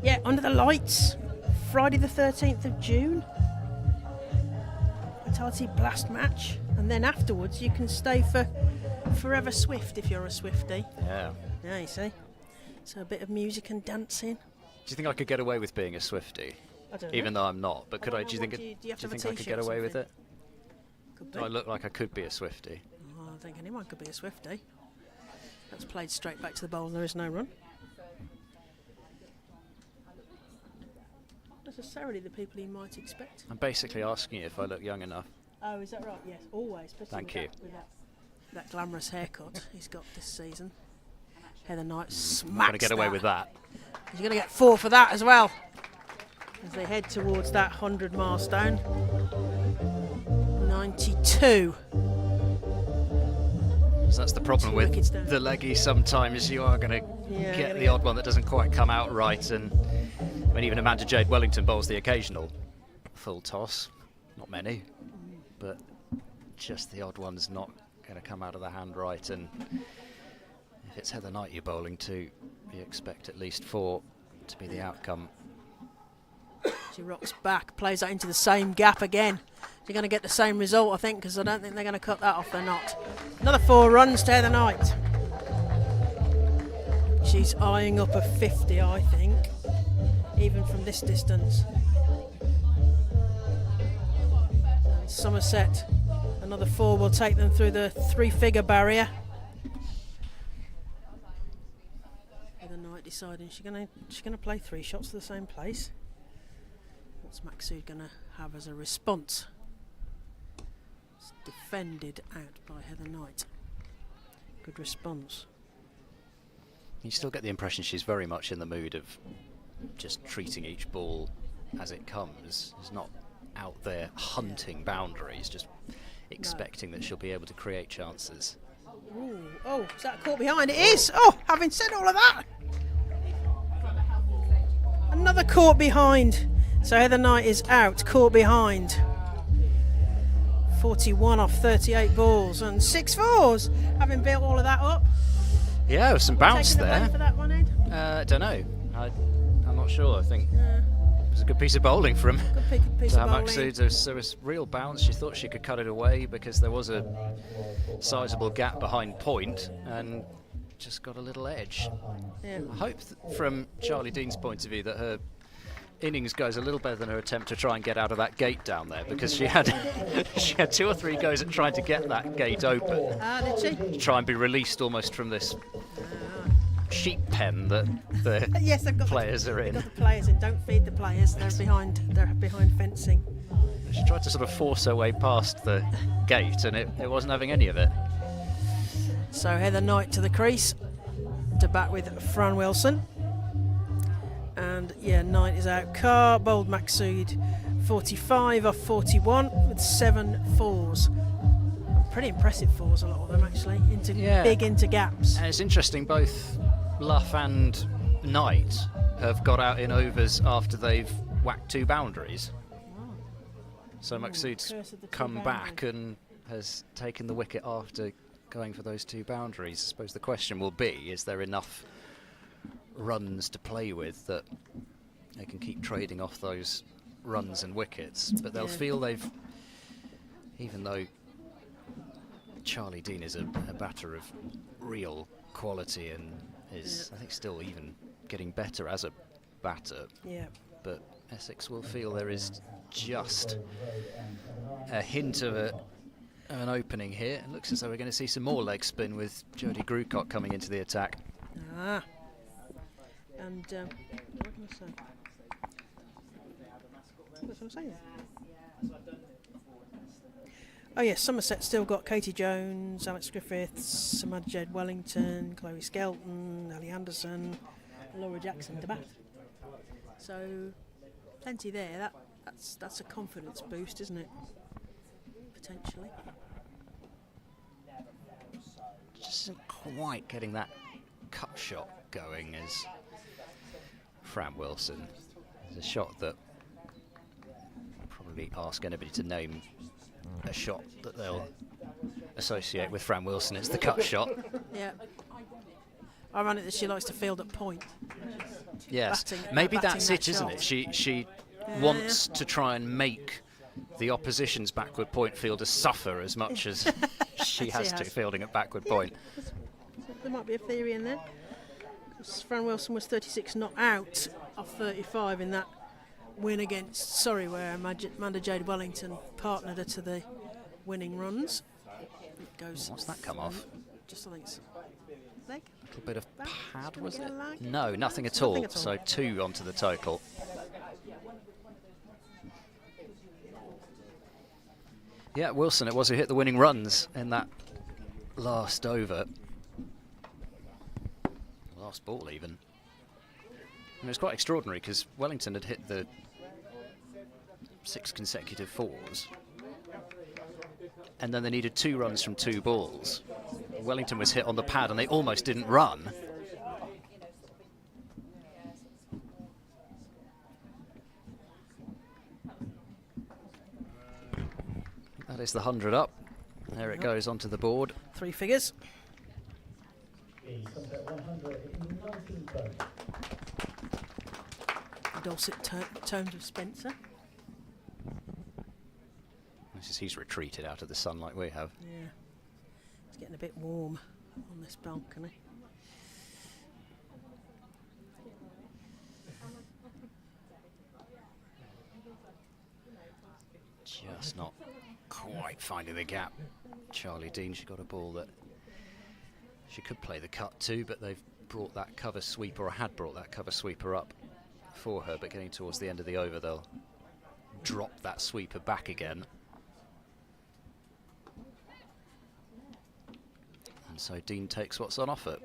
Yeah, under the lights, Friday the 13th of June. Vitality Blast match. And then afterwards you can stay for Forever Swift if you're a Swiftie. Yeah. Yeah, you see. So a bit of music and dancing. Do you think I could get away with being a Swiftie? I don't know. Even though I'm not, but could I? Do you think? Do you think I could get away with it? Could be. Do I look like I could be a Swiftie? Oh, I think anyone could be a Swiftie. That's played straight back to the bowl and there is no run. Not necessarily the people you might expect. I'm basically asking you if I look young enough. Oh, is that right? Yes, always. Thank you. With that glamorous haircut he's got this season. Heather Knight smacks I'm going to get away with that. He's going to get 4 for that as well, as they head towards that 100 milestone. 92. So that's the problem with the leggy. Sometimes you are going to get the odd one that doesn't quite come out right. And I mean, even Amanda Jade Wellington bowls the occasional full toss. Not many, but just the odd one's not going to come out of the hand right. And if it's Heather Knight you're bowling to, you expect at least 4 to be the outcome. She rocks back, plays that into the same gap again. They're going to get the same result, I think, because I don't think they're going to cut that off. They're not. Another 4 runs to the night. She's eyeing up a 50, I think, even from this distance. And Somerset, another 4 will take them through the 3-figure barrier. Heather Knight deciding she's gonna play 3 shots to the same place. What's Maxud gonna have as a response? It's defended out by Heather Knight. Good response. You still get the impression she's very much in the mood of just treating each ball as it comes. She's not out there hunting boundaries, just expecting that she'll be able to create chances. Ooh. Oh, is that caught behind? It is! Oh, having said all of that, another caught behind. So Heather Knight is out, caught behind. 41 off 38 balls and 6 fours. Having built all of that up. Yeah, with some bounce Taking the there. blame for that one, Ed? I don't know. I'm not sure. I think it was a good piece of bowling from piece of bowling. Maxud. There was real bounce. She thought she could cut it away because there was a sizable gap behind point and just got a little edge. Yeah. I hope from Charlie Dean's point of view that her innings goes a little better than her attempt to try and get out of that gate down there, because she had 2 or 3 goes at trying to get that gate open. Did she? To try and be released almost from this sheep pen that the Yes, they've got players are in. They've got the players in. Don't feed the players. They're behind fencing. She tried to sort of force her way past the gate, and it wasn't having any of it. So Heather Knight to the crease to bat with Fran Wilson. And yeah, Knight is out. Carr bowled Maxud 45 off 41 with 7 fours. Pretty impressive fours, a lot of them actually, big into gaps. And it's interesting, both Luff and Knight have got out in overs after they've whacked 2 boundaries. So Maxud's come back and has taken the wicket after going for those 2 boundaries. I suppose the question will be, is there enough runs to play with that they can keep trading off those runs and wickets? But they'll feel they've, even though Charlie Dean is a batter of real quality and is, I think, still even getting better as a batter. Yeah. But Essex will feel there is just a hint of an opening here. It looks as though we're going to see some more leg spin with Jodie Grucott coming into the attack. And what can I say? What's what I'm saying? Oh yes, Somerset still got Katie Jones, Alex Griffiths, Samad Jed Wellington, Chloe Skelton, Ali Anderson, Laura Jackson to bat. So plenty there. That's a confidence boost, isn't it? Potentially. Just isn't quite getting that cut shot going as Fran Wilson. It's a shot that I'll probably ask anybody to name a shot that they'll associate with Fran Wilson. It's the cut shot. Yeah. Ironic that she likes to field at point. Yes, maybe that's it, isn't it? She wants to try and make the opposition's backward point fielders suffer as much as she has to fielding at backward point. There might be a theory in there. Fran Wilson was 36 not out off 35 in that win against Surrey, where Amanda Jade Wellington partnered her to the winning runs. It goes. What's that come off? Just I think it's leg. A little bit of pad, was it? No, nothing at all. So 2 onto the total. Yeah, Wilson, it was who hit the winning runs in that last over. Last ball, even. And it was quite extraordinary because Wellington had hit the 6 consecutive 4s. And then they needed 2 runs from 2 balls. Wellington was hit on the pad and they almost didn't run. That is the 100 up. There it goes onto the board. 3 figures. dulcet tones of Spencer. He's retreated out of the sun like we have. Yeah, it's getting a bit warm on this balcony. Just not quite finding the gap. Charlie Dean, she got a ball that she could play the cut to, but they've brought that cover sweeper, or had brought that cover sweeper up for her, but getting towards the end of the over they'll drop that sweeper back again. And so Dean takes what's on offer.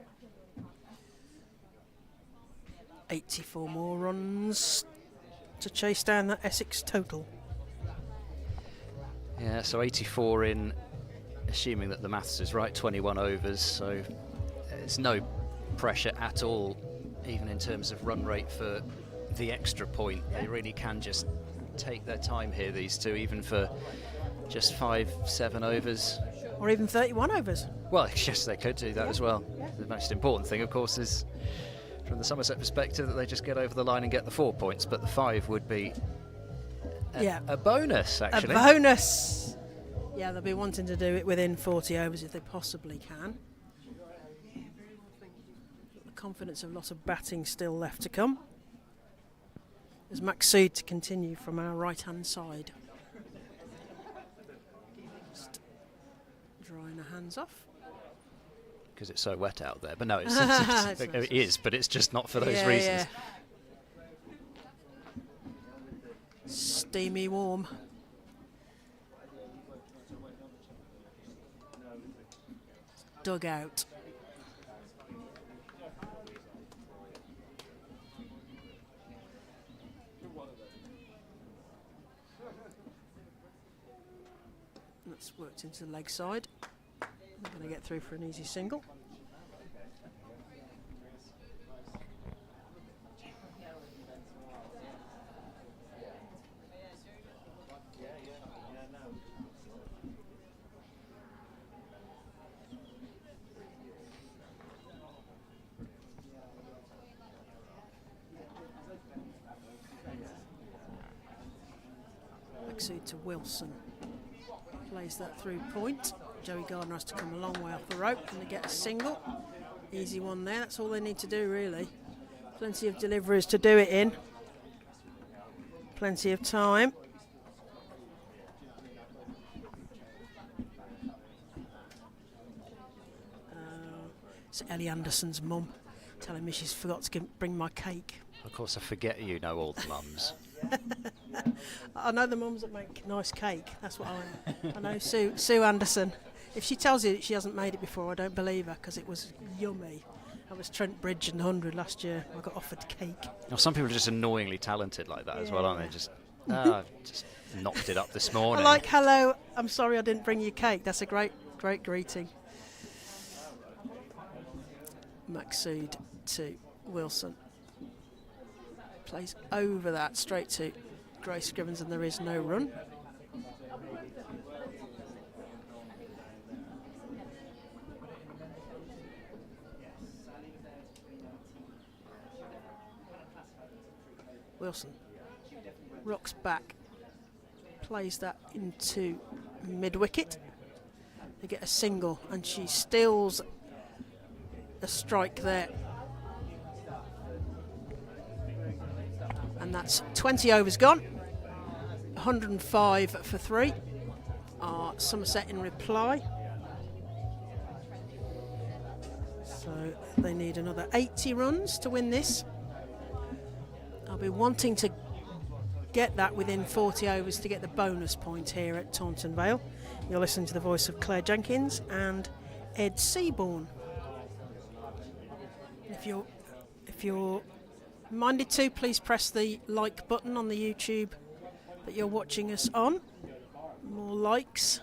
84 more runs to chase down that Essex total. Yeah, so 84 in, assuming that the maths is right, 21 overs, so there's no pressure at all, even in terms of run rate for the extra point. They really can just take their time here, these two, even for just 5-7 overs. Or even 31 overs. Well, yes, they could do that as well. The most important thing, of course, is from the Somerset perspective that they just get over the line and get the 4 points, but the 5 would be a bonus, actually. A bonus! Yeah, they'll be wanting to do it within 40 overs if they possibly can. The confidence of a lot of batting still left to come. There's Maqsood to continue from our right-hand side. Just drying her hands off. Because it's so wet out there. But no, it is, but it's just not for those reasons. Yeah. Steamy warm. Dug out. That's worked into the leg side. We're going to get through for an easy single. Maqsood to Wilson. Plays that through point. Joey Gardner has to come a long way off the rope and they get a single. Easy one there, that's all they need to do really. Plenty of deliveries to do it in. Plenty of time. It's Ellie Anderson's mum telling me she's forgot to bring my cake. Of course, I forget you know all the mums. I know the mums that make nice cake. That's what I know Sue Anderson. If she tells you that she hasn't made it before, I don't believe her because it was yummy. I was Trent Bridge and 100 last year. I got offered cake. Now, some people are just annoyingly talented like that as well, aren't they? Just knocked it up this morning. I like, hello, I'm sorry I didn't bring you cake. That's a great greeting. Maqsood to Wilson. Plays over that straight to Grace Scrivens and there is no run. Wilson rocks back, plays that into mid-wicket. They get a single and she steals a strike there. And that's 20 overs gone. 105 for 3 are Somerset in reply. So they need another 80 runs to win this. I'll be wanting to get that within 40 overs to get the bonus point here at Taunton Vale. You'll listen to the voice of Claire Jenkins and Ed Seaborn. If you're minded to, please press the like button on the YouTube that you're watching us on. More likes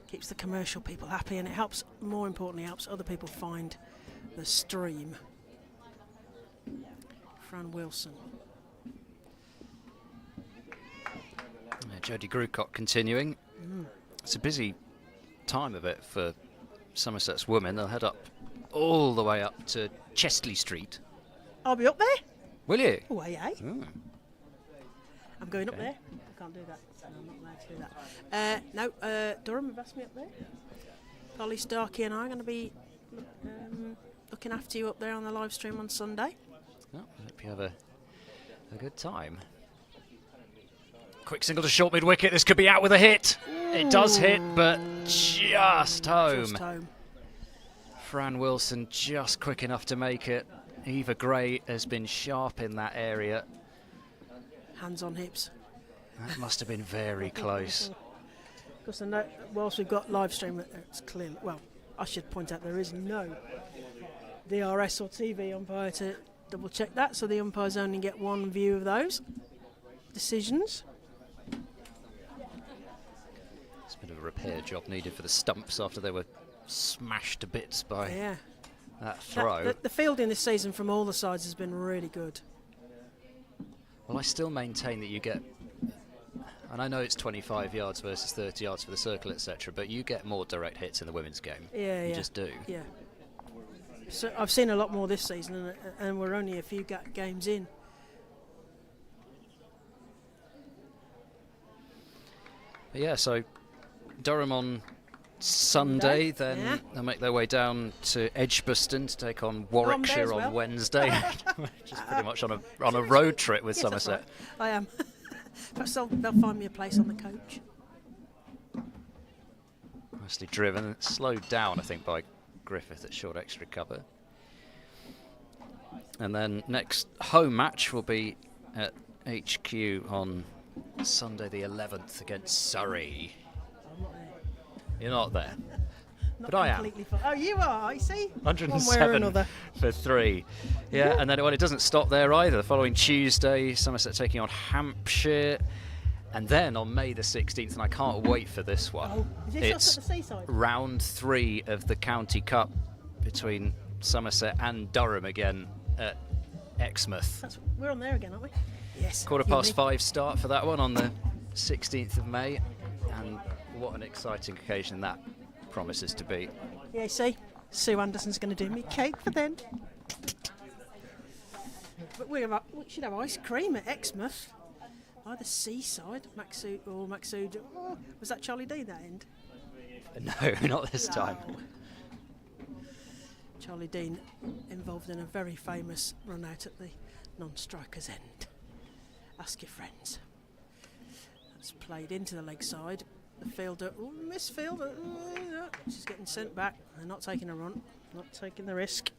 keeps the commercial people happy and it helps, more importantly, helps other people find the stream. Fran Wilson. Jodie Grucott continuing. It's a busy time of it for Somerset's women. They'll head up all the way up to Chestley Street. I'll be up there. Will you? Oh, yeah. Mm. I'm going up Okay. there. I can't do that. No, I'm not allowed to do that. Durham have asked me up there. Polly Starkey and I are going to be looking after you up there on the live stream on Sunday. Oh, I hope you have a good time. Quick single to short mid-wicket. This could be out with a hit. It does hit, but just home. Just home. Fran Wilson just quick enough to make it. Eva Gray has been sharp in that area. Hands on hips. That must have been very close. Because whilst we've got live stream, it's clear. Well, I should point out there is no DRS or TV umpire to double check that, so the umpires only get one view of those decisions. It's a bit of a repair job needed for the stumps after they were smashed to bits by that throw. The fielding this season from all the sides has been really good. Well, I still maintain that you get, and I know it's 25 yards versus 30 yards for the circle, etc., but you get more direct hits in the women's game. Yeah, you just do. Yeah. So I've seen a lot more this season, and we're only a few games in. But yeah, so Durham on Sunday, then they'll make their way down to Edgbaston to take on Warwickshire on Wednesday, which is pretty much on a road trip with Somerset. Right. I am. Perhaps they'll find me a place on the coach. Mostly driven, slowed down, I think, by Griffith at short extra cover. And then next home match will be at HQ on Sunday the 11th against Surrey. I'm not there. You're not there. Not but I am. Oh, you are, I see. 107 for 3. Yeah, and then it doesn't stop there either. The following Tuesday, Somerset taking on Hampshire. And then on May the 16th, and I can't wait for this one. Oh, is this it's at the seaside? round 3 of the County Cup between Somerset and Durham again at Exmouth. We're on there again, aren't we? Yes. 5:15 start for that one on the 16th of May. And what an exciting occasion that promises to be. Yeah, see, Sue Anderson's going to do me cake for them. But we should have ice cream at Exmouth. By the seaside. Maxood. Oh, was that Charlie D that end? No, not this time. Charlie Dean involved in a very famous run out at the non-striker's end. Ask your friends. That's played into the leg side. The fielder, misfielder, she's getting sent back. They're not taking a run, not taking the risk.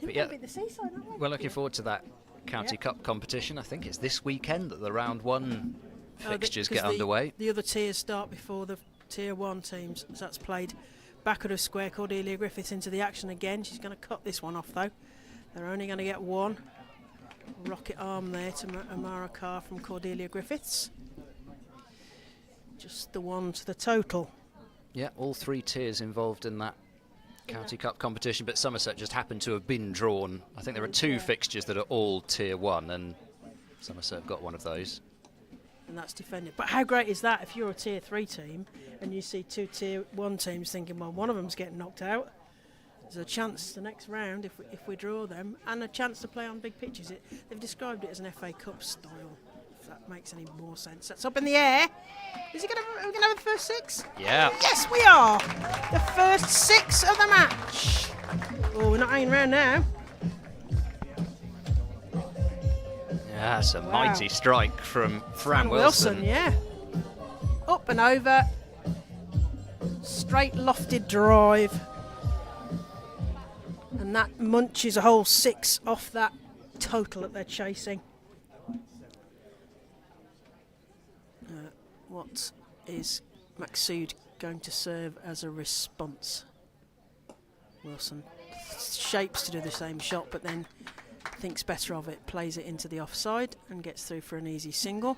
But yeah, the seaside, aren't we? we're looking forward to that County Cup competition. I think it's this weekend that the round 1 fixtures get underway. The other tiers start before the tier 1 teams. So that's played back of the square. Cordelia Griffiths into the action again. She's going to cut this one off though. They're only going to get one. Rocket arm there to Amara Carr from Cordelia Griffiths. Just the one to the total. Yeah, all 3 tiers involved in that County Cup competition, but Somerset just happened to have been drawn. I think there are 2 fixtures that are all tier 1, and Somerset have got one of those. And that's defended. But how great is that if you're a tier 3 team and you see 2 tier 1 teams thinking, well, one of them's getting knocked out. There's a chance the next round if we draw them, and a chance to play on big pitches. They've described it as an FA Cup style. If that makes any more sense. That's up in the air. Are we going to have the first 6? Yeah. Yes, we are. The first 6 of the match. Oh, we're not hanging around now. Yeah, that's a mighty strike from Fran Wilson. Yeah. Up and over. Straight lofted drive. And that munches a whole 6 off that total that they're chasing. What is Maxood going to serve as a response? Wilson shapes to do the same shot, but then thinks better of it, plays it into the offside and gets through for an easy single.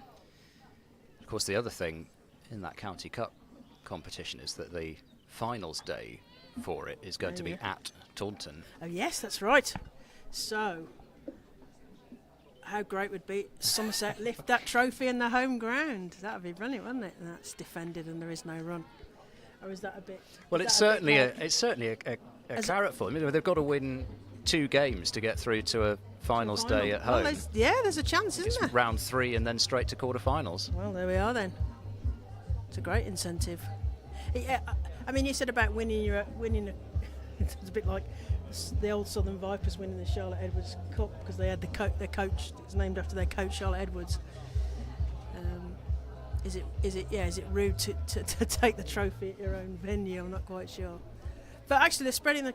Of course, the other thing in that County Cup competition is that the finals day for it is going to be at Taunton. Oh yes, that's right. So how great would be Somerset lift that trophy in the home ground? That would be brilliant, wouldn't it? And that's defended and there is no run. Or is that a bit? Well, it's certainly a carrot for them. You know, they've got to win 2 games to get through to a finals day at well, home. there's a chance, isn't It's there? round 3 and then straight to quarter-finals. Well, there we are then. It's a great incentive. Yeah, I mean, you said about winning. It's a bit like the old Southern Vipers winning the Charlotte Edwards Cup because they had their coach. It's named after their coach, Charlotte Edwards. Is it rude to take the trophy at your own venue? I'm not quite sure. But actually, they're spreading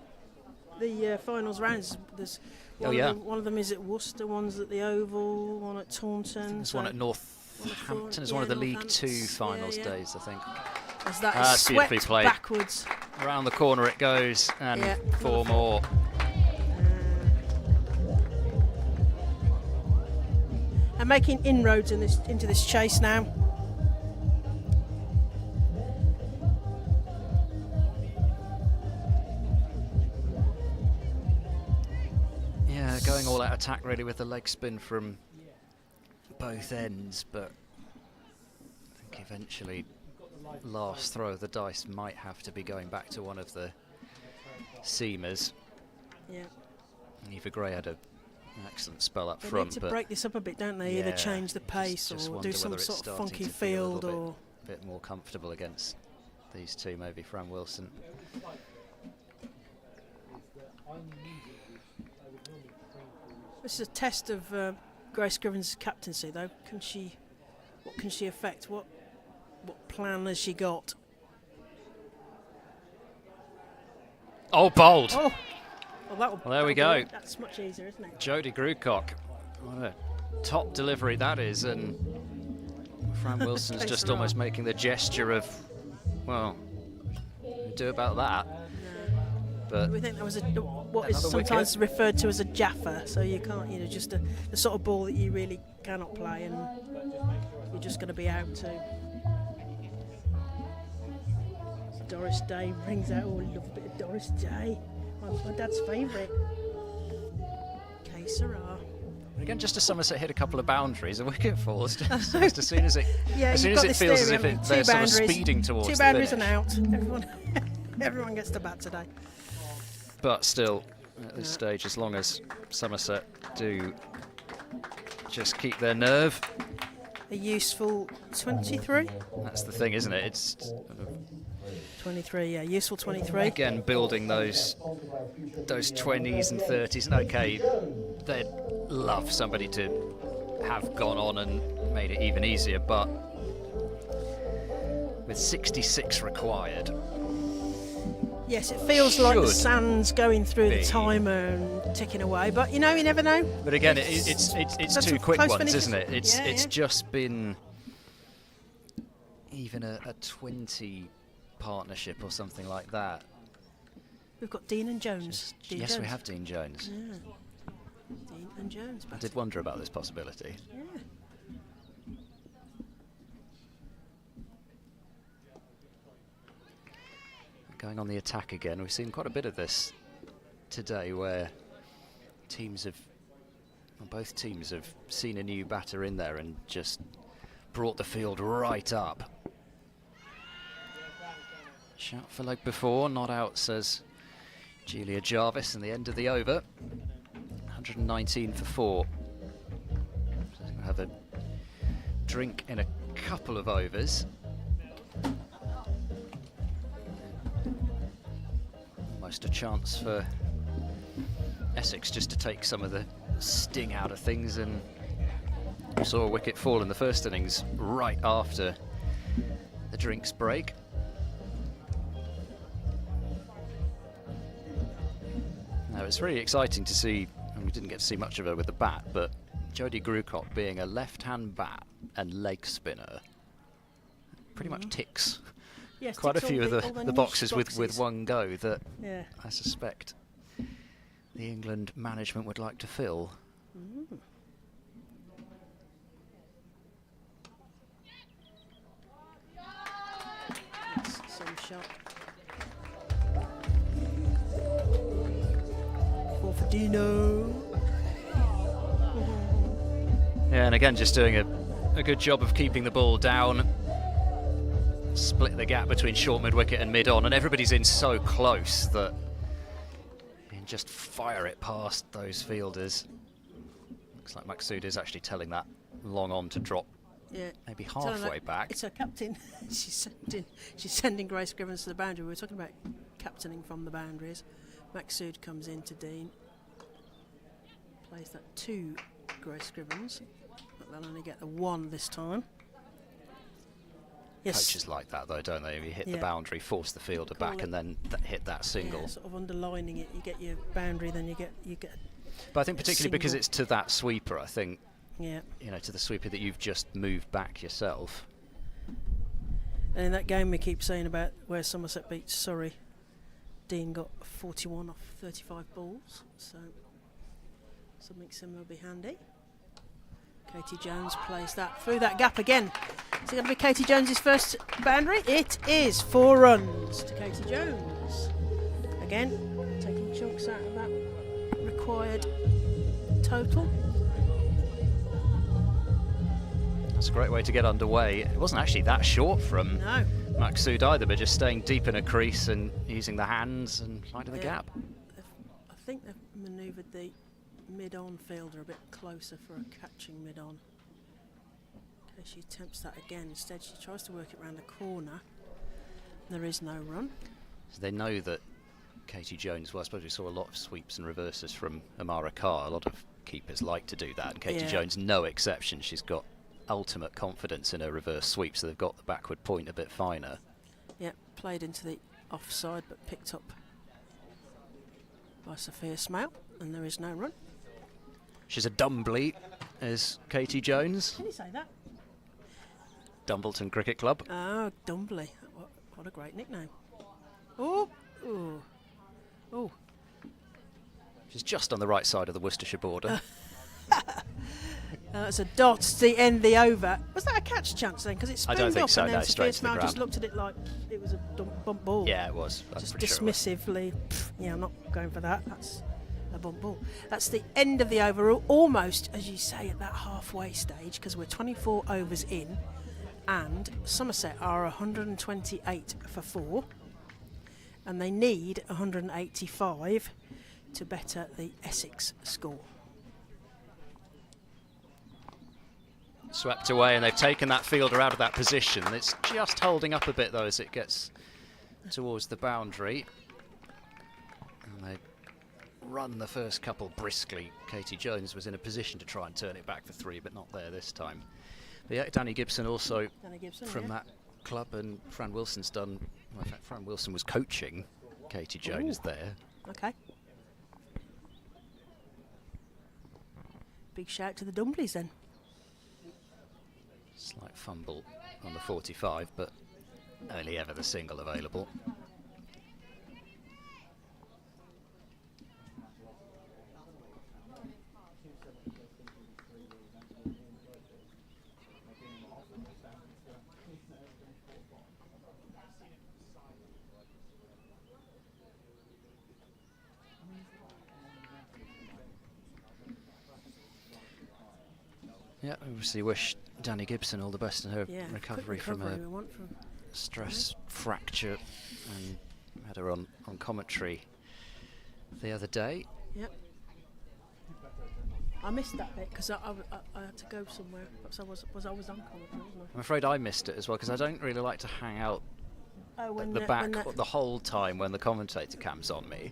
the finals rounds. There's one of them is at Worcester, one's at the Oval, one at Taunton. There's one at Northampton. It's one of the League Two finals days, I think. As that is swept backwards. Around the corner it goes, and 4 more. And making inroads into this chase now. Yeah, going all out attack really with the leg spin from both ends, but I think eventually last throw of the dice might have to be going back to one of the seamers. Yeah. And Eva Gray had an excellent spell up they front. They need to break this up a bit, don't they? Either change the pace or do some sort of funky field or a bit more comfortable against these two, maybe Fran Wilson. This is a test of Grace Scriven's captaincy, though. What can she affect? What plan has she got? Oh, bold! Oh, well, there we go. That's much easier, isn't it? Jodie Grucock. What a top delivery that is, and Fran Wilson's just almost making the gesture of, well, do about that. But we think that was what is sometimes referred to as a jaffa, so you can't, just the sort of ball that you really cannot play, and you're just going to be out too. Doris Day brings out, I love a bit of Doris Day. My dad's favourite. Que sera. Again, just as Somerset hit a couple of boundaries, a wicket falls just as soon as it, as soon as it feels as if they're sort of speeding towards the finish. 2 boundaries and out. Everyone gets to bat today. But still, at this stage, as long as Somerset do just keep their nerve. A useful 23? That's the thing, isn't it? It's 23, yeah, useful 23. Again, building those 20s and 30s. And okay, they'd love somebody to have gone on and made it even easier, but with 66 required. Yes, it feels like the sand's going through the timer and ticking away, but you never know. But again, it's 2 quick ones, isn't it? It's just been even a 20 partnership or something like that. We've got Dean and Jones. Yes, we have Dean Jones. Yeah. Dean and Jones. I did wonder about this possibility. Yeah. Going on the attack again. We've seen quite a bit of this today where both teams have seen a new batter in there and just brought the field right up. Shout for leg before, not out, says Julia Jarvis, in the end of the over. 119 for 4. So we'll have a drink in a couple of overs. Almost a chance for Essex just to take some of the sting out of things, and we saw a wicket fall in the first innings right after the drinks break. Now it's really exciting to see, and we didn't get to see much of her with the bat, but Jodie Grucock being a left-hand bat and leg spinner pretty much ticks quite a few of the boxes with one go that I suspect the England management would like to fill. Some shot. 4 for Dino. Yeah, and again, just doing a good job of keeping the ball down. Split the gap between short mid-wicket and mid-on, and everybody's in so close that you can just fire it past those fielders. Looks like Maksud is actually telling that long on to drop maybe halfway back. It's her captain. she's sending Grace Scrivens to the boundary. We were talking about captaining from the boundaries. Maksud comes in to Dean. Plays that to Grace Scrivens, but they'll only get the 1 this time. Yes. Coaches like that though, don't they? You hit the boundary, force the fielder back, and then hit that single. Yeah, sort of underlining it. You get your boundary, then you get. But I think particularly because it's to that sweeper, I think. Yeah. You know, to the sweeper that you've just moved back yourself. And in that game we keep saying about where Somerset beat Surrey, Dean got 41 off 35 balls, so something similar will be handy. Katie Jones plays that through that gap again. Is it going to be Katie Jones's first boundary? It is. 4 runs to Katie Jones. Again, taking chunks out of that required total. That's a great way to get underway. It wasn't actually that short from Maksud either, but just staying deep in a crease and using the hands and finding the gap. I think they've manoeuvred the mid-on fielder a bit closer for a catching mid-on. Okay, she attempts that again. Instead, she tries to work it around the corner. There is no run. So they know that Katie Jones, well, I suppose we saw a lot of sweeps and reverses from Amara Carr. A lot of keepers like to do that, and Katie Jones, no exception. She's got ultimate confidence in her reverse sweep, so they've got the backward point a bit finer. Yeah, played into the offside, but picked up by Sophia Smale, and there is no run. She's a Dumbly, is Katie Jones. Can you say that? Dumbleton Cricket Club. Oh, Dumbly. What a great nickname. Oh, oh, oh. She's just on the right side of the Worcestershire border. That's a dot to end the over. Was that a catch chance then? Because it spooned I don't think off so, and then no, Sophia straight to the Smale just ground. looked at it like it was a bump ball. Yeah, it was. Just pretty sure it was. dismissively, yeah, I'm not going for that. That's a bump ball. That's the end of the over, almost, as you say, at that halfway stage, because we're 24 overs in, and Somerset are 128 for 4, and they need 185 to better the Essex score. Swept away, and they've taken that fielder out of that position. It's just holding up a bit though as it gets towards the boundary, and they run the first couple briskly. Katie Jones was in a position to try and turn it back for 3, but not there this time. But yeah, Danny Gibson also from that club, and Fran Wilson's done. Well, in fact, Fran Wilson was coaching Katie Jones there. Okay. Big shout to the Dumblies then. Slight fumble on the 45, but only ever the single available. Yeah, obviously wish Danny Gibson all the best in her recovery from a stress fracture, and had her on commentary the other day. Yep. I missed that bit because I had to go somewhere. Perhaps I was on commentary, wasn't I? I'm afraid I missed it as well, because I don't really like to hang out at the back the whole time when the commentator cam's on me.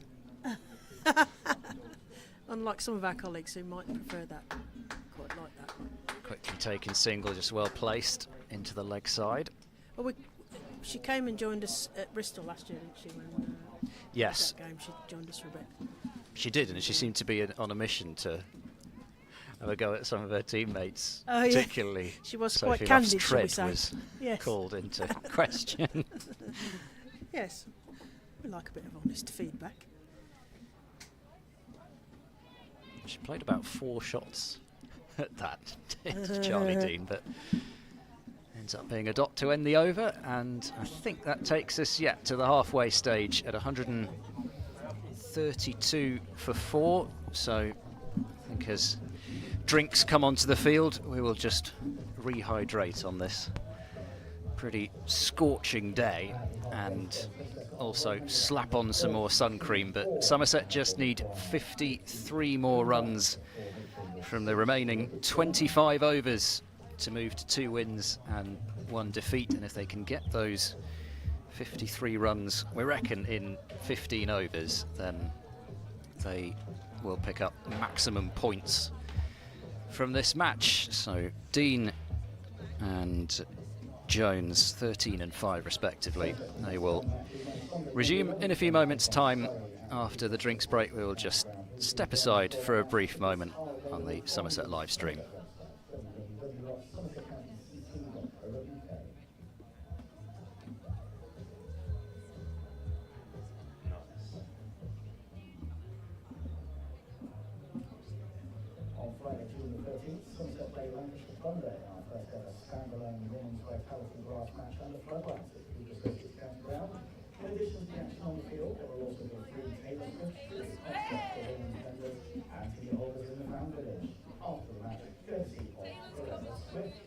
Unlike some of our colleagues who might prefer that, quite like that. Quickly taken single, just well placed into the leg side. Well, she came and joined us at Bristol last year, didn't she? When yes. That game, she joined us for a bit. She did, and she seemed to be on a mission to have a go at some of her teammates, oh, particularly. Yeah. She was Sophie quite candid, Loft's shall we tread say? was yes. called into question. Yes, we like a bit of honest feedback. She played about 4 shots at that to Charlie Dean, but ends up being a dot to end the over, and I think that takes us to the halfway stage at 132 for 4. So I think as drinks come onto the field, we will just rehydrate on this pretty scorching day and also slap on some more sun cream. But Somerset just need 53 more runs from the remaining 25 overs to move to 2 wins and 1 defeat. And if they can get those 53 runs, we reckon, in 15 overs, then they will pick up maximum points from this match. So Dean and Jones, 13 and 5 respectively. They will resume in a few moments' time. After the drinks break, we will just step aside for a brief moment on the Somerset live stream. On Friday, June the 13th, Somerset Bay Lancashire Thunder in our first ever standalone women's vitality grass match under floodlights at Peter's Essex County Ground. In addition to the action on the field, there will also be free tailor strips, free concerts for women's members and ticket holders in the Found Village. After the match, courtesy of Forever Swift.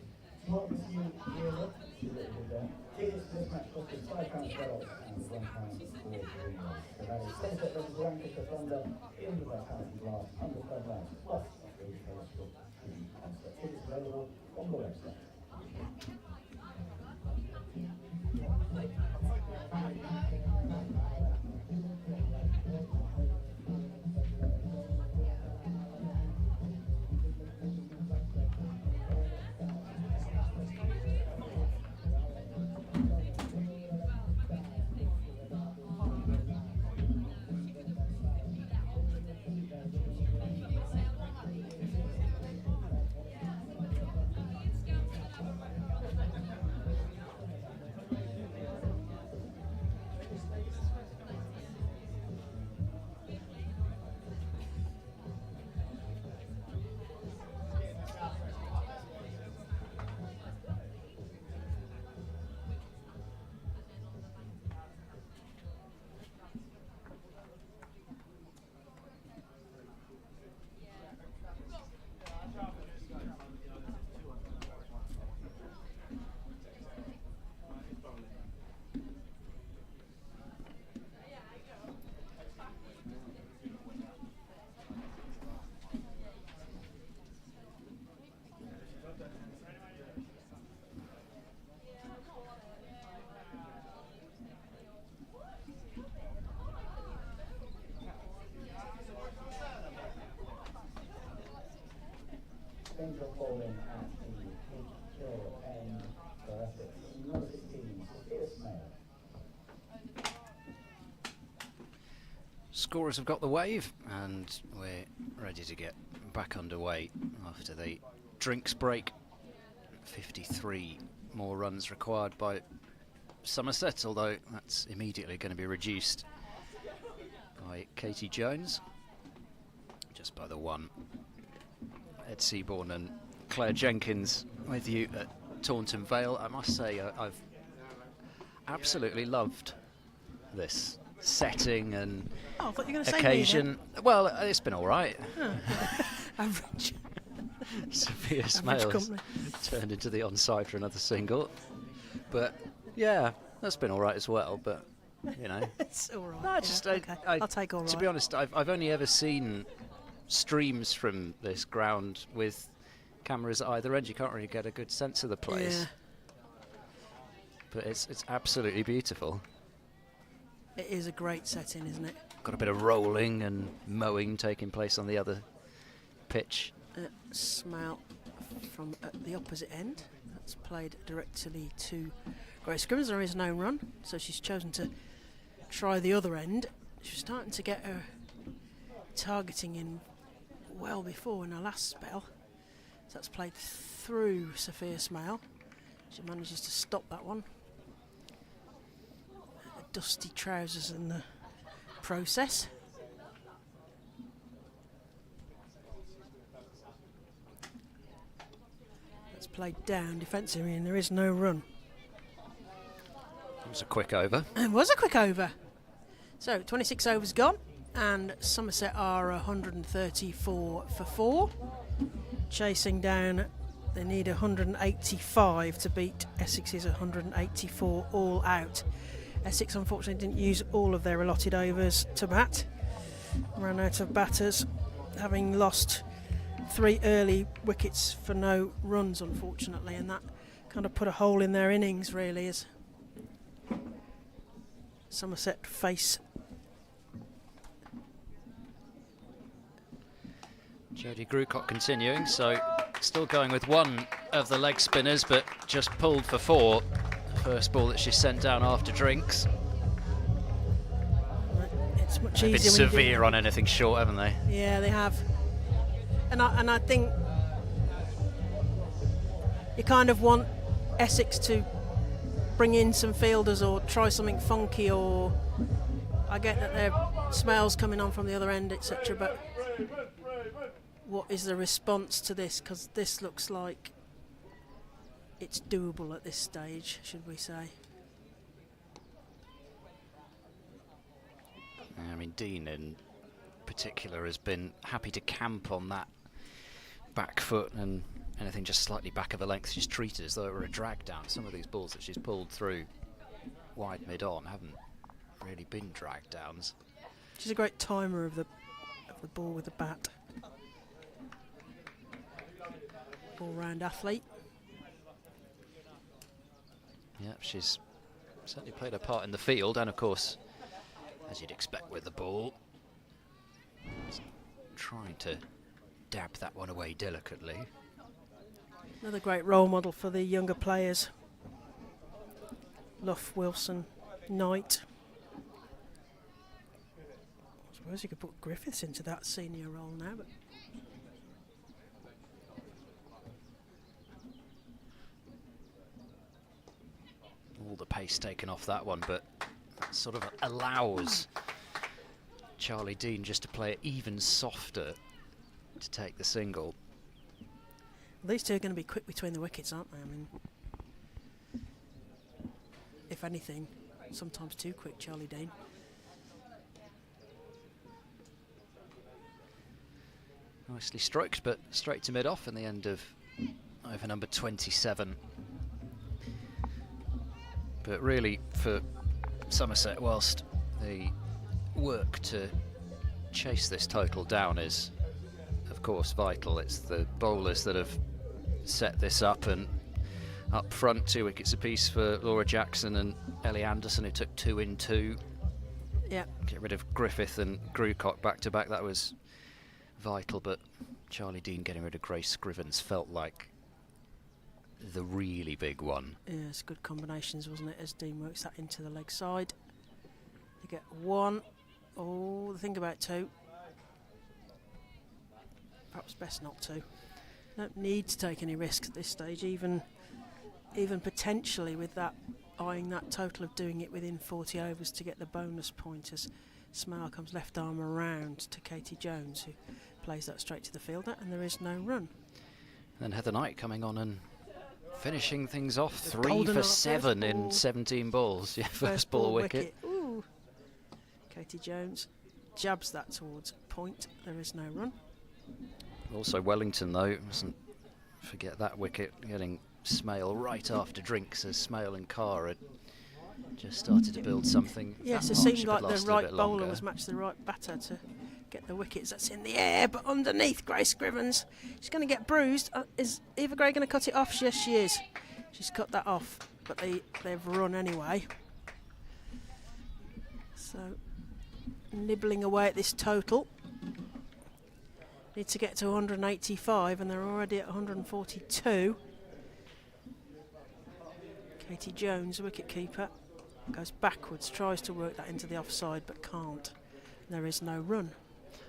Mark this you here, see what we did there. Tickets to this match costing £5 for adults and £1 for juniors. So that is Somerset versus Lancashire Thunder in the vitality glass under floodlights, plus a free tailor strip and concert. Tickets available on the website. Angel bowling at the Hill end for Essex. Number 16, Sophia Smale. Scorers have got the wave, and we're ready to get back underway after the drinks break. 53 more runs required by Somerset, although that's immediately going to be reduced by Katie Jones, just by the 1. Ed Seaborn and Claire Jenkins with you at Taunton Vale. I must say I've absolutely loved this setting and I thought you were going to occasion. Say well, it's been all right. Average. Sophia Smales turned into the onside for another single, but yeah, that's been all right as well. But you know, it's all right. No, just okay. I'll take all right. To be honest, I've only ever seen streams from this ground with cameras at either end. You can't really get a good sense of the place. Yeah. But it's absolutely beautiful. It is a great setting, isn't it? Got a bit of rolling and mowing taking place on the other pitch. Smile from the opposite end. That's played directly to Grace Scrimmers. There is no run, so she's chosen to try the other end. She's starting to get her targeting in well before in her last spell. So that's played through Sophia Smale. She manages to stop that one. Dusty trousers in the process. That's played down defensively and there is no run. It was a quick over. It was a quick over. So 26 overs gone. And Somerset are 134 for 4. Chasing down, they need 185 to beat Essex's 184 all out. Essex unfortunately didn't use all of their allotted overs to bat. Ran out of batters, having lost 3 early wickets for no runs, unfortunately, and that kind of put a hole in their innings, really, as Somerset face. Jodie Grucott continuing, so still going with one of the leg spinners, but just pulled for 4. First ball that she sent down after drinks. It's much They've easier. been severe on anything short, haven't they? Yeah, they have. And I think you kind of want Essex to bring in some fielders or try something funky, or I get that there are smells coming on from the other end, etc. But what is the response to this? Because this looks like it's doable at this stage, should we say? I mean, Dean in particular has been happy to camp on that back foot, and anything just slightly back of a length she's treated as though it were a drag down. Some of these balls that she's pulled through wide mid-on haven't really been drag downs. She's a great timer of the ball with the bat. All-round athlete. Yep, she's certainly played her part in the field, and of course, as you'd expect with the ball, trying to dab that one away delicately. Another great role model for the younger players. Luff, Wilson, Knight. I suppose you could put Griffiths into that senior role now, but all the pace taken off that one, but that sort of allows Charlie Dean just to play it even softer to take the single. well, these two are going to be quick between the wickets, aren't they? I mean, if anything, sometimes too quick, Charlie Dean. Nicely stroked, but straight to mid-off in the end of over number 27. But really, for Somerset, whilst the work to chase this total down is, of course, vital, it's the bowlers that have set this up, and up front, 2 wickets apiece for Laura Jackson and Ellie Anderson, who took 2 in 2. Yeah. Get rid of Griffith and Grucott back-to-back, that was vital, but Charlie Dean getting rid of Grace Scrivens felt like the really big one. Yeah, it's good combinations, wasn't it, as Dean works that into the leg side. They get 1. Oh, think about 2. Perhaps best not to. Don't need to take any risks at this stage, even potentially with that, eyeing that total of doing it within 40 overs to get the bonus point, as Smale comes left arm around to Katie Jones, who plays that straight to the fielder, and there is no run. And then Heather Knight coming on and finishing things off, The 3 golden for arm, 7 first in ball. 17 balls. Yeah, first ball wicket. Ooh. Katie Jones jabs that towards point. There is no run. Also Wellington, though, mustn't forget that wicket, getting Smale right after drinks, as Smale and Carr had just started to build something. Yes, That it seemed partnership like had the lasted a right bit bowler longer. was matched the right batter to get the wickets. That's in the air, but underneath Grace Scrivens. She's going to get bruised. Is Eva Gray going to cut it off? Yes, she is. She's cut that off, but they've run anyway. So, nibbling away at this total. Need to get to 185, and they're already at 142. Katie Jones, wicket-keeper, goes backwards, tries to work that into the offside, but can't. There is no run.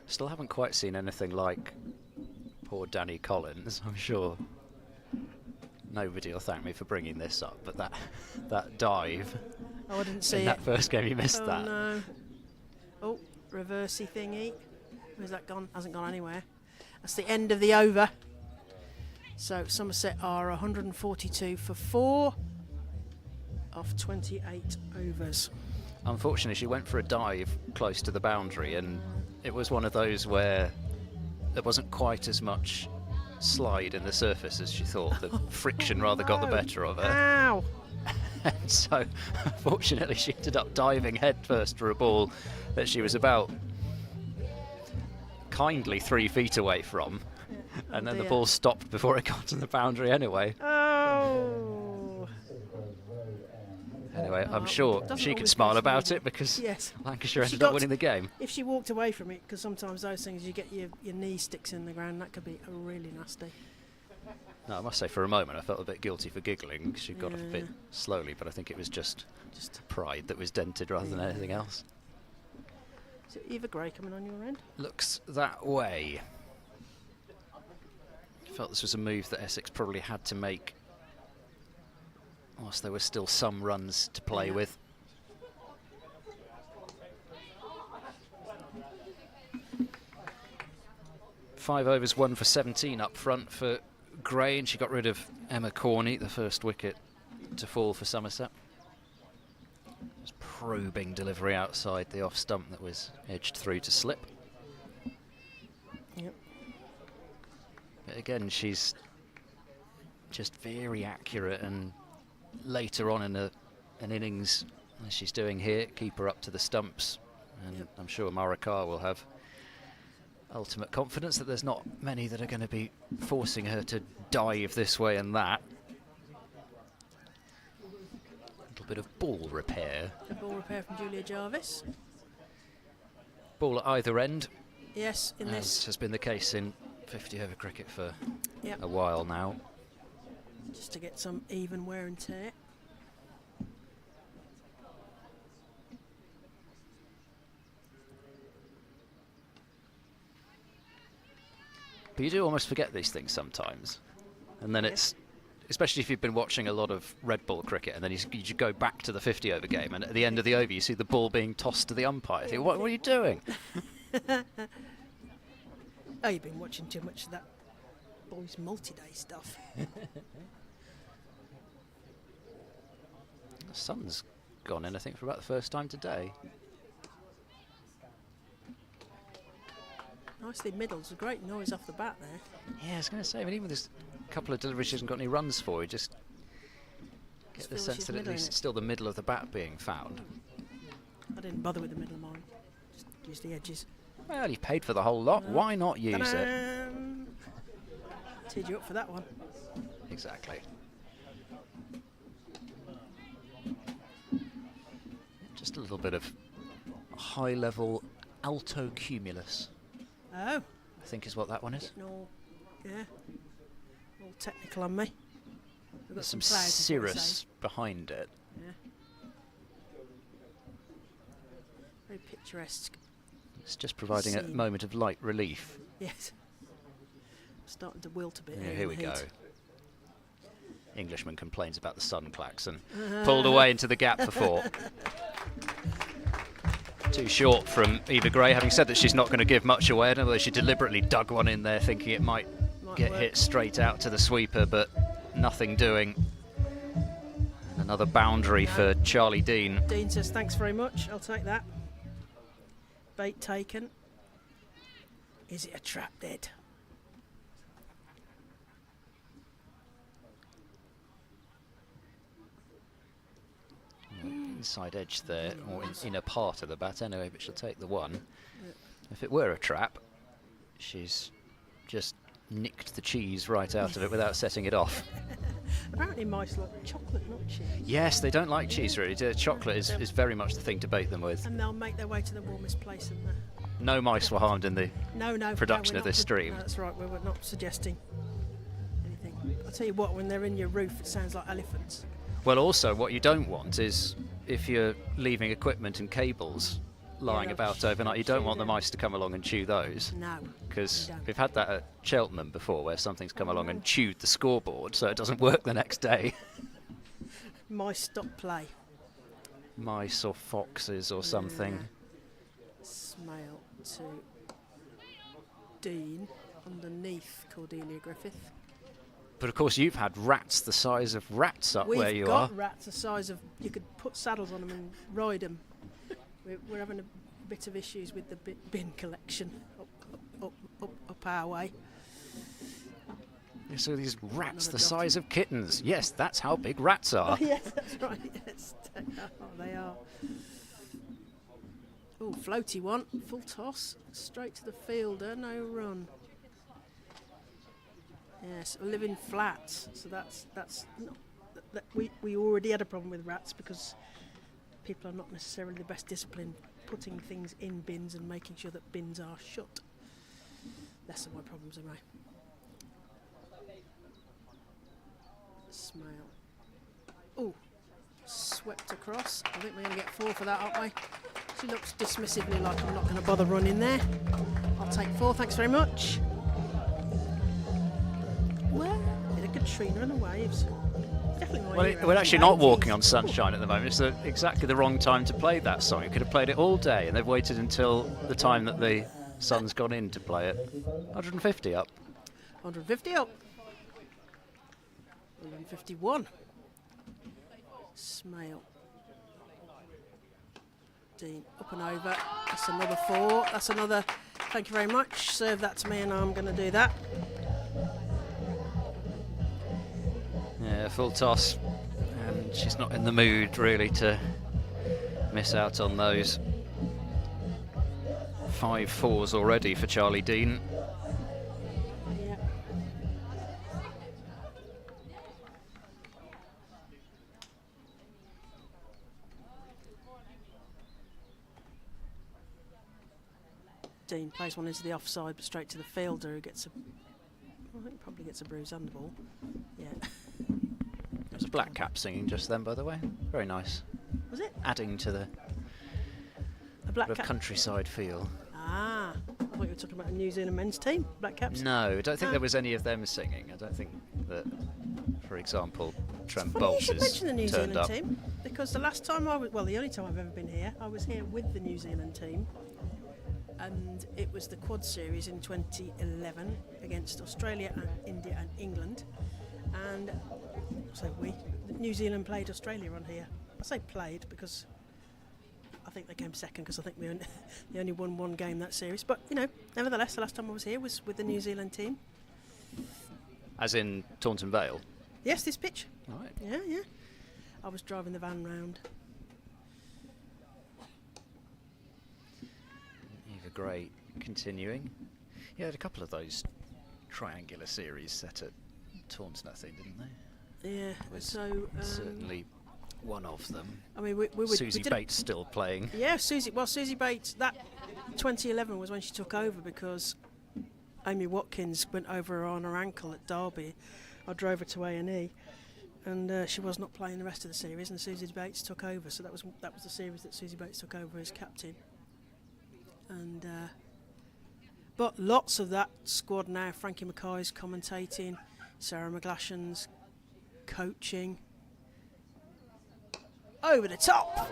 Still haven't quite seen anything like poor Danny Collins. I'm sure nobody will thank me for bringing this up, but that dive Oh, I didn't see in it. that first game, you missed Oh, that. no. Oh, reversey thingy. Where's that gone? Hasn't gone anywhere. That's the end of the over. So Somerset are 142 for 4 off 28 overs. Unfortunately, she went for a dive close to the boundary, and it was one of those where there wasn't quite as much slide in the surface as she thought. The friction rather got the better of her. Ow! And so, unfortunately, she ended up diving headfirst for a ball that she was about kindly 3 feet away from. And then the dear. ball stopped before it got to the boundary anyway. Oh. Anyway, Oh, I'm sure doesn't she can always smile go about smoothly. it because Yes. Lancashire If she ended up got- winning the game. If she walked away from it, because sometimes those things, you get your knee sticks in the ground, that could be really nasty. No, I must say, for a moment, I felt a bit guilty for giggling. She got off a bit Yeah. slowly, but I think it was just pride that was dented rather than anything else. Is it Eva Gray coming on your end? Looks that way. Felt this was a move that Essex probably had to make whilst there were still some runs to play Yeah. with. Five overs, 1 for 17 up front for Gray, and she got rid of Emma Corney, the first wicket to fall for Somerset. Just probing delivery outside the off stump that was edged through to slip. Yep. But again, she's just very accurate, and later on in an innings, as she's doing here, keep her up to the stumps. And Yep. I'm sure Mara Carr will have ultimate confidence that there's not many that are going to be forcing her to dive this way and that. A little bit of ball repair. A ball repair from Julia Jarvis. Ball at either end, Yes, in as this. has been the case in 50 over cricket for Yep. a while now. Just to get some even wear and tear. But you do almost forget these things sometimes. And then Yeah. it's, especially if you've been watching a lot of red ball cricket, and then you go back to the 50 over game, and at the end of the over you see the ball being tossed to the umpire. You think, what are you doing? Oh, you've been watching too much of that boys' multi-day stuff. The sun's gone in, I think, for about the first time today. Nicely middles, a great noise off the bat there. Yeah, I was going to say, I mean, even with this couple of deliveries she hasn't got any runs for, you just get the feels sense she's that at middling least it. it's still the middle of the bat being found. I didn't bother with the middle mine, just use the edges. Well, you've paid for the whole lot, why not use it? Ta-dam! Teed you up for that one. Exactly. Just a little bit of high-level alto cumulus, Oh, I think is what that one is. getting all, yeah, all technical on me. We've got There's some clouds, is what they say. cirrus behind it. Yeah. Very picturesque. It's just providing a Scene. moment of light relief. Yes. Starting to wilt a bit. Yeah, in here the we go. heat. Englishman complains about the sun klaxon. Pulled away into the gap for 4. Too short from Eva Gray, having said that she's not going to give much away. I don't know whether she deliberately dug one in there thinking it might get work. hit straight out to the sweeper, but nothing doing. Another boundary for Charlie Dean. Dean says, thanks very much, I'll take that. Bait taken. Is it a trap dead? Inside edge there, or in a part of the bat anyway, but she'll take the one. If it were a trap, she's just nicked the cheese right out of it without setting it off. Apparently mice like chocolate, not cheese. Yes, they don't like cheese really. Chocolate is very much the thing to bait them with. And they'll make their way to the warmest place in there. No mice were harmed in the No, production we're of this not stream. No, that's right, we're not suggesting anything. I'll tell you what, when they're in your roof, it sounds like elephants. Well, also what you don't want is if you're leaving equipment and cables lying they'll about overnight, you don't chew want the them. mice to come along and chew those. No. Because you don't. we've had that at Cheltenham before where something's come along and chewed the scoreboard so it doesn't work the next day. Mice stop play. Mice or foxes or something. Smail to Dean underneath Cordelia Griffith. But of course you've had rats the size of rats up where you We've are. got rats the size of, you could put saddles on them and ride them. We're having a bit of issues with the bin collection up our way. So these rats Another the size of kittens. Yes, that's how big rats are. Yes, that's right. Yes, they are. Oh, floaty one, full toss, straight to the fielder, no run. Yes, we live in flats, so that's not, we already had a problem with rats because people are not necessarily the best disciplined putting things in bins and making sure that bins are shut. Less of my problems anyway. Smile. Oh, swept across. I think we're going to get 4 for that, aren't we? She looks dismissively like I'm not going to bother running there. I'll take 4, thanks very much. Well, bit of Katrina and the waves. Well, we're actually not walking on sunshine at the moment. It's exactly the wrong time to play that song. You could have played it all day, and they've waited until the time that the sun's gone in to play it. 150 up. 150 up. 151. Smale. Dean up and over. That's another 4. That's another. Thank you very much. Serve that to me, and I'm going to do that. Yeah, full toss, and she's not in the mood really to miss out on those. 5 4s already for Charlie Dean. Yeah. Dean plays one into the offside, but straight to the fielder, who gets a. I think probably gets a bruise under ball. Yeah. There's a black cap singing just then, by the way. Very nice. Was it? Adding to the black cap countryside feel. Ah, I thought you were talking about a New Zealand men's team, black caps. No, I don't think there was any of them singing. I don't think that, for example, Trent Funny you Bolts should has mention the New turned Zealand up. team, because the last time I was, well, the only time I've ever been here, I was here with the New Zealand team, and it was the Quad Series in 2011 against Australia and India and England, and so New Zealand played Australia on here. I say played because I think they came second, because I think they only won 1 game that series. But, you know, nevertheless, the last time I was here was with the New Zealand team. As in Taunton Vale? Yes, this pitch. Right. Yeah. I was driving the van round. Eva Gray continuing. Yeah, had a couple of those triangular series set at Taunton, I think, didn't they? Yeah, so certainly one of them. I mean, Susie Bates still playing. Yeah, Susie Bates. That 2011 was when she took over, because Amy Watkins went over on her ankle at Derby. I drove her to A&E, and she was not playing the rest of the series, and Susie Bates took over. So that was the series that Susie Bates took over as captain. And but lots of that squad now. Frankie Mackay's commentating, Sarah McGlashan's coaching. Over the top.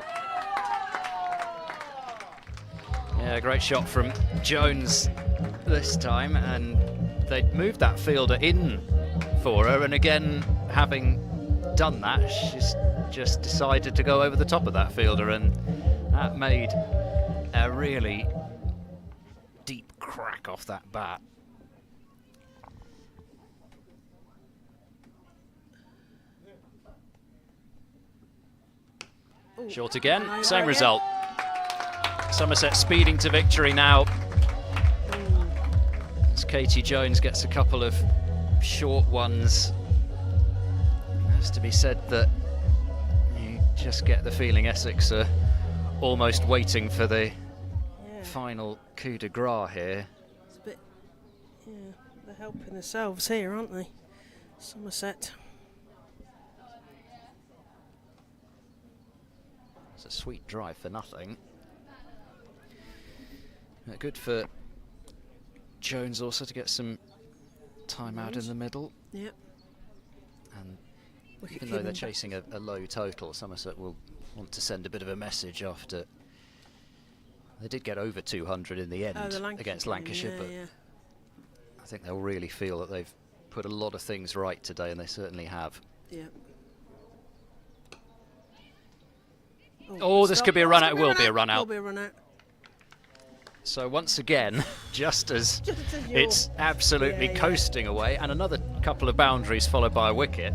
Yeah, great shot from Jones this time, and they moved that fielder in for her, and again, having done that, she's just decided to go over the top of that fielder, and that made a really deep crack off that bat. Short again, same result. Somerset speeding to victory now, as Katie Jones gets a couple of short ones. It has to be said that you just get the feeling Essex are almost waiting for the final coup de grace here. It's a bit, they're helping themselves here, aren't they? Somerset. It's a sweet drive for nothing. Good for Jones also to get some time out in the middle. Yep. And even though they're chasing a low total, Somerset will want to send a bit of a message after. They did get over 200 in the end against Lancashire, but I think they'll really feel that they've put a lot of things right today, and they certainly have. Yeah. Oh, this could be a run out. It will be a run out. Will be a run out. So once again, just as it's absolutely coasting away, and another couple of boundaries followed by a wicket,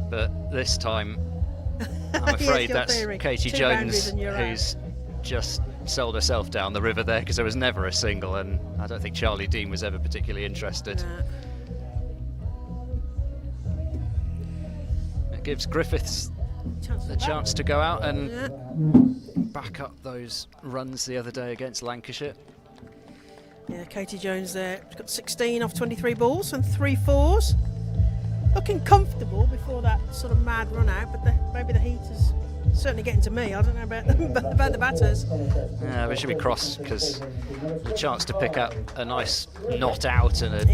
but this time I'm afraid that's Katie Jones who's just sold herself down the river there, because there was never a single, and I don't think Charlie Dean was ever particularly interested. It gives Griffiths the chance to go out and back up those runs the other day against Lancashire. Yeah, Katie Jones there. She's got 16 off 23 balls and 3 fours. Looking comfortable before that sort of mad run out, but maybe the heat is certainly getting to me. I don't know about about the batters. Yeah, we should be cross because the chance to pick up a nice not out and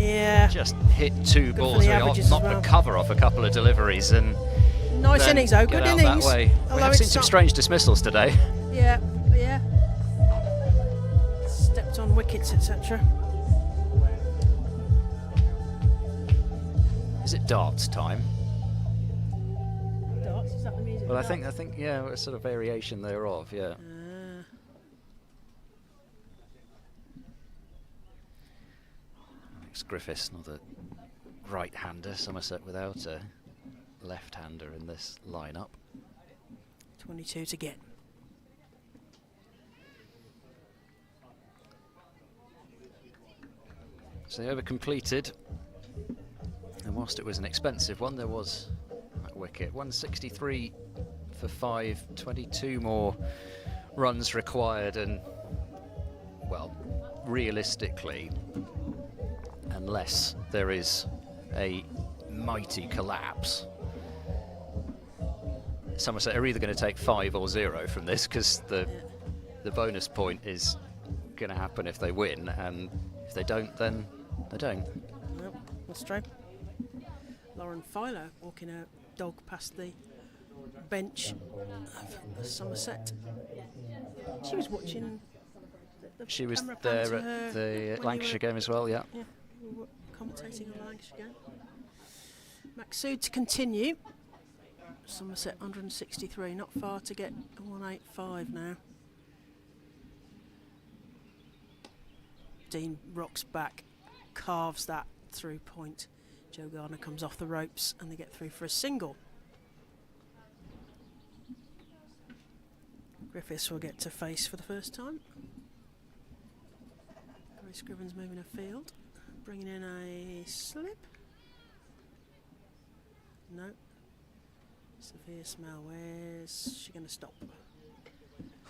just hit 2 balls. We knocked the cover off a couple of deliveries and nice innings though, good innings. That way. We have seen some strange dismissals today. Yeah. Stepped on wickets, etc. Is it darts time? Darts? Is that the music? Well, I think yeah, a sort of variation thereof, yeah. Alex Griffiths, not a right-hander. Somerset without a left-hander in this lineup. 22 to get. So the over completed. And whilst it was an expensive one, there was that wicket. 163 for 5, 22 more runs required, and, well, realistically, unless there is a mighty collapse, Somerset are either going to take 5 or 0 from this, because the bonus point is going to happen if they win, and if they don't, then they don't. Well, that's true. Lauren Filer walking a dog past the bench of Somerset. She was watching the She was camera there pan to at her the Lancashire game as well, yeah. Yeah, we were commentating on the Lancashire game. Maxud to continue. Somerset 163, not far to get 185 now. Dean rocks back, carves that through point. Joe Gardner comes off the ropes and they get through for a single. Griffiths will get to face for the first time. Gary Scrivens moving a field, bringing in a slip. No. Sophia Smell, where's she going to stop?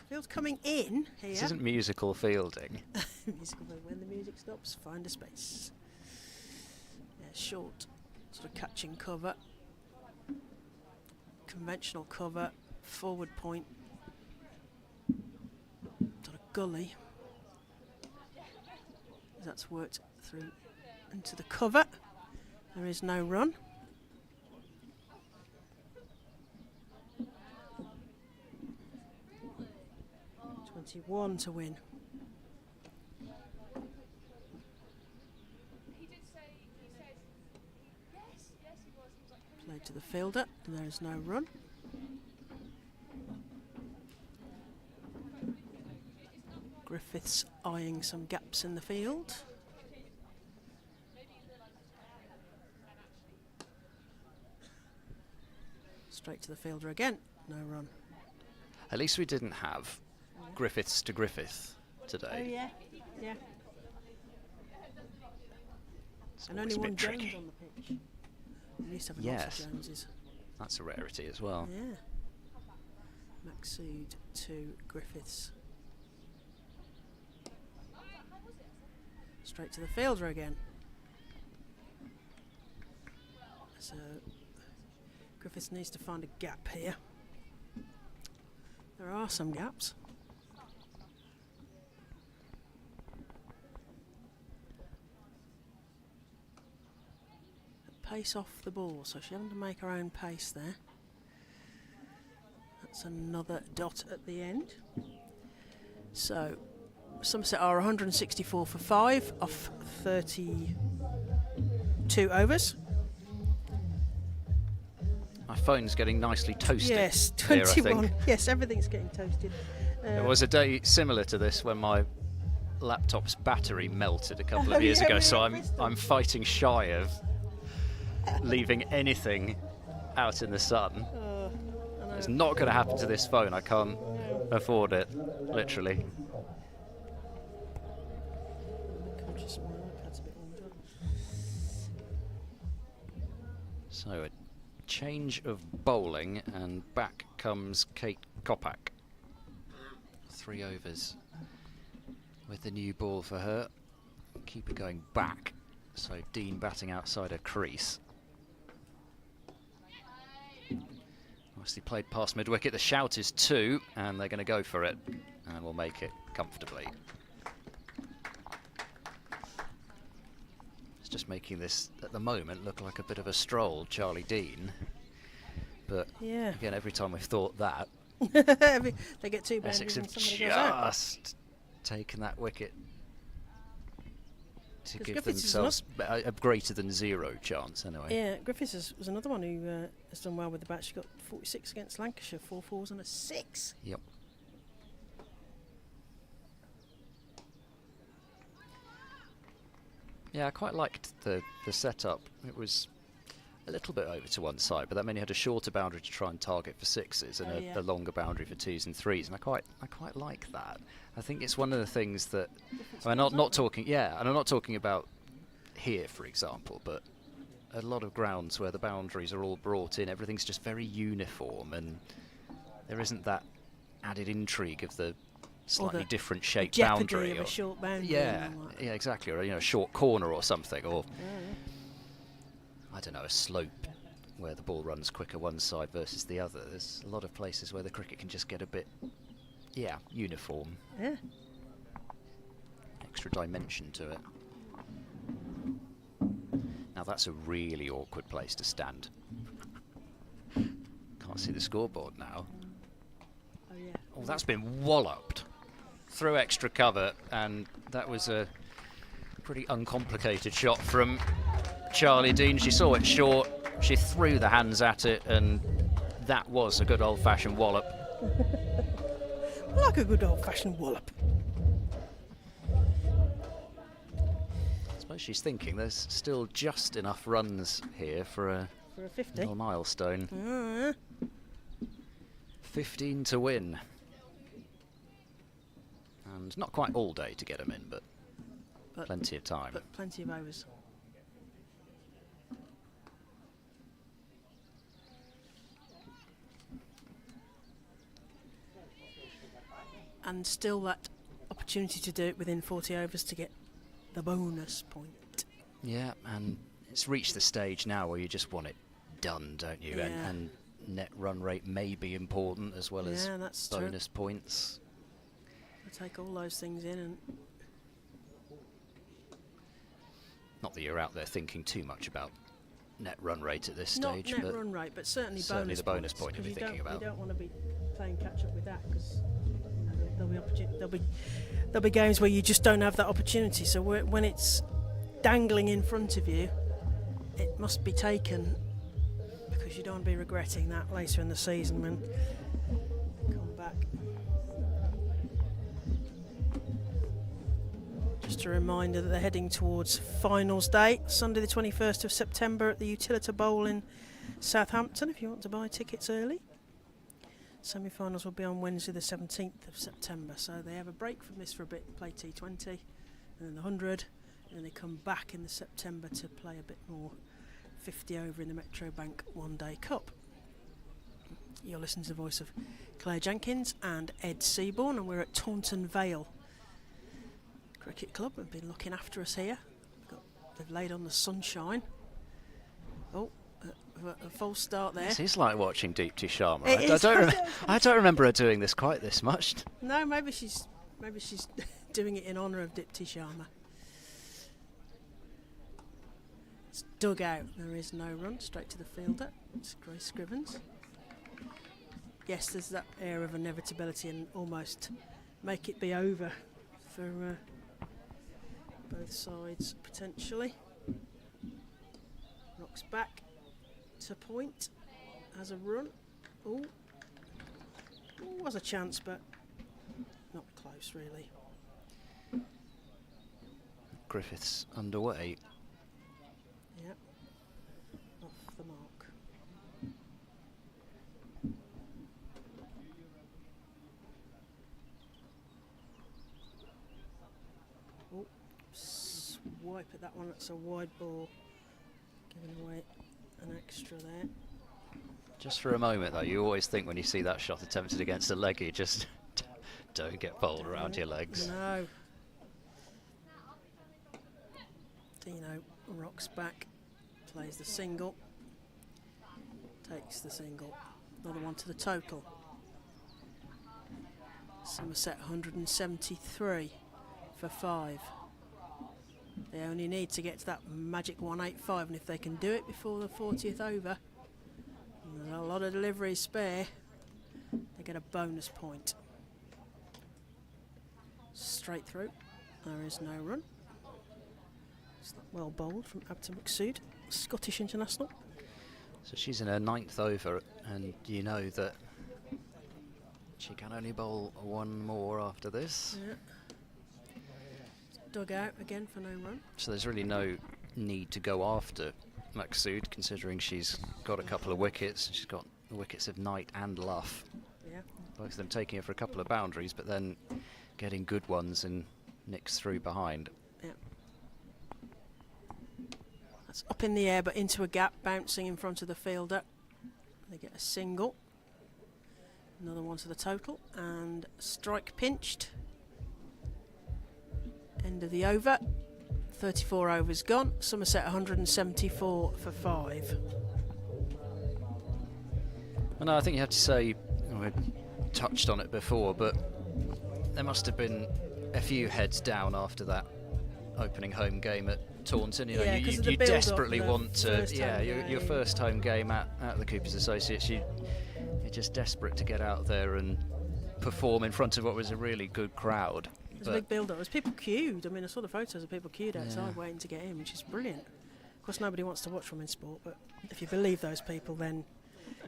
Field coming in here. This isn't musical fielding. Musical fielding. When the music stops, find a space. Yeah, short, sort of catching cover. Conventional cover, forward point. Sort of gully. That's worked through into the cover. There is no run. 21 to win. Played to the fielder, and there is no run. Griffiths eyeing some gaps in the field. Straight to the fielder again, no run. At least we didn't have Griffiths to Griffith today. Oh yeah, yeah. It's And always only a one bit Jones tricky. on the pitch. We used to have Yes. lots of Joneses. That's a rarity as well. Yeah. Maxud to Griffiths. Straight to the fielder again. So Griffiths needs to find a gap here. There are some gaps. Pace off the ball, so she's having to make her own pace there. That's another dot at the end. So Somerset are 164 for 5 off 32 overs. My phone's getting nicely toasted. Yes, here, I 21. think. Yes, everything's getting toasted. There was a day similar to this when my laptop's battery melted a couple of years ago, so I'm fighting shy of leaving anything out in the sun. It's not going to happen to this phone. I can't afford it, literally. So a change of bowling, and back comes Kate Kopak. 3 overs with the new ball for her. Keeper going back, so Dean batting outside her crease. Nicely played past mid-wicket. The shout is 2, and they're going to go for it, and will make it comfortably. It's just making this, at the moment, look like a bit of a stroll, Charlie Dean. But yeah, again, every time we've thought that, they get 2 boundaries Essex and have somebody goes out. just taken that wicket to give Griffiths themselves a greater than 0 chance, anyway. Yeah, Griffiths was another one who has done well with the bat. She got 46 against Lancashire, 4 fours and a 6. Yep. Yeah, I quite liked the setup. It was a little bit over to one side, but that meant you had a shorter boundary to try and target for 6s and a longer boundary for 2s and 3s, and I quite like that. I think it's one of the things that I'm not talking. Yeah, and I'm not talking about here, for example, but a lot of grounds where the boundaries are all brought in, everything's just very uniform, and there isn't that added intrigue of the slightly different shaped boundary. Of a short boundary. Yeah, yeah, exactly, or a short corner or something, or I don't know, a slope where the ball runs quicker one side versus the other. There's a lot of places where the cricket can just get a bit, uniform. Yeah. Extra dimension to it. Now that's a really awkward place to stand. Can't see the scoreboard now. Oh yeah. Oh, that's been walloped through extra cover, and that was a pretty uncomplicated shot from Charlie Dean. She saw it short, she threw the hands at it, and that was a good old-fashioned wallop. I like a good old-fashioned wallop. I suppose she's thinking there's still just enough runs here for a 50 little milestone. 15 to win. And not quite all day to get them in, but plenty of time. But plenty of overs. And still that opportunity to do it within 40 overs to get the bonus point. Yeah, and it's reached the stage now where you just want it done, don't you? Yeah. And net run rate may be important as well as that's bonus points. I take all those things in, and not that you're out there thinking too much about net run rate at this not stage, net but run rate, but certainly the bonus points, point you'll be thinking about. You don't want to be playing catch up with that, because there'll be games where you just don't have that opportunity. So when it's dangling in front of you, it must be taken, because you don't want to be regretting that later in the season when you come back. Just a reminder that they're heading towards finals day, Sunday the 21st of September at the Utilita Bowl in Southampton, if you want to buy tickets early. Semi-finals will be on Wednesday the 17th of September, so they have a break from this for a bit, play T20 and then the 100, and then they come back in the September to play a bit more 50 over in the Metro Bank One Day Cup. You're listening to the voice of Claire Jenkins and Ed Seaborn, and we're at Taunton Vale Cricket Club. Have been looking after us here. They've laid on the sunshine. Oh, a false start there. This is like watching Deepti Sharma. I don't remember her doing this quite this much. No, maybe she's doing it in honour of Deepti Sharma. It's dug out. There is no run. Straight to the fielder. It's Grace Scrivens. Yes, there's that air of inevitability and almost make it be over for both sides potentially. Knocks back to point, has a run. Oh, was a chance, but not close really. Griffiths underway. Yep, off the mark. Oh, swipe at that one. That's a wide ball, giving away an extra there. Just for a moment, though, you always think when you see that shot attempted against a leg, you just don't get bowled around your legs. No. Dino rocks back, plays the single, takes the single, another one to the total. Somerset 173 for 5. They only need to get to that magic 185, and if they can do it before the 40th over, and there's a lot of deliveries spare, they get a bonus point. Straight through, there is no run. Well bowled from Abta Maqsood, Scottish international. So she's in her 9th over, and you know that she can only bowl one more after this. Yeah. Dug out again for no run. So there's really no need to go after Maqsood, considering she's got a couple of wickets. She's got the wickets of Knight and Luff. Yeah. Both of them taking her for a couple of boundaries, but then getting good ones and nicks through behind. Yeah. That's up in the air, but into a gap, bouncing in front of the fielder. They get a single. Another one to the total, and strike pinched. End of the over. 34 overs gone. Somerset 174 for 5. And I think you have to say, we touched on it before, but there must have been a few heads down after that opening home game at Taunton. You know, Yeah, you desperately want to, your first home game at the Coopers Associates. You're just desperate to get out there and perform in front of what was a really good crowd. There's a big build-up. There's people queued. I mean, I saw the photos of people queued outside waiting to get in, which is brilliant. Of course, nobody wants to watch women's sport, but if you believe those people, then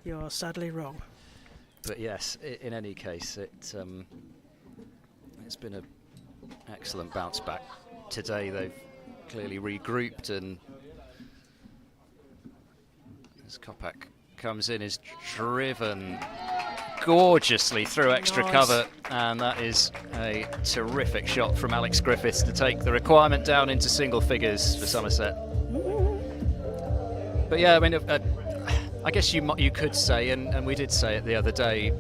you are sadly wrong. But yes, in any case, it's been an excellent bounce back. Today they've clearly regrouped, and as Kopak comes in, is driven gorgeously through extra cover, and that is a terrific shot from Alex Griffiths to take the requirement down into single figures for Somerset. But yeah, I mean, I guess you could say, and we did say it the other day,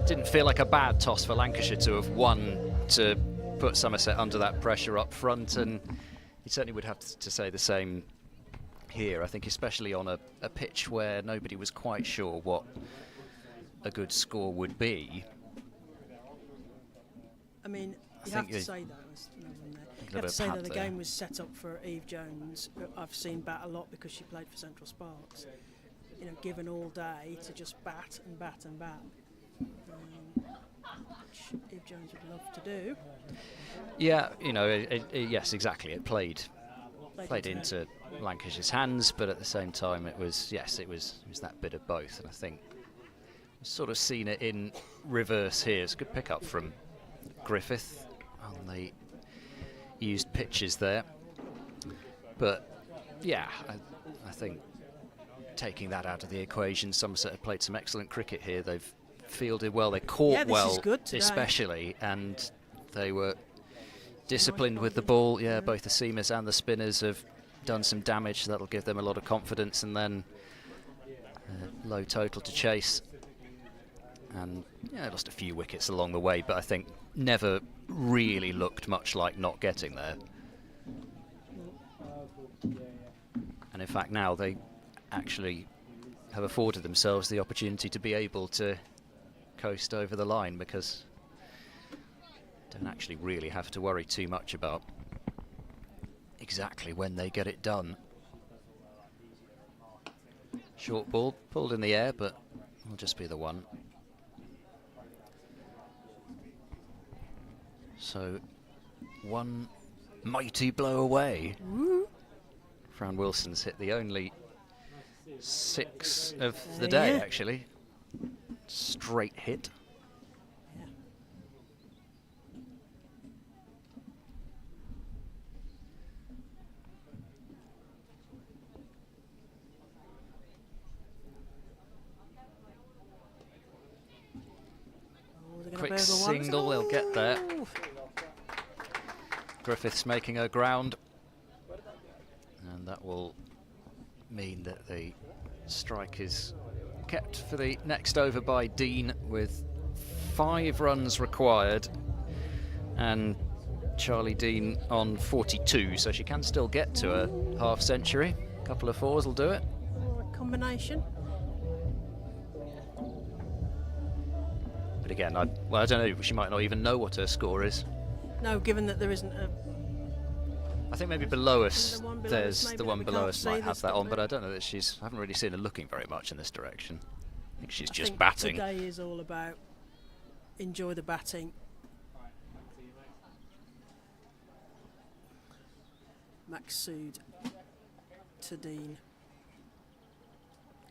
didn't feel like a bad toss for Lancashire to have won to put Somerset under that pressure up front, and you certainly would have to say the same here. I think especially on a pitch where nobody was quite sure what a good score would be. I mean, you have to say that. You have to say that the game was set up for Eve Jones, who I've seen bat a lot because she played for Central Sparks. You know, given all day to just bat and bat and bat, which Eve Jones would love to do. Yeah, you know, yes, exactly. It played into Lancashire's hands, but at the same time, it was that bit of both. And I think we've sort of seen it in reverse here. It's a good pickup from Griffith on the used pitches there. But yeah, I think taking that out of the equation, Somerset have played some excellent cricket here. They've fielded well, they caught well, especially, and they were disciplined with the ball. Yeah, both the seamers and the spinners have done some damage, so that'll give them a lot of confidence. And then low total to chase, and yeah, lost a few wickets along the way, but I think never really looked much like not getting there. And in fact, now they actually have afforded themselves the opportunity to be able to coast over the line, because don't actually really have to worry too much about exactly when they get it done. Short ball pulled in the air, but will just be the one. So one mighty blow away. Fran Wilson's hit the only 6 of the day, actually. Straight hit. Quick single, they'll get there. Griffiths making her ground, and that will mean that the strike is kept for the next over by Dean with 5 runs required, and Charlie Dean on 42, so she can still get to a half century. A couple of 4s will do it. Or a combination. But again, I don't know, she might not even know what her score is. No, given that there isn't a... I think maybe below us, The one below there's us, maybe the that one we below can't us see might that's have that got on, but the- I don't know that I haven't really seen her looking very much in this direction. I think she's I just think batting. Today is all about enjoy the batting. Maksud to Dean.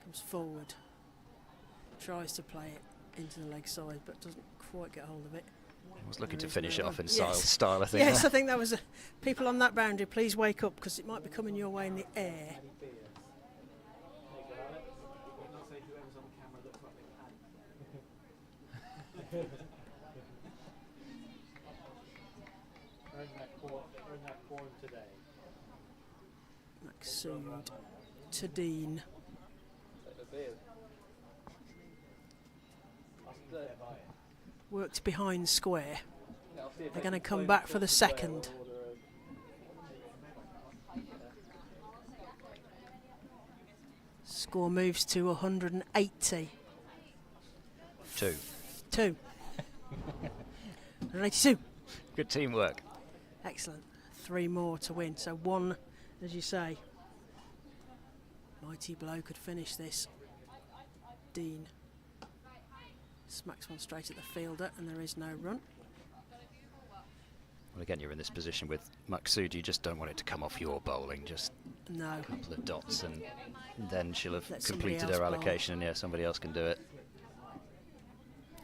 Comes forward. Tries to play it into the leg side, but doesn't quite get hold of it. I was looking to There is finish no it off run. in Yes. style, I think. Yes, I think that was people on that boundary. Please wake up because it might be coming your way in the air. Not say whoever's on the camera looks like they've had. Earn that form today. Maksud to Dean. Worked behind square. They're going to come back for the second. Score moves to 180. 2. 2. 182. Good teamwork. Excellent. 3 more to win. So 1, as you say. Mighty blow could finish this. Dean smacks one straight at the fielder, and there is no run. Well, again, you're in this position with Maksud. You just don't want it to come off your bowling. Just No. a couple of dots, and then she'll have Let somebody completed else her bowl. allocation, and yeah, somebody else can do it.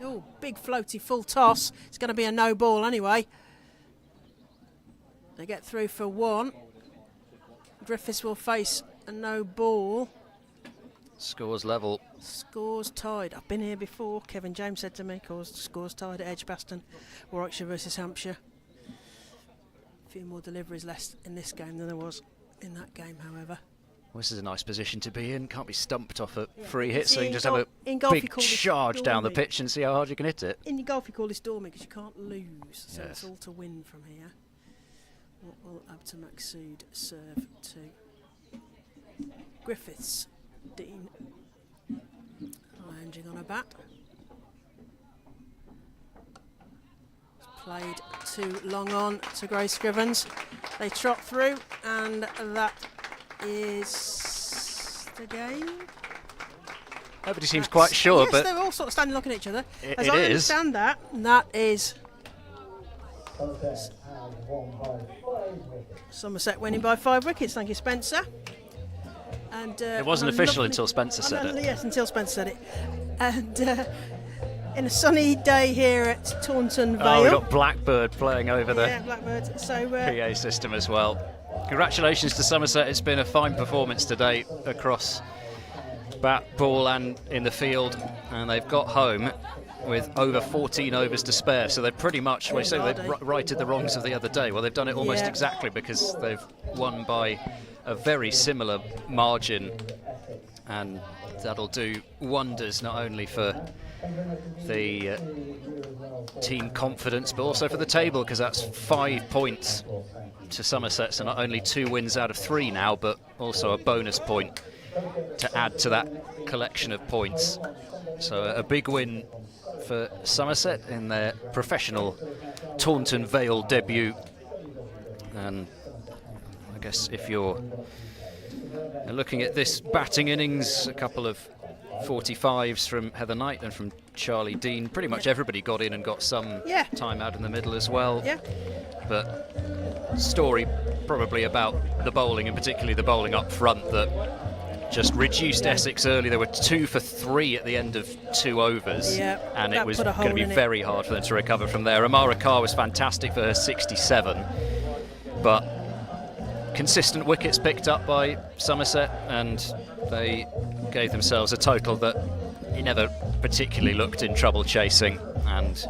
Oh, big floaty full toss. It's going to be a no ball anyway. They get through for 1. Griffiths will face a no ball. Scores level. Scores tied. I've been here before. Kevin James said to me, scores tied at Edgbaston. Warwickshire versus Hampshire. A few more deliveries less in this game than there was in that game, however. Well, this is a nice position to be in. Can't be stumped off a Yeah. free hit, so See, you can just in have gol- in golf you big call this charge down the storming. pitch and see how hard you can hit it. In your golf you call this dorming because you can't lose, so Yes. it's all to win from here. What will Abta Maksud serve to Griffiths? Dean lounging on a bat. It's played too long on to Grace Scrivens. They trot through, and that is the game. Nobody seems quite sure, yes, but they're all sort of standing looking at each other. It- As it I is. understand that is Somerset winning by 5 wickets. Thank you, Spencer. And it wasn't on a official lovely- until Spencer said on a- it. Yes, until Spencer said it. And in a sunny day here at Taunton Vale. Oh, we've got Blackbird playing over the Yeah, Blackbird. So PA system as well. Congratulations to Somerset. It's been a fine performance today across bat, ball and in the field, and they've got home with over 14 overs to spare, so they're pretty much, well, you say they righted the wrongs of the other day. Well, they've done it almost Yeah. exactly, because they've won by a very similar margin, and that'll do wonders not only for the team confidence but also for the table, because that's 5 points to Somerset, so not only 2 wins out of 3 now, but also a bonus point to add to that collection of points. So a big win for Somerset in their professional Taunton Vale debut. And I guess if you're looking at this batting innings, a couple of 45s from Heather Knight and from Charlie Dean. Pretty much everybody got in and got some time out in the middle as well. Yeah. But story probably about the bowling, and particularly the bowling up front, that just reduced Essex early. They were 2 for 3 at the end of 2 overs, Yeah, and it that was put a going to hole be in it. very hard for them to recover from there. Amara Carr was fantastic for her 67, but consistent wickets picked up by Somerset, and they gave themselves a total that he never particularly looked in trouble chasing, and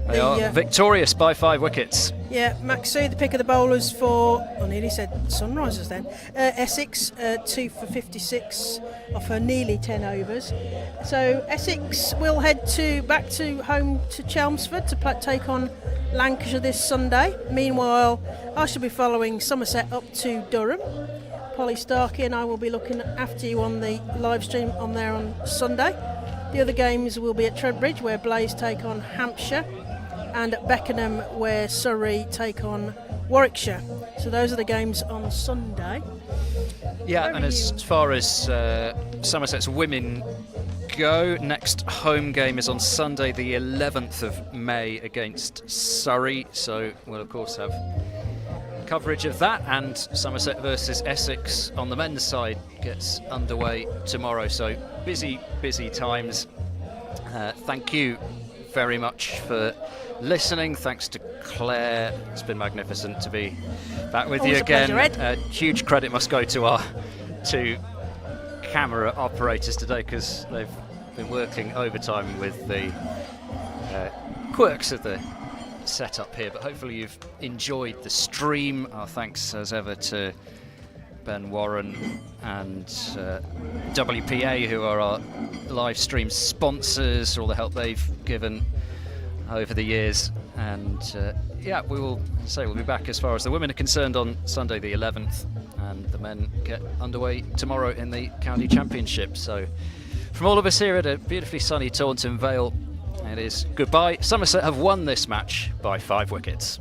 They are victorious by 5 wickets. Yeah, Maxu, the pick of the bowlers for, I nearly said Sunrisers then, Essex, 2 for 56 off her nearly 10 overs. So Essex will head back to home to Chelmsford to take on Lancashire this Sunday. Meanwhile, I shall be following Somerset up to Durham. Polly Starkey and I will be looking after you on the live stream on there on Sunday. The other games will be at Trent Bridge, where Blaze take on Hampshire, and at Beckenham, where Surrey take on Warwickshire. So those are the games on Sunday. Yeah, and as far as Somerset's women go, next home game is on Sunday the 11th of May against Surrey. So we'll of course have coverage of that, and Somerset versus Essex on the men's side gets underway tomorrow. So busy times. Thank you very much for listening. Thanks to Claire. It's been magnificent to be back with you again. Pleasure, huge credit must go to our 2 camera operators today, because they've been working overtime with the quirks of the setup here, but hopefully you've enjoyed the stream. Our thanks as ever to Ben Warren and WPA, who are our live stream sponsors, for all the help they've given over the years. And yeah, we'll be back as far as the women are concerned on Sunday the 11th, and the men get underway tomorrow in the county championship. So from all of us here at a beautifully sunny Taunton Vale, it is goodbye. Somerset have won this match by 5 wickets.